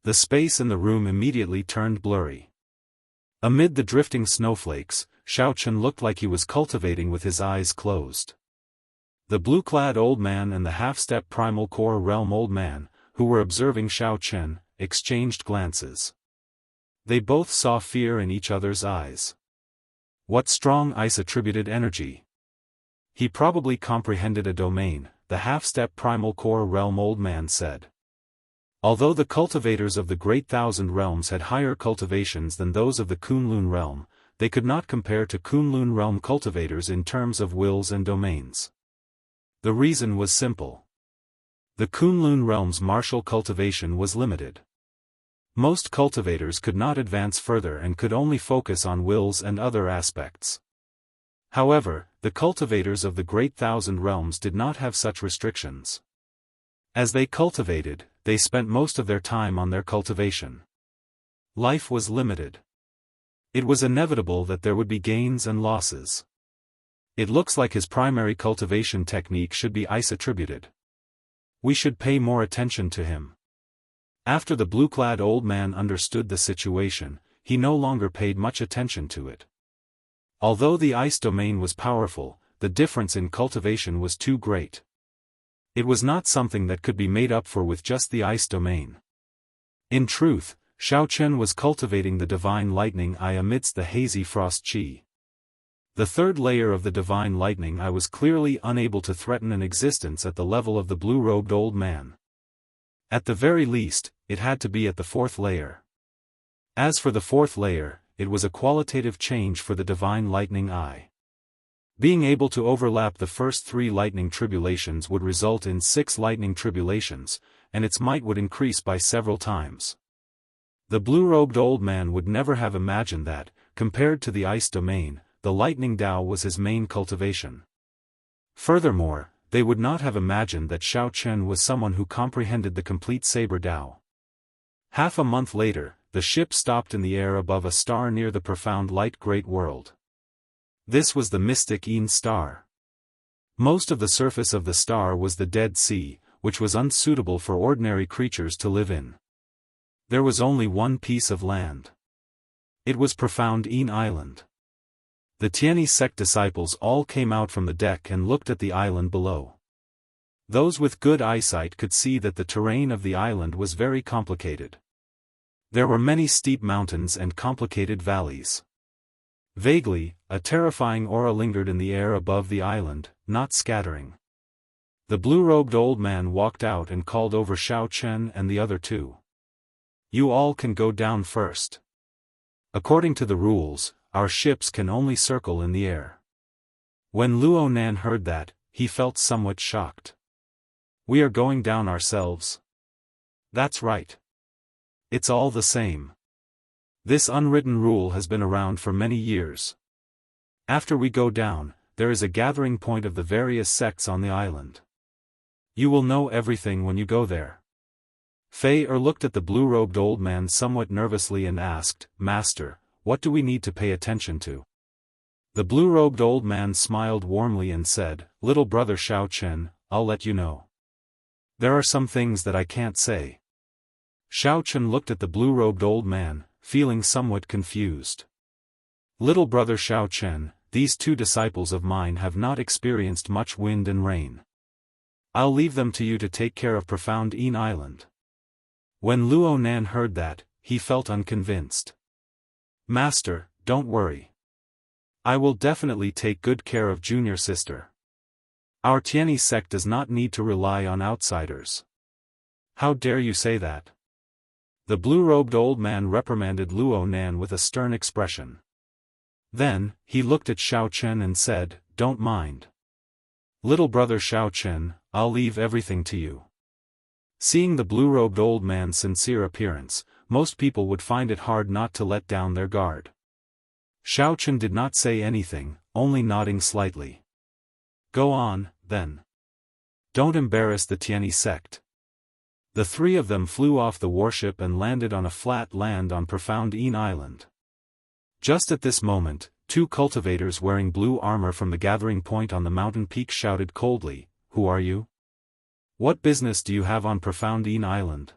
The space in the room immediately turned blurry. Amid the drifting snowflakes, Xiao Chen looked like he was cultivating with his eyes closed. The blue-clad old man and the half-step primal core realm old man, who were observing Xiao Chen, exchanged glances. They both saw fear in each other's eyes. What strong ice-attributed energy! He probably comprehended a domain, the half-step primal core realm old man said. Although the cultivators of the Great Thousand Realms had higher cultivations than those of the Kunlun realm, they could not compare to Kunlun realm cultivators in terms of wills and domains. The reason was simple. The Kunlun realm's martial cultivation was limited. Most cultivators could not advance further and could only focus on wills and other aspects. However, the cultivators of the Great Thousand Realms did not have such restrictions. As they cultivated, they spent most of their time on their cultivation. Life was limited. It was inevitable that there would be gains and losses. It looks like his primary cultivation technique should be ice-attributed. We should pay more attention to him. After the blue-clad old man understood the situation, he no longer paid much attention to it. Although the ice domain was powerful, the difference in cultivation was too great. It was not something that could be made up for with just the ice domain. In truth, Xiao Chen was cultivating the divine lightning eye amidst the hazy frost chi. The third layer of the divine lightning eye was clearly unable to threaten an existence at the level of the blue-robed old man. At the very least, it had to be at the fourth layer. As for the fourth layer, it was a qualitative change for the divine lightning eye. Being able to overlap the first 3 lightning tribulations would result in 6 lightning tribulations, and its might would increase by several times. The blue-robed old man would never have imagined that, compared to the ice domain, the lightning Dao was his main cultivation. Furthermore, they would not have imagined that Xiao Chen was someone who comprehended the complete saber Dao. Half a month later, the ship stopped in the air above a star near the profound light great world. This was the mystic Yin star. Most of the surface of the star was the Dead Sea, which was unsuitable for ordinary creatures to live in. There was only one piece of land. It was profound Yin Island. The Tianyi sect disciples all came out from the deck and looked at the island below. Those with good eyesight could see that the terrain of the island was very complicated. There were many steep mountains and complicated valleys. Vaguely, a terrifying aura lingered in the air above the island, not scattering. The blue-robed old man walked out and called over Xiao Chen and the other two. You all can go down first. According to the rules, our ships can only circle in the air. When Luo Nan heard that, he felt somewhat shocked. We are going down ourselves. That's right. It's all the same. This unwritten rule has been around for many years. After we go down, there is a gathering point of the various sects on the island. You will know everything when you go there. Fei looked at the blue-robed old man somewhat nervously and asked, Master, what do we need to pay attention to? The blue-robed old man smiled warmly and said, Little brother Xiao Chen, I'll let you know. There are some things that I can't say. Xiao Chen looked at the blue-robed old man, feeling somewhat confused. Little brother Xiao Chen, these two disciples of mine have not experienced much wind and rain. I'll leave them to you to take care of profound Yin Island. When Luo Nan heard that, he felt unconvinced. Master, don't worry. I will definitely take good care of junior sister. Our Tianyi sect does not need to rely on outsiders. How dare you say that? The blue-robed old man reprimanded Luo Nan with a stern expression. Then, he looked at Xiao Chen and said, Don't mind. Little brother Xiao Chen, I'll leave everything to you. Seeing the blue-robed old man's sincere appearance, most people would find it hard not to let down their guard. Xiao Chen did not say anything, only nodding slightly. Go on, then. Don't embarrass the Tianyi sect. The three of them flew off the warship and landed on a flat land on profound Yin Island. Just at this moment, two cultivators wearing blue armor from the gathering point on the mountain peak shouted coldly, Who are you? What business do you have on profound Yin Island?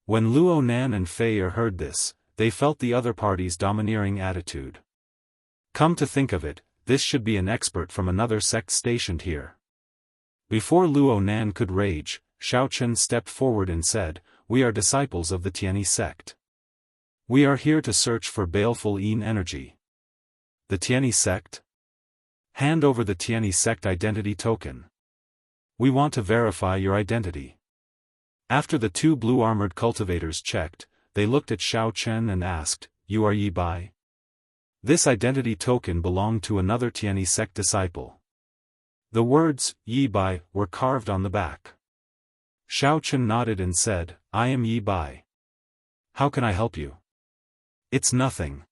When Luo Nan and Fei heard this, they felt the other party's domineering attitude. Come to think of it, this should be an expert from another sect stationed here. Before Luo Nan could rage, Xiao Chen stepped forward and said, We are disciples of the Tianyi sect. We are here to search for baleful Yin energy. The Tianyi sect? Hand over the Tianyi sect identity token. We want to verify your identity. After the two blue-armored cultivators checked, they looked at Xiao Chen and asked, You are Yi Bai? This identity token belonged to another Tianyi sect disciple. The words, Yi Bai, were carved on the back. Xiao Chen nodded and said, I am Yi Bai. How can I help you? It's nothing.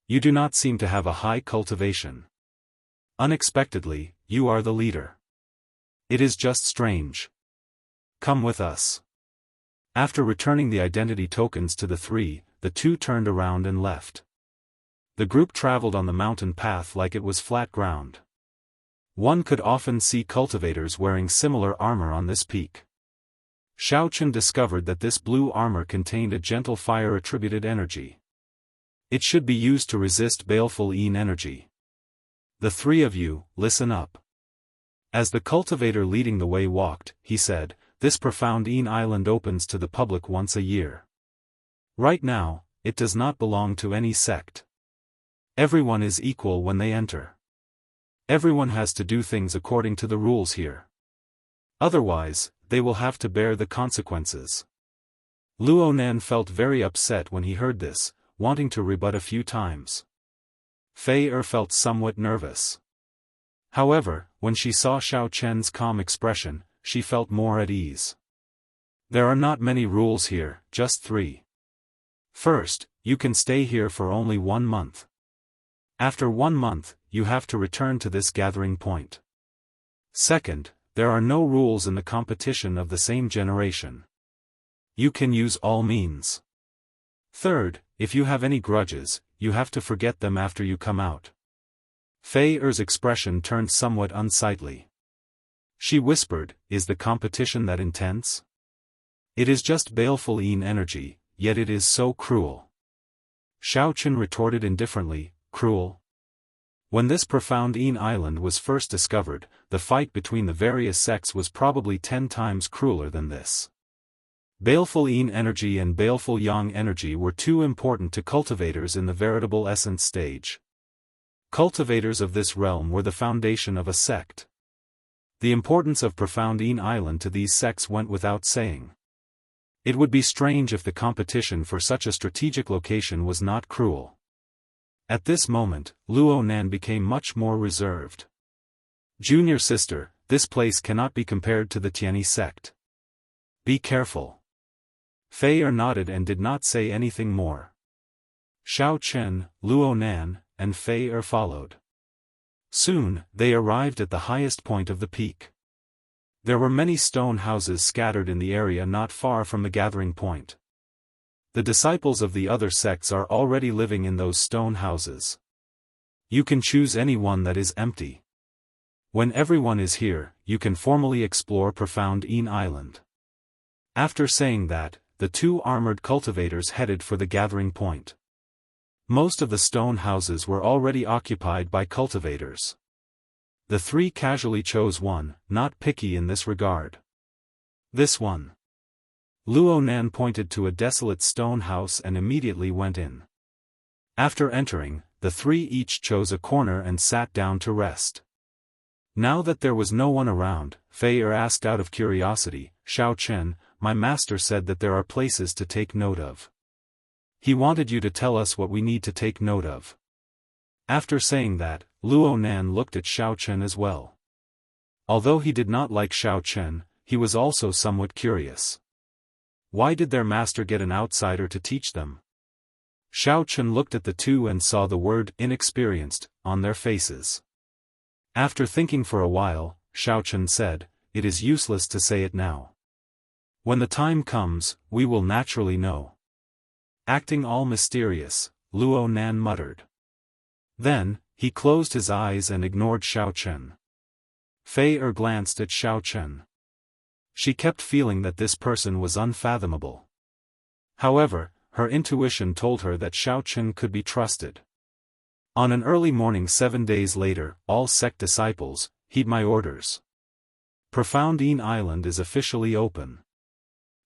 You do not seem to have a high cultivation. Unexpectedly, you are the leader. It is just strange. Come with us. After returning the identity tokens to the three, the two turned around and left. The group traveled on the mountain path like it was flat ground. One could often see cultivators wearing similar armor on this peak. Xiao Chen discovered that this blue armor contained a gentle fire-attributed energy. It should be used to resist baleful Yin energy. The three of you, listen up. As the cultivator leading the way walked, he said, This profound Yin Island opens to the public once a year. Right now, it does not belong to any sect. Everyone is equal when they enter. Everyone has to do things according to the rules here. Otherwise, they will have to bear the consequences. Luo Nan felt very upset when he heard this, wanting to rebut a few times. Fei felt somewhat nervous. However, when she saw Xiao Chen's calm expression, she felt more at ease. There are not many rules here, just 3. First, you can stay here for only 1 month. After 1 month, you have to return to this gathering point. Second, there are no rules in the competition of the same generation. You can use all means. Third, if you have any grudges, you have to forget them after you come out. Fei Er's expression turned somewhat unsightly. She whispered, "Is the competition that intense? It is just baleful energy, yet it is so cruel." Xiaochen retorted indifferently, "Cruel?" When this profound island was first discovered, the fight between the various sects was probably 10 times crueler than this. Baleful energy and baleful yang energy were too important to cultivators in the veritable essence stage. Cultivators of this realm were the foundation of a sect. The importance of profound island to these sects went without saying. It would be strange if the competition for such a strategic location was not cruel. At this moment, Luo Nan became much more reserved. "Junior sister, this place cannot be compared to the Tianyi sect. Be careful." Fei Er nodded and did not say anything more. Xiao Chen, Luo Nan, and Fei Er followed. Soon, they arrived at the highest point of the peak. There were many stone houses scattered in the area not far from the gathering point. The disciples of the other sects are already living in those stone houses. You can choose any one that is empty. When everyone is here, you can formally explore Profound Island. After saying that, the 2 armored cultivators headed for the gathering point. Most of the stone houses were already occupied by cultivators. The 3 casually chose one, not picky in this regard. This one. Luo Nan pointed to a desolate stone house and immediately went in. After entering, the 3 each chose a corner and sat down to rest. Now that there was no one around, Fei Er asked out of curiosity, "Xiao Chen, my master said that there are places to take note of. He wanted you to tell us what we need to take note of." After saying that, Luo Nan looked at Xiao Chen as well. Although he did not like Xiao Chen, he was also somewhat curious. Why did their master get an outsider to teach them? Xiao Chen looked at the 2 and saw the word "inexperienced" on their faces. After thinking for a while, Xiao Chen said, "It is useless to say it now. When the time comes, we will naturally know." Acting all mysterious, Luo Nan muttered. Then, he closed his eyes and ignored Xiao Chen. Fei Er glanced at Xiao Chen. She kept feeling that this person was unfathomable. However, her intuition told her that Xiao Chen could be trusted. On an early morning 7 days later, all sect disciples, heed my orders. Profound Island is officially open.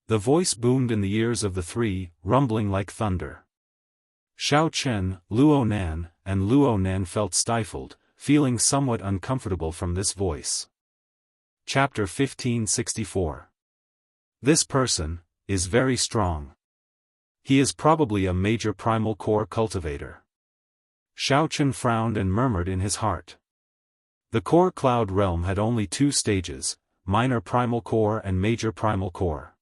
The voice boomed in the ears of the 3, rumbling like thunder. Xiao Chen, Luo Nan, and Luo Nan felt stifled, feeling somewhat uncomfortable from this voice. Chapter 1564. This person is very strong. He is probably a major primal core cultivator. Xiao Chen frowned and murmured in his heart. The core cloud realm had only 2 stages, minor primal core and major primal core.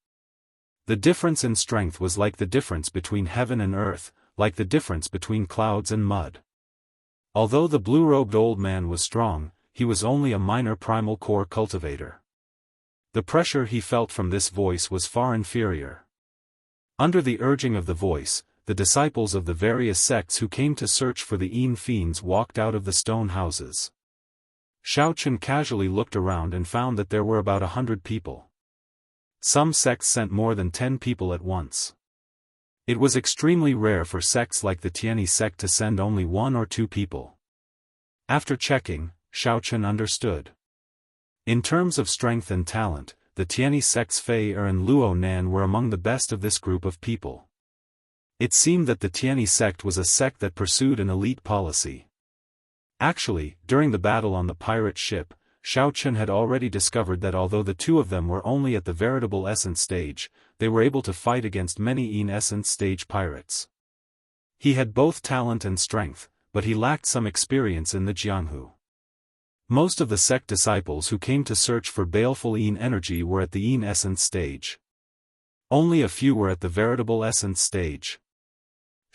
The difference in strength was like the difference between heaven and earth, like the difference between clouds and mud. Although the blue-robed old man was strong, he was only a minor primal core cultivator. The pressure he felt from this voice was far inferior. Under the urging of the voice, the disciples of the various sects who came to search for the fiends walked out of the stone houses. Xiao Chen casually looked around and found that there were about 100 people. Some sects sent more than 10 people at once. It was extremely rare for sects like the Tianyi sect to send only 1 or 2 people. After checking, Xiao Chen understood. In terms of strength and talent, the Tianyi sect's Fei Er and Luo Nan were among the best of this group of people. It seemed that the Tianyi sect was a sect that pursued an elite policy. Actually, during the battle on the pirate ship, Xiao Chen had already discovered that although the 2 of them were only at the veritable essence stage, they were able to fight against many essence stage pirates. He had both talent and strength, but he lacked some experience in the Jianghu. Most of the sect disciples who came to search for baleful energy were at the essence stage. Only a few were at the veritable essence stage.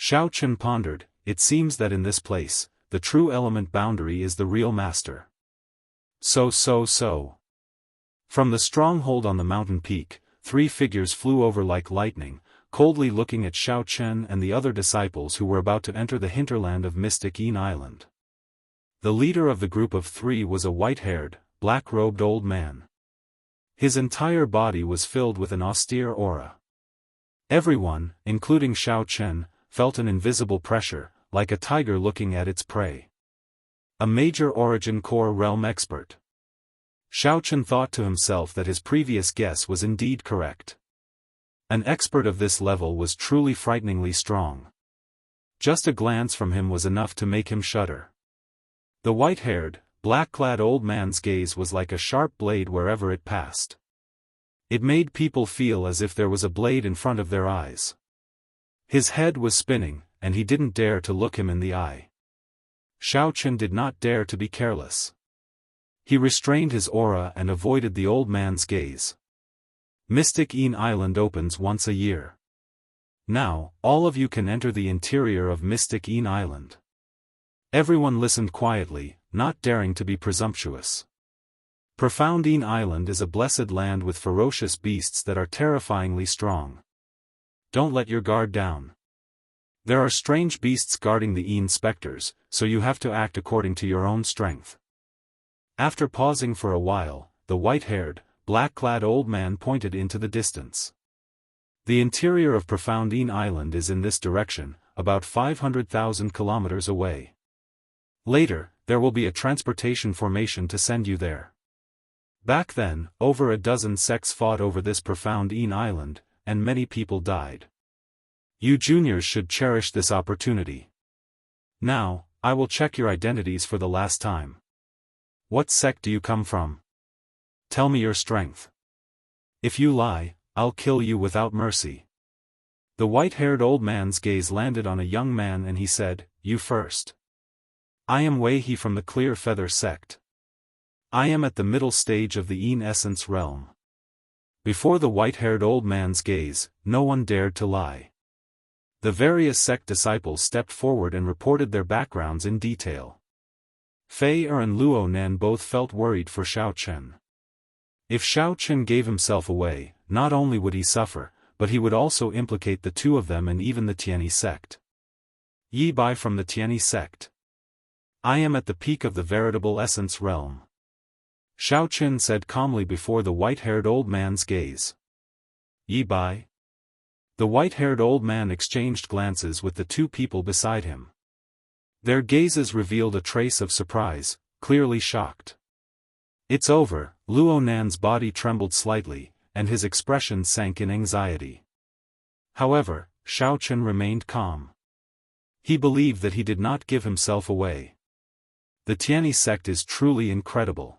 Xiao Chen pondered, it seems that in this place, the true element boundary is the real master. So. From the stronghold on the mountain peak, 3 figures flew over like lightning, coldly looking at Xiao Chen and the other disciples who were about to enter the hinterland of Mystic Yin Island. The leader of the group of 3 was a white-haired, black-robed old man. His entire body was filled with an austere aura. Everyone, including Xiao Chen, felt an invisible pressure, like a tiger looking at its prey. A major origin core realm expert. Xiao Chen thought to himself that his previous guess was indeed correct. An expert of this level was truly frighteningly strong. Just a glance from him was enough to make him shudder. The white-haired, black-clad old man's gaze was like a sharp blade wherever it passed. It made people feel as if there was a blade in front of their eyes. His head was spinning, and he didn't dare to look him in the eye. Xiao Chen did not dare to be careless. He restrained his aura and avoided the old man's gaze. Mystic Yin Island opens once a year. Now, all of you can enter the interior of Mystic Yin Island. Everyone listened quietly, not daring to be presumptuous. Profound Yin Island is a blessed land with ferocious beasts that are terrifyingly strong. Don't let your guard down. There are strange beasts guarding the Yin specters, so you have to act according to your own strength. After pausing for a while, the white-haired, black-clad old man pointed into the distance. The interior of Profound Yin Island is in this direction, about 500,000 kilometers away. Later, there will be a transportation formation to send you there. Back then, over a dozen sects fought over this Profound Yin Island, and many people died. You juniors should cherish this opportunity. Now, I will check your identities for the last time. What sect do you come from? Tell me your strength. If you lie, I'll kill you without mercy. The white-haired old man's gaze landed on a young man and he said, You first. I am Wei He from the Clear Feather sect. I am at the middle stage of the Yin Essence realm. Before the white-haired old man's gaze, no one dared to lie. The various sect disciples stepped forward and reported their backgrounds in detail. Fei and Luo Nan both felt worried for Xiao Chen. If Xiao Chen gave himself away, not only would he suffer, but he would also implicate the 2 of them and even the Tianyi sect. Yi Bai from the Tianyi sect. I am at the peak of the veritable essence realm. Xiao Chen said calmly before the white-haired old man's gaze. Yi Bai? The white-haired old man exchanged glances with the 2 people beside him. Their gazes revealed a trace of surprise, clearly shocked. It's over. Luo Nan's body trembled slightly, and his expression sank in anxiety. However, Xiao Chen remained calm. He believed that he did not give himself away. The Tianyi sect is truly incredible.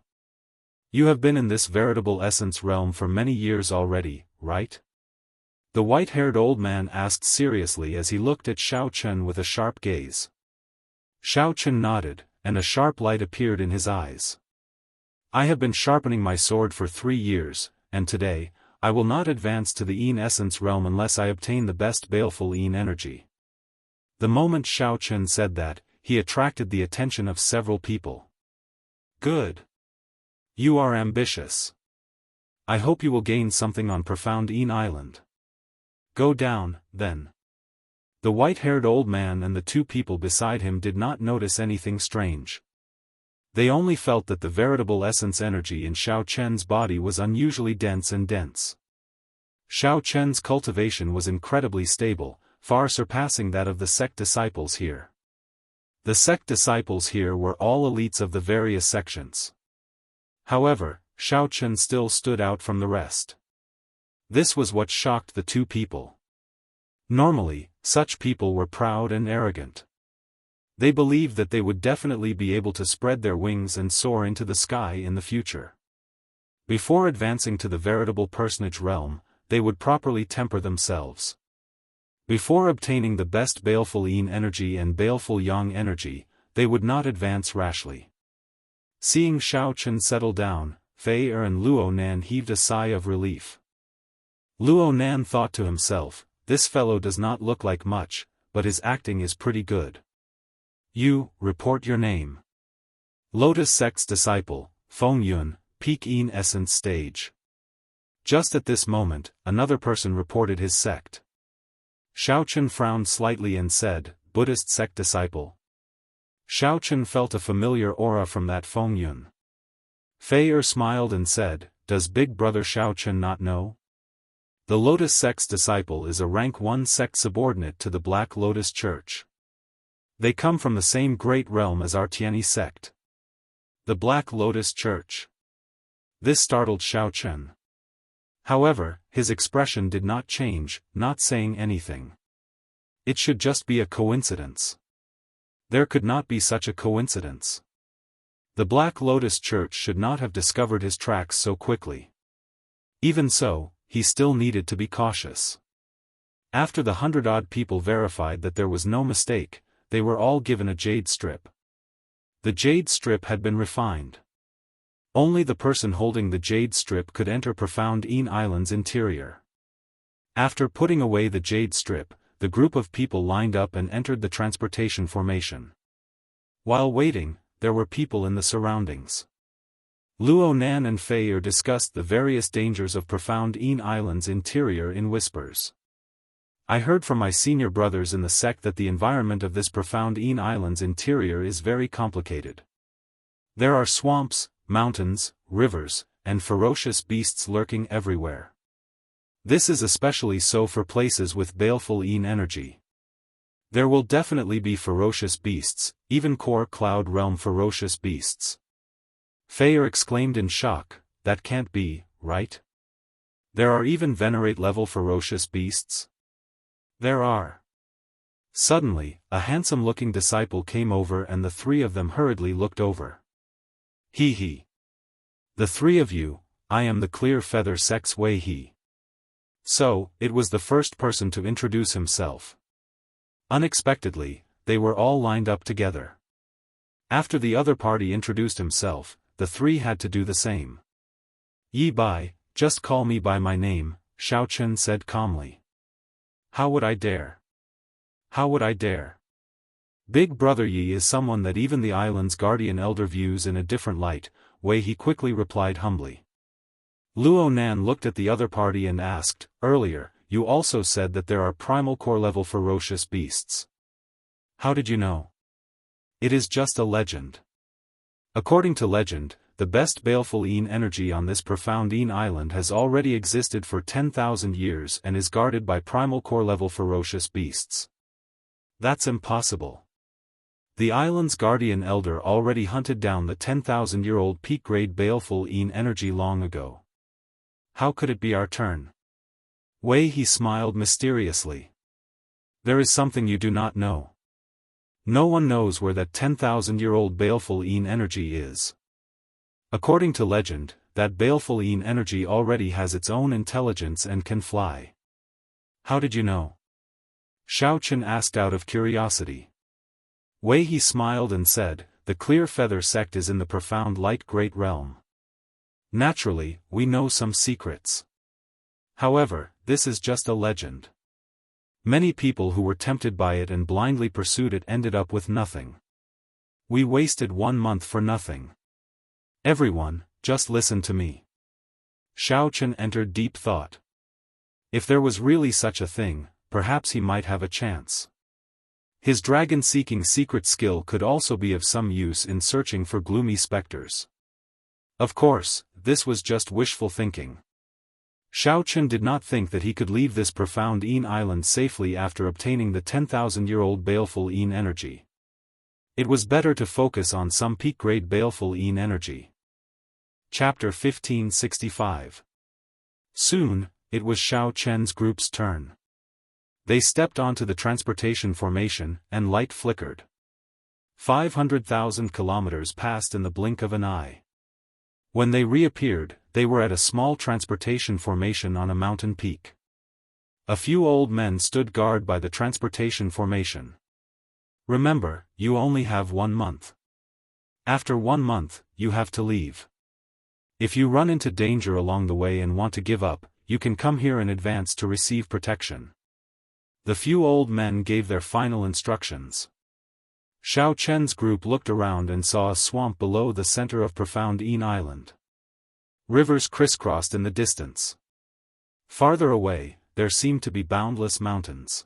You have been in this veritable essence realm for many years already, right? The white-haired old man asked seriously as he looked at Xiao Chen with a sharp gaze. Xiao Chen nodded, and a sharp light appeared in his eyes. I have been sharpening my sword for 3 years, and today, I will not advance to the Yin Essence realm unless I obtain the best baleful Yin energy. The moment Xiao Chen said that, he attracted the attention of several people. Good. You are ambitious. I hope you will gain something on Profound Yin Island. Go down, then. The white-haired old man and the 2 people beside him did not notice anything strange. They only felt that the veritable essence energy in Xiao Chen's body was unusually dense and dense. Xiao Chen's cultivation was incredibly stable, far surpassing that of the sect disciples here. The sect disciples here were all elites of the various sections. However, Xiao Chen still stood out from the rest. This was what shocked the 2 people. Normally, such people were proud and arrogant. They believed that they would definitely be able to spread their wings and soar into the sky in the future. Before advancing to the veritable personage realm, they would properly temper themselves. Before obtaining the best baleful Yin energy and baleful Yang energy, they would not advance rashly. Seeing Xiao Chen settle down, Fei and Luo Nan heaved a sigh of relief. Luo Nan thought to himself, this fellow does not look like much, but his acting is pretty good. You, report your name. Lotus Sect's disciple, Feng Yun, Peak In Essence Stage. Just at this moment, another person reported his sect. Xiaochen frowned slightly and said, Buddhist sect disciple. Xiaochen felt a familiar aura from that Feng Yun. Fei smiled and said, does Big Brother Xiaochen not know? The Lotus Sect's disciple is a rank 1 sect subordinate to the Black Lotus Church. They come from the same great realm as our Tianyi sect. The Black Lotus Church. This startled Xiaochen. However, his expression did not change, not saying anything. It should just be a coincidence. There could not be such a coincidence. The Black Lotus Church should not have discovered his tracks so quickly. Even so, he still needed to be cautious. After the 100-odd people verified that there was no mistake, they were all given a jade strip. The jade strip had been refined. Only the person holding the jade strip could enter Profound In Island's interior. After putting away the jade strip, the group of people lined up and entered the transportation formation. While waiting, there were people in the surroundings. Luo Nan and Fei discussed the various dangers of Profound In Island's interior in whispers. I heard from my senior brothers in the sect that the environment of this Profound In Island's interior is very complicated. There are swamps, mountains, rivers, and ferocious beasts lurking everywhere. This is especially so for places with baleful In energy. There will definitely be ferocious beasts, even core cloud realm ferocious beasts. Fei exclaimed in shock, that can't be, right? There are even venerate level ferocious beasts? There are. Suddenly, a handsome-looking disciple came over and the three of them hurriedly looked over. He. The three of you, I am the Clear Feather Sect's Wei He. So, it was the first person to introduce himself. Unexpectedly, they were all lined up together. After the other party introduced himself, the three had to do the same. Yi Bai, just call me by my name, Xiaochen said calmly. How would I dare? How would I dare? Big Brother Yi is someone that even the island's guardian elder views in a different light, Wei He quickly replied humbly. Luo Nan looked at the other party and asked, earlier, you also said that there are primal core level ferocious beasts. How did you know? It is just a legend. According to legend, the best baleful In energy on this Profound In Island has already existed for 10,000 years and is guarded by primal core level ferocious beasts. That's impossible. The island's guardian elder already hunted down the 10,000-year-old peak-grade baleful In energy long ago. How could it be our turn? Wei He smiled mysteriously. There is something you do not know. No one knows where that 10,000-year-old baleful In energy is. According to legend, that baleful In energy already has its own intelligence and can fly. How did you know? Xiaochen asked out of curiosity. Wei He smiled and said, the Clear Feather Sect is in the Profound Light Great Realm. Naturally, we know some secrets. However, this is just a legend. Many people who were tempted by it and blindly pursued it ended up with nothing. We wasted 1 month for nothing. Everyone, just listen to me. Xiaochen entered deep thought. If there was really such a thing, perhaps he might have a chance. His dragon-seeking secret skill could also be of some use in searching for gloomy specters. Of course, this was just wishful thinking. Xiaochen did not think that he could leave this Profound In Island safely after obtaining the 10,000-year-old baleful In energy. It was better to focus on some peak-grade baleful In energy. Chapter 1565. Soon, it was Xiaochen's group's turn. They stepped onto the transportation formation, and light flickered. 500,000 kilometers passed in the blink of an eye. When they reappeared, they were at a small transportation formation on a mountain peak. A few old men stood guard by the transportation formation. Remember, you only have 1 month. After 1 month, you have to leave. If you run into danger along the way and want to give up, you can come here in advance to receive protection. The few old men gave their final instructions. Xiao Chen's group looked around and saw a swamp below the center of Profound Een Island. Rivers crisscrossed in the distance. Farther away, there seemed to be boundless mountains.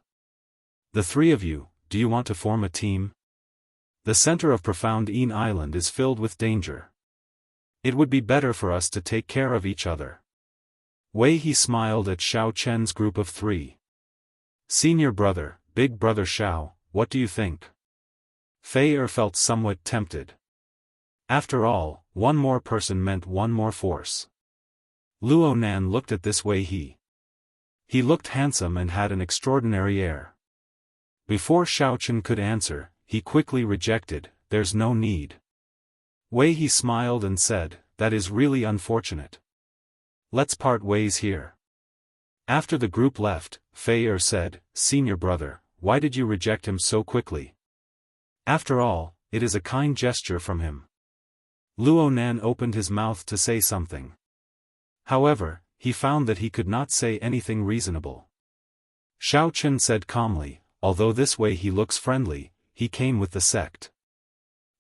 The three of you, do you want to form a team? The center of Profound Een Island is filled with danger. It would be better for us to take care of each other. Wei He smiled at Xiao Chen's group of three. Senior brother, big brother Xiao, what do you think? Fei felt somewhat tempted. After all, one more person meant one more force. Luo Nan looked at this Wei He. He looked handsome and had an extraordinary air. Before Xiao Chen could answer, he quickly rejected, there's no need. Wei He smiled and said, that is really unfortunate. Let's part ways here. After the group left, Fei said, Senior brother, why did you reject him so quickly? After all, it is a kind gesture from him. Luo Nan opened his mouth to say something. However, he found that he could not say anything reasonable. Xiao Chen said calmly, although this way he looks friendly, he came with the sect.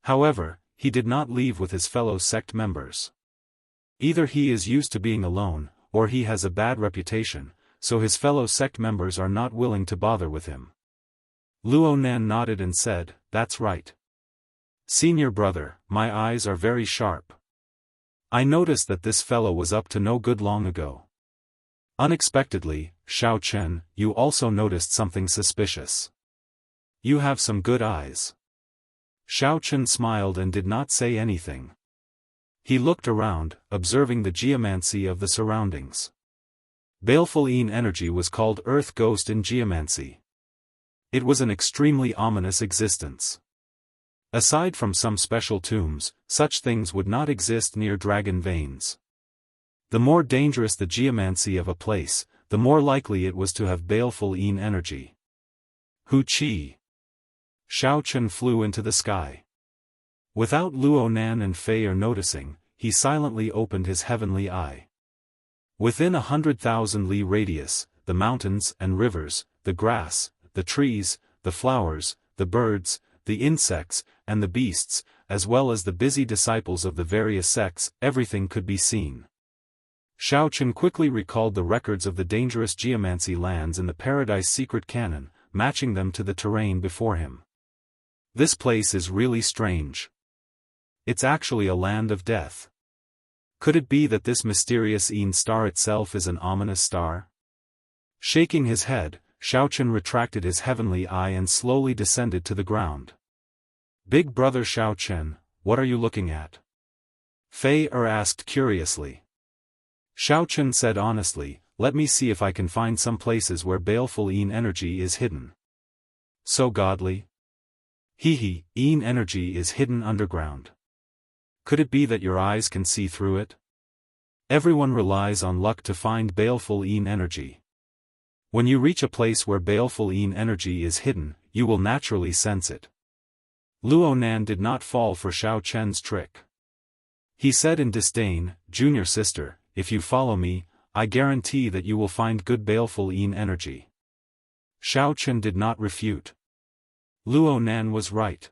However, he did not leave with his fellow sect members. Either he is used to being alone, or he has a bad reputation, so his fellow sect members are not willing to bother with him. Luo Nan nodded and said, that's right. Senior brother, my eyes are very sharp. I noticed that this fellow was up to no good long ago. Unexpectedly, Xiao Chen, you also noticed something suspicious. You have some good eyes. Xiao Chen smiled and did not say anything. He looked around, observing the geomancy of the surroundings. Baleful Een energy was called Earth Ghost in geomancy. It was an extremely ominous existence. Aside from some special tombs, such things would not exist near dragon veins. The more dangerous the geomancy of a place, the more likely it was to have baleful Een energy. Hu Qi. Xiao Chen flew into the sky. Without Luo Nan and Fei noticing, he silently opened his heavenly eye. Within 100,000 li radius, the mountains and rivers, the grass, the trees, the flowers, the birds, the insects, and the beasts, as well as the busy disciples of the various sects, everything could be seen. Xiao Chen quickly recalled the records of the dangerous geomancy lands in the Paradise Secret Canon, matching them to the terrain before him. This place is really strange. It's actually a land of death. Could it be that this mysterious Een star itself is an ominous star? Shaking his head, Xiao Chen retracted his heavenly eye and slowly descended to the ground. Big brother Xiao Chen, what are you looking at? Fei asked curiously. Xiao Chen said honestly, let me see if I can find some places where baleful Een energy is hidden. So godly? Hee, Een energy is hidden underground. Could it be that your eyes can see through it? Everyone relies on luck to find baleful Een energy. When you reach a place where baleful Een energy is hidden, you will naturally sense it. Luo Nan did not fall for Xiao Chen's trick. He said in disdain, Junior sister, if you follow me, I guarantee that you will find good baleful Een energy. Xiao Chen did not refute. Luo Nan was right.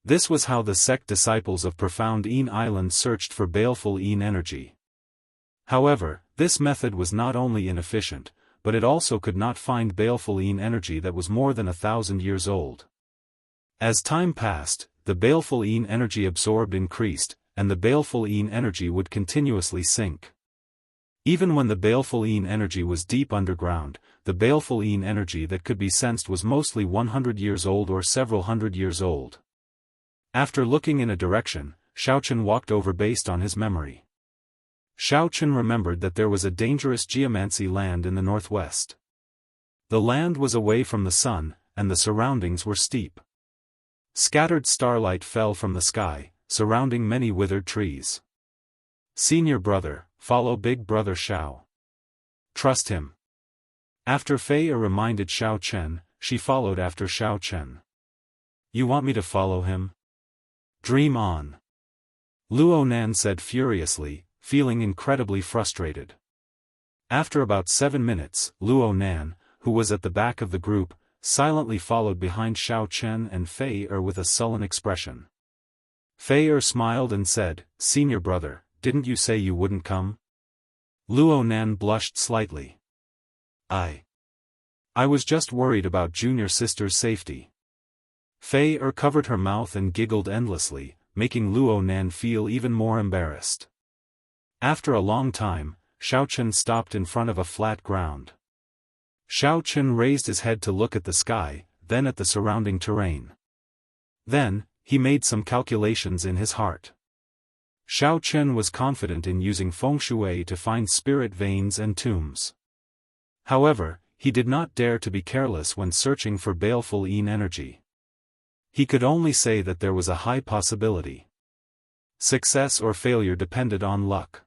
This was how the sect disciples of Profound Een Island searched for baleful Een energy. However, this method was not only inefficient, but it also could not find baleful Een energy that was more than 1,000 years old. As time passed, the baleful Een energy absorbed increased, and the baleful Een energy would continuously sink. Even when the baleful Een energy was deep underground, the baleful Een energy that could be sensed was mostly 100 years old or several hundred years old. After looking in a direction, Xiao Chen walked over based on his memory. Xiao Chen remembered that there was a dangerous geomancy land in the northwest. The land was away from the sun, and the surroundings were steep. Scattered starlight fell from the sky, surrounding many withered trees. Senior brother, follow big brother Xiao. Trust him. After Fei reminded Xiao Chen, she followed after Xiao Chen. You want me to follow him? Dream on. Luo Nan said furiously, feeling incredibly frustrated. After about 7 minutes, Luo Nan, who was at the back of the group, silently followed behind Xiao Chen and Fei with a sullen expression. Fei smiled and said, "Senior brother, didn't you say you wouldn't come?" Luo Nan blushed slightly. I was just worried about junior sister's safety." Fei covered her mouth and giggled endlessly, making Luo Nan feel even more embarrassed. After a long time, Xiao Chen stopped in front of a flat ground. Xiao Chen raised his head to look at the sky, then at the surrounding terrain. Then, he made some calculations in his heart. Xiao Chen was confident in using feng shui to find spirit veins and tombs. However, he did not dare to be careless when searching for baleful yin energy. He could only say that there was a high possibility. Success or failure depended on luck.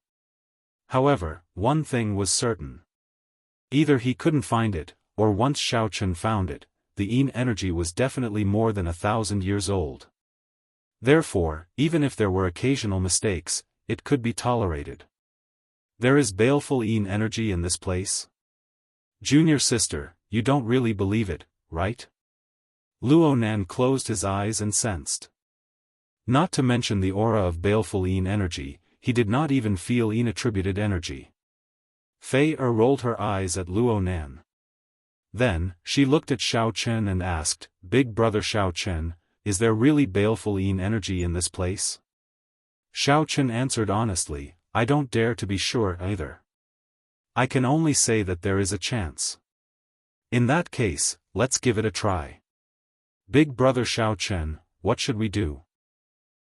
However, one thing was certain. Either he couldn't find it, or once Xiao Chen found it, the yin energy was definitely more than 1,000 years old. Therefore, even if there were occasional mistakes, it could be tolerated. There is baleful yin energy in this place? Junior sister, you don't really believe it, right? Luo Nan closed his eyes and sensed. Not to mention the aura of baleful yin energy, he did not even feel yin-attributed energy. Fei rolled her eyes at Luo Nan. Then, she looked at Xiao Chen and asked, "Big brother Xiao Chen, is there really baleful yin energy in this place?" Xiao Chen answered honestly, "I don't dare to be sure either. I can only say that there is a chance. In that case, let's give it a try." "Big brother Xiao Chen, what should we do?"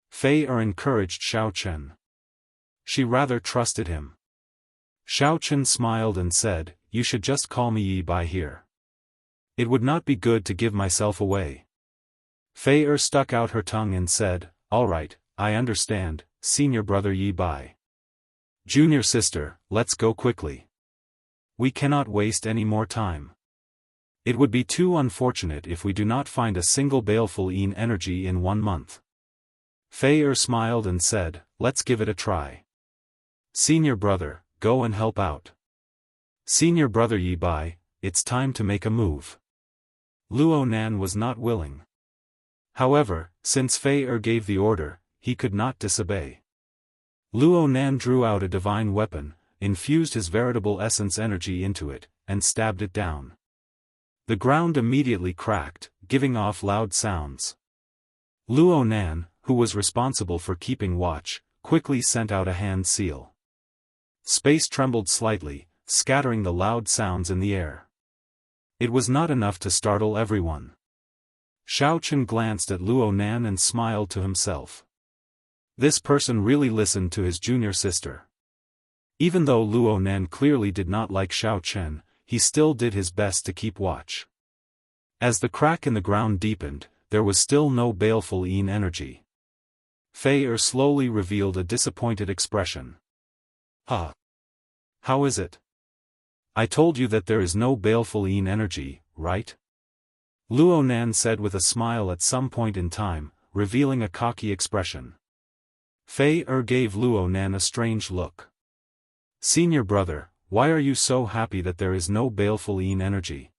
Fei encouraged Xiao Chen. She rather trusted him. Xiao Chen smiled and said, "You should just call me Yi Bai here. It would not be good to give myself away." Fei stuck out her tongue and said, "All right, I understand, senior brother Yi Bai. Junior sister, let's go quickly. We cannot waste any more time. It would be too unfortunate if we do not find a single baleful yin energy in 1 month." Fei smiled and said, "Let's give it a try. Senior brother, go and help out. Senior brother Yi Bai, it's time to make a move." Luo Nan was not willing. However, since Fei gave the order, he could not disobey. Luo Nan drew out a divine weapon, infused his veritable essence energy into it, and stabbed it down. The ground immediately cracked, giving off loud sounds. Luo Nan, who was responsible for keeping watch, quickly sent out a hand seal. Space trembled slightly, scattering the loud sounds in the air. It was not enough to startle everyone. Xiao Chen glanced at Luo Nan and smiled to himself. This person really listened to his junior sister. Even though Luo Nan clearly did not like Xiao Chen, he still did his best to keep watch. As the crack in the ground deepened, there was still no baleful yin energy. Fei slowly revealed a disappointed expression. How is it? I told you that there is no baleful yin energy, right?" Luo Nan said with a smile at some point in time, revealing a cocky expression. Fei gave Luo Nan a strange look. "Senior brother, why are you so happy that there is no baleful yin energy?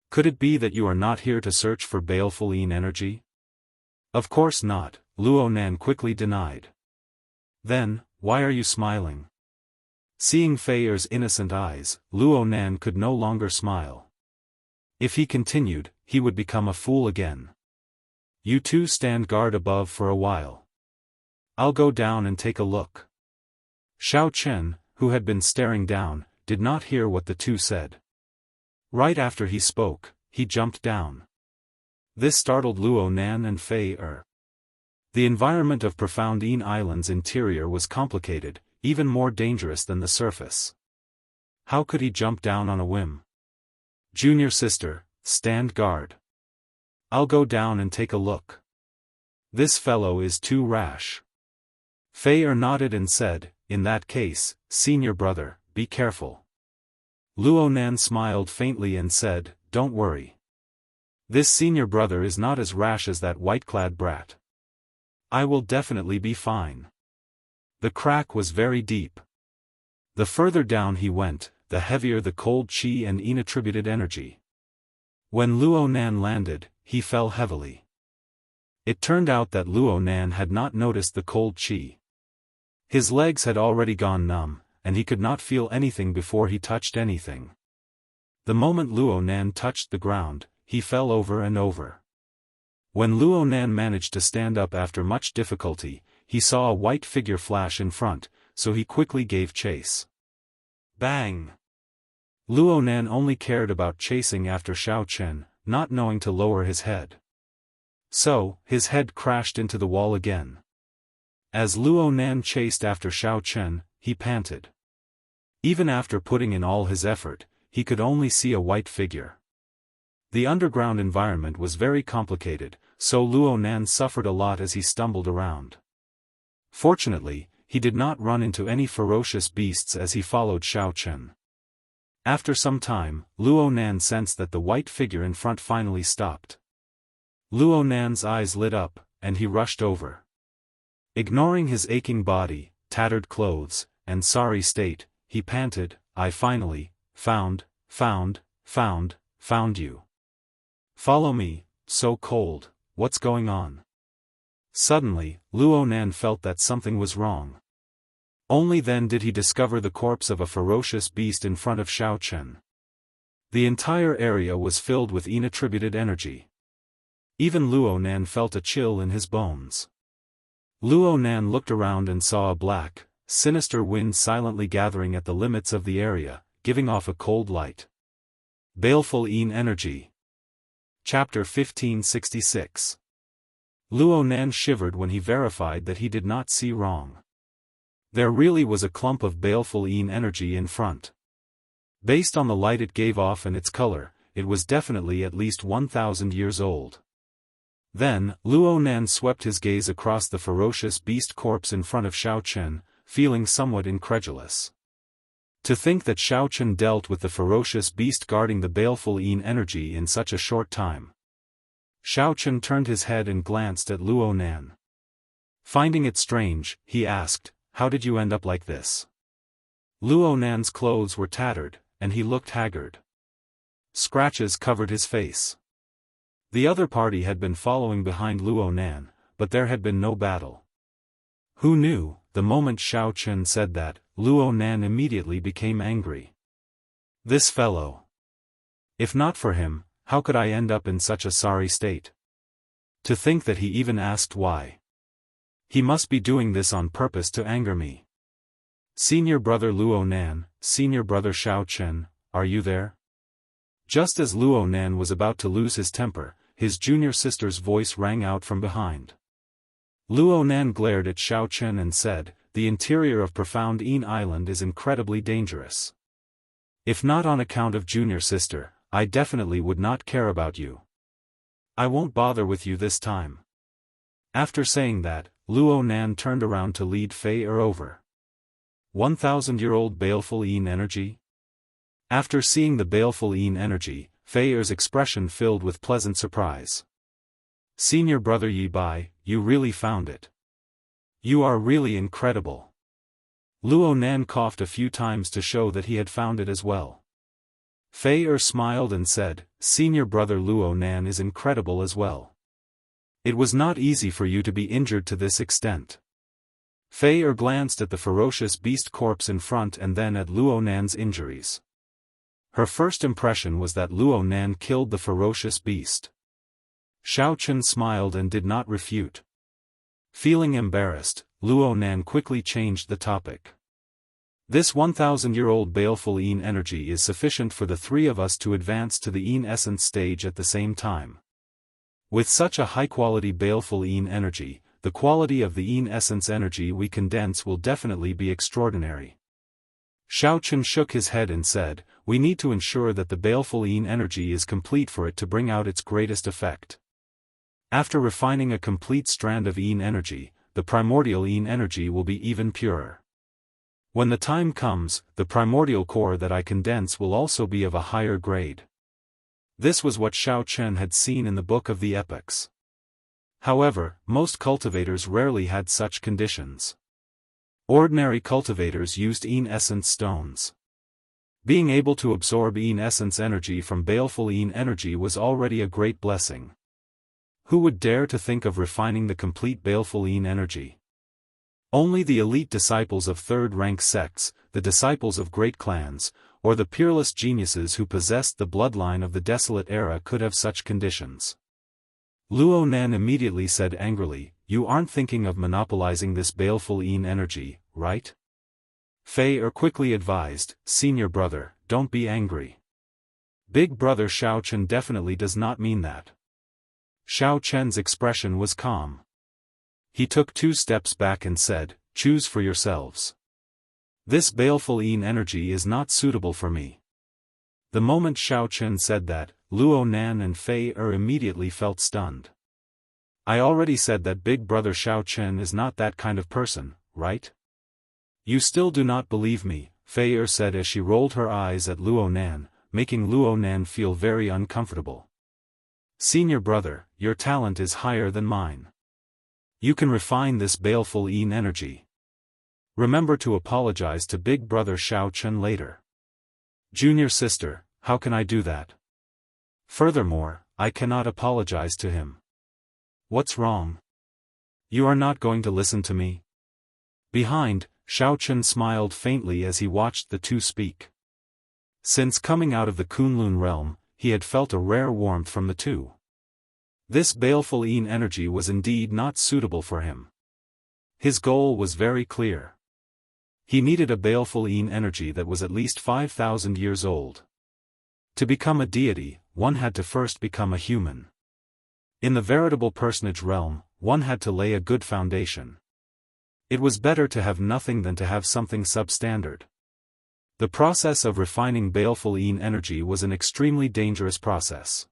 Could it be that you are not here to search for baleful yin energy?" "Of course not," Luo Nan quickly denied. "Then, why are you smiling?" Seeing Fei's innocent eyes, Luo Nan could no longer smile. If he continued, he would become a fool again. "You two stand guard above for a while. I'll go down and take a look." Xiao Chen, who had been staring down, did not hear what the two said. Right after he spoke, he jumped down. This startled Luo Nan and Fei. The environment of Profound Yin Island's interior was complicated, even more dangerous than the surface. How could he jump down on a whim? "Junior sister, stand guard. I'll go down and take a look. This fellow is too rash." Fei nodded and said, "In that case, senior brother, be careful." Luo Nan smiled faintly and said, "Don't worry. This senior brother is not as rash as that white-clad brat. I will definitely be fine." The crack was very deep. The further down he went, the heavier the cold qi and inattributed energy. When Luo Nan landed, he fell heavily. It turned out that Luo Nan had not noticed the cold qi. His legs had already gone numb, and he could not feel anything before he touched anything. The moment Luo Nan touched the ground, he fell over and over. When Luo Nan managed to stand up after much difficulty, he saw a white figure flash in front, so he quickly gave chase. Bang! Luo Nan only cared about chasing after Xiao Chen, not knowing to lower his head. So, his head crashed into the wall again. As Luo Nan chased after Xiao Chen, he panted. Even after putting in all his effort, he could only see a white figure. The underground environment was very complicated, so Luo Nan suffered a lot as he stumbled around. Fortunately, he did not run into any ferocious beasts as he followed Xiao Chen. After some time, Luo Nan sensed that the white figure in front finally stopped. Luo Nan's eyes lit up, and he rushed over. Ignoring his aching body, tattered clothes, and sorry state, he panted, "I finally found you. Follow me, so cold, what's going on?" Suddenly, Luo Nan felt that something was wrong. Only then did he discover the corpse of a ferocious beast in front of Xiao Chen. The entire area was filled with inattributed energy. Even Luo Nan felt a chill in his bones. Luo Nan looked around and saw a black, sinister wind silently gathering at the limits of the area, giving off a cold light. Baleful Yin Energy. Chapter 1566. Luo Nan shivered when he verified that he did not see wrong. There really was a clump of baleful Yin energy in front. Based on the light it gave off and its color, it was definitely at least 1,000 years old. Then, Luo Nan swept his gaze across the ferocious beast corpse in front of Xiao Chen, feeling somewhat incredulous. To think that Xiao Chen dealt with the ferocious beast guarding the baleful Yin energy in such a short time. Xiao Chen turned his head and glanced at Luo Nan. Finding it strange, he asked, "How did you end up like this?" Luo Nan's clothes were tattered, and he looked haggard. Scratches covered his face. The other party had been following behind Luo Nan, but there had been no battle. Who knew, the moment Xiao Chen said that, Luo Nan immediately became angry. This fellow. If not for him, how could I end up in such a sorry state? To think that he even asked why. He must be doing this on purpose to anger me. Senior brother Luo Nan, senior brother Xiao Chen, are you there? Just as Luo Nan was about to lose his temper, his junior sister's voice rang out from behind. Luo Nan glared at Xiao Chen and said, "The interior of Profound Yin Island is incredibly dangerous. If not on account of junior sister, I definitely would not care about you. I won't bother with you this time." After saying that, Luo Nan turned around to lead Fei Er over. 1,000-year-old baleful Yin energy? After seeing the baleful Yin energy, Fei Er's expression filled with pleasant surprise. "Senior brother Yi Bai, you really found it. You are really incredible." Luo Nan coughed a few times to show that he had found it as well. Fei Er smiled and said, "Senior brother Luo Nan is incredible as well. It was not easy for you to be injured to this extent." Fei Er glanced at the ferocious beast corpse in front and then at Luo Nan's injuries. Her first impression was that Luo Nan killed the ferocious beast. Xiao Chen smiled and did not refute. Feeling embarrassed, Luo Nan quickly changed the topic. "This 1,000-year-old baleful Yin energy is sufficient for the three of us to advance to the Yin essence stage at the same time. With such a high-quality baleful Yin energy, the quality of the Yin essence energy we condense will definitely be extraordinary." Xiao Chen shook his head and said, "We need to ensure that the baleful Yin energy is complete for it to bring out its greatest effect. After refining a complete strand of Yin energy, the primordial Yin energy will be even purer. When the time comes, the primordial core that I condense will also be of a higher grade." This was what Xiao Chen had seen in the Book of the Epochs. However, most cultivators rarely had such conditions. Ordinary cultivators used Yin essence stones. Being able to absorb Yin essence energy from baleful Yin energy was already a great blessing. Who would dare to think of refining the complete baleful Yin energy? Only the elite disciples of third-rank sects, the disciples of great clans, or the peerless geniuses who possessed the bloodline of the desolate era could have such conditions. Luo Nan immediately said angrily, "You aren't thinking of monopolizing this baleful Yin energy, right?" Fei quickly advised, "Senior brother, don't be angry. Big brother Xiao Chen definitely does not mean that." Xiao Chen's expression was calm. He took 2 steps back and said, "Choose for yourselves. This baleful Yin energy is not suitable for me." The moment Xiao Chen said that, Luo Nan and Fei immediately felt stunned. "I already said that big brother Xiao Chen is not that kind of person, right?" "You still do not believe me," Fei said as she rolled her eyes at Luo Nan, making Luo Nan feel very uncomfortable. "Senior brother, your talent is higher than mine. You can refine this baleful Yin energy. Remember to apologize to big brother Xiao Chen later." "Junior sister, how can I do that? Furthermore, I cannot apologize to him." "What's wrong? You are not going to listen to me?" Behind, Xiao Chen smiled faintly as he watched the 2 speak. Since coming out of the Kunlun realm, he had felt a rare warmth from the 2. This baleful Yin energy was indeed not suitable for him. His goal was very clear. He needed a baleful Yin energy that was at least 5,000 years old. To become a deity, one had to first become a human. In the veritable personage realm, one had to lay a good foundation. It was better to have nothing than to have something substandard. The process of refining baleful Yin energy was an extremely dangerous process.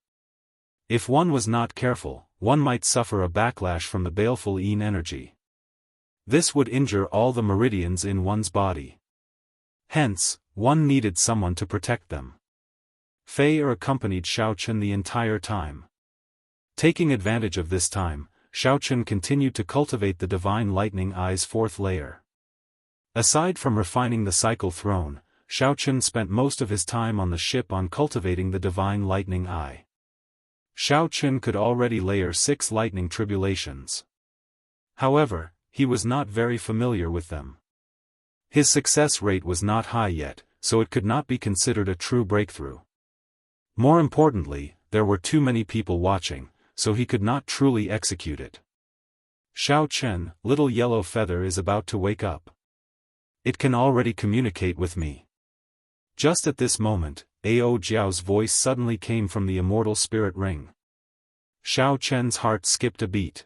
If one was not careful, one might suffer a backlash from the baleful Yin energy. This would injure all the meridians in one's body. Hence, one needed someone to protect them. Fei accompanied Xiao Chen the entire time. Taking advantage of this time, Xiao Chen continued to cultivate the Divine Lightning Eye's 4th layer. Aside from refining the Cycle Throne, Xiao Chen spent most of his time on the ship on cultivating the Divine Lightning Eye. Xiao Chen could already layer 6 lightning tribulations. However, he was not very familiar with them. His success rate was not high yet, so it could not be considered a true breakthrough. More importantly, there were too many people watching, so he could not truly execute it. "Xiao Chen, little yellow feather is about to wake up. It can already communicate with me." Just at this moment, Ao Jiao's voice suddenly came from the immortal spirit ring. Xiao Chen's heart skipped a beat.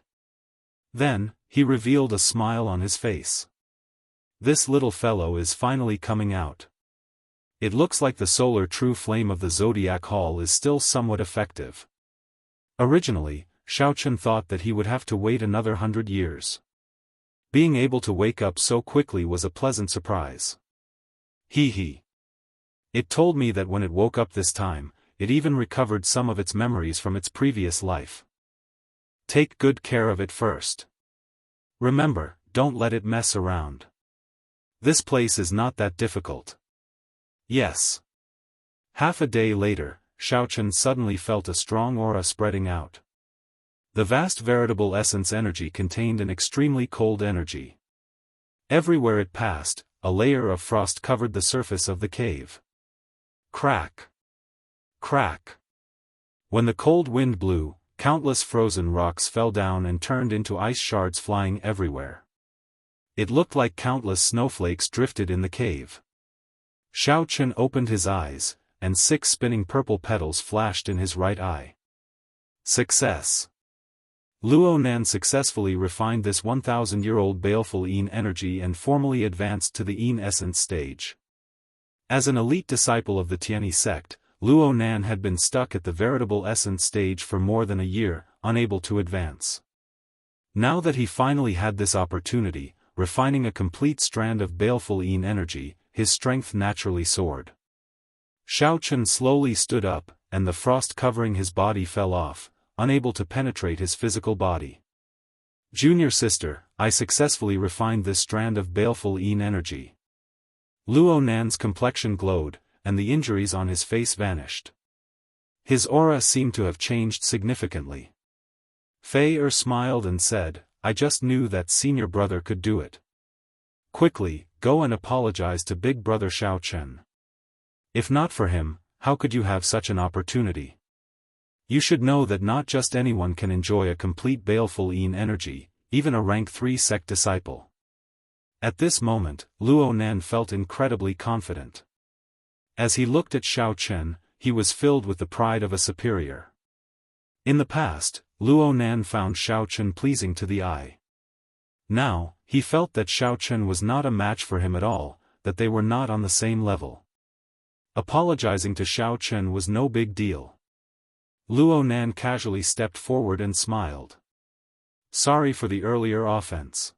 Then, he revealed a smile on his face. "This little fellow is finally coming out. It looks like the solar true flame of the Zodiac Hall is still somewhat effective." Originally, Xiao Chen thought that he would have to wait another 100 years. Being able to wake up so quickly was a pleasant surprise. He. It told me that when it woke up this time, it even recovered some of its memories from its previous life. Take good care of it first. Remember, don't let it mess around. This place is not that difficult. Yes. Half a day later, Xiao Chen suddenly felt a strong aura spreading out. The vast veritable essence energy contained an extremely cold energy. Everywhere it passed, a layer of frost covered the surface of the cave. Crack! Crack! When the cold wind blew, countless frozen rocks fell down and turned into ice shards flying everywhere. It looked like countless snowflakes drifted in the cave. Xiao Chen opened his eyes, and 6 spinning purple petals flashed in his right eye. Success! Luo Nan successfully refined this 1,000-year-old baleful Yin energy and formally advanced to the Yin essence stage. As an elite disciple of the Tianyi sect, Luo Nan had been stuck at the veritable essence stage for more than a year, unable to advance. Now that he finally had this opportunity, refining a complete strand of baleful Yin energy, his strength naturally soared. Xiao Chen slowly stood up, and the frost covering his body fell off, unable to penetrate his physical body. "Junior sister, I successfully refined this strand of baleful Yin energy." Luo Nan's complexion glowed, and the injuries on his face vanished. His aura seemed to have changed significantly. Fei smiled and said, "I just knew that senior brother could do it. Quickly, go and apologize to big brother Xiao Chen. If not for him, how could you have such an opportunity? You should know that not just anyone can enjoy a complete baleful Yin energy, even a rank 3 sect disciple." At this moment, Luo Nan felt incredibly confident. As he looked at Xiao Chen, he was filled with the pride of a superior. In the past, Luo Nan found Xiao Chen pleasing to the eye. Now, he felt that Xiao Chen was not a match for him at all, that they were not on the same level. Apologizing to Xiao Chen was no big deal. Luo Nan casually stepped forward and smiled. "Sorry for the earlier offense."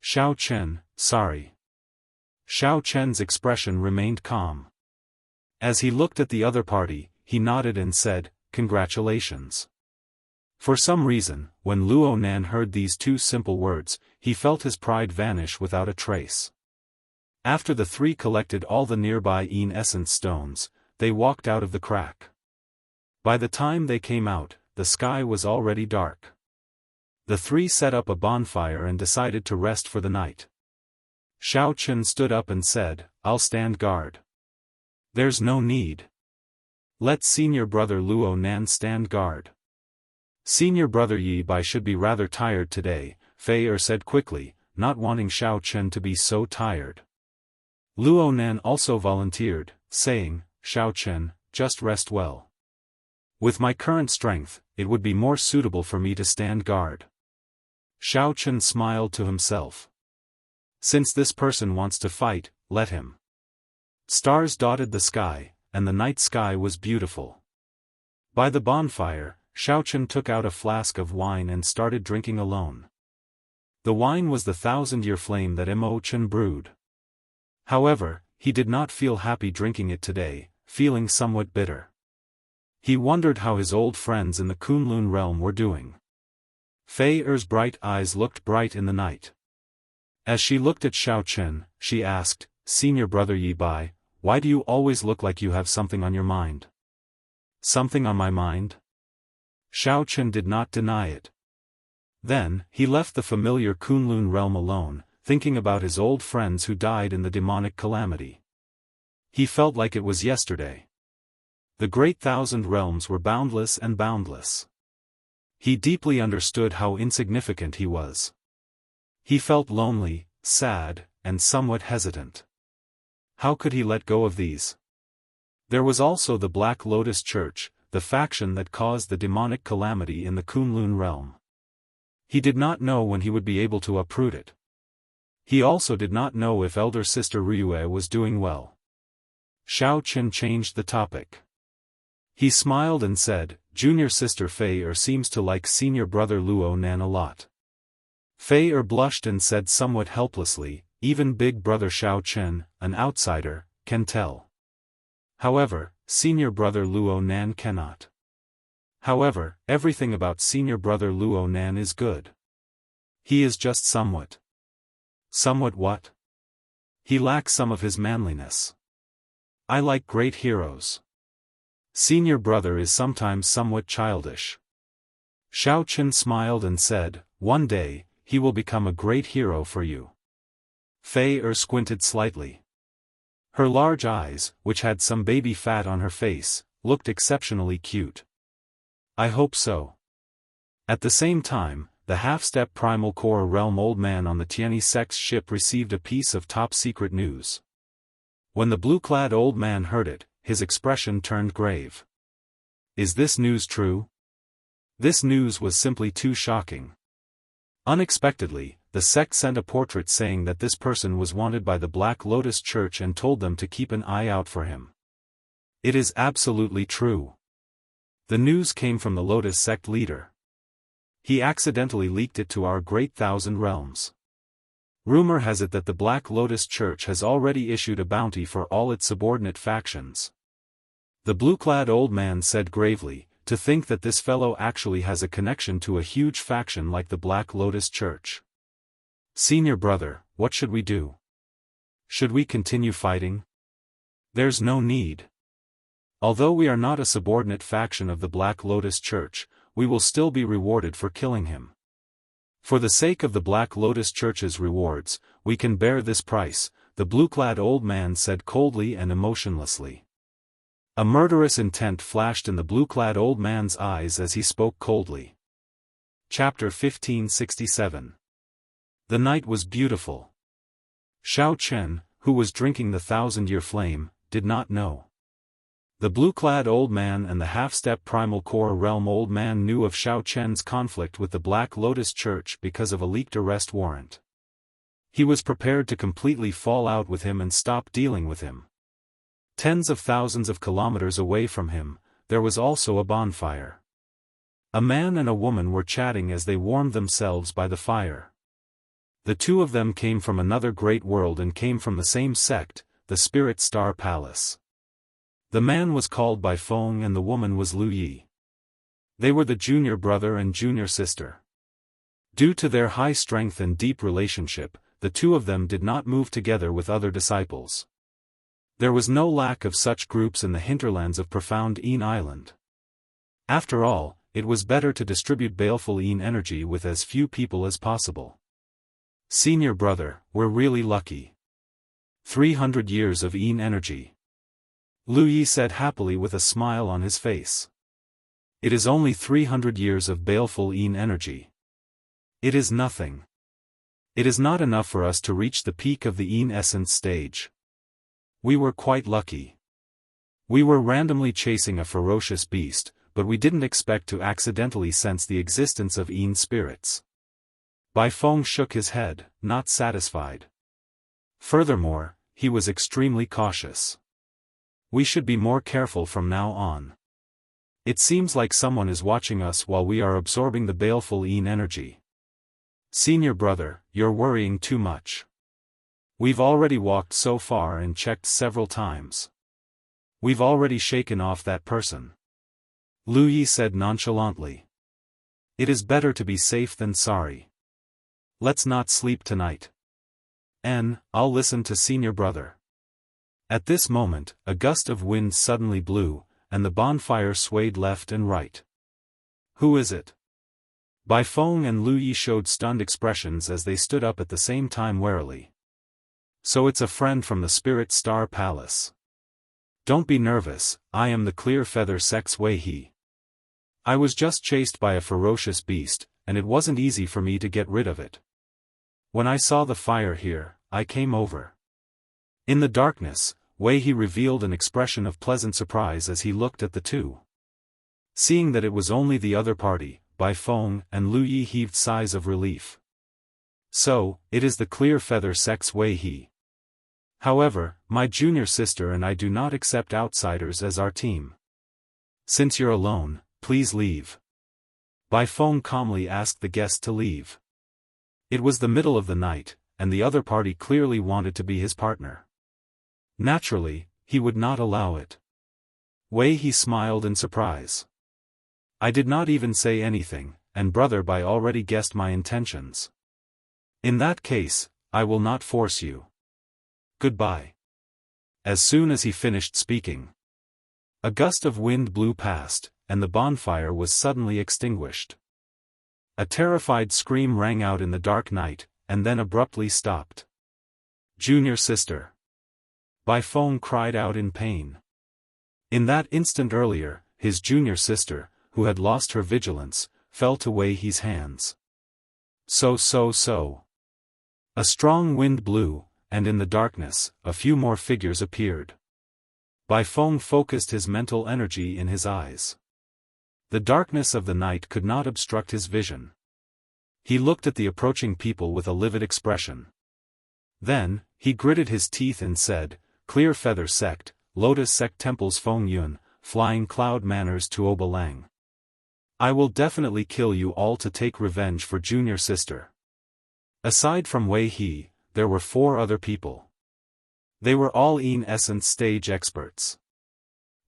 "Xiao Chen, sorry." Xiao Chen's expression remained calm. As he looked at the other party, he nodded and said, "Congratulations." For some reason, when Luo Nan heard these two simple words, he felt his pride vanish without a trace. After the three collected all the nearby Yin essence stones, they walked out of the crack. By the time they came out, the sky was already dark. The three set up a bonfire and decided to rest for the night. Xiao Chen stood up and said, "I'll stand guard." "There's no need. Let senior brother Luo Nan stand guard." "Senior brother Yi Bai should be rather tired today," Fei said quickly, not wanting Xiao Chen to be so tired. Luo Nan also volunteered, saying, "Xiao Chen, just rest well. With my current strength, it would be more suitable for me to stand guard." Xiao Chen smiled to himself. Since this person wants to fight, let him. Stars dotted the sky, and the night sky was beautiful. By the bonfire, Xiao Chen took out a flask of wine and started drinking alone. The wine was the 1,000-year flame that Mo Chen brewed. However, he did not feel happy drinking it today, feeling somewhat bitter. He wondered how his old friends in the Kunlun realm were doing. Fei bright eyes looked bright in the night. As she looked at Xiao Chen, she asked, "Senior brother Yi Bai, why do you always look like you have something on your mind?" "Something on my mind?" Xiao Chen did not deny it. Then, he left the familiar Kunlun realm alone, thinking about his old friends who died in the demonic calamity. He felt like it was yesterday. The great 1,000 realms were boundless and boundless. He deeply understood how insignificant he was. He felt lonely, sad, and somewhat hesitant. How could he let go of these? There was also the Black Lotus Church, the faction that caused the demonic calamity in the Kunlun realm. He did not know when he would be able to uproot it. He also did not know if elder sister Ryue was doing well. Xiao Chen changed the topic. He smiled and said, "Junior sister Fei seems to like senior brother Luo Nan a lot." Fei blushed and said somewhat helplessly, "Even big brother Xiao Chen, an outsider, can tell. However, senior brother Luo Nan cannot. However, everything about senior brother Luo Nan is good. He is just somewhat." "Somewhat what?" "He lacks some of his manliness. I like great heroes. Senior brother is sometimes somewhat childish." Xiao Chen smiled and said, "One day, he will become a great hero for you." Fei squinted slightly. Her large eyes, which had some baby fat on her face, looked exceptionally cute. "I hope so." At the same time, the half-step primal core realm old man on the Tianyi sect's ship received a piece of top-secret news. When the blue-clad old man heard it, his expression turned grave. "Is this news true?" This news was simply too shocking. Unexpectedly, the sect sent a portrait saying that this person was wanted by the Black Lotus Church and told them to keep an eye out for him. It is absolutely true. The news came from the Lotus sect leader. He accidentally leaked it to our great 1,000 realms. Rumor has it that the Black Lotus Church has already issued a bounty for all its subordinate factions. The blue-clad old man said gravely, "To think that this fellow actually has a connection to a huge faction like the Black Lotus Church. Senior brother, what should we do? Should we continue fighting?" There's no need. Although we are not a subordinate faction of the Black Lotus Church, we will still be rewarded for killing him. For the sake of the Black Lotus Church's rewards, we can bear this price, the blue-clad old man said coldly and emotionlessly. A murderous intent flashed in the blue-clad old man's eyes as he spoke coldly. Chapter 1567. The night was beautiful. Xiao Chen, who was drinking the thousand-year flame, did not know. The blue-clad old man and the half-step primal core realm old man knew of Xiao Chen's conflict with the Black Lotus Church because of a leaked arrest warrant. He was prepared to completely fall out with him and stop dealing with him. Tens of thousands of kilometers away from him, there was also a bonfire. A man and a woman were chatting as they warmed themselves by the fire. The two of them came from another great world and came from the same sect, the Spirit Star Palace. The man was called Bai Feng and the woman was Lu Yi. They were the junior brother and junior sister. Due to their high strength and deep relationship, the two of them did not move together with other disciples. There was no lack of such groups in the hinterlands of profound Een Island. After all, it was better to distribute baleful Een energy with as few people as possible. Senior brother, we're really lucky. 300 years of Een energy. Lu Yi said happily with a smile on his face. It is only 300 years of baleful Een energy. It is nothing. It is not enough for us to reach the peak of the Een essence stage. We were quite lucky. We were randomly chasing a ferocious beast, but we didn't expect to accidentally sense the existence of Een spirits. Bai Feng shook his head, not satisfied. Furthermore, he was extremely cautious. We should be more careful from now on. It seems like someone is watching us while we are absorbing the baleful Een energy. Senior brother, you're worrying too much. We've already walked so far and checked several times. We've already shaken off that person. Lu Yi said nonchalantly. It is better to be safe than sorry. Let's not sleep tonight. I'll listen to senior brother. At this moment, a gust of wind suddenly blew, and the bonfire swayed left and right. Who is it? Bai Feng and Lu Yi showed stunned expressions as they stood up at the same time warily. So it's a friend from the Spirit Star Palace. Don't be nervous, I am the Clear Feather Sect's Wei He. I was just chased by a ferocious beast, and it wasn't easy for me to get rid of it. When I saw the fire here, I came over. In the darkness, Wei He revealed an expression of pleasant surprise as he looked at the two. Seeing that it was only the other party, Bai Feng and Lu Yi heaved sighs of relief. So, it is the Clear Feather Sect's Wei He. However, my junior sister and I do not accept outsiders as our team. Since you're alone, please leave. Bai Feng calmly asked the guest to leave. It was the middle of the night, and the other party clearly wanted to be his partner. Naturally, he would not allow it. Wei He smiled in surprise. I did not even say anything, and brother Bai already guessed my intentions. In that case, I will not force you. Goodbye. As soon as he finished speaking, a gust of wind blew past, and the bonfire was suddenly extinguished. A terrified scream rang out in the dark night, and then abruptly stopped. Junior sister. Bai Feng cried out in pain. In that instant earlier, his junior sister, who had lost her vigilance, fell to Wei He's hands. So. A strong wind blew, and in the darkness, a few more figures appeared. Bai Feng focused his mental energy in his eyes. The darkness of the night could not obstruct his vision. He looked at the approaching people with a livid expression. Then, he gritted his teeth and said, Clear Feather Sect, Lotus Sect Temples Feng Yun, Flying Cloud Manners to Obalang. I will definitely kill you all to take revenge for junior sister. Aside from Wei He, there were 4 other people. They were all Een Essence stage experts.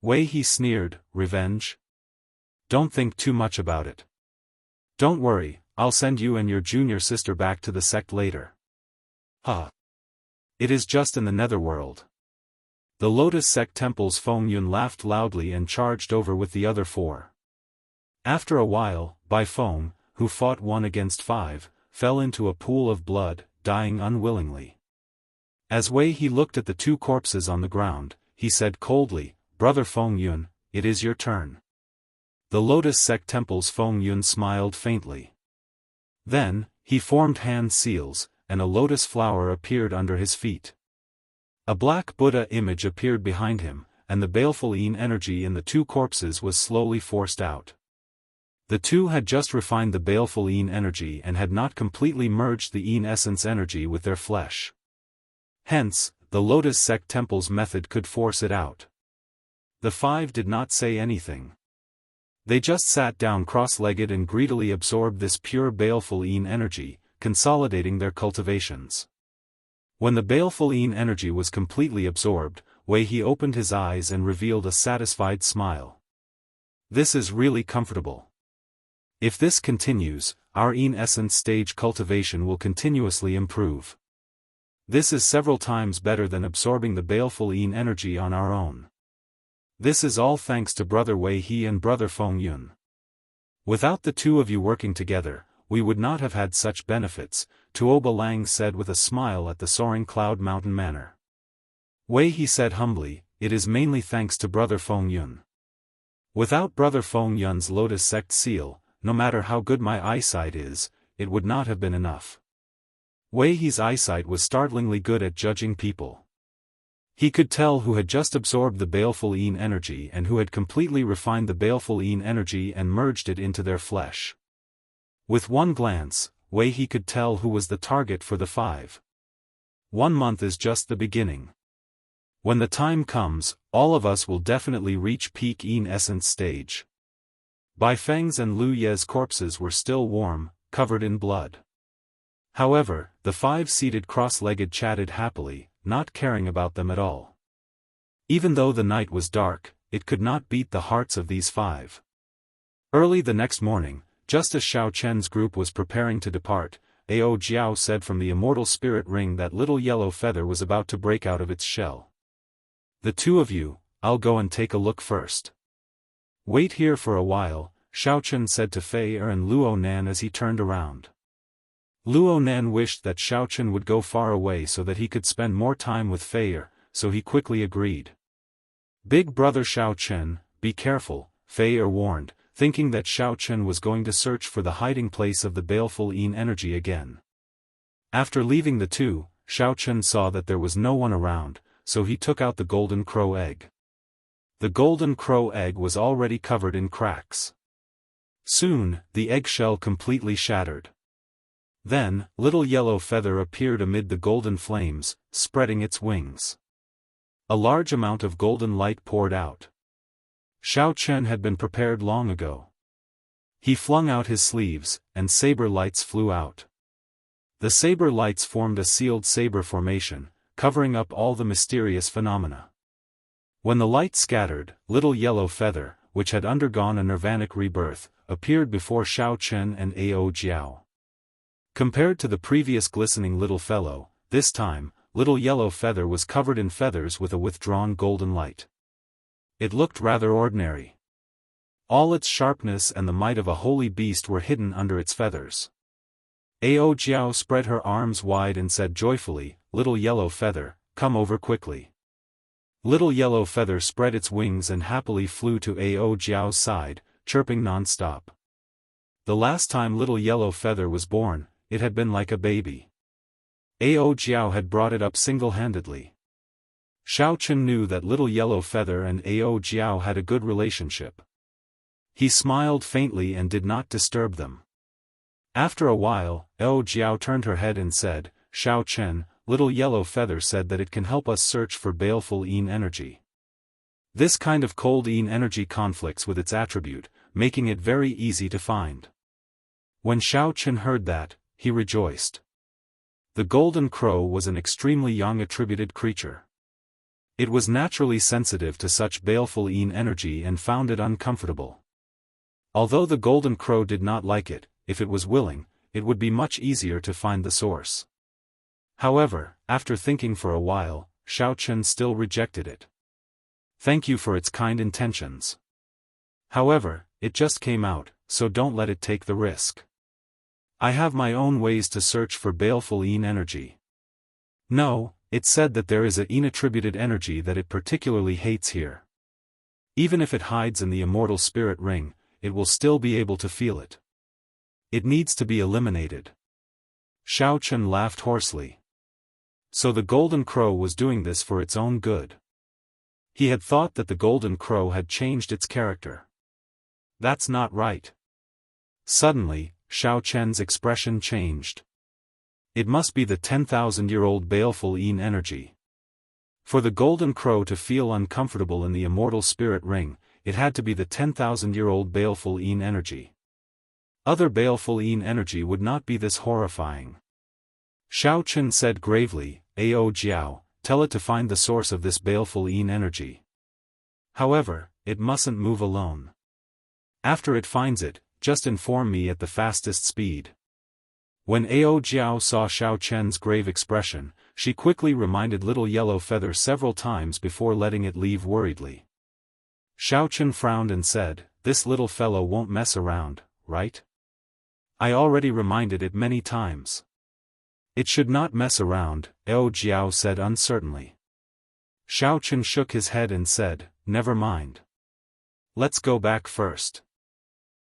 Wei He sneered, revenge? Don't think too much about it. Don't worry, I'll send you and your junior sister back to the sect later. It is just in the netherworld. The Lotus Sect Temple's Feng Yun laughed loudly and charged over with the other 4. After a while, Bai Feng, who fought 1 against 5, fell into a pool of blood, dying unwillingly. As Wei He looked at the 2 corpses on the ground, he said coldly, "Brother Feng Yun, it is your turn." The Lotus Sect Temple's Feng Yun smiled faintly. Then, he formed hand seals, and a lotus flower appeared under his feet. A black Buddha image appeared behind him, and the baleful Yin energy in the 2 corpses was slowly forced out. The 2 had just refined the baleful Yin energy and had not completely merged the Yin essence energy with their flesh. Hence, the Lotus Sect Temple's method could force it out. The 5 did not say anything. They just sat down cross-legged and greedily absorbed this pure baleful Yin energy, consolidating their cultivations. When the baleful Yin energy was completely absorbed, Wei He opened his eyes and revealed a satisfied smile. This is really comfortable. If this continues, our Yin essence stage cultivation will continuously improve. This is several times better than absorbing the baleful Yin energy on our own. This is all thanks to Brother Wei He and Brother Feng Yun. Without the 2 of you working together, we would not have had such benefits, Tuoba Lang said with a smile at the soaring cloud mountain manor. Wei He said humbly, "It is mainly thanks to Brother Feng Yun. Without Brother Feng Yun's Lotus Sect seal, no matter how good my eyesight is, it would not have been enough." Wei He's eyesight was startlingly good at judging people. He could tell who had just absorbed the baleful Yin energy and who had completely refined the baleful Yin energy and merged it into their flesh. With one glance, Wei He could tell who was the target for the 5. 1 month is just the beginning. When the time comes, all of us will definitely reach peak Yin essence stage. Bai Feng's and Lu Ye's corpses were still warm, covered in blood. However, the 5 seated cross-legged chatted happily, not caring about them at all. Even though the night was dark, it could not beat the hearts of these 5. Early the next morning, just as Xiao Chen's group was preparing to depart, Ao Jiao said from the immortal spirit ring that little yellow feather was about to break out of its shell. "The 2 of you, I'll go and take a look first." "Wait here for a while," Xiao Chen said to Fei Er and Luo Nan as he turned around. Luo Nan wished that Xiao Chen would go far away so that he could spend more time with Fei Er, so he quickly agreed. "Big brother Xiao Chen, be careful," Fei Er warned, thinking that Xiao Chen was going to search for the hiding place of the baleful Yin energy again. After leaving the 2, Xiao Chen saw that there was no one around, so he took out the golden crow egg. The golden crow egg was already covered in cracks. Soon, the eggshell completely shattered. Then, little yellow feather appeared amid the golden flames, spreading its wings. A large amount of golden light poured out. Xiao Chen had been prepared long ago. He flung out his sleeves, and saber lights flew out. The saber lights formed a sealed saber formation, covering up all the mysterious phenomena. When the light scattered, little yellow feather, which had undergone a nirvanic rebirth, appeared before Xiao Chen and Ao Jiao. Compared to the previous glistening little fellow, this time, little yellow feather was covered in feathers with a withdrawn golden light. It looked rather ordinary. All its sharpness and the might of a holy beast were hidden under its feathers. Ao Jiao spread her arms wide and said joyfully, "Little yellow feather, come over quickly." Little yellow feather spread its wings and happily flew to Ao Jiao's side, chirping non-stop. The last time little yellow feather was born, it had been like a baby. Ao Jiao had brought it up single-handedly. Xiao Chen knew that little yellow feather and Ao Jiao had a good relationship. He smiled faintly and did not disturb them. After a while, Ao Jiao turned her head and said, "Xiao Chen, little yellow feather said that it can help us search for baleful Yin energy. This kind of cold Yin energy conflicts with its attribute, making it very easy to find." When Xiao Chen heard that, he rejoiced. The golden crow was an extremely young attributed creature. It was naturally sensitive to such baleful Yin energy and found it uncomfortable. Although the golden crow did not like it, if it was willing, it would be much easier to find the source. However, after thinking for a while, Xiao Chen still rejected it. Thank you for its kind intentions. However, it just came out, so don't let it take the risk. I have my own ways to search for baleful Yin energy. No, it said that there is a Yin attributed energy that it particularly hates here. Even if it hides in the immortal spirit ring, it will still be able to feel it. It needs to be eliminated. Xiao Chen laughed hoarsely. So the Golden Crow was doing this for its own good. He had thought that the Golden Crow had changed its character. That's not right. Suddenly, Xiao Chen's expression changed. It must be the 10,000-year-old baleful Yin energy. For the Golden Crow to feel uncomfortable in the immortal spirit ring, it had to be the 10,000-year-old baleful Yin energy. Other baleful Yin energy would not be this horrifying. Xiao Chen said gravely, "Ao Jiao, tell it to find the source of this baleful Yin energy. However, it mustn't move alone. After it finds it, just inform me at the fastest speed." When Ao Jiao saw Xiao Chen's grave expression, she quickly reminded Little Yellow Feather several times before letting it leave worriedly. Xiao Chen frowned and said, "This little fellow won't mess around, right? I already reminded it many times." "It should not mess around," Ao Jiao said uncertainly. Xiao Chen shook his head and said, "Never mind. Let's go back first.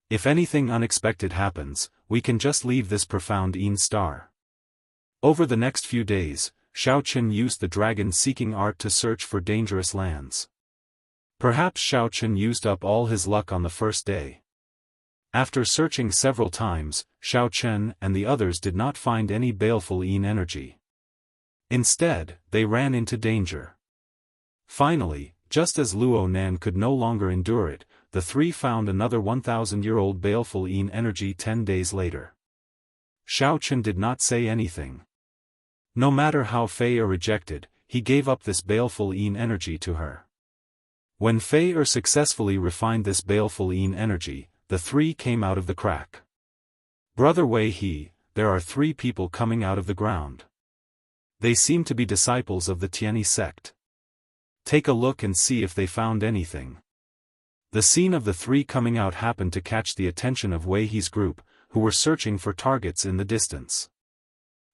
If anything unexpected happens, we can just leave this profound Yin star." Over the next few days, Xiao Chen used the dragon-seeking art to search for dangerous lands. Perhaps Xiao Chen used up all his luck on the first day. After searching several times, Xiao Chen and the others did not find any baleful Yin energy. Instead, they ran into danger. Finally, just as Luo Nan could no longer endure it, the three found another 1,000-year-old baleful Yin energy 10 days later. Xiao Chen did not say anything. No matter how Fei rejected, he gave up this baleful Yin energy to her. When Fei successfully refined this baleful Yin energy, the three came out of the crack. "Brother Wei He, there are 3 people coming out of the ground. They seem to be disciples of the Tianyi sect. Take a look and see if they found anything." The scene of the 3 coming out happened to catch the attention of Wei He's group, who were searching for targets in the distance.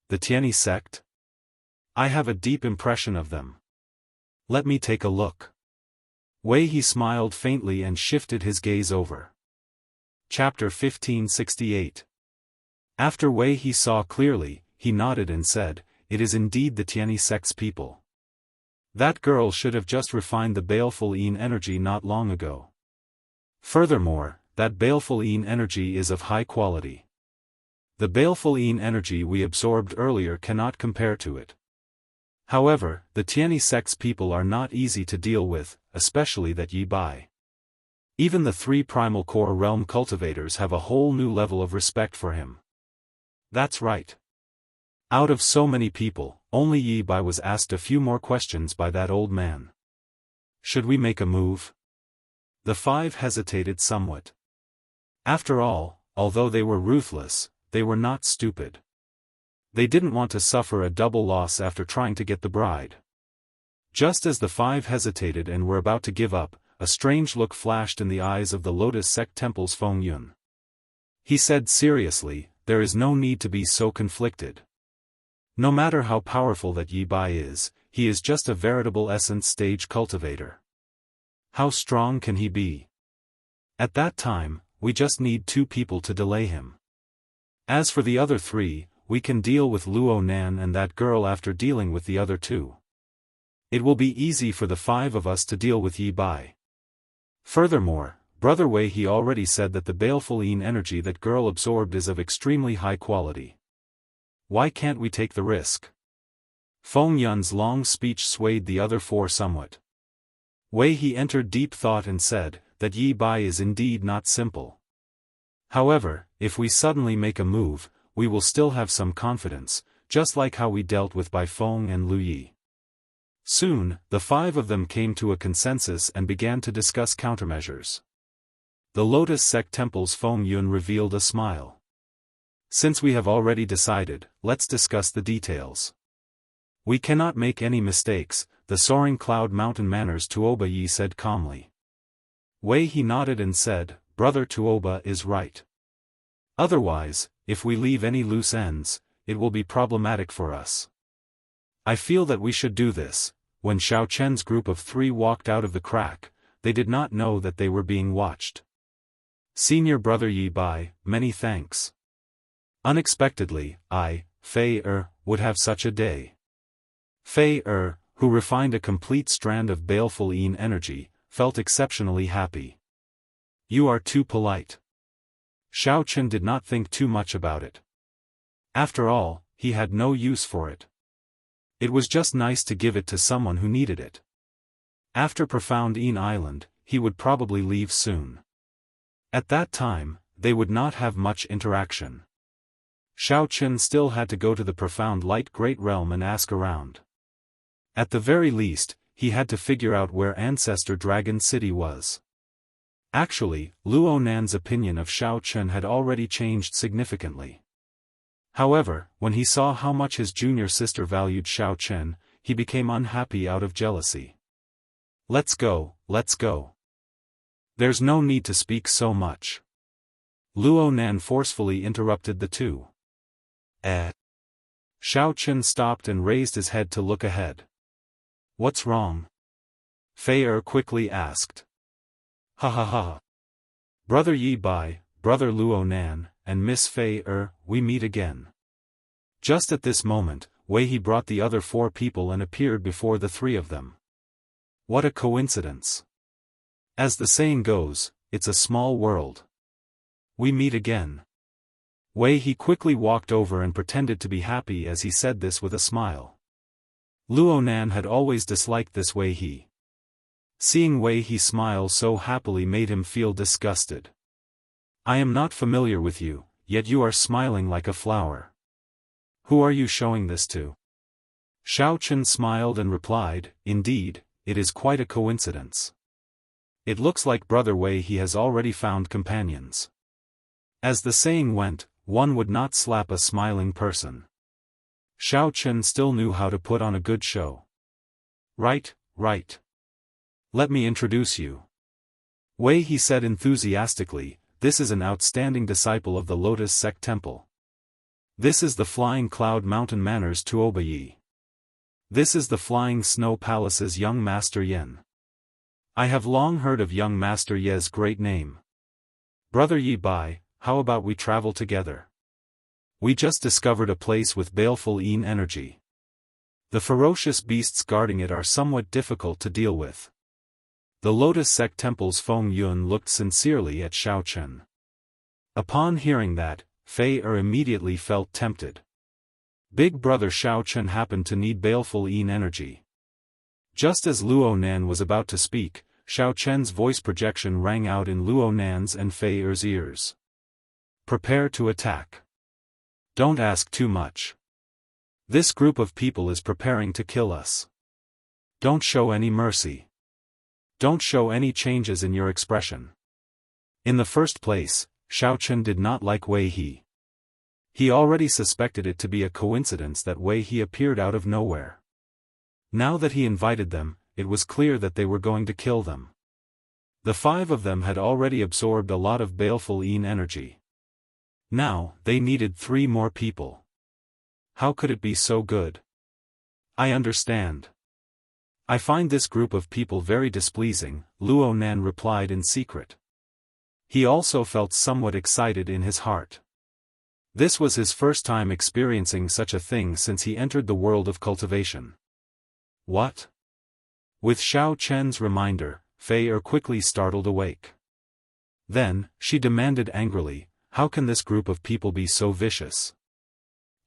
"The Tianyi sect? I have a deep impression of them. Let me take a look." Wei He smiled faintly and shifted his gaze over. Chapter 1568. After Wei He saw clearly, he nodded and said, "It is indeed the Tianyi sect's people. That girl should have just refined the baleful Yin energy not long ago. Furthermore, that baleful Yin energy is of high quality. The baleful Yin energy we absorbed earlier cannot compare to it. However, the Tianyi sect's people are not easy to deal with, especially that Yi Bai. Even the 3 primal core realm cultivators have a whole new level of respect for him." That's right. Out of so many people, only Yi Bai was asked a few more questions by that old man. "Should we make a move?" The 5 hesitated somewhat. After all, although they were ruthless, they were not stupid. They didn't want to suffer a double loss after trying to get the bride. Just as the 5 hesitated and were about to give up, a strange look flashed in the eyes of the Lotus Sect Temple's Feng Yun. He said seriously, "There is no need to be so conflicted. No matter how powerful that Yi Bai is, he is just a veritable essence stage cultivator. How strong can he be? At that time, we just need 2 people to delay him. As for the other 3, we can deal with Luo Nan and that girl after dealing with the other 2. It will be easy for the 5 of us to deal with Yi Bai. Furthermore, Brother Wei He already said that the baleful Yin energy that girl absorbed is of extremely high quality. Why can't we take the risk?" Feng Yun's long speech swayed the other 4 somewhat. Wei He entered deep thought and said, that Yi Bai is indeed not simple. However, if we suddenly make a move, we will still have some confidence, just like how we dealt with Bai Feng and Lu Yi. Soon, the 5 of them came to a consensus and began to discuss countermeasures. The Lotus Sect Temple's Feng Yun revealed a smile. "Since we have already decided, let's discuss the details. We cannot make any mistakes, the soaring cloud mountain manners Tuoba Yi said calmly. Wei He nodded and said, Brother Tuoba is right. Otherwise, if we leave any loose ends, it will be problematic for us. I feel that we should do this. When Xiao Chen's group of 3 walked out of the crack, they did not know that they were being watched. Senior Brother Yi Bai, many thanks. Unexpectedly, I, Fei would have such a day. Fei who refined a complete strand of baleful yin energy, felt exceptionally happy. You are too polite. Xiao Chen did not think too much about it. After all, he had no use for it. It was just nice to give it to someone who needed it. After Profound Yin Island, he would probably leave soon. At that time, they would not have much interaction. Xiao Chen still had to go to the Profound Light Great Realm and ask around. At the very least, he had to figure out where Ancestor Dragon City was. Actually, Luo Nan's opinion of Xiao Chen had already changed significantly. However, when he saw how much his junior sister valued Xiao Chen, he became unhappy out of jealousy. Let's go, let's go. There's no need to speak so much. Luo Nan forcefully interrupted the two. Xiao Chen stopped and raised his head to look ahead. What's wrong? Fei quickly asked. Ha ha ha. Brother Yi Bai, Brother Luo Nan, and Miss Fei we meet again. Just at this moment, Wei He brought the other 4 people and appeared before the 3 of them. What a coincidence. As the saying goes, it's a small world. We meet again. Wei He quickly walked over and pretended to be happy as he said this with a smile. Luo Nan had always disliked this Wei He. Seeing Wei He smile so happily made him feel disgusted. I am not familiar with you, yet you are smiling like a flower. Who are you showing this to? Xiao Chen smiled and replied, Indeed, it is quite a coincidence. It looks like Brother Wei He has already found companions. As the saying went, one would not slap a smiling person. Xiao Chen still knew how to put on a good show. Right. Let me introduce you. Wei He said enthusiastically, this is an outstanding disciple of the Lotus Sect Temple. This is the Flying Cloud Mountain Manners Tuoba Yi. This is the Flying Snow Palace's young Master Yen. I have long heard of young Master Ye's great name. Brother Yi Bai, how about we travel together? We just discovered a place with baleful yin energy. The ferocious beasts guarding it are somewhat difficult to deal with. The Lotus Sect Temple's Feng Yun looked sincerely at Xiao Chen. Upon hearing that, Fei immediately felt tempted. Big brother Xiao Chen happened to need baleful yin energy. Just as Luo Nan was about to speak, Xiao Chen's voice projection rang out in Luo Nan's and Fei's ears. Prepare to attack. Don't ask too much. This group of people is preparing to kill us. Don't show any mercy. Don't show any changes in your expression. In the first place, Xiao Chen did not like Wei He. He already suspected it to be a coincidence that Wei He appeared out of nowhere. Now that he invited them, it was clear that they were going to kill them. The 5 of them had already absorbed a lot of baleful yin energy. Now, they needed 3 more people. How could it be so good? I understand. I find this group of people very displeasing, Luo Nan replied in secret. He also felt somewhat excited in his heart. This was his first time experiencing such a thing since he entered the world of cultivation. What? With Xiao Chen's reminder, Fei quickly startled awake. Then, she demanded angrily, how can this group of people be so vicious?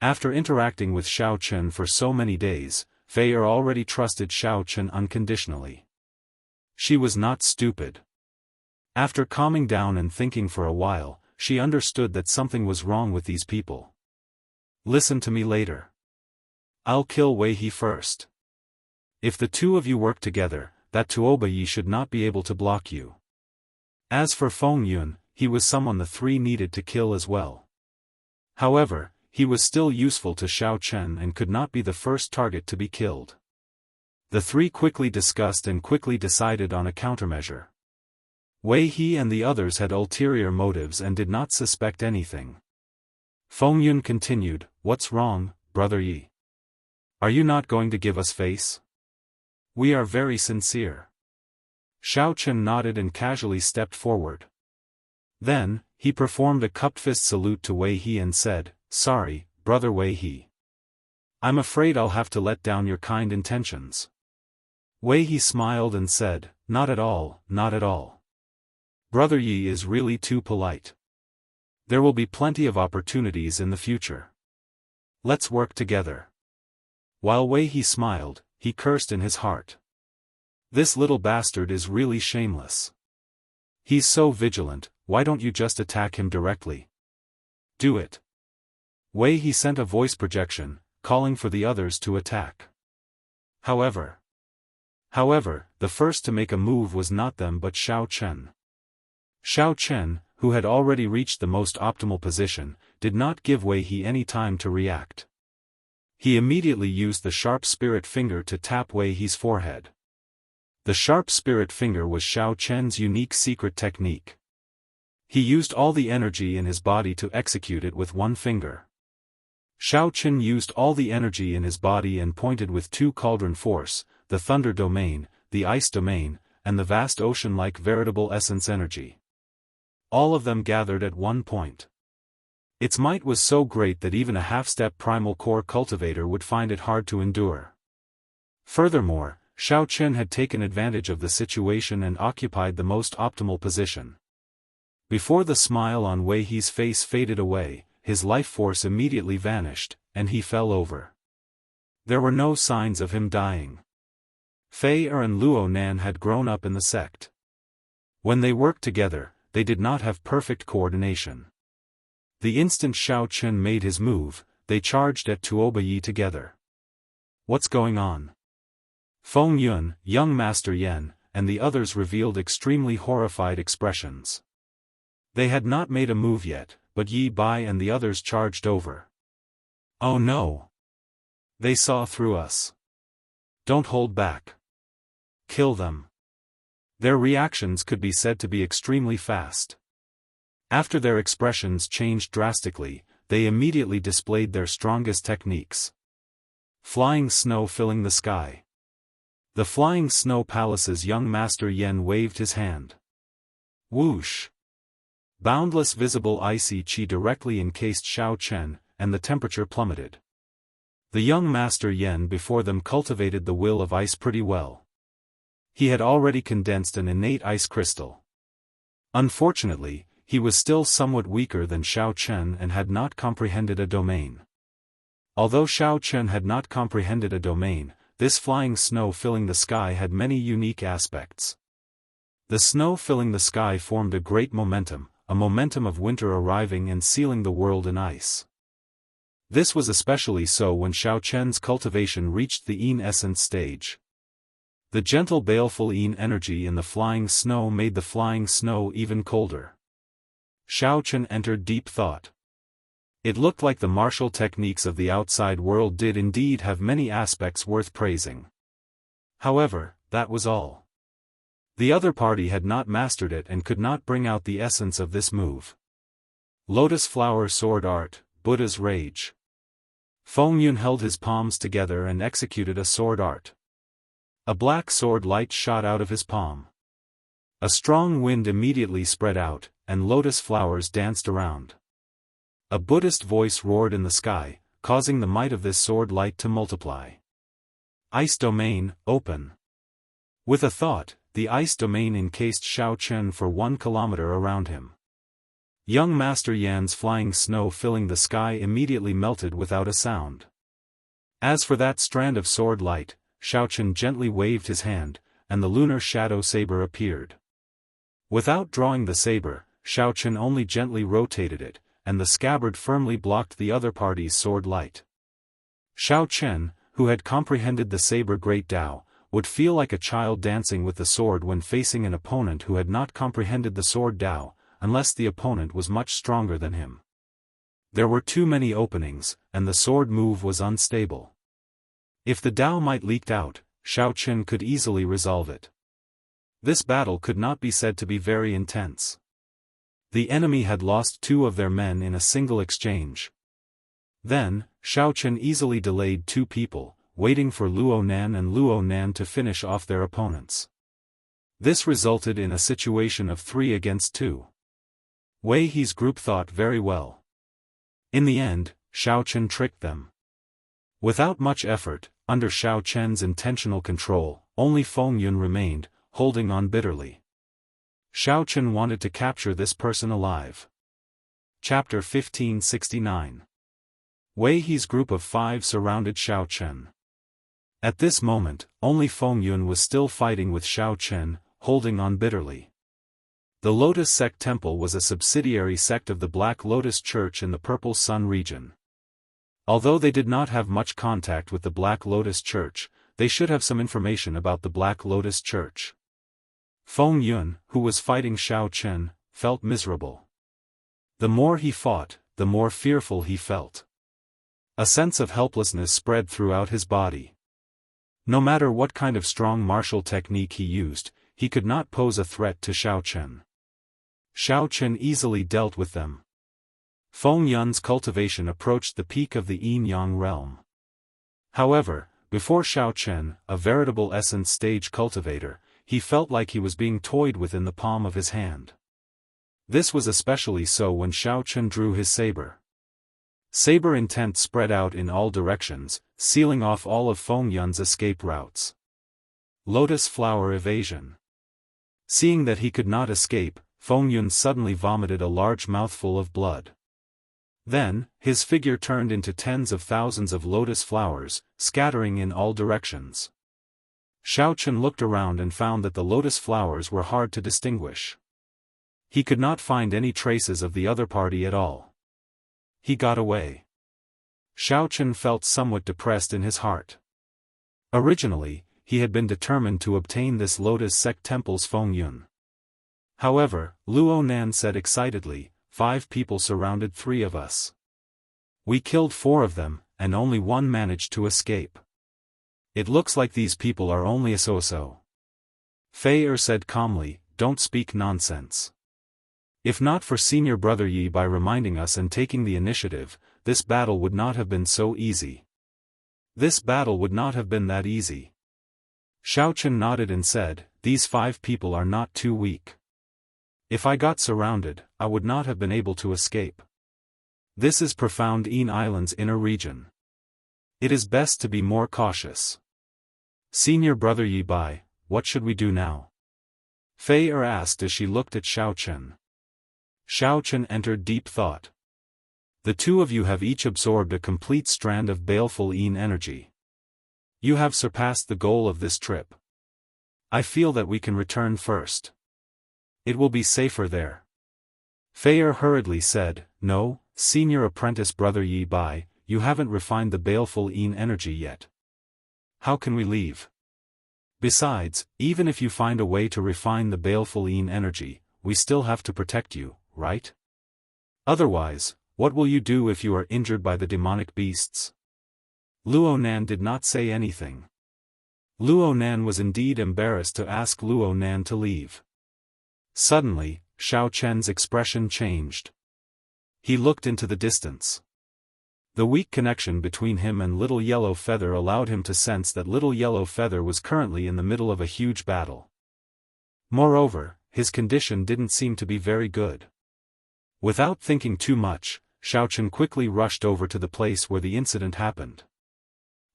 After interacting with Xiao Chen for so many days, Fei already trusted Xiao Chen unconditionally. She was not stupid. After calming down and thinking for a while, she understood that something was wrong with these people. Listen to me later. I'll kill Wei He first. If the 2 of you work together, that Tuoba Yi should not be able to block you. As for Feng Yun, he was someone the 3 needed to kill as well. However, he was still useful to Xiao Chen and could not be the first target to be killed. The three quickly discussed and quickly decided on a countermeasure. Wei He and the others had ulterior motives and did not suspect anything. Feng Yun continued, "What's wrong, Brother Yi? Are you not going to give us face? We are very sincere." Xiao Chen nodded and casually stepped forward. Then, he performed a cupped fist salute to Wei He and said, "Sorry, Brother Wei He. I'm afraid I'll have to let down your kind intentions." Wei He smiled and said, "Not at all, not at all. Brother Yi is really too polite. There will be plenty of opportunities in the future. Let's work together." While Wei He smiled, he cursed in his heart. This little bastard is really shameless. He's so vigilant, why don't you just attack him directly? Do it. Wei He sent a voice projection, calling for the others to attack. However, the first to make a move was not them but Xiao Chen. Xiao Chen, who had already reached the most optimal position, did not give Wei He any time to react. He immediately used the sharp spirit finger to tap Wei He's forehead. The sharp spirit finger was Xiao Chen's unique secret technique. He used all the energy in his body to execute it with one finger. Xiao Chen used all the energy in his body and pointed with two cauldron force, the thunder domain, the ice domain, and the vast ocean-like veritable essence energy. All of them gathered at one point. Its might was so great that even a half-step primal core cultivator would find it hard to endure. Furthermore, Xiao Chen had taken advantage of the situation and occupied the most optimal position. Before the smile on Wei He's face faded away, his life force immediately vanished, and he fell over. There were no signs of him dying. Fei Er and Luo Nan had grown up in the sect. When they worked together, they did not have perfect coordination. The instant Xiao Chen made his move, they charged at Tuoba Yi together. "What's going on?" Feng Yun, young Master Yen, and the others revealed extremely horrified expressions. They had not made a move yet, but Yi Bai and the others charged over. "Oh no! They saw through us. Don't hold back. Kill them." Their reactions could be said to be extremely fast. After their expressions changed drastically, they immediately displayed their strongest techniques. Flying snow filling the sky. The flying snow palace's young Master Yen waved his hand. Whoosh! Boundless visible icy chi directly encased Xiao Chen, and the temperature plummeted. The young Master Yen before them cultivated the will of ice pretty well. He had already condensed an innate ice crystal. Unfortunately, he was still somewhat weaker than Xiao Chen and had not comprehended a domain. Although Xiao Chen had not comprehended a domain, this flying snow filling the sky had many unique aspects. The snow filling the sky formed a great momentum, a momentum of winter arriving and sealing the world in ice. This was especially so when Xiao Chen's cultivation reached the Yin essence stage. The gentle baleful Yin energy in the flying snow made the flying snow even colder. Xiao Chen entered deep thought. It looked like the martial techniques of the outside world did indeed have many aspects worth praising. However, that was all. The other party had not mastered it and could not bring out the essence of this move. Lotus flower sword art, Buddha's rage. Feng Yun held his palms together and executed a sword art. A black sword light shot out of his palm. A strong wind immediately spread out, and lotus flowers danced around. A Buddhist voice roared in the sky, causing the might of this sword light to multiply. Ice domain, open. With a thought, the ice domain encased Xiao Chen for 1 kilometer around him. Young Master Yan's flying snow filling the sky immediately melted without a sound. As for that strand of sword light, Xiao Chen gently waved his hand, and the lunar shadow saber appeared. Without drawing the saber, Xiao Chen only gently rotated it, and the scabbard firmly blocked the other party's sword light. Xiao Chen, who had comprehended the saber great Tao, would feel like a child dancing with the sword when facing an opponent who had not comprehended the sword Tao, unless the opponent was much stronger than him. There were too many openings, and the sword move was unstable. If the Tao might leaked out, Xiao Chen could easily resolve it. This battle could not be said to be very intense. The enemy had lost 2 of their men in a single exchange. Then, Xiao Chen easily delayed 2 people, waiting for Luo Nan and Luo Nan to finish off their opponents. This resulted in a situation of 3 against 2. Wei He's group thought very well. In the end, Xiao Chen tricked them. Without much effort, under Xiao Chen's intentional control, only Feng Yun remained, holding on bitterly. Xiao Chen wanted to capture this person alive. Chapter 1569. Wei He's group of 5 surrounded Xiao Chen. At this moment, only Feng Yun was still fighting with Xiao Chen, holding on bitterly. The Lotus Sect Temple was a subsidiary sect of the Black Lotus Church in the Purple Sun region. Although they did not have much contact with the Black Lotus Church, they should have some information about the Black Lotus Church. Feng Yun, who was fighting Xiao Chen, felt miserable. The more he fought, the more fearful he felt. A sense of helplessness spread throughout his body. No matter what kind of strong martial technique he used, he could not pose a threat to Xiao Chen. Xiao Chen easily dealt with them. Feng Yun's cultivation approached the peak of the yin-yang realm. However, before Xiao Chen, a veritable essence stage cultivator, he felt like he was being toyed with in the palm of his hand. This was especially so when Xiao Chen drew his saber. Saber intent spread out in all directions, sealing off all of Feng Yun's escape routes. Lotus flower evasion. Seeing that he could not escape, Feng Yun suddenly vomited a large mouthful of blood. Then, his figure turned into tens of thousands of lotus flowers, scattering in all directions. Xiao Chen looked around and found that the lotus flowers were hard to distinguish. He could not find any traces of the other party at all. He got away. Xiao Chen felt somewhat depressed in his heart. Originally, he had been determined to obtain this Lotus Sect Temple's Feng Yun. However, Luo Nan said excitedly, 5 people surrounded 3 of us. We killed 4 of them, and only 1 managed to escape. It looks like these people are only a so-so. Fei said calmly, don't speak nonsense. If not for Senior Brother Yi by reminding us and taking the initiative, this battle would not have been so easy. This battle would not have been that easy. Xiao Chen nodded and said, these 5 people are not too weak. If I got surrounded, I would not have been able to escape. This is Profound Yin Island's inner region. It is best to be more cautious. Senior Brother Yi Bai, what should we do now? Fei asked as she looked at Xiao Chen. Xiao Chen entered deep thought. The 2 of you have each absorbed a complete strand of baleful Yin energy. You have surpassed the goal of this trip. I feel that we can return first. It will be safer there. Fei hurriedly said, no, Senior Apprentice Brother Yi Bai, you haven't refined the baleful Yin energy yet. How can we leave? Besides, even if you find a way to refine the baleful Yin energy, we still have to protect you, right? Otherwise, what will you do if you are injured by the demonic beasts? Luo Nan did not say anything. Luo Nan was indeed embarrassed to ask Luo Nan to leave. Suddenly, Xiao Chen's expression changed. He looked into the distance. The weak connection between him and Little Yellow Feather allowed him to sense that Little Yellow Feather was currently in the middle of a huge battle. Moreover, his condition didn't seem to be very good. Without thinking too much, Xiao Chen quickly rushed over to the place where the incident happened.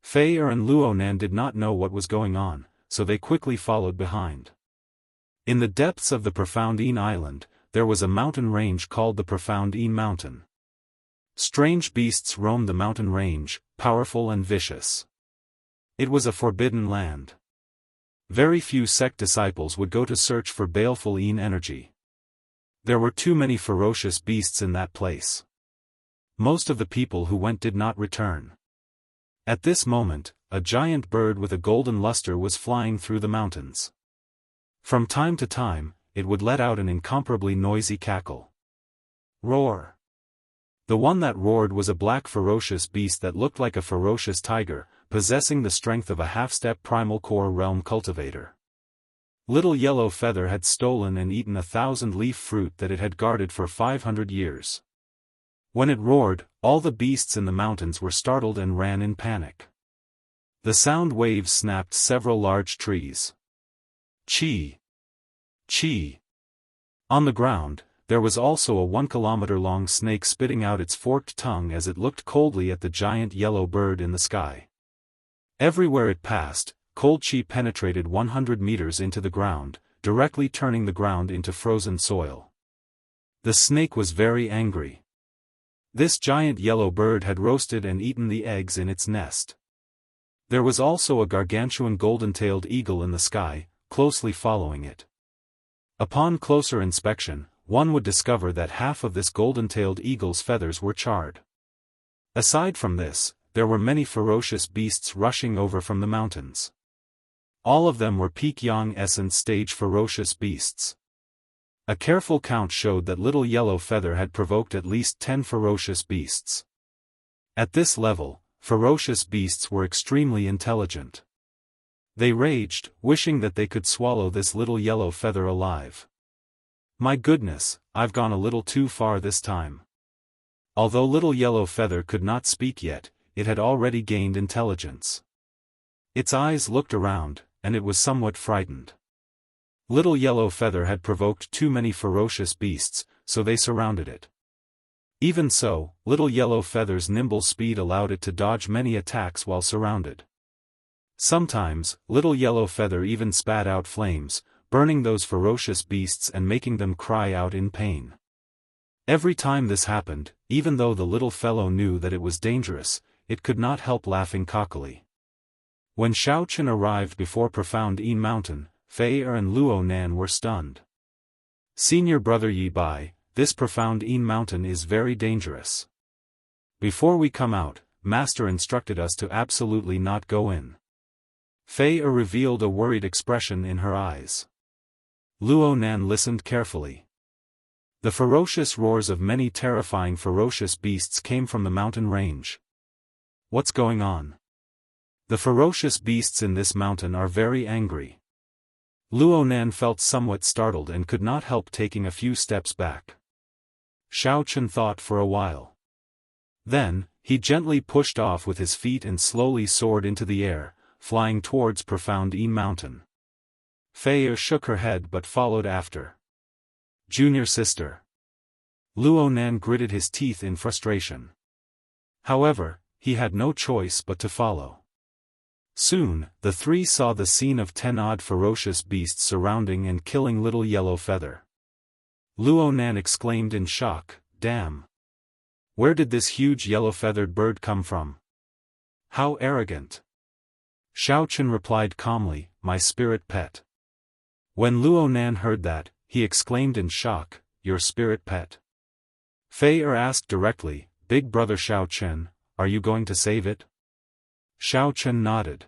Fei and Luo Nan did not know what was going on, so they quickly followed behind. In the depths of the Profound Yin Island, there was a mountain range called the Profound Yin Mountain. Strange beasts roamed the mountain range, powerful and vicious. It was a forbidden land. Very few sect disciples would go to search for baleful Yin energy. There were too many ferocious beasts in that place. Most of the people who went did not return. At this moment, a giant bird with a golden luster was flying through the mountains. From time to time, it would let out an incomparably noisy cackle. Roar! The one that roared was a black ferocious beast that looked like a ferocious tiger, possessing the strength of a half-step primal core realm cultivator. Little Yellow Feather had stolen and eaten 1,000-leaf fruit that it had guarded for 500 years. When it roared, all the beasts in the mountains were startled and ran in panic. The sound waves snapped several large trees. Chee! Chee! On the ground, there was also a 1-kilometer-long snake spitting out its forked tongue as it looked coldly at the giant yellow bird in the sky. Everywhere it passed, cold chi penetrated 100 meters into the ground, directly turning the ground into frozen soil. The snake was very angry. This giant yellow bird had roasted and eaten the eggs in its nest. There was also a gargantuan golden-tailed eagle in the sky, closely following it. Upon closer inspection, one would discover that half of this golden-tailed eagle's feathers were charred. Aside from this, there were many ferocious beasts rushing over from the mountains. All of them were peak Yang Essence stage ferocious beasts. A careful count showed that Little Yellow Feather had provoked at least 10 ferocious beasts. At this level, ferocious beasts were extremely intelligent. They raged, wishing that they could swallow this Little Yellow Feather alive. My goodness, I've gone a little too far this time. Although Little Yellow Feather could not speak yet, it had already gained intelligence. Its eyes looked around, and it was somewhat frightened. Little Yellow Feather had provoked too many ferocious beasts, so they surrounded it. Even so, Little Yellow Feather's nimble speed allowed it to dodge many attacks while surrounded. Sometimes, Little Yellow Feather even spat out flames, burning those ferocious beasts and making them cry out in pain. Every time this happened, even though the little fellow knew that it was dangerous, it could not help laughing cockily. When Xiao Chen arrived before Profound Yin Mountain, Fei Er and Luo Nan were stunned. Senior brother Yi Bai, this Profound Yin Mountain is very dangerous. Before we come out, Master instructed us to absolutely not go in. Fei Er revealed a worried expression in her eyes. Luo Nan listened carefully. The ferocious roars of many terrifying ferocious beasts came from the mountain range. What's going on? The ferocious beasts in this mountain are very angry. Luo Nan felt somewhat startled and could not help taking a few steps back. Xiao Chen thought for a while. Then, he gently pushed off with his feet and slowly soared into the air, flying towards Profound Yin Mountain. Fei Er shook her head but followed after. Junior sister. Luo Nan gritted his teeth in frustration. However, he had no choice but to follow. Soon, the three saw the scene of 10-odd ferocious beasts surrounding and killing Little Yellow Feather. Luo Nan exclaimed in shock, "Damn! Where did this huge yellow-feathered bird come from? How arrogant!" Xiao Chen replied calmly, "My spirit pet." When Luo Nan heard that, he exclaimed in shock, "Your spirit pet?" Fei Er asked directly, "Big brother Xiao Chen, are you going to save it?" Xiao Chen nodded.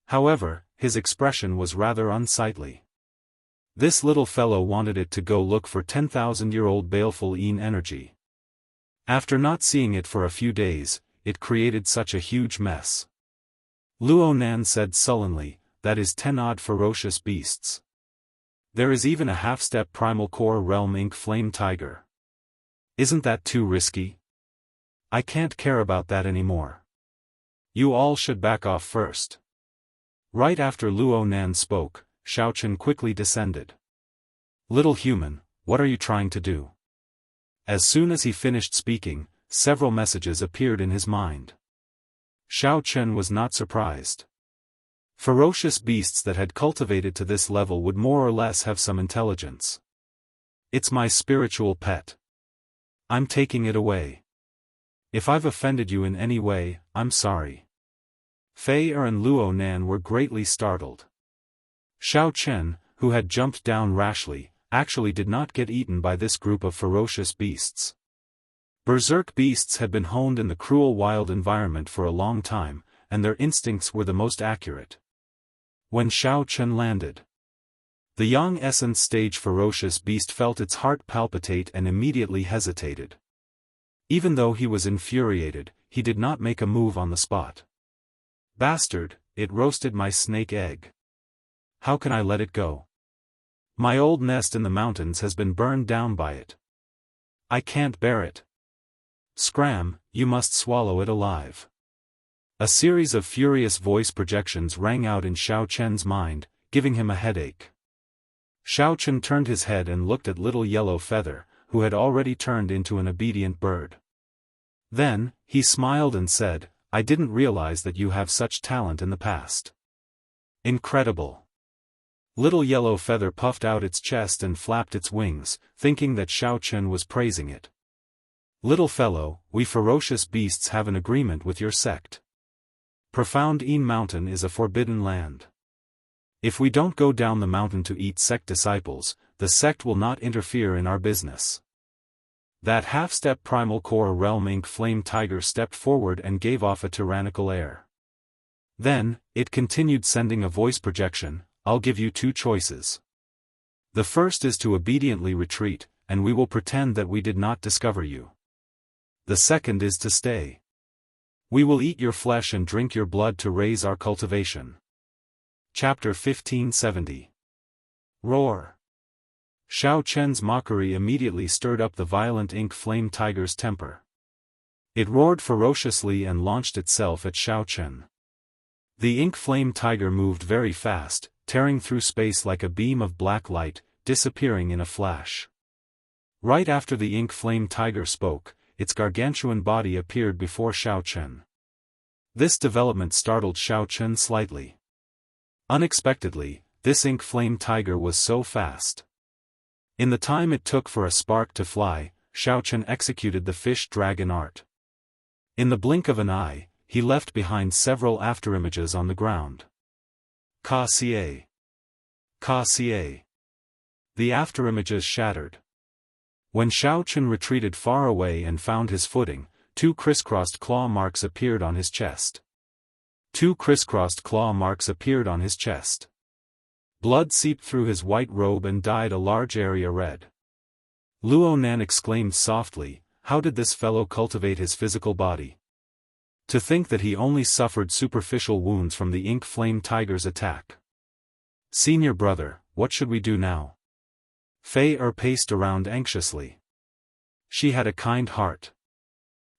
However, his expression was rather unsightly. This little fellow wanted it to go look for 10,000-year-old baleful Yin energy. After not seeing it for a few days, it created such a huge mess. Luo Nan said sullenly, "That is 10-odd ferocious beasts. There is even a half-step primal core realm ink flame tiger. Isn't that too risky? I can't care about that anymore. You all should back off first." Right after Luo Nan spoke, Xiao Chen quickly descended. "Little human, what are you trying to do?" As soon as he finished speaking, several messages appeared in his mind. Xiao Chen was not surprised. Ferocious beasts that had cultivated to this level would more or less have some intelligence. "It's my spiritual pet. I'm taking it away. If I've offended you in any way, I'm sorry." Fei Er and Luo Nan were greatly startled. Xiao Chen, who had jumped down rashly, actually did not get eaten by this group of ferocious beasts. Berserk beasts had been honed in the cruel wild environment for a long time, and their instincts were the most accurate. When Xiao Chen landed, the Yang Essence stage ferocious beast felt its heart palpitate and immediately hesitated. Even though he was infuriated, he did not make a move on the spot. Bastard, it roasted my snake egg. How can I let it go? My old nest in the mountains has been burned down by it. I can't bear it. Scram, you must swallow it alive. A series of furious voice projections rang out in Xiao Chen's mind, giving him a headache. Xiao Chen turned his head and looked at Little Yellow Feather, who had already turned into an obedient bird. Then, he smiled and said, I didn't realize that you have such talent in the past. Incredible. Little Yellow Feather puffed out its chest and flapped its wings, thinking that Xiao Chen was praising it. Little fellow, we ferocious beasts have an agreement with your sect. Profound Een Mountain is a forbidden land. If we don't go down the mountain to eat sect disciples, the sect will not interfere in our business. That half-step primal core realm ink flame tiger stepped forward and gave off a tyrannical air. Then, it continued sending a voice projection, I'll give you two choices. The first is to obediently retreat, and we will pretend that we did not discover you. The second is to stay. We will eat your flesh and drink your blood to raise our cultivation. Chapter 1570. Roar. Xiao Chen's mockery immediately stirred up the violent ink flame tiger's temper. It roared ferociously and launched itself at Xiao Chen. The ink flame tiger moved very fast, tearing through space like a beam of black light, disappearing in a flash. Right after the ink flame tiger spoke, its gargantuan body appeared before Xiao Chen. This development startled Xiao Chen slightly. Unexpectedly, this ink flame tiger was so fast. In the time it took for a spark to fly, Xiao Chen executed the fish dragon art. In the blink of an eye, he left behind several afterimages on the ground. Ka-ca. Ka-ca. The afterimages shattered. When Xiao Chen retreated far away and found his footing, two crisscrossed claw marks appeared on his chest. Two crisscrossed claw marks appeared on his chest. Blood seeped through his white robe and dyed a large area red. Luo Nan exclaimed softly, how did this fellow cultivate his physical body? To think that he only suffered superficial wounds from the ink flame tiger's attack. Senior brother, what should we do now? Fei paced around anxiously. She had a kind heart.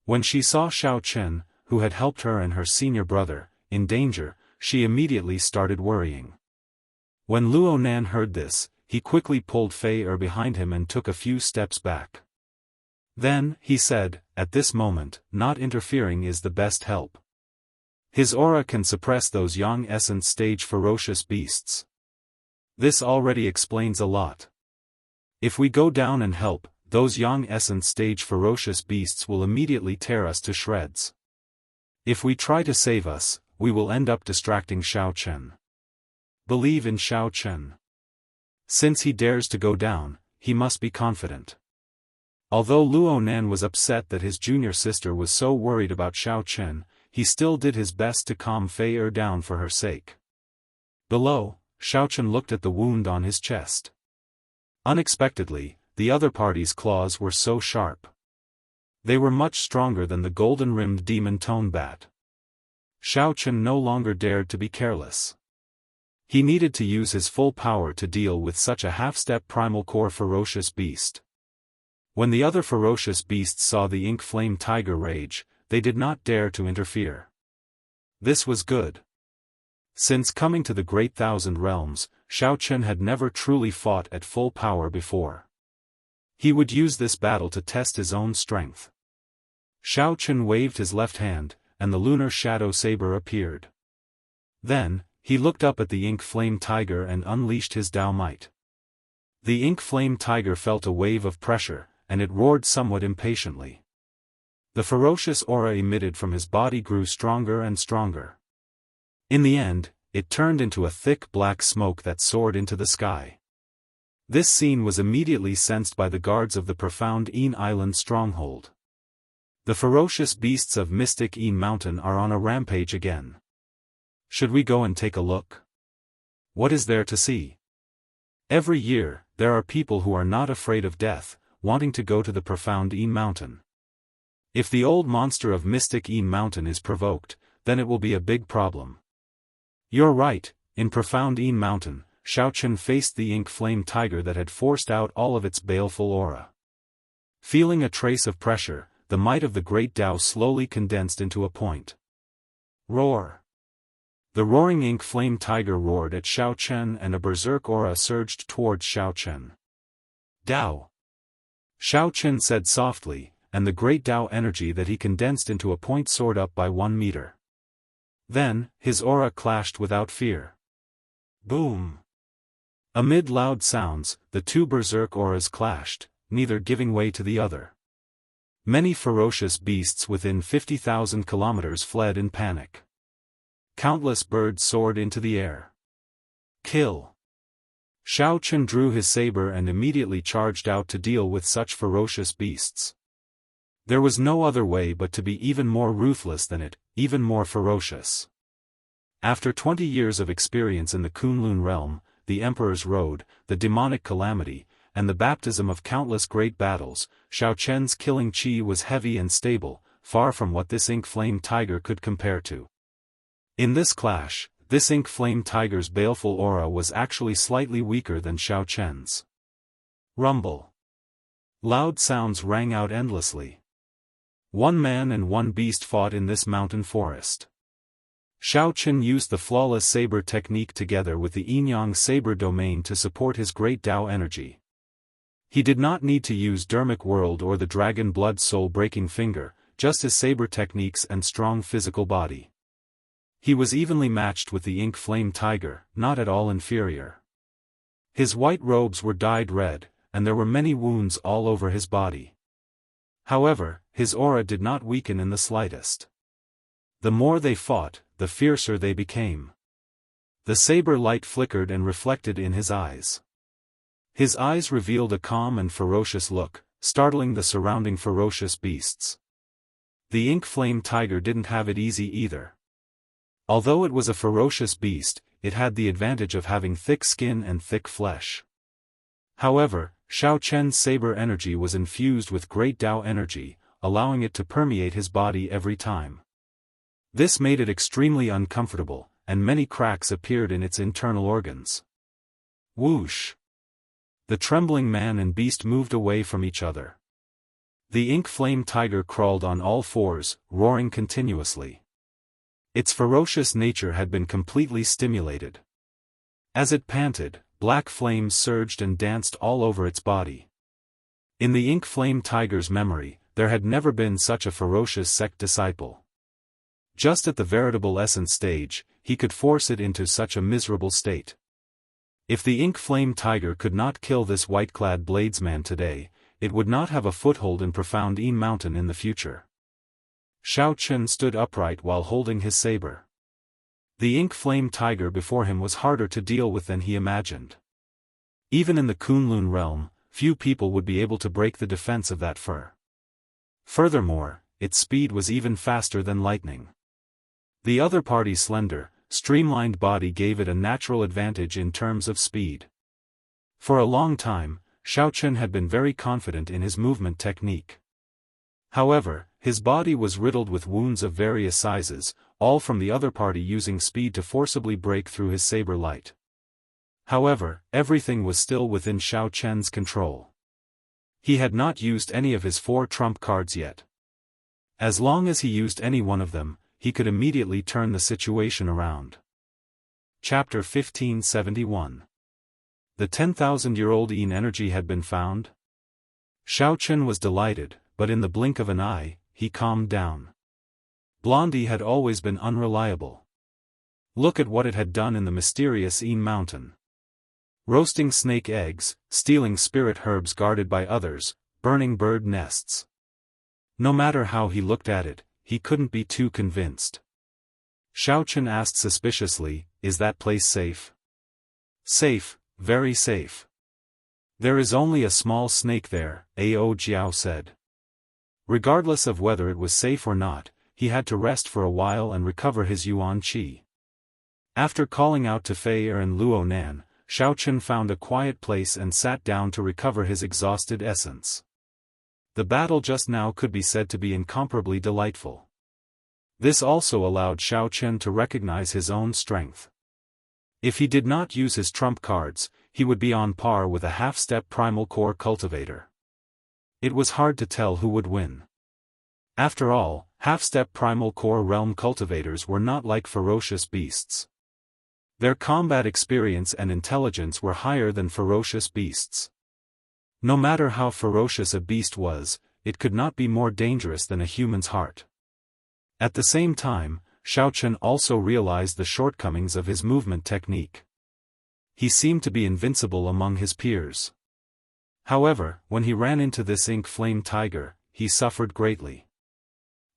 When she saw Xiao Chen, who had helped her and her senior brother, in danger, she immediately started worrying. When Luo Nan heard this, he quickly pulled Fei behind him and took a few steps back. Then, he said, at this moment, not interfering is the best help. His aura can suppress those Yang Essence stage ferocious beasts. This already explains a lot. If we go down and help, those Yang Essence stage ferocious beasts will immediately tear us to shreds. If we try to save us, we will end up distracting Xiao Chen. Believe in Xiao Chen. Since he dares to go down, he must be confident. Although Luo Nan was upset that his junior sister was so worried about Xiao Chen, he still did his best to calm Fei down for her sake. Below, Xiao Chen looked at the wound on his chest. Unexpectedly, the other party's claws were so sharp. They were much stronger than the golden-rimmed demon tone bat. Xiao Chen no longer dared to be careless. He needed to use his full power to deal with such a half-step primal core ferocious beast. When the other ferocious beasts saw the ink flame tiger rage, they did not dare to interfere. This was good. Since coming to the Great Thousand Realms, Xiao Chen had never truly fought at full power before. He would use this battle to test his own strength. Xiao Chen waved his left hand, and the lunar shadow saber appeared. Then, he looked up at the ink flame tiger and unleashed his Dao might. The ink flame tiger felt a wave of pressure, and it roared somewhat impatiently. The ferocious aura emitted from his body grew stronger and stronger. In the end, it turned into a thick black smoke that soared into the sky. This scene was immediately sensed by the guards of the profound Een Island stronghold. The ferocious beasts of mystic Een Mountain are on a rampage again. Should we go and take a look? What is there to see? Every year, there are people who are not afraid of death, wanting to go to the profound Een Mountain. If the old monster of Mystic Yin Mountain is provoked, then it will be a big problem. You're right, in Profound Yin Mountain, Xiaochen faced the ink flame tiger that had forced out all of its baleful aura. Feeling a trace of pressure, the might of the great Tao slowly condensed into a point. Roar! The roaring ink flame tiger roared at Xiaochen and a berserk aura surged towards Xiaochen. Dao! Xiaochen said softly, and the great Tao energy that he condensed into a point soared up by 1 meter. Then, his aura clashed without fear. Boom! Amid loud sounds, the two berserk auras clashed, neither giving way to the other. Many ferocious beasts within 50,000 kilometers fled in panic. Countless birds soared into the air. Kill! Xiaochen drew his saber and immediately charged out to deal with such ferocious beasts. There was no other way but to be even more ruthless than it, even more ferocious. After 20 years of experience in the Kunlun realm, the Emperor's Road, the demonic calamity, and the baptism of countless great battles, Xiaochen's killing chi was heavy and stable, far from what this ink flame tiger could compare to. In this clash, this ink flame tiger's baleful aura was actually slightly weaker than Xiaochen's. Rumble. Loud sounds rang out endlessly. One man and one beast fought in this mountain forest. Xiaochen used the flawless saber technique together with the yin-yang saber domain to support his great Tao energy. He did not need to use Dermic World or the Dragon Blood soul-breaking finger, just his saber techniques and strong physical body. He was evenly matched with the ink flame tiger, not at all inferior. His white robes were dyed red, and there were many wounds all over his body. However, his aura did not weaken in the slightest. The more they fought, the fiercer they became. The saber light flickered and reflected in his eyes. His eyes revealed a calm and ferocious look, startling the surrounding ferocious beasts. The ink flame tiger didn't have it easy either. Although it was a ferocious beast, it had the advantage of having thick skin and thick flesh. However, Xiaochen's saber energy was infused with great Tao energy, allowing it to permeate his body every time. This made it extremely uncomfortable, and many cracks appeared in its internal organs. Whoosh! The trembling man and beast moved away from each other. The ink flame tiger crawled on all fours, roaring continuously. Its ferocious nature had been completely stimulated. As it panted, black flames surged and danced all over its body. In the ink flame tiger's memory, there had never been such a ferocious sect disciple. Just at the veritable essence stage, he could force it into such a miserable state. If the ink flame tiger could not kill this white-clad bladesman today, it would not have a foothold in Profound Yin Mountain in the future. Xiaochen stood upright while holding his saber. The ink flame tiger before him was harder to deal with than he imagined. Even in the Kunlun realm, few people would be able to break the defense of that fur. Furthermore, its speed was even faster than lightning. The other party's slender, streamlined body gave it a natural advantage in terms of speed. For a long time, Xiaochen had been very confident in his movement technique. However, his body was riddled with wounds of various sizes, all from the other party using speed to forcibly break through his saber light. However, everything was still within Xiaochen's control. He had not used any of his 4 trump cards yet. As long as he used any one of them, he could immediately turn the situation around. Chapter 1571. The 10,000-year-old Yin energy had been found? Xiaochen was delighted, but in the blink of an eye, he calmed down. Blondie had always been unreliable. Look at what it had done in the mysterious Yin Mountain. Roasting snake eggs, stealing spirit herbs guarded by others, burning bird nests. No matter how he looked at it, he couldn't be too convinced. Xiaochen asked suspiciously, "Is that place safe?" "Safe, very safe. There is only a small snake there," Ao Jiao said. Regardless of whether it was safe or not, he had to rest for a while and recover his yuan qi. After calling out to Fei Er and Luo Nan, Xiaochen found a quiet place and sat down to recover his exhausted essence. The battle just now could be said to be incomparably delightful. This also allowed Xiao Chen to recognize his own strength. If he did not use his trump cards, he would be on par with a half-step primal core cultivator. It was hard to tell who would win. After all, half-step primal core realm cultivators were not like ferocious beasts. Their combat experience and intelligence were higher than ferocious beasts. No matter how ferocious a beast was, it could not be more dangerous than a human's heart. At the same time, Xiao Chen also realized the shortcomings of his movement technique. He seemed to be invincible among his peers. However, when he ran into this ink flame tiger, he suffered greatly.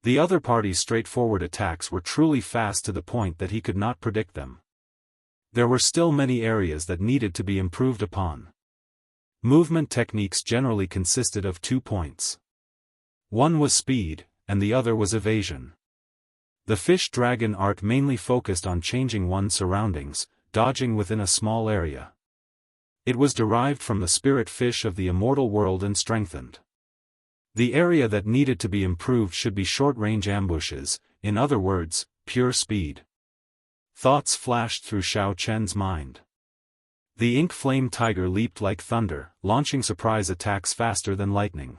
The other party's straightforward attacks were truly fast to the point that he could not predict them. There were still many areas that needed to be improved upon. Movement techniques generally consisted of 2 points. One was speed, and the other was evasion. The fish-dragon art mainly focused on changing one's surroundings, dodging within a small area. It was derived from the spirit fish of the immortal world and strengthened. The area that needed to be improved should be short-range ambushes, in other words, pure speed. Thoughts flashed through Xiao Chen's mind. The ink flame tiger leaped like thunder, launching surprise attacks faster than lightning.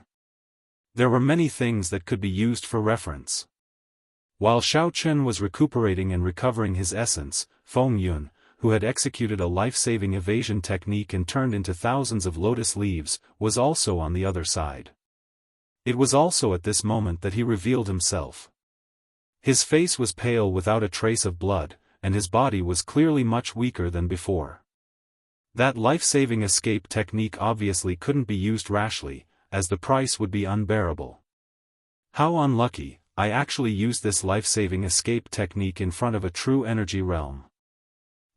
There were many things that could be used for reference. While Xiao Chen was recuperating and recovering his essence, Feng Yun, who had executed a life-saving evasion technique and turned into thousands of lotus leaves, was also on the other side. It was also at this moment that he revealed himself. His face was pale without a trace of blood, and his body was clearly much weaker than before. That life-saving escape technique obviously couldn't be used rashly, as the price would be unbearable. How unlucky, I actually used this life-saving escape technique in front of a true energy realm.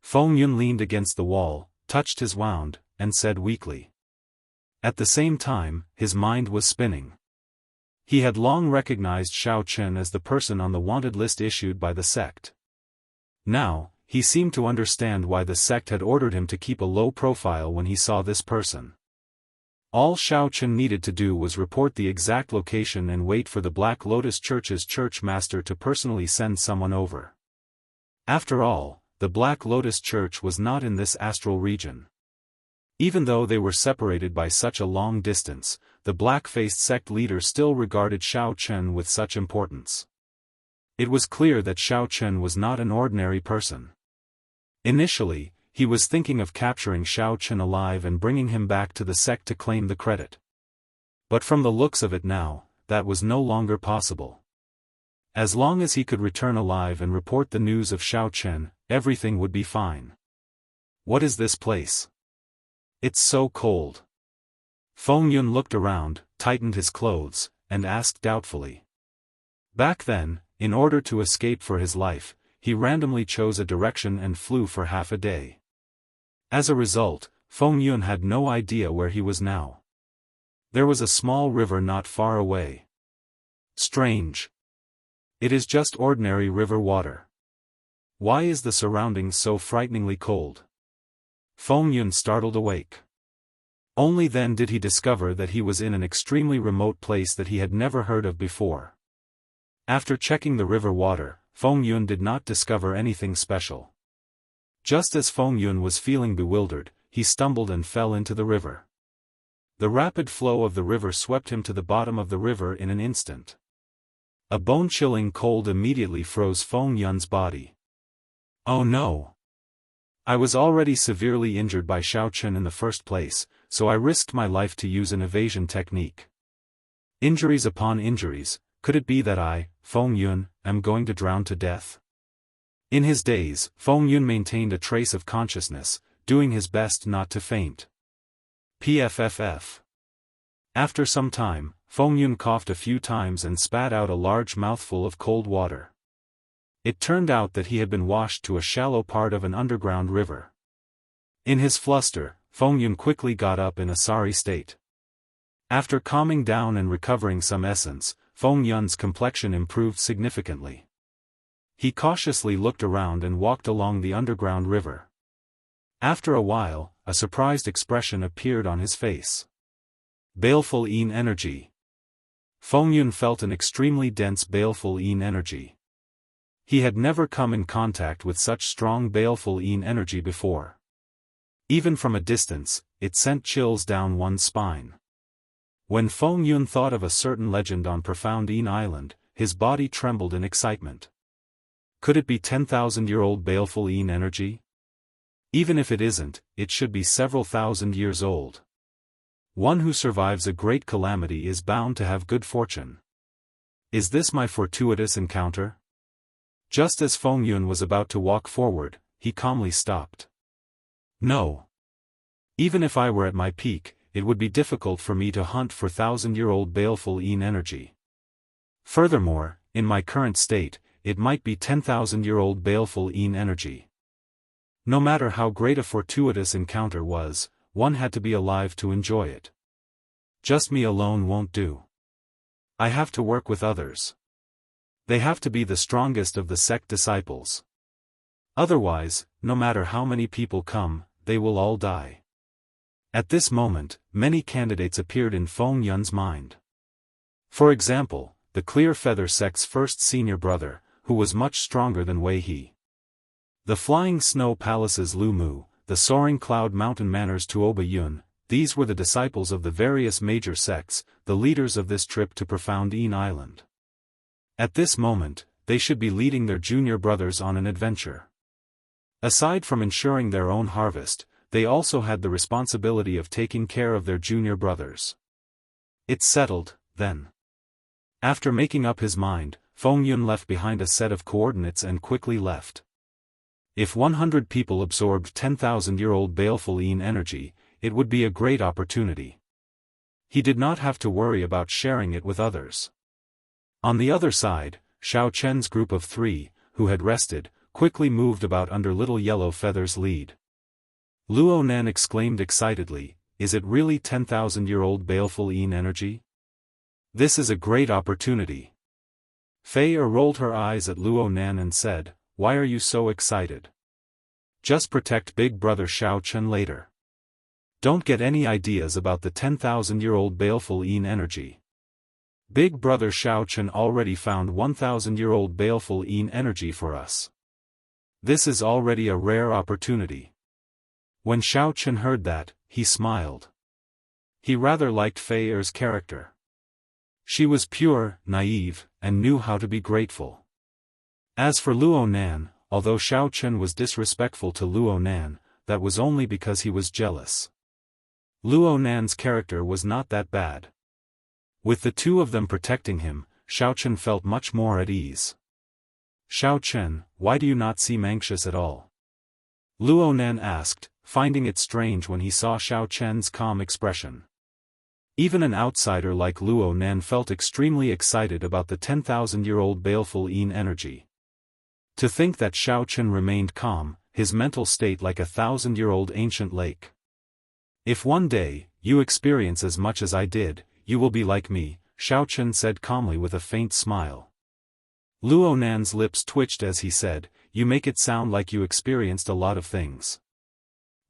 Feng Yun leaned against the wall, touched his wound, and said weakly. At the same time, his mind was spinning. He had long recognized Xiao Chen as the person on the wanted list issued by the sect. Now, he seemed to understand why the sect had ordered him to keep a low profile when he saw this person. All Xiao Chen needed to do was report the exact location and wait for the Black Lotus Church's church master to personally send someone over. After all, the Black Lotus Church was not in this astral region. Even though they were separated by such a long distance, the black-faced sect leader still regarded Xiao Chen with such importance. It was clear that Xiao Chen was not an ordinary person. Initially, he was thinking of capturing Xiao Chen alive and bringing him back to the sect to claim the credit. But from the looks of it now, that was no longer possible. As long as he could return alive and report the news of Xiao Chen, everything would be fine. What is this place? It's so cold. Feng Yun looked around, tightened his clothes, and asked doubtfully. Back then, in order to escape for his life, he randomly chose a direction and flew for half a day. As a result, Feng Yun had no idea where he was now. There was a small river not far away. Strange. It is just ordinary river water. Why is the surroundings so frighteningly cold? Feng Yun startled awake. Only then did he discover that he was in an extremely remote place that he had never heard of before. After checking the river water, Feng Yun did not discover anything special. Just as Feng Yun was feeling bewildered, he stumbled and fell into the river. The rapid flow of the river swept him to the bottom of the river in an instant. A bone-chilling cold immediately froze Feng Yun's body. Oh no! I was already severely injured by Xiao Chen in the first place, so I risked my life to use an evasion technique. Injuries upon injuries, could it be that I, Feng Yun, am going to drown to death? In his days, Feng Yun maintained a trace of consciousness, doing his best not to faint. PFFF. After some time, Feng Yun coughed a few times and spat out a large mouthful of cold water. It turned out that he had been washed to a shallow part of an underground river. In his fluster, Feng Yun quickly got up in a sorry state. After calming down and recovering some essence, Feng Yun's complexion improved significantly. He cautiously looked around and walked along the underground river. After a while, a surprised expression appeared on his face. Baleful energy. Feng Yun felt an extremely dense baleful yin energy. He had never come in contact with such strong baleful yin energy before. Even from a distance, it sent chills down one's spine. When Feng Yun thought of a certain legend on Profound Yin Island, his body trembled in excitement. Could it be 10,000-year-old baleful yin energy? Even if it isn't, it should be several thousand years old. One who survives a great calamity is bound to have good fortune. Is this my fortuitous encounter? Just as Feng Yun was about to walk forward, he calmly stopped. No. Even if I were at my peak, it would be difficult for me to hunt for 1,000-year-old baleful yin energy. Furthermore, in my current state, it might be 10,000-year-old baleful yin energy. No matter how great a fortuitous encounter was, one had to be alive to enjoy it. Just me alone won't do. I have to work with others. They have to be the strongest of the sect disciples. Otherwise, no matter how many people come, they will all die. At this moment, many candidates appeared in Feng Yun's mind. For example, the Clear Feather sect's first senior brother, who was much stronger than Wei He. The Flying Snow Palace's Lu Mu, the Soaring Cloud Mountain Manor's Tuoba Yun, these were the disciples of the various major sects, the leaders of this trip to Profound Yin Island. At this moment, they should be leading their junior brothers on an adventure. Aside from ensuring their own harvest, they also had the responsibility of taking care of their junior brothers. It's settled, then. After making up his mind, Feng Yun left behind a set of coordinates and quickly left. If 100 people absorbed 10,000-year-old baleful yin energy, it would be a great opportunity. He did not have to worry about sharing it with others. On the other side, Xiao Chen's group of 3, who had rested, quickly moved about under Little Yellow Feather's lead. Luo Nan exclaimed excitedly, "Is it really 10,000-year-old baleful yin energy? This is a great opportunity." Fei rolled her eyes at Luo Nan and said, "Why are you so excited? Just protect Big Brother Xiao Chen later. Don't get any ideas about the 10,000-year-old baleful yin energy. Big Brother Xiao Chen already found 1,000-year-old baleful yin energy for us. This is already a rare opportunity." When Xiao Chen heard that, he smiled. He rather liked Fei Er's character. She was pure, naive, and knew how to be grateful. As for Luo Nan, although Xiao Chen was disrespectful to Luo Nan, that was only because he was jealous. Luo Nan's character was not that bad. With the two of them protecting him, Xiao Chen felt much more at ease. "Xiao Chen, why do you not seem anxious at all?" Luo Nan asked, finding it strange when he saw Xiao Chen's calm expression. Even an outsider like Luo Nan felt extremely excited about the 10,000-year-old baleful yin energy. To think that Xiao Chen remained calm, his mental state like a 1,000-year-old ancient lake. "If one day, you experience as much as I did, you will be like me," Xiao Chen said calmly with a faint smile. Luo Nan's lips twitched as he said, "You make it sound like you experienced a lot of things."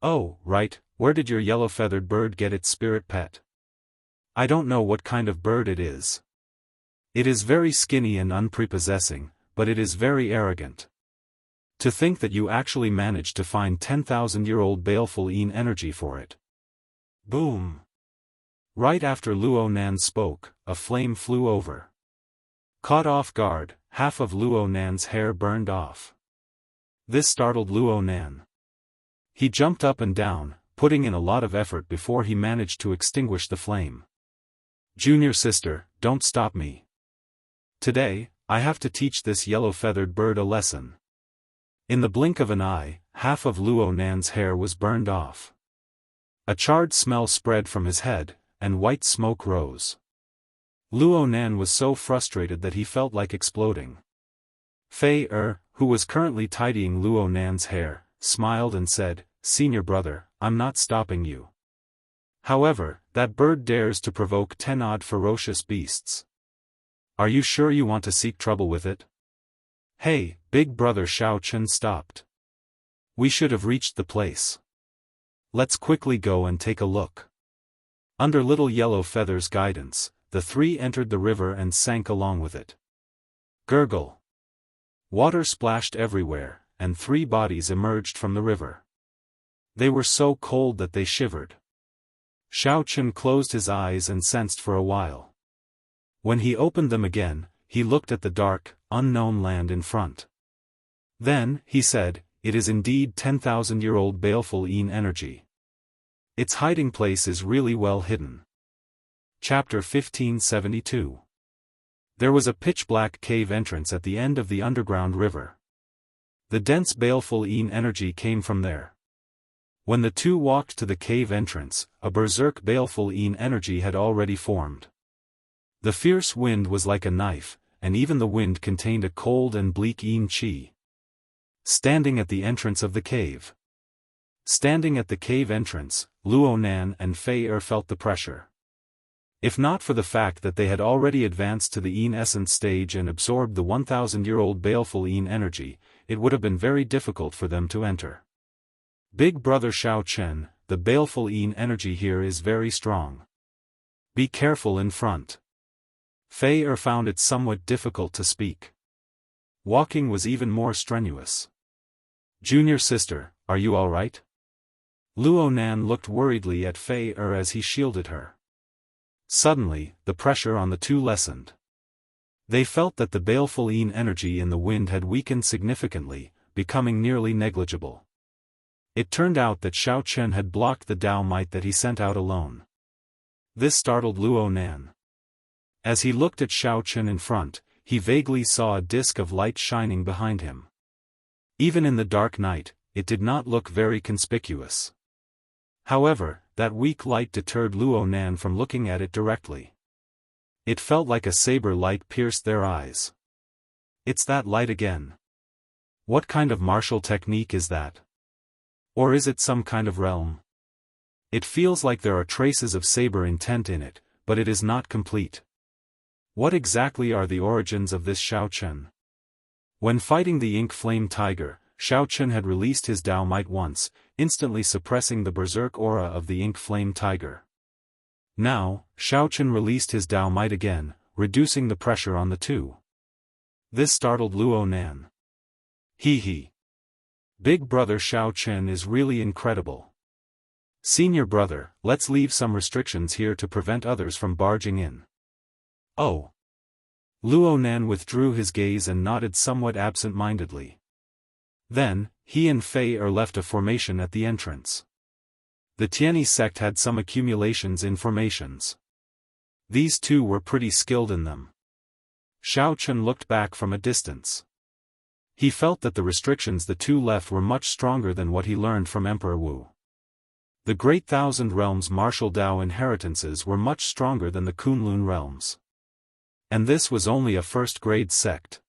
"Oh, right, where did your yellow-feathered bird get its spirit pet?" "I don't know what kind of bird it is. It is very skinny and unprepossessing, but it is very arrogant. To think that you actually managed to find 10,000-year-old baleful yin energy for it." Boom! Right after Luo Nan spoke, a flame flew over. Caught off guard, half of Luo Nan's hair burned off. This startled Luo Nan. He jumped up and down, putting in a lot of effort before he managed to extinguish the flame. "Junior sister, don't stop me. Today, I have to teach this yellow-feathered bird a lesson." In the blink of an eye, half of Luo Nan's hair was burned off. A charred smell spread from his head, and white smoke rose. Luo Nan was so frustrated that he felt like exploding. Fei who was currently tidying Luo Nan's hair, smiled and said, "Senior brother, I'm not stopping you. However, that bird dares to provoke 10 odd ferocious beasts. Are you sure you want to seek trouble with it?" "Hey, Big Brother Xiao Chen stopped. We should have reached the place. Let's quickly go and take a look." Under Little Yellow Feather's guidance, the three entered the river and sank along with it. Gurgle. Water splashed everywhere, and three bodies emerged from the river. They were so cold that they shivered. Xiao Chen closed his eyes and sensed for a while. When he opened them again, he looked at the dark, unknown land in front. Then, he said, "It is indeed 10,000-year-old baleful Yin energy. Its hiding place is really well hidden." Chapter 1572. There was a pitch-black cave entrance at the end of the underground river. The dense baleful Yin energy came from there. When the two walked to the cave entrance, a berserk baleful Yin energy had already formed. The fierce wind was like a knife, and even the wind contained a cold and bleak Yin qi. Standing at the entrance of the cave. Standing at the cave entrance, Luo Nan and Fei Er felt the pressure. If not for the fact that they had already advanced to the Yin essence stage and absorbed the 1,000-year-old baleful Yin energy, it would have been very difficult for them to enter. Big brother Xiao Chen, the baleful Yin energy here is very strong. Be careful in front. Fei Er found it somewhat difficult to speak. Walking was even more strenuous. Junior sister, are you all right? Luo Nan looked worriedly at Fei Er as he shielded her. Suddenly, the pressure on the two lessened. They felt that the baleful Yin energy in the wind had weakened significantly, becoming nearly negligible. It turned out that Xiao Chen had blocked the Dao might that he sent out alone. This startled Luo Nan. As he looked at Xiao Chen in front, he vaguely saw a disk of light shining behind him. Even in the dark night, it did not look very conspicuous. However, that weak light deterred Luo Nan from looking at it directly. It felt like a saber light pierced their eyes. It's that light again. What kind of martial technique is that? Or is it some kind of realm? It feels like there are traces of saber intent in it, but it is not complete. What exactly are the origins of this Xiao Chen? When fighting the Ink Flame Tiger, Xiao Chen had released his Dao Might once, instantly suppressing the berserk aura of the Ink Flame Tiger. Now, Xiao Chen released his Dao Might again, reducing the pressure on the two. This startled Luo Nan. He. Big brother Xiao Chen is really incredible. Senior brother, let's leave some restrictions here to prevent others from barging in. Oh. Luo Nan withdrew his gaze and nodded somewhat absent-mindedly. Then, he and Fei Er left a formation at the entrance. The Tianyi sect had some accumulations in formations. These two were pretty skilled in them. Xiao Chen looked back from a distance. He felt that the restrictions the two left were much stronger than what he learned from Emperor Wu. The Great Thousand Realms martial Dao inheritances were much stronger than the Kunlun realms. And this was only a first-grade sect.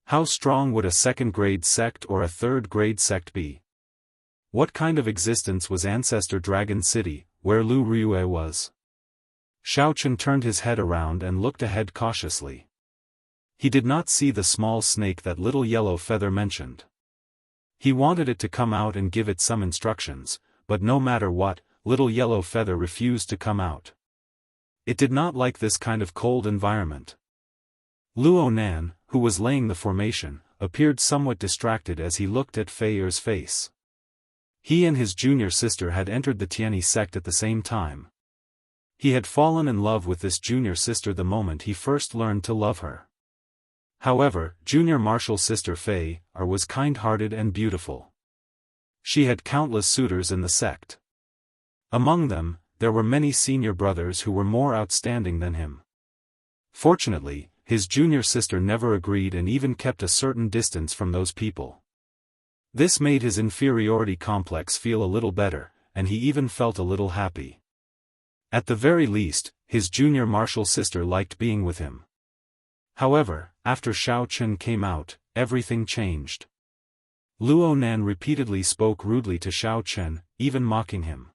How strong would a second-grade sect or a third-grade sect be? What kind of existence was Ancestor Dragon City, where Lu Ryue was? Xiao Chen turned his head around and looked ahead cautiously. He did not see the small snake that Little Yellow Feather mentioned. He wanted it to come out and give it some instructions, but no matter what, Little Yellow Feather refused to come out. It did not like this kind of cold environment. Luo Nan, who was laying the formation, appeared somewhat distracted as he looked at Fei Er's face. He and his junior sister had entered the Tianyi sect at the same time. He had fallen in love with this junior sister the moment he first learned to love her. However, junior martial sister Fei Er was kind-hearted and beautiful. She had countless suitors in the sect. Among them, there were many senior brothers who were more outstanding than him. Fortunately, his junior sister never agreed and even kept a certain distance from those people. This made his inferiority complex feel a little better, and he even felt a little happy. At the very least, his junior martial sister liked being with him. However, after Xiao Chen came out, everything changed. Luo Nan repeatedly spoke rudely to Xiao Chen, even mocking him.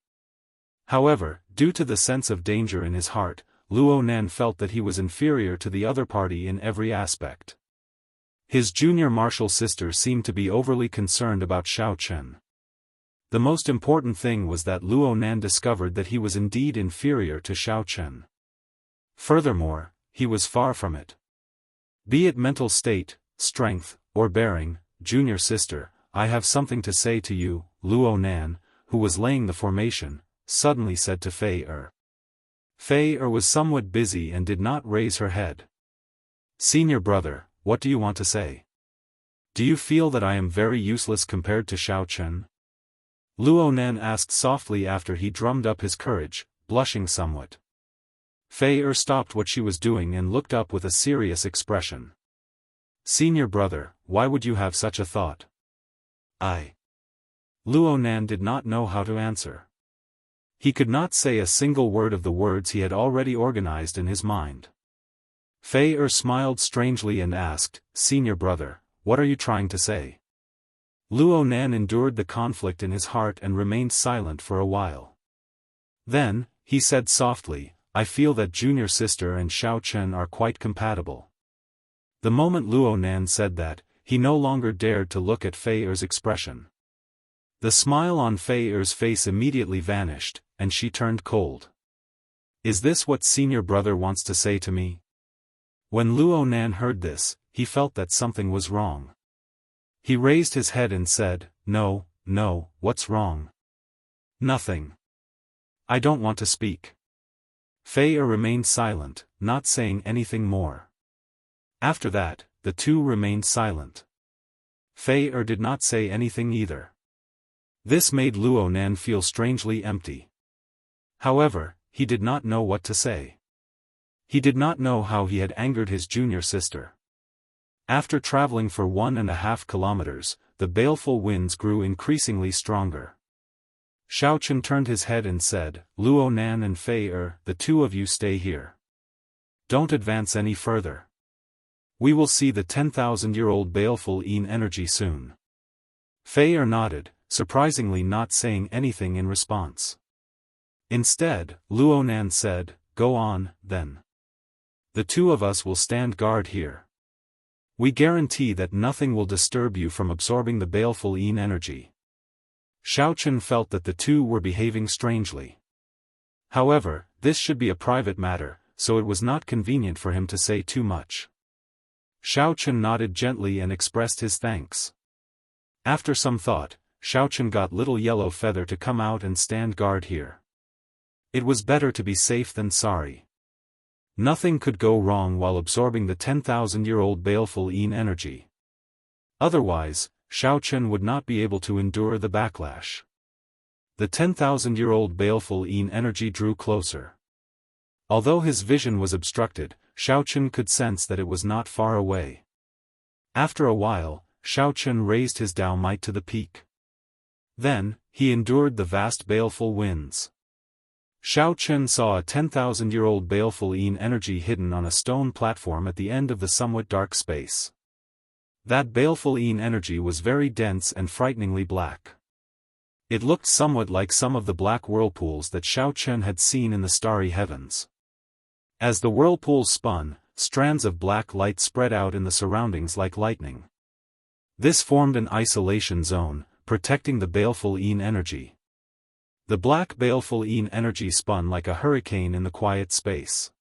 However, due to the sense of danger in his heart, Luo Nan felt that he was inferior to the other party in every aspect. His junior martial sister seemed to be overly concerned about Xiao Chen. The most important thing was that Luo Nan discovered that he was indeed inferior to Xiao Chen. Furthermore, he was far from it. Be it mental state, strength, or bearing, junior sister, I have something to say to you, Luo Nan, who was laying the formation, suddenly said to Fei Er. Fei Er was somewhat busy and did not raise her head. Senior brother, what do you want to say? Do you feel that I am very useless compared to Xiao Chen? Luo Nan asked softly after he drummed up his courage, blushing somewhat. Fei Er stopped what she was doing and looked up with a serious expression. Senior brother, why would you have such a thought? Luo Nan did not know how to answer. He could not say a single word of the words he had already organized in his mind. Fei Er smiled strangely and asked, Senior brother, what are you trying to say? Luo Nan endured the conflict in his heart and remained silent for a while. Then, he said softly, I feel that junior sister and Xiao Chen are quite compatible. The moment Luo Nan said that, he no longer dared to look at Fei Er's expression. The smile on Fei Er's face immediately vanished, and she turned cold. Is this what senior brother wants to say to me? When Luo Nan heard this, he felt that something was wrong. He raised his head and said, No, what's wrong? Nothing. I don't want to speak. Fei Er remained silent, not saying anything more. After that, the two remained silent. Fei Er did not say anything either. This made Luo Nan feel strangely empty. However, he did not know what to say. He did not know how he had angered his junior sister. After traveling for 1.5 kilometers, the baleful winds grew increasingly stronger. Xiao Chen turned his head and said, Luo Nan and Fei Er, the two of you stay here. Don't advance any further. We will see the 10,000-year-old baleful Yin energy soon. Fei Er nodded, surprisingly not saying anything in response. Instead, Luo Nan said, Go on, then. The two of us will stand guard here. We guarantee that nothing will disturb you from absorbing the baleful Yin energy. Xiao Chen felt that the two were behaving strangely. However, this should be a private matter, so it was not convenient for him to say too much. Xiao Chen nodded gently and expressed his thanks. After some thought, Xiao Chen got Little Yellow Feather to come out and stand guard here. It was better to be safe than sorry. Nothing could go wrong while absorbing the 10,000-year-old baleful Yin energy. Otherwise, Xiao Chen would not be able to endure the backlash. The 10,000-year-old baleful Yin energy drew closer. Although his vision was obstructed, Xiao Chen could sense that it was not far away. After a while, Xiao Chen raised his Dao might to the peak. Then, he endured the vast baleful winds. Xiao Chen saw a 10,000-year-old baleful Yin energy hidden on a stone platform at the end of the somewhat dark space. That baleful Yin energy was very dense and frighteningly black. It looked somewhat like some of the black whirlpools that Xiao Chen had seen in the starry heavens. As the whirlpools spun, strands of black light spread out in the surroundings like lightning. This formed an isolation zone, protecting the baleful Yin energy. The black baleful Yin energy spun like a hurricane in the quiet space.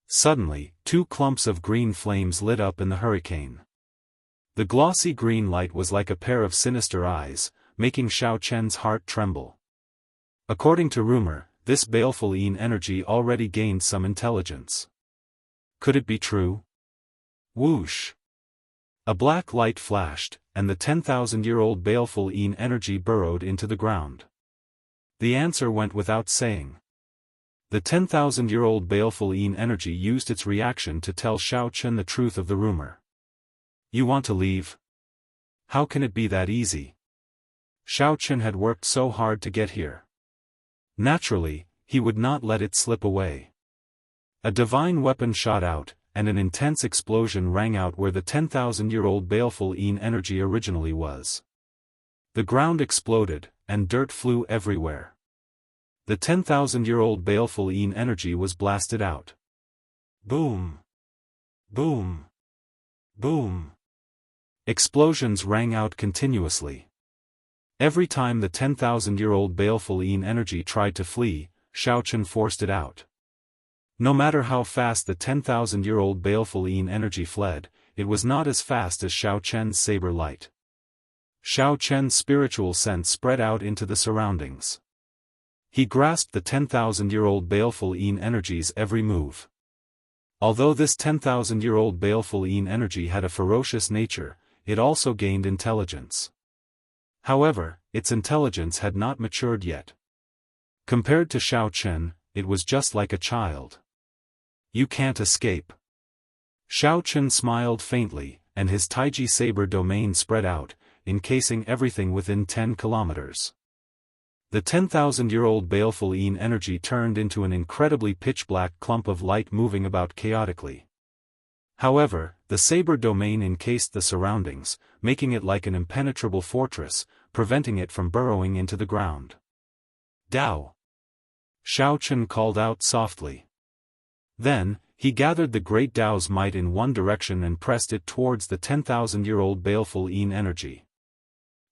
Suddenly, two clumps of green flames lit up in the hurricane. The glossy green light was like a pair of sinister eyes, making Xiao Chen's heart tremble. According to rumor, this baleful Yin energy already gained some intelligence. Could it be true? Whoosh! A black light flashed, and the 10,000-year-old baleful Yin energy burrowed into the ground. The answer went without saying. The 10,000-year-old baleful Yin energy used its reaction to tell Xiao Chen the truth of the rumor. You want to leave? How can it be that easy? Xiao Chen had worked so hard to get here. Naturally, he would not let it slip away. A divine weapon shot out, and an intense explosion rang out where the 10,000-year-old baleful Yin energy originally was. The ground exploded, and dirt flew everywhere. The 10,000-year-old baleful Yin energy was blasted out. Boom! Boom! Boom! Explosions rang out continuously. Every time the 10,000-year-old baleful Yin energy tried to flee, Xiao Chen forced it out. No matter how fast the 10,000-year-old baleful Yin energy fled, it was not as fast as Xiao Chen's saber light. Xiao Chen's spiritual sense spread out into the surroundings. He grasped the 10,000-year-old baleful Yin energy's every move. Although this 10,000-year-old baleful Yin energy had a ferocious nature, it also gained intelligence. However, its intelligence had not matured yet. Compared to Xiao Chen, it was just like a child. You can't escape. Xiao Chen smiled faintly, and his Taiji saber domain spread out, encasing everything within 10 kilometers. The 10,000-year-old baleful Yin energy turned into an incredibly pitch-black clump of light moving about chaotically. However, the saber domain encased the surroundings, making it like an impenetrable fortress, preventing it from burrowing into the ground. Dao! Xiao Chen called out softly. Then, he gathered the great Dao's might in one direction and pressed it towards the 10,000-year-old baleful Yin energy.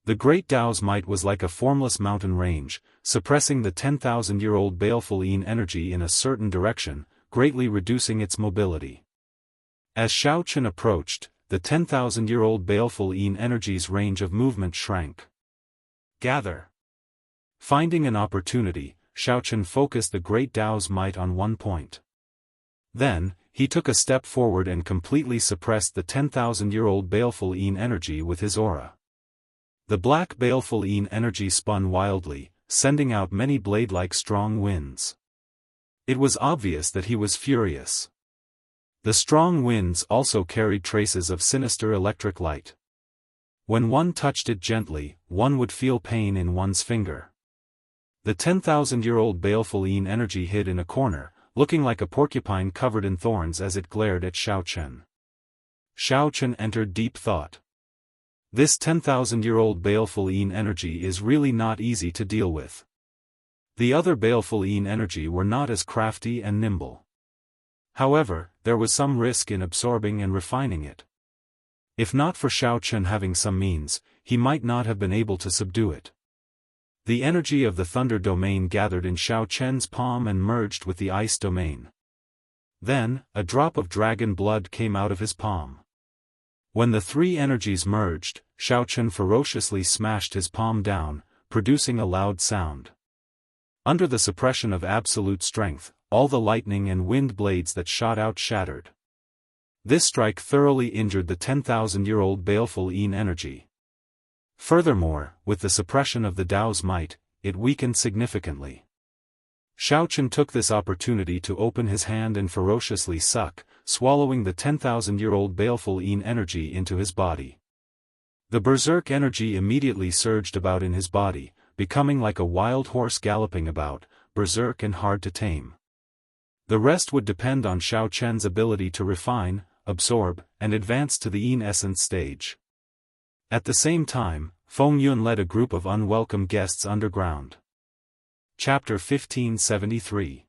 The great Dao's might was like a formless mountain range, suppressing the 10,000-year-old baleful Yin energy in a certain direction, greatly reducing its mobility. As Xiao Chen approached, the 10,000-year-old baleful Yin energy's range of movement shrank. Gather! Finding an opportunity, Xiao Chen focused the great Dao's might on one point. Then, he took a step forward and completely suppressed the 10,000-year-old baleful Yin energy with his aura. The black baleful Yin energy spun wildly, sending out many blade-like strong winds. It was obvious that he was furious. The strong winds also carried traces of sinister electric light. When one touched it gently, one would feel pain in one's finger. The 10,000-year-old baleful Yin energy hid in a corner, looking like a porcupine covered in thorns as it glared at Xiao Chen. Xiao Chen entered deep thought. This 10,000-year-old baleful Yin energy is really not easy to deal with. The other baleful Yin energy were not as crafty and nimble. However, there was some risk in absorbing and refining it. If not for Xiao Chen having some means, he might not have been able to subdue it. The energy of the thunder domain gathered in Xiao Chen's palm and merged with the ice domain. Then, a drop of dragon blood came out of his palm. When the three energies merged, Xiao Chen ferociously smashed his palm down, producing a loud sound. Under the suppression of absolute strength, all the lightning and wind blades that shot out shattered. This strike thoroughly injured the 10,000-year-old baleful Yin energy. Furthermore, with the suppression of the Dao's might, it weakened significantly. Xiao Chen took this opportunity to open his hand and ferociously suck, swallowing the 10,000-year-old baleful Yin energy into his body. The berserk energy immediately surged about in his body, becoming like a wild horse galloping about, berserk and hard to tame. The rest would depend on Xiao Chen's ability to refine, absorb, and advance to the Yin essence stage. At the same time, Feng Yun led a group of unwelcome guests underground. Chapter 1573.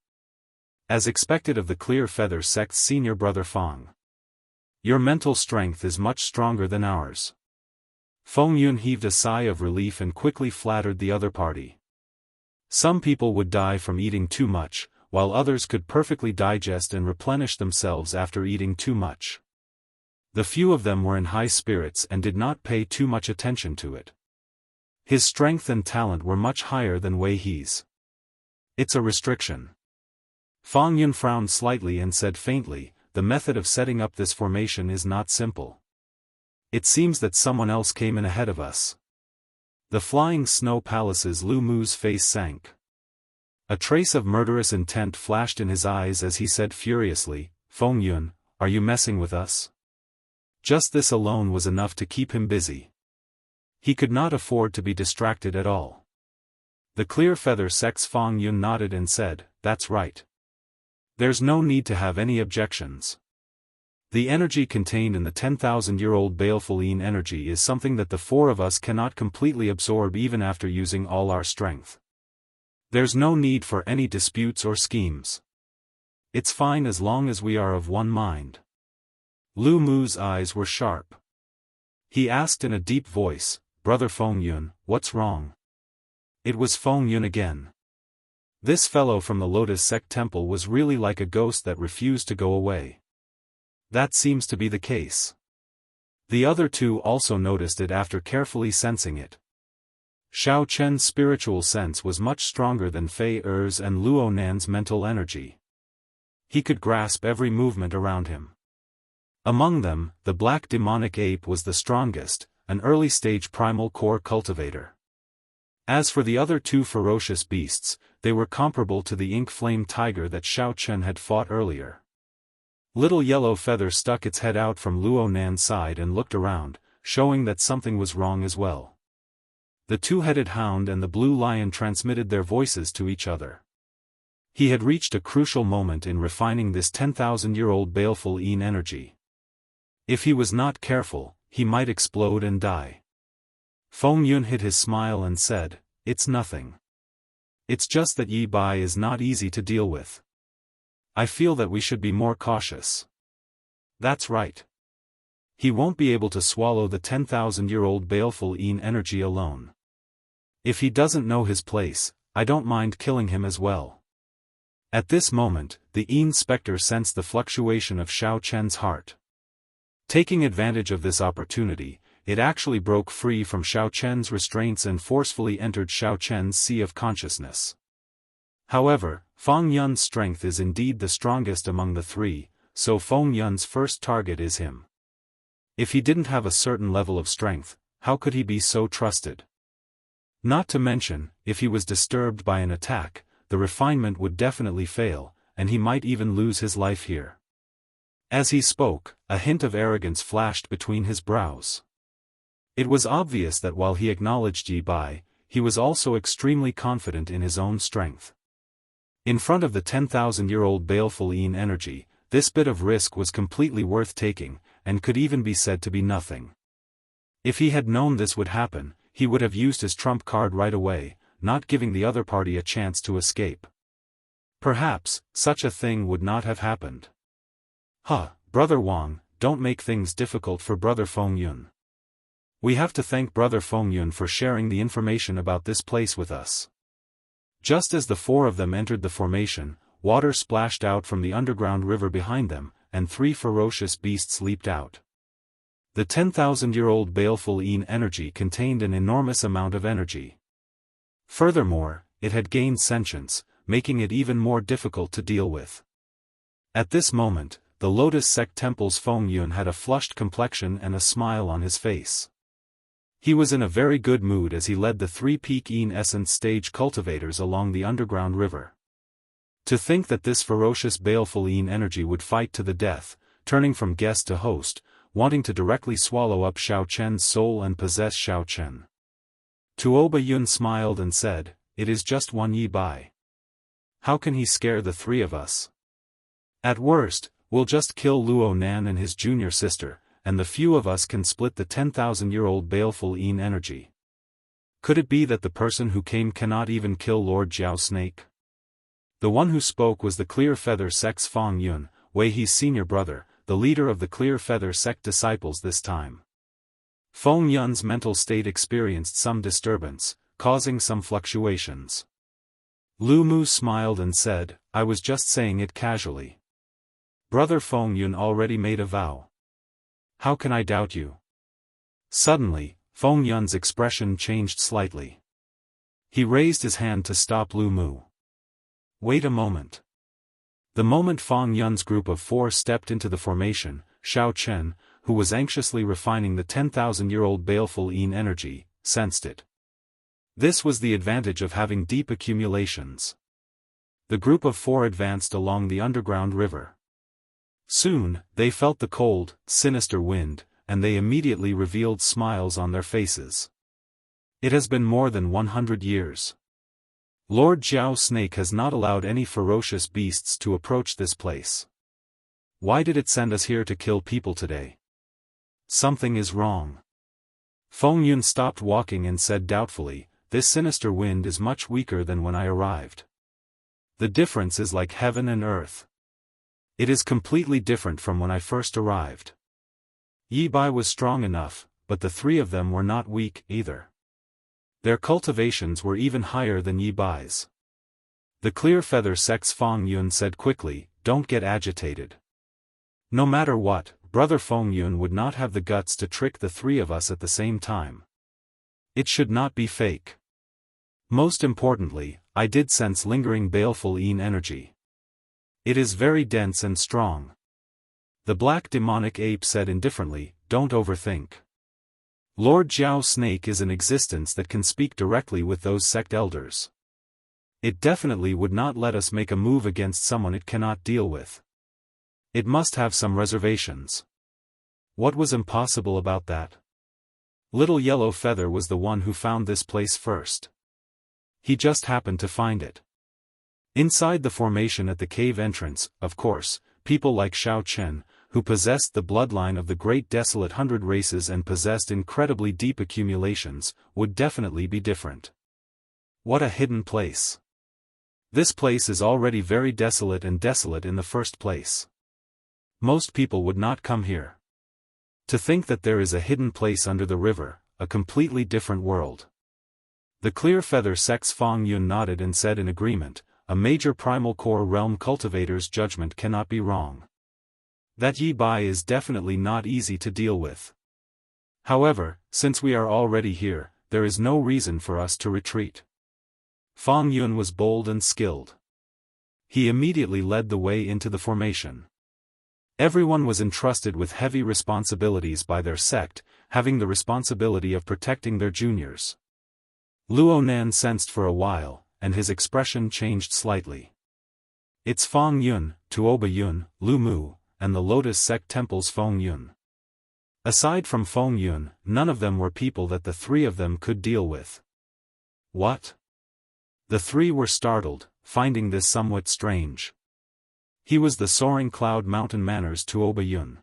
As expected of the Clear Feather sect's senior brother Feng. Your mental strength is much stronger than ours. Feng Yun heaved a sigh of relief and quickly flattered the other party. Some people would die from eating too much, while others could perfectly digest and replenish themselves after eating too much. The few of them were in high spirits and did not pay too much attention to it. His strength and talent were much higher than Wei He's. It's a restriction. Feng Yun frowned slightly and said faintly, the method of setting up this formation is not simple. It seems that someone else came in ahead of us. The flying snow palace's Lu Mu's face sank. A trace of murderous intent flashed in his eyes as he said furiously, Feng Yun, are you messing with us? Just this alone was enough to keep him busy. He could not afford to be distracted at all. The Clear Feather sect's Feng Yun nodded and said, that's right. There's no need to have any objections. The energy contained in the 10,000-year-old baleful Yin energy is something that the four of us cannot completely absorb even after using all our strength. There's no need for any disputes or schemes. It's fine as long as we are of one mind. Lu Mu's eyes were sharp. He asked in a deep voice, Brother Feng Yun, what's wrong? It was Feng Yun again. This fellow from the Lotus Sect Temple was really like a ghost that refused to go away. That seems to be the case. The other two also noticed it after carefully sensing it. Xiao Chen's spiritual sense was much stronger than Fei Er's and Luo Nan's mental energy. He could grasp every movement around him. Among them, the black demonic ape was the strongest, an early-stage primal core cultivator. As for the other two ferocious beasts, they were comparable to the ink flame tiger that Xiao Chen had fought earlier. Little Yellow Feather stuck its head out from Luo Nan's side and looked around, showing that something was wrong as well. The two-headed hound and the blue lion transmitted their voices to each other. He had reached a crucial moment in refining this 10,000-year-old baleful Yin energy. If he was not careful, he might explode and die. Feng Yun hid his smile and said, "It's nothing. It's just that Yi Bai is not easy to deal with. I feel that we should be more cautious." "That's right. He won't be able to swallow the 10,000-year-old baleful Yin energy alone. If he doesn't know his place, I don't mind killing him as well." At this moment, the Yin Spectre sensed the fluctuation of Xiao Chen's heart. Taking advantage of this opportunity, it actually broke free from Xiao Chen's restraints and forcefully entered Xiao Chen's sea of consciousness. However, Feng Yun's strength is indeed the strongest among the three, so Feng Yun's first target is him. If he didn't have a certain level of strength, how could he be so trusted? Not to mention, if he was disturbed by an attack, the refinement would definitely fail, and he might even lose his life here. As he spoke, a hint of arrogance flashed between his brows. It was obvious that while he acknowledged Yi Bai, he was also extremely confident in his own strength. In front of the 10,000-year-old baleful Yin energy, this bit of risk was completely worth taking, and could even be said to be nothing. If he had known this would happen, he would have used his trump card right away, not giving the other party a chance to escape. Perhaps, such a thing would not have happened. Brother Wang, don't make things difficult for Brother Feng Yun. We have to thank Brother Feng Yun for sharing the information about this place with us." Just as the four of them entered the formation, water splashed out from the underground river behind them, and three ferocious beasts leaped out. The 10,000-year-old baleful Yin energy contained an enormous amount of energy. Furthermore, it had gained sentience, making it even more difficult to deal with. At this moment, the Lotus Sect Temple's Feng Yun had a flushed complexion and a smile on his face. He was in a very good mood as he led the three-peak Yin Essence stage cultivators along the underground river. To think that this ferocious baleful Yin energy would fight to the death, turning from guest to host, wanting to directly swallow up Xiao Chen's soul and possess Xiao Chen. Tuoba Yun smiled and said, "It is just one Yi Bai. How can he scare the three of us? At worst, we'll just kill Luo Nan and his junior sister, and the few of us can split the 10,000-year-old baleful Yin energy. Could it be that the person who came cannot even kill Lord Jiao Snake?" The one who spoke was the Clear Feather Sect's Feng Yun, Wei He's senior brother, the leader of the Clear Feather Sect disciples this time. Feng Yun's mental state experienced some disturbance, causing some fluctuations. Lu Mu smiled and said, "I was just saying it casually. Brother Feng Yun already made a vow. How can I doubt you?" Suddenly, Feng Yun's expression changed slightly. He raised his hand to stop Lu Mu. "Wait a moment." The moment Feng Yun's group of four stepped into the formation, Xiao Chen, who was anxiously refining the 10,000-year-old baleful Yin energy, sensed it. This was the advantage of having deep accumulations. The group of four advanced along the underground river. Soon, they felt the cold, sinister wind, and they immediately revealed smiles on their faces. It has been more than 100 years. Lord Jiao Snake has not allowed any ferocious beasts to approach this place. Why did it send us here to kill people today? Something is wrong. Feng Yun stopped walking and said doubtfully, "This sinister wind is much weaker than when I arrived. The difference is like heaven and earth. It is completely different from when I first arrived." Yi Bai was strong enough, but the three of them were not weak either. Their cultivations were even higher than Yi Bai's. The Clear Feather Sect's Feng Yun said quickly, "Don't get agitated. No matter what, Brother Feng Yun would not have the guts to trick the three of us at the same time. It should not be fake. Most importantly, I did sense lingering baleful Yin energy. It is very dense and strong." The black demonic ape said indifferently, "Don't overthink. Lord Jiao Snake is an existence that can speak directly with those sect elders. It definitely would not let us make a move against someone it cannot deal with. It must have some reservations." What was impossible about that? Little Yellow Feather was the one who found this place first. He just happened to find it. Inside the formation at the cave entrance, of course, people like Xiao Chen, who possessed the bloodline of the great desolate 100 races and possessed incredibly deep accumulations, would definitely be different. What a hidden place. This place is already very desolate and desolate in the first place. Most people would not come here. To think that there is a hidden place under the river, a completely different world. The Clear Feather Sect's Feng Yun nodded and said in agreement, "A major primal core realm cultivator's judgment cannot be wrong. That Yi Bai is definitely not easy to deal with. However, since we are already here, there is no reason for us to retreat." Feng Yun was bold and skilled. He immediately led the way into the formation. Everyone was entrusted with heavy responsibilities by their sect, having the responsibility of protecting their juniors. Luo Nan sensed for a while, and his expression changed slightly. It's Feng Yun, Tuoba Yun, Lu Mu, and the Lotus Sect Temple's Feng Yun. Aside from Feng Yun, none of them were people that the three of them could deal with. What? The three were startled, finding this somewhat strange. He was the Soaring Cloud Mountain Manor's Tuoba Yun.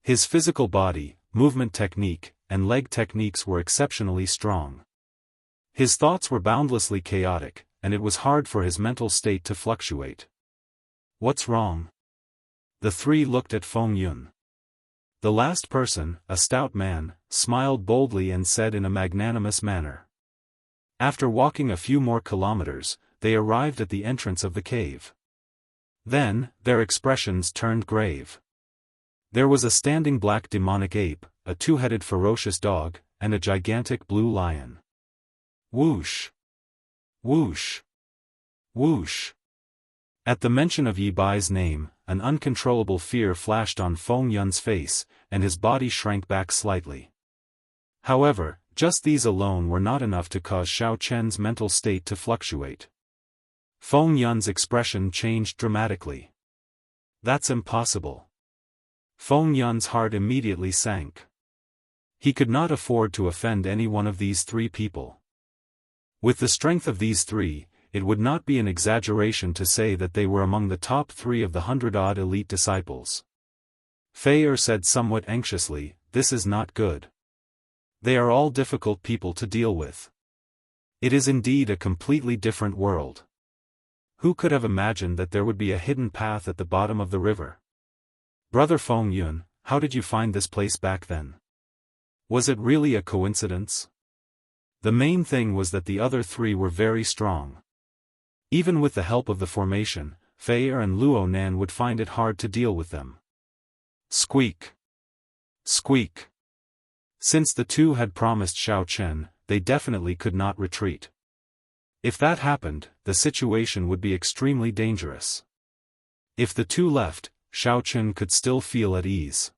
His physical body, movement technique, and leg techniques were exceptionally strong. His thoughts were boundlessly chaotic, and it was hard for his mental state to fluctuate. What's wrong? The three looked at Feng Yun. The last person, a stout man, smiled boldly and said in a magnanimous manner. After walking a few more kilometers, they arrived at the entrance of the cave. Then, their expressions turned grave. There was a standing black demonic ape, a two-headed ferocious dog, and a gigantic blue lion. Whoosh! Whoosh! Whoosh! At the mention of Yi Bai's name, an uncontrollable fear flashed on Feng Yun's face, and his body shrank back slightly. However, just these alone were not enough to cause Xiao Chen's mental state to fluctuate. Feng Yun's expression changed dramatically. That's impossible. Feng Yun's heart immediately sank. He could not afford to offend any one of these three people. With the strength of these three, it would not be an exaggeration to say that they were among the top 3 of the 100-odd elite disciples. Fei said somewhat anxiously, "This is not good. They are all difficult people to deal with. It is indeed a completely different world. Who could have imagined that there would be a hidden path at the bottom of the river? Brother Feng Yun, how did you find this place back then? Was it really a coincidence?" The main thing was that the other three were very strong. Even with the help of the formation, Fei and Luo Nan would find it hard to deal with them. Squeak! Squeak! Since the two had promised Xiao Chen, they definitely could not retreat. If that happened, the situation would be extremely dangerous. If the two left, Xiao Chen could still feel at ease.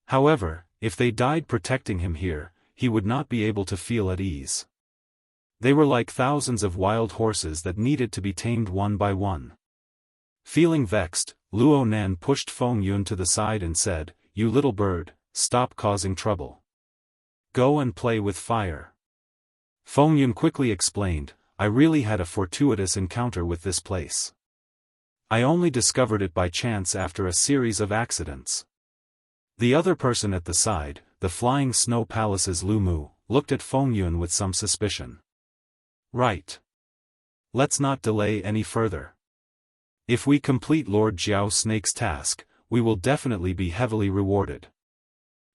However, if they died protecting him here, he would not be able to feel at ease. They were like thousands of wild horses that needed to be tamed one by one. Feeling vexed, Luo Nan pushed Feng Yun to the side and said, "You little bird, stop causing trouble. Go and play with fire." Feng Yun quickly explained, "I really had a fortuitous encounter with this place. I only discovered it by chance after a series of accidents." The other person at the side, the Flying Snow Palace's Lu Mu, looked at Feng Yun with some suspicion. "Right. Let's not delay any further. If we complete Lord Jiao Snake's task, we will definitely be heavily rewarded."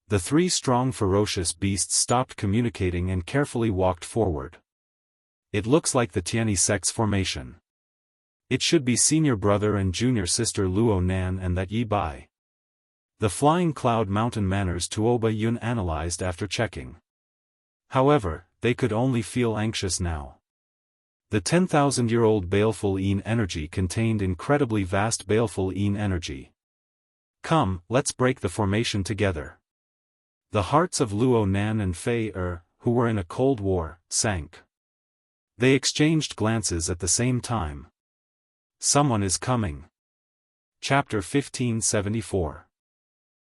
The three strong ferocious beasts stopped communicating and carefully walked forward. "It looks like the Tianyi sect's formation. It should be senior brother and junior sister Luo Nan and that Yi Bai. The Flying Cloud Mountain Manners Tuoba Yun analyzed after checking. However, they could only feel anxious now. The 10,000-year-old baleful Yin energy contained incredibly vast baleful Yin energy. Come, let's break the formation together. The hearts of Luo Nan and Fei who were in a cold war, sank. They exchanged glances at the same time. Someone is coming. Chapter 1574.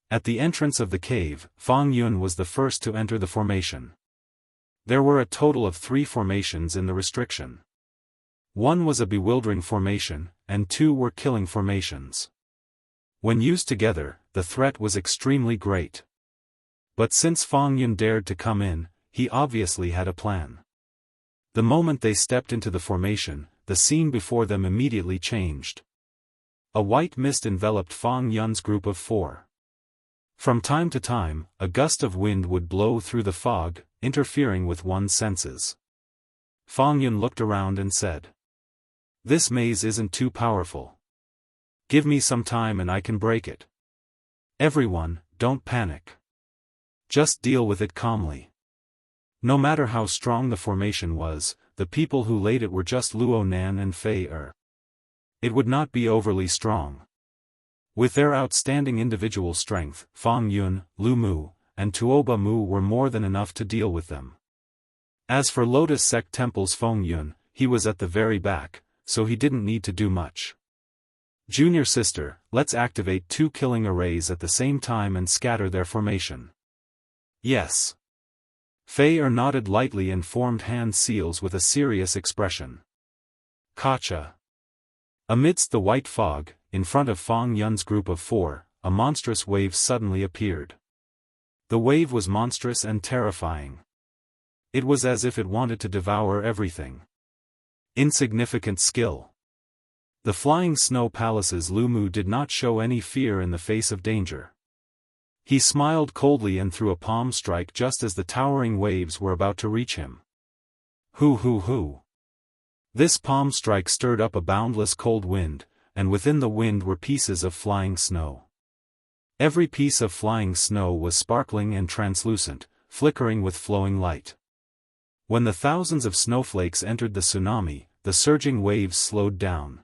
At the entrance of the cave, Fang Yun was the first to enter the formation. There were a total of 3 formations in the restriction. 1 was a bewildering formation, and 2 were killing formations. When used together, the threat was extremely great. But since Fang Yun dared to come in, he obviously had a plan. The moment they stepped into the formation, the scene before them immediately changed. A white mist enveloped Fang Yun's group of 4. From time to time, a gust of wind would blow through the fog, interfering with one's senses. Fang Yun looked around and said, "This maze isn't too powerful. Give me some time and I can break it. Everyone, don't panic. Just deal with it calmly." No matter how strong the formation was, the people who laid it were just Luo Nan and Fei It would not be overly strong. With their outstanding individual strength, Fang Yun, Lu Mu, and Tuoba Mu were more than enough to deal with them. As for Lotus Sect Temple's Feng Yun, he was at the very back, so he didn't need to do much. Junior sister, let's activate 2 killing arrays at the same time and scatter their formation. Yes. Fei nodded lightly and formed hand seals with a serious expression. Kacha. Amidst the white fog, in front of Fang Yun's group of 4, a monstrous wave suddenly appeared. The wave was monstrous and terrifying. It was as if it wanted to devour everything. Insignificant skill. The flying snow palace's Lu Mu did not show any fear in the face of danger. He smiled coldly and threw a palm strike just as the towering waves were about to reach him. Hoo. This palm strike stirred up a boundless cold wind, and within the wind were pieces of flying snow. Every piece of flying snow was sparkling and translucent, flickering with flowing light. When the thousands of snowflakes entered the tsunami, the surging waves slowed down.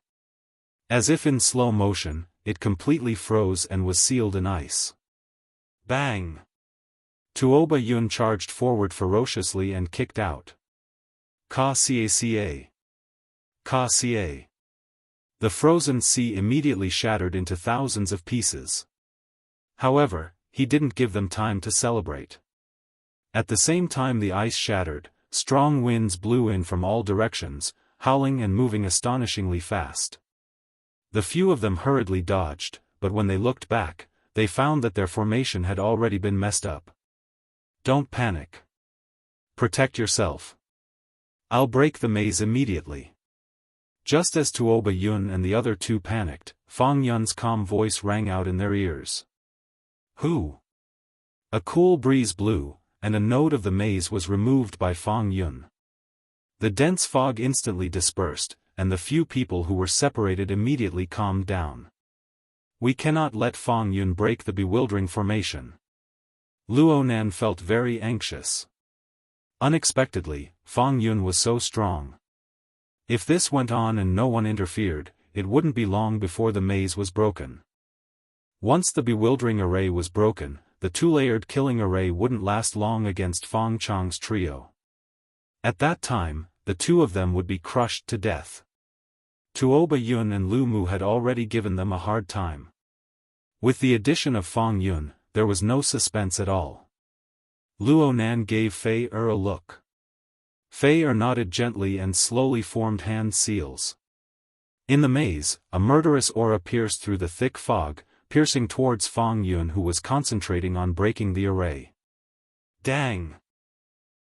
As if in slow motion, it completely froze and was sealed in ice. Bang! Tuoba Yun charged forward ferociously and kicked out. Ka-ca-ca. Ka-ca. The frozen sea immediately shattered into thousands of pieces. However, he didn't give them time to celebrate. At the same time the ice shattered, strong winds blew in from all directions, howling and moving astonishingly fast. The few of them hurriedly dodged, but when they looked back, they found that their formation had already been messed up. Don't panic. Protect yourself. I'll break the maze immediately. Just as Tuoba Yun and the other 2 panicked, Fang Yun's calm voice rang out in their ears. Who? A cool breeze blew, and a node of the maze was removed by Fang Yun. The dense fog instantly dispersed, and the few people who were separated immediately calmed down. We cannot let Fang Yun break the bewildering formation. Luo Nan felt very anxious. Unexpectedly, Fang Yun was so strong. If this went on and no one interfered, it wouldn't be long before the maze was broken. Once the bewildering array was broken, the 2-layered killing array wouldn't last long against Fang Chang's trio. At that time, the 2 of them would be crushed to death. Tuoba Yun and Lu Mu had already given them a hard time. With the addition of Fang Yun, there was no suspense at all. Luo Nan gave Fei a look. Fei nodded gently and slowly formed hand seals. In the maze, a murderous aura pierced through the thick fog, piercing towards Fang Yun who was concentrating on breaking the array. Dang!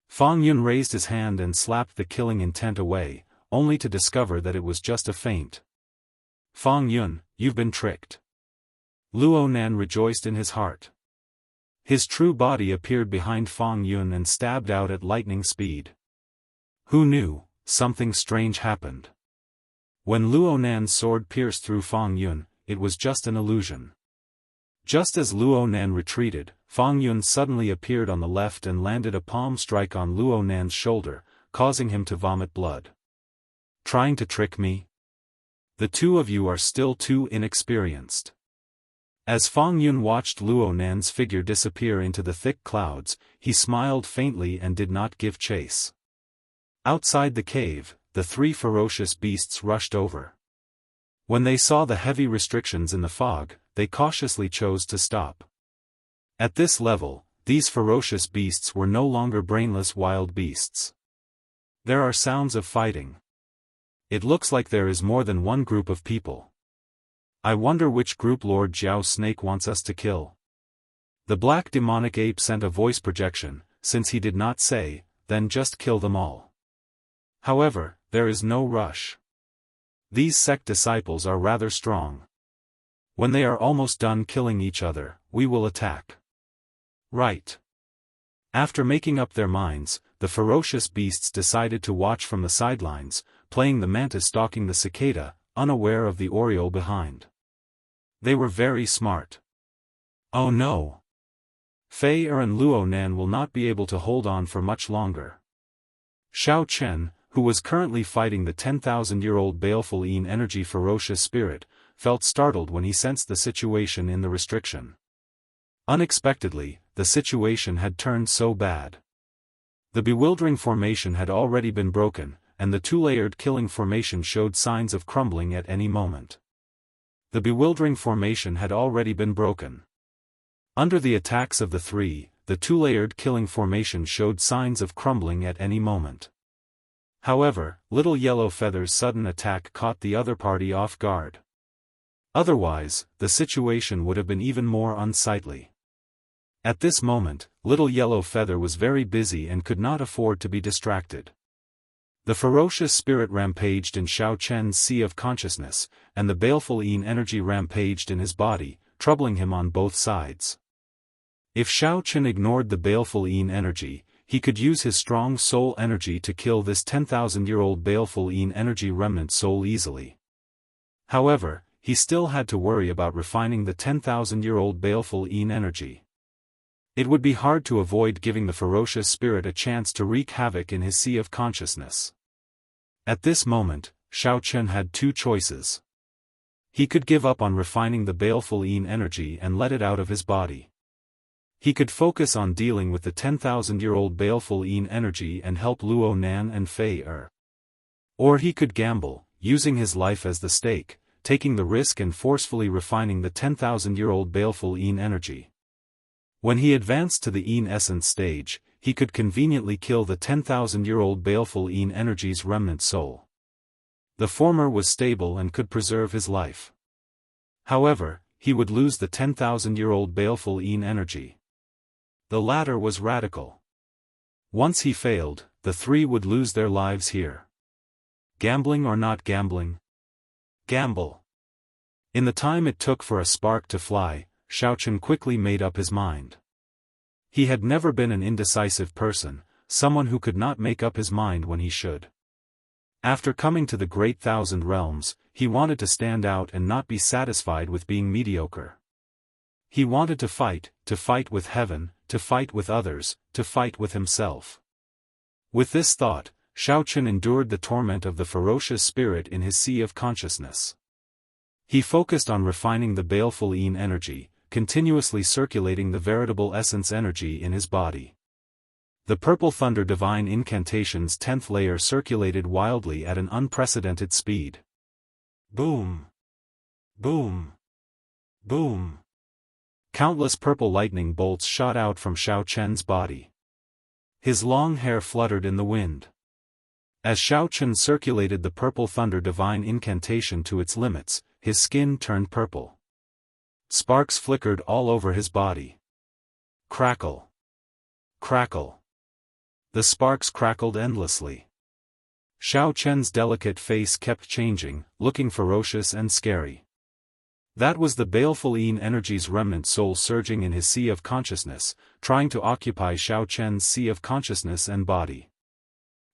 Fang Yun raised his hand and slapped the killing intent away, only to discover that it was just a feint. Fang Yun, you've been tricked. Luo Nan rejoiced in his heart. His true body appeared behind Fang Yun and stabbed out at lightning speed. Who knew? Something strange happened. When Luo Nan's sword pierced through Fang Yun, it was just an illusion. Just as Luo Nan retreated, Fang Yun suddenly appeared on the left and landed a palm strike on Luo Nan's shoulder, causing him to vomit blood. Trying to trick me? The two of you are still too inexperienced. As Fang Yun watched Luo Nan's figure disappear into the thick clouds, he smiled faintly and did not give chase. Outside the cave, the three ferocious beasts rushed over. When they saw the heavy restrictions in the fog, they cautiously chose to stop. At this level, these ferocious beasts were no longer brainless wild beasts. There are sounds of fighting. It looks like there is more than one group of people. I wonder which group Lord Jiao Snake wants us to kill. The black demonic ape sent a voice projection, since he did not say, then just kill them all. However, there is no rush. These sect disciples are rather strong. When they are almost done killing each other, we will attack. Right. After making up their minds, the ferocious beasts decided to watch from the sidelines, playing the mantis stalking the cicada, unaware of the oriole behind. They were very smart. Oh no! Fei and Luo Nan will not be able to hold on for much longer. Xiao Chen, who was currently fighting the 10,000-year-old baleful Yin energy ferocious spirit, felt startled when he sensed the situation in the restriction. Unexpectedly, the situation had turned so bad. The bewildering formation had already been broken, and the two-layered killing formation showed signs of crumbling at any moment. The bewildering formation had already been broken. Under the attacks of the three, the two-layered killing formation showed signs of crumbling at any moment. However, Little Yellow Feather's sudden attack caught the other party off guard. Otherwise, the situation would have been even more unsightly. At this moment, Little Yellow Feather was very busy and could not afford to be distracted. The ferocious spirit rampaged in Xiao Chen's sea of consciousness, and the baleful Yin energy rampaged in his body, troubling him on both sides. If Xiao Chen ignored the baleful Yin energy, he could use his strong soul energy to kill this 10,000-year-old baleful Yin energy remnant soul easily. However, he still had to worry about refining the 10,000-year-old baleful Yin energy. It would be hard to avoid giving the ferocious spirit a chance to wreak havoc in his sea of consciousness. At this moment, Xiao Chen had two choices. He could give up on refining the baleful Yin energy and let it out of his body. He could focus on dealing with the 10,000-year-old baleful Yin energy and help Luo Nan and Fei Er. Or he could gamble, using his life as the stake, taking the risk and forcefully refining the 10,000-year-old baleful Yin energy. When he advanced to the Yin essence stage, he could conveniently kill the 10,000-year-old baleful Yin energy's remnant soul. The former was stable and could preserve his life. However, he would lose the 10,000-year-old baleful Yin energy. The latter was radical. Once he failed, the three would lose their lives here. Gambling or not gambling? Gamble. In the time it took for a spark to fly, Xiao Chen quickly made up his mind. He had never been an indecisive person, someone who could not make up his mind when he should. After coming to the Great Thousand Realms, he wanted to stand out and not be satisfied with being mediocre. He wanted to fight with heaven, to fight with others, to fight with himself. With this thought, Xiao Chen endured the torment of the ferocious spirit in his sea of consciousness. He focused on refining the baleful Yin energy, continuously circulating the veritable essence energy in his body. The Purple Thunder Divine Incantation's 10th layer circulated wildly at an unprecedented speed. Boom! Boom! Boom! Countless purple lightning bolts shot out from Xiao Chen's body. His long hair fluttered in the wind. As Xiao Chen circulated the Purple Thunder Divine Incantation to its limits, his skin turned purple. Sparks flickered all over his body. Crackle! Crackle! The sparks crackled endlessly. Xiao Chen's delicate face kept changing, looking ferocious and scary. That was the baleful Yin energy's remnant soul surging in his sea of consciousness, trying to occupy Xiao Chen's sea of consciousness and body.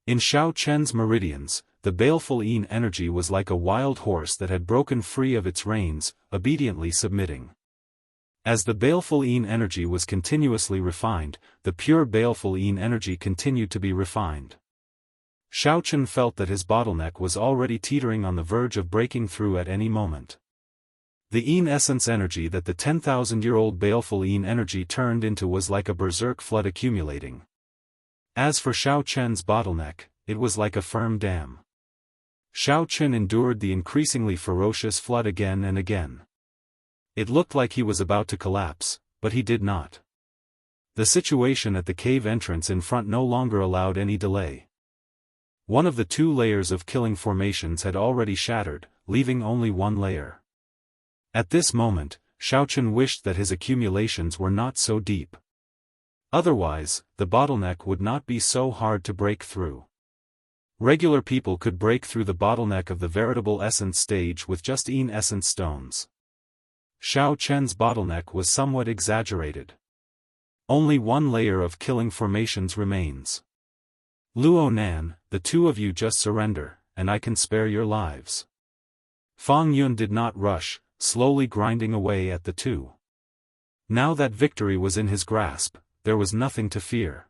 In Xiao Chen's meridians, the baleful Yin energy was like a wild horse that had broken free of its reins, obediently submitting. As the baleful Yin energy was continuously refined, the pure baleful Yin energy continued to be refined. Xiaochen felt that his bottleneck was already teetering on the verge of breaking through at any moment. The Yin essence energy that the 10,000-year-old baleful Yin energy turned into was like a berserk flood accumulating. As for Xiaochen's bottleneck, it was like a firm dam. Xiaochen endured the increasingly ferocious flood again and again. It looked like he was about to collapse, but he did not. The situation at the cave entrance in front no longer allowed any delay. One of the 2 layers of killing formations had already shattered, leaving only 1 layer. At this moment, Xiaochen wished that his accumulations were not so deep. Otherwise, the bottleneck would not be so hard to break through. Regular people could break through the bottleneck of the veritable essence stage with just Yin essence stones. Xiaochen's bottleneck was somewhat exaggerated. Only 1 layer of killing formations remains. Luo Nan, the 2 of you just surrender, and I can spare your lives. Fang Yun did not rush, slowly grinding away at the 2. Now that victory was in his grasp, there was nothing to fear.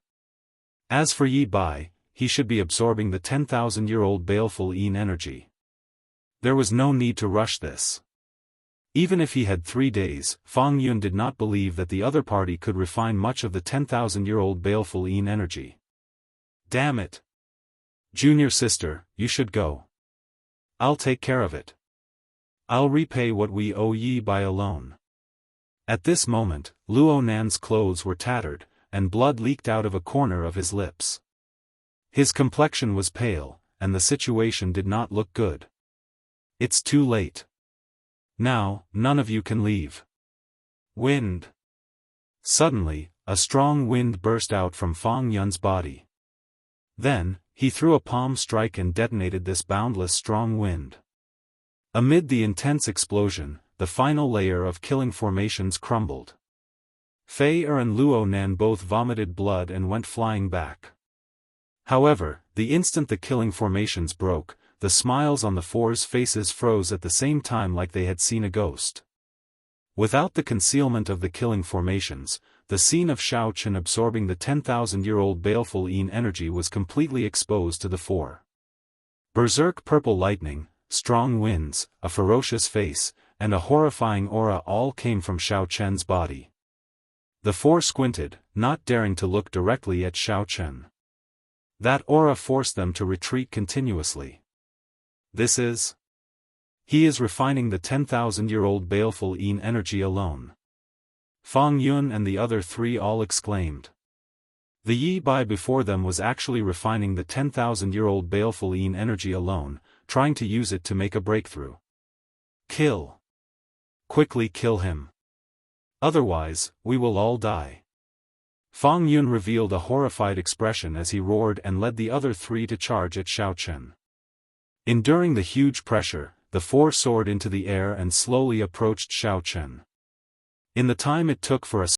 As for Yi Bai, he should be absorbing the 10,000-year-old baleful Yin energy. There was no need to rush this. Even if he had 3 days, Fang Yun did not believe that the other party could refine much of the 10,000-year-old baleful Yin energy. Damn it! Junior sister, you should go. I'll take care of it. I'll repay what we owe Yi Bai alone. At this moment, Luo Nan's clothes were tattered, and blood leaked out of a corner of his lips. His complexion was pale, and the situation did not look good. It's too late. Now, none of you can leave. Wind. Suddenly, a strong wind burst out from Fang Yun's body. Then, he threw a palm strike and detonated this boundless strong wind. Amid the intense explosion, the final layer of killing formations crumbled. Fei Er and Luo Nan both vomited blood and went flying back. However, the instant the killing formations broke, the smiles on the 4's faces froze at the same time like they had seen a ghost. Without the concealment of the killing formations, the scene of Xiaochen absorbing the 10,000-year-old baleful Yin energy was completely exposed to the 4. Berserk purple lightning, strong winds, a ferocious face, and a horrifying aura all came from Xiaochen's body. The 4 squinted, not daring to look directly at Xiaochen. That aura forced them to retreat continuously. He is refining the 10,000-year-old baleful Yin energy alone. Fang Yun and the other 3 all exclaimed. The Yi Bai before them was actually refining the 10,000-year-old baleful Yin energy alone, trying to use it to make a breakthrough. Kill. Quickly kill him. Otherwise, we will all die. Fang Yun revealed a horrified expression as he roared and led the other 3 to charge at Xiaochen. Enduring the huge pressure, the 4 soared into the air and slowly approached Xiaochen. In the time it took for a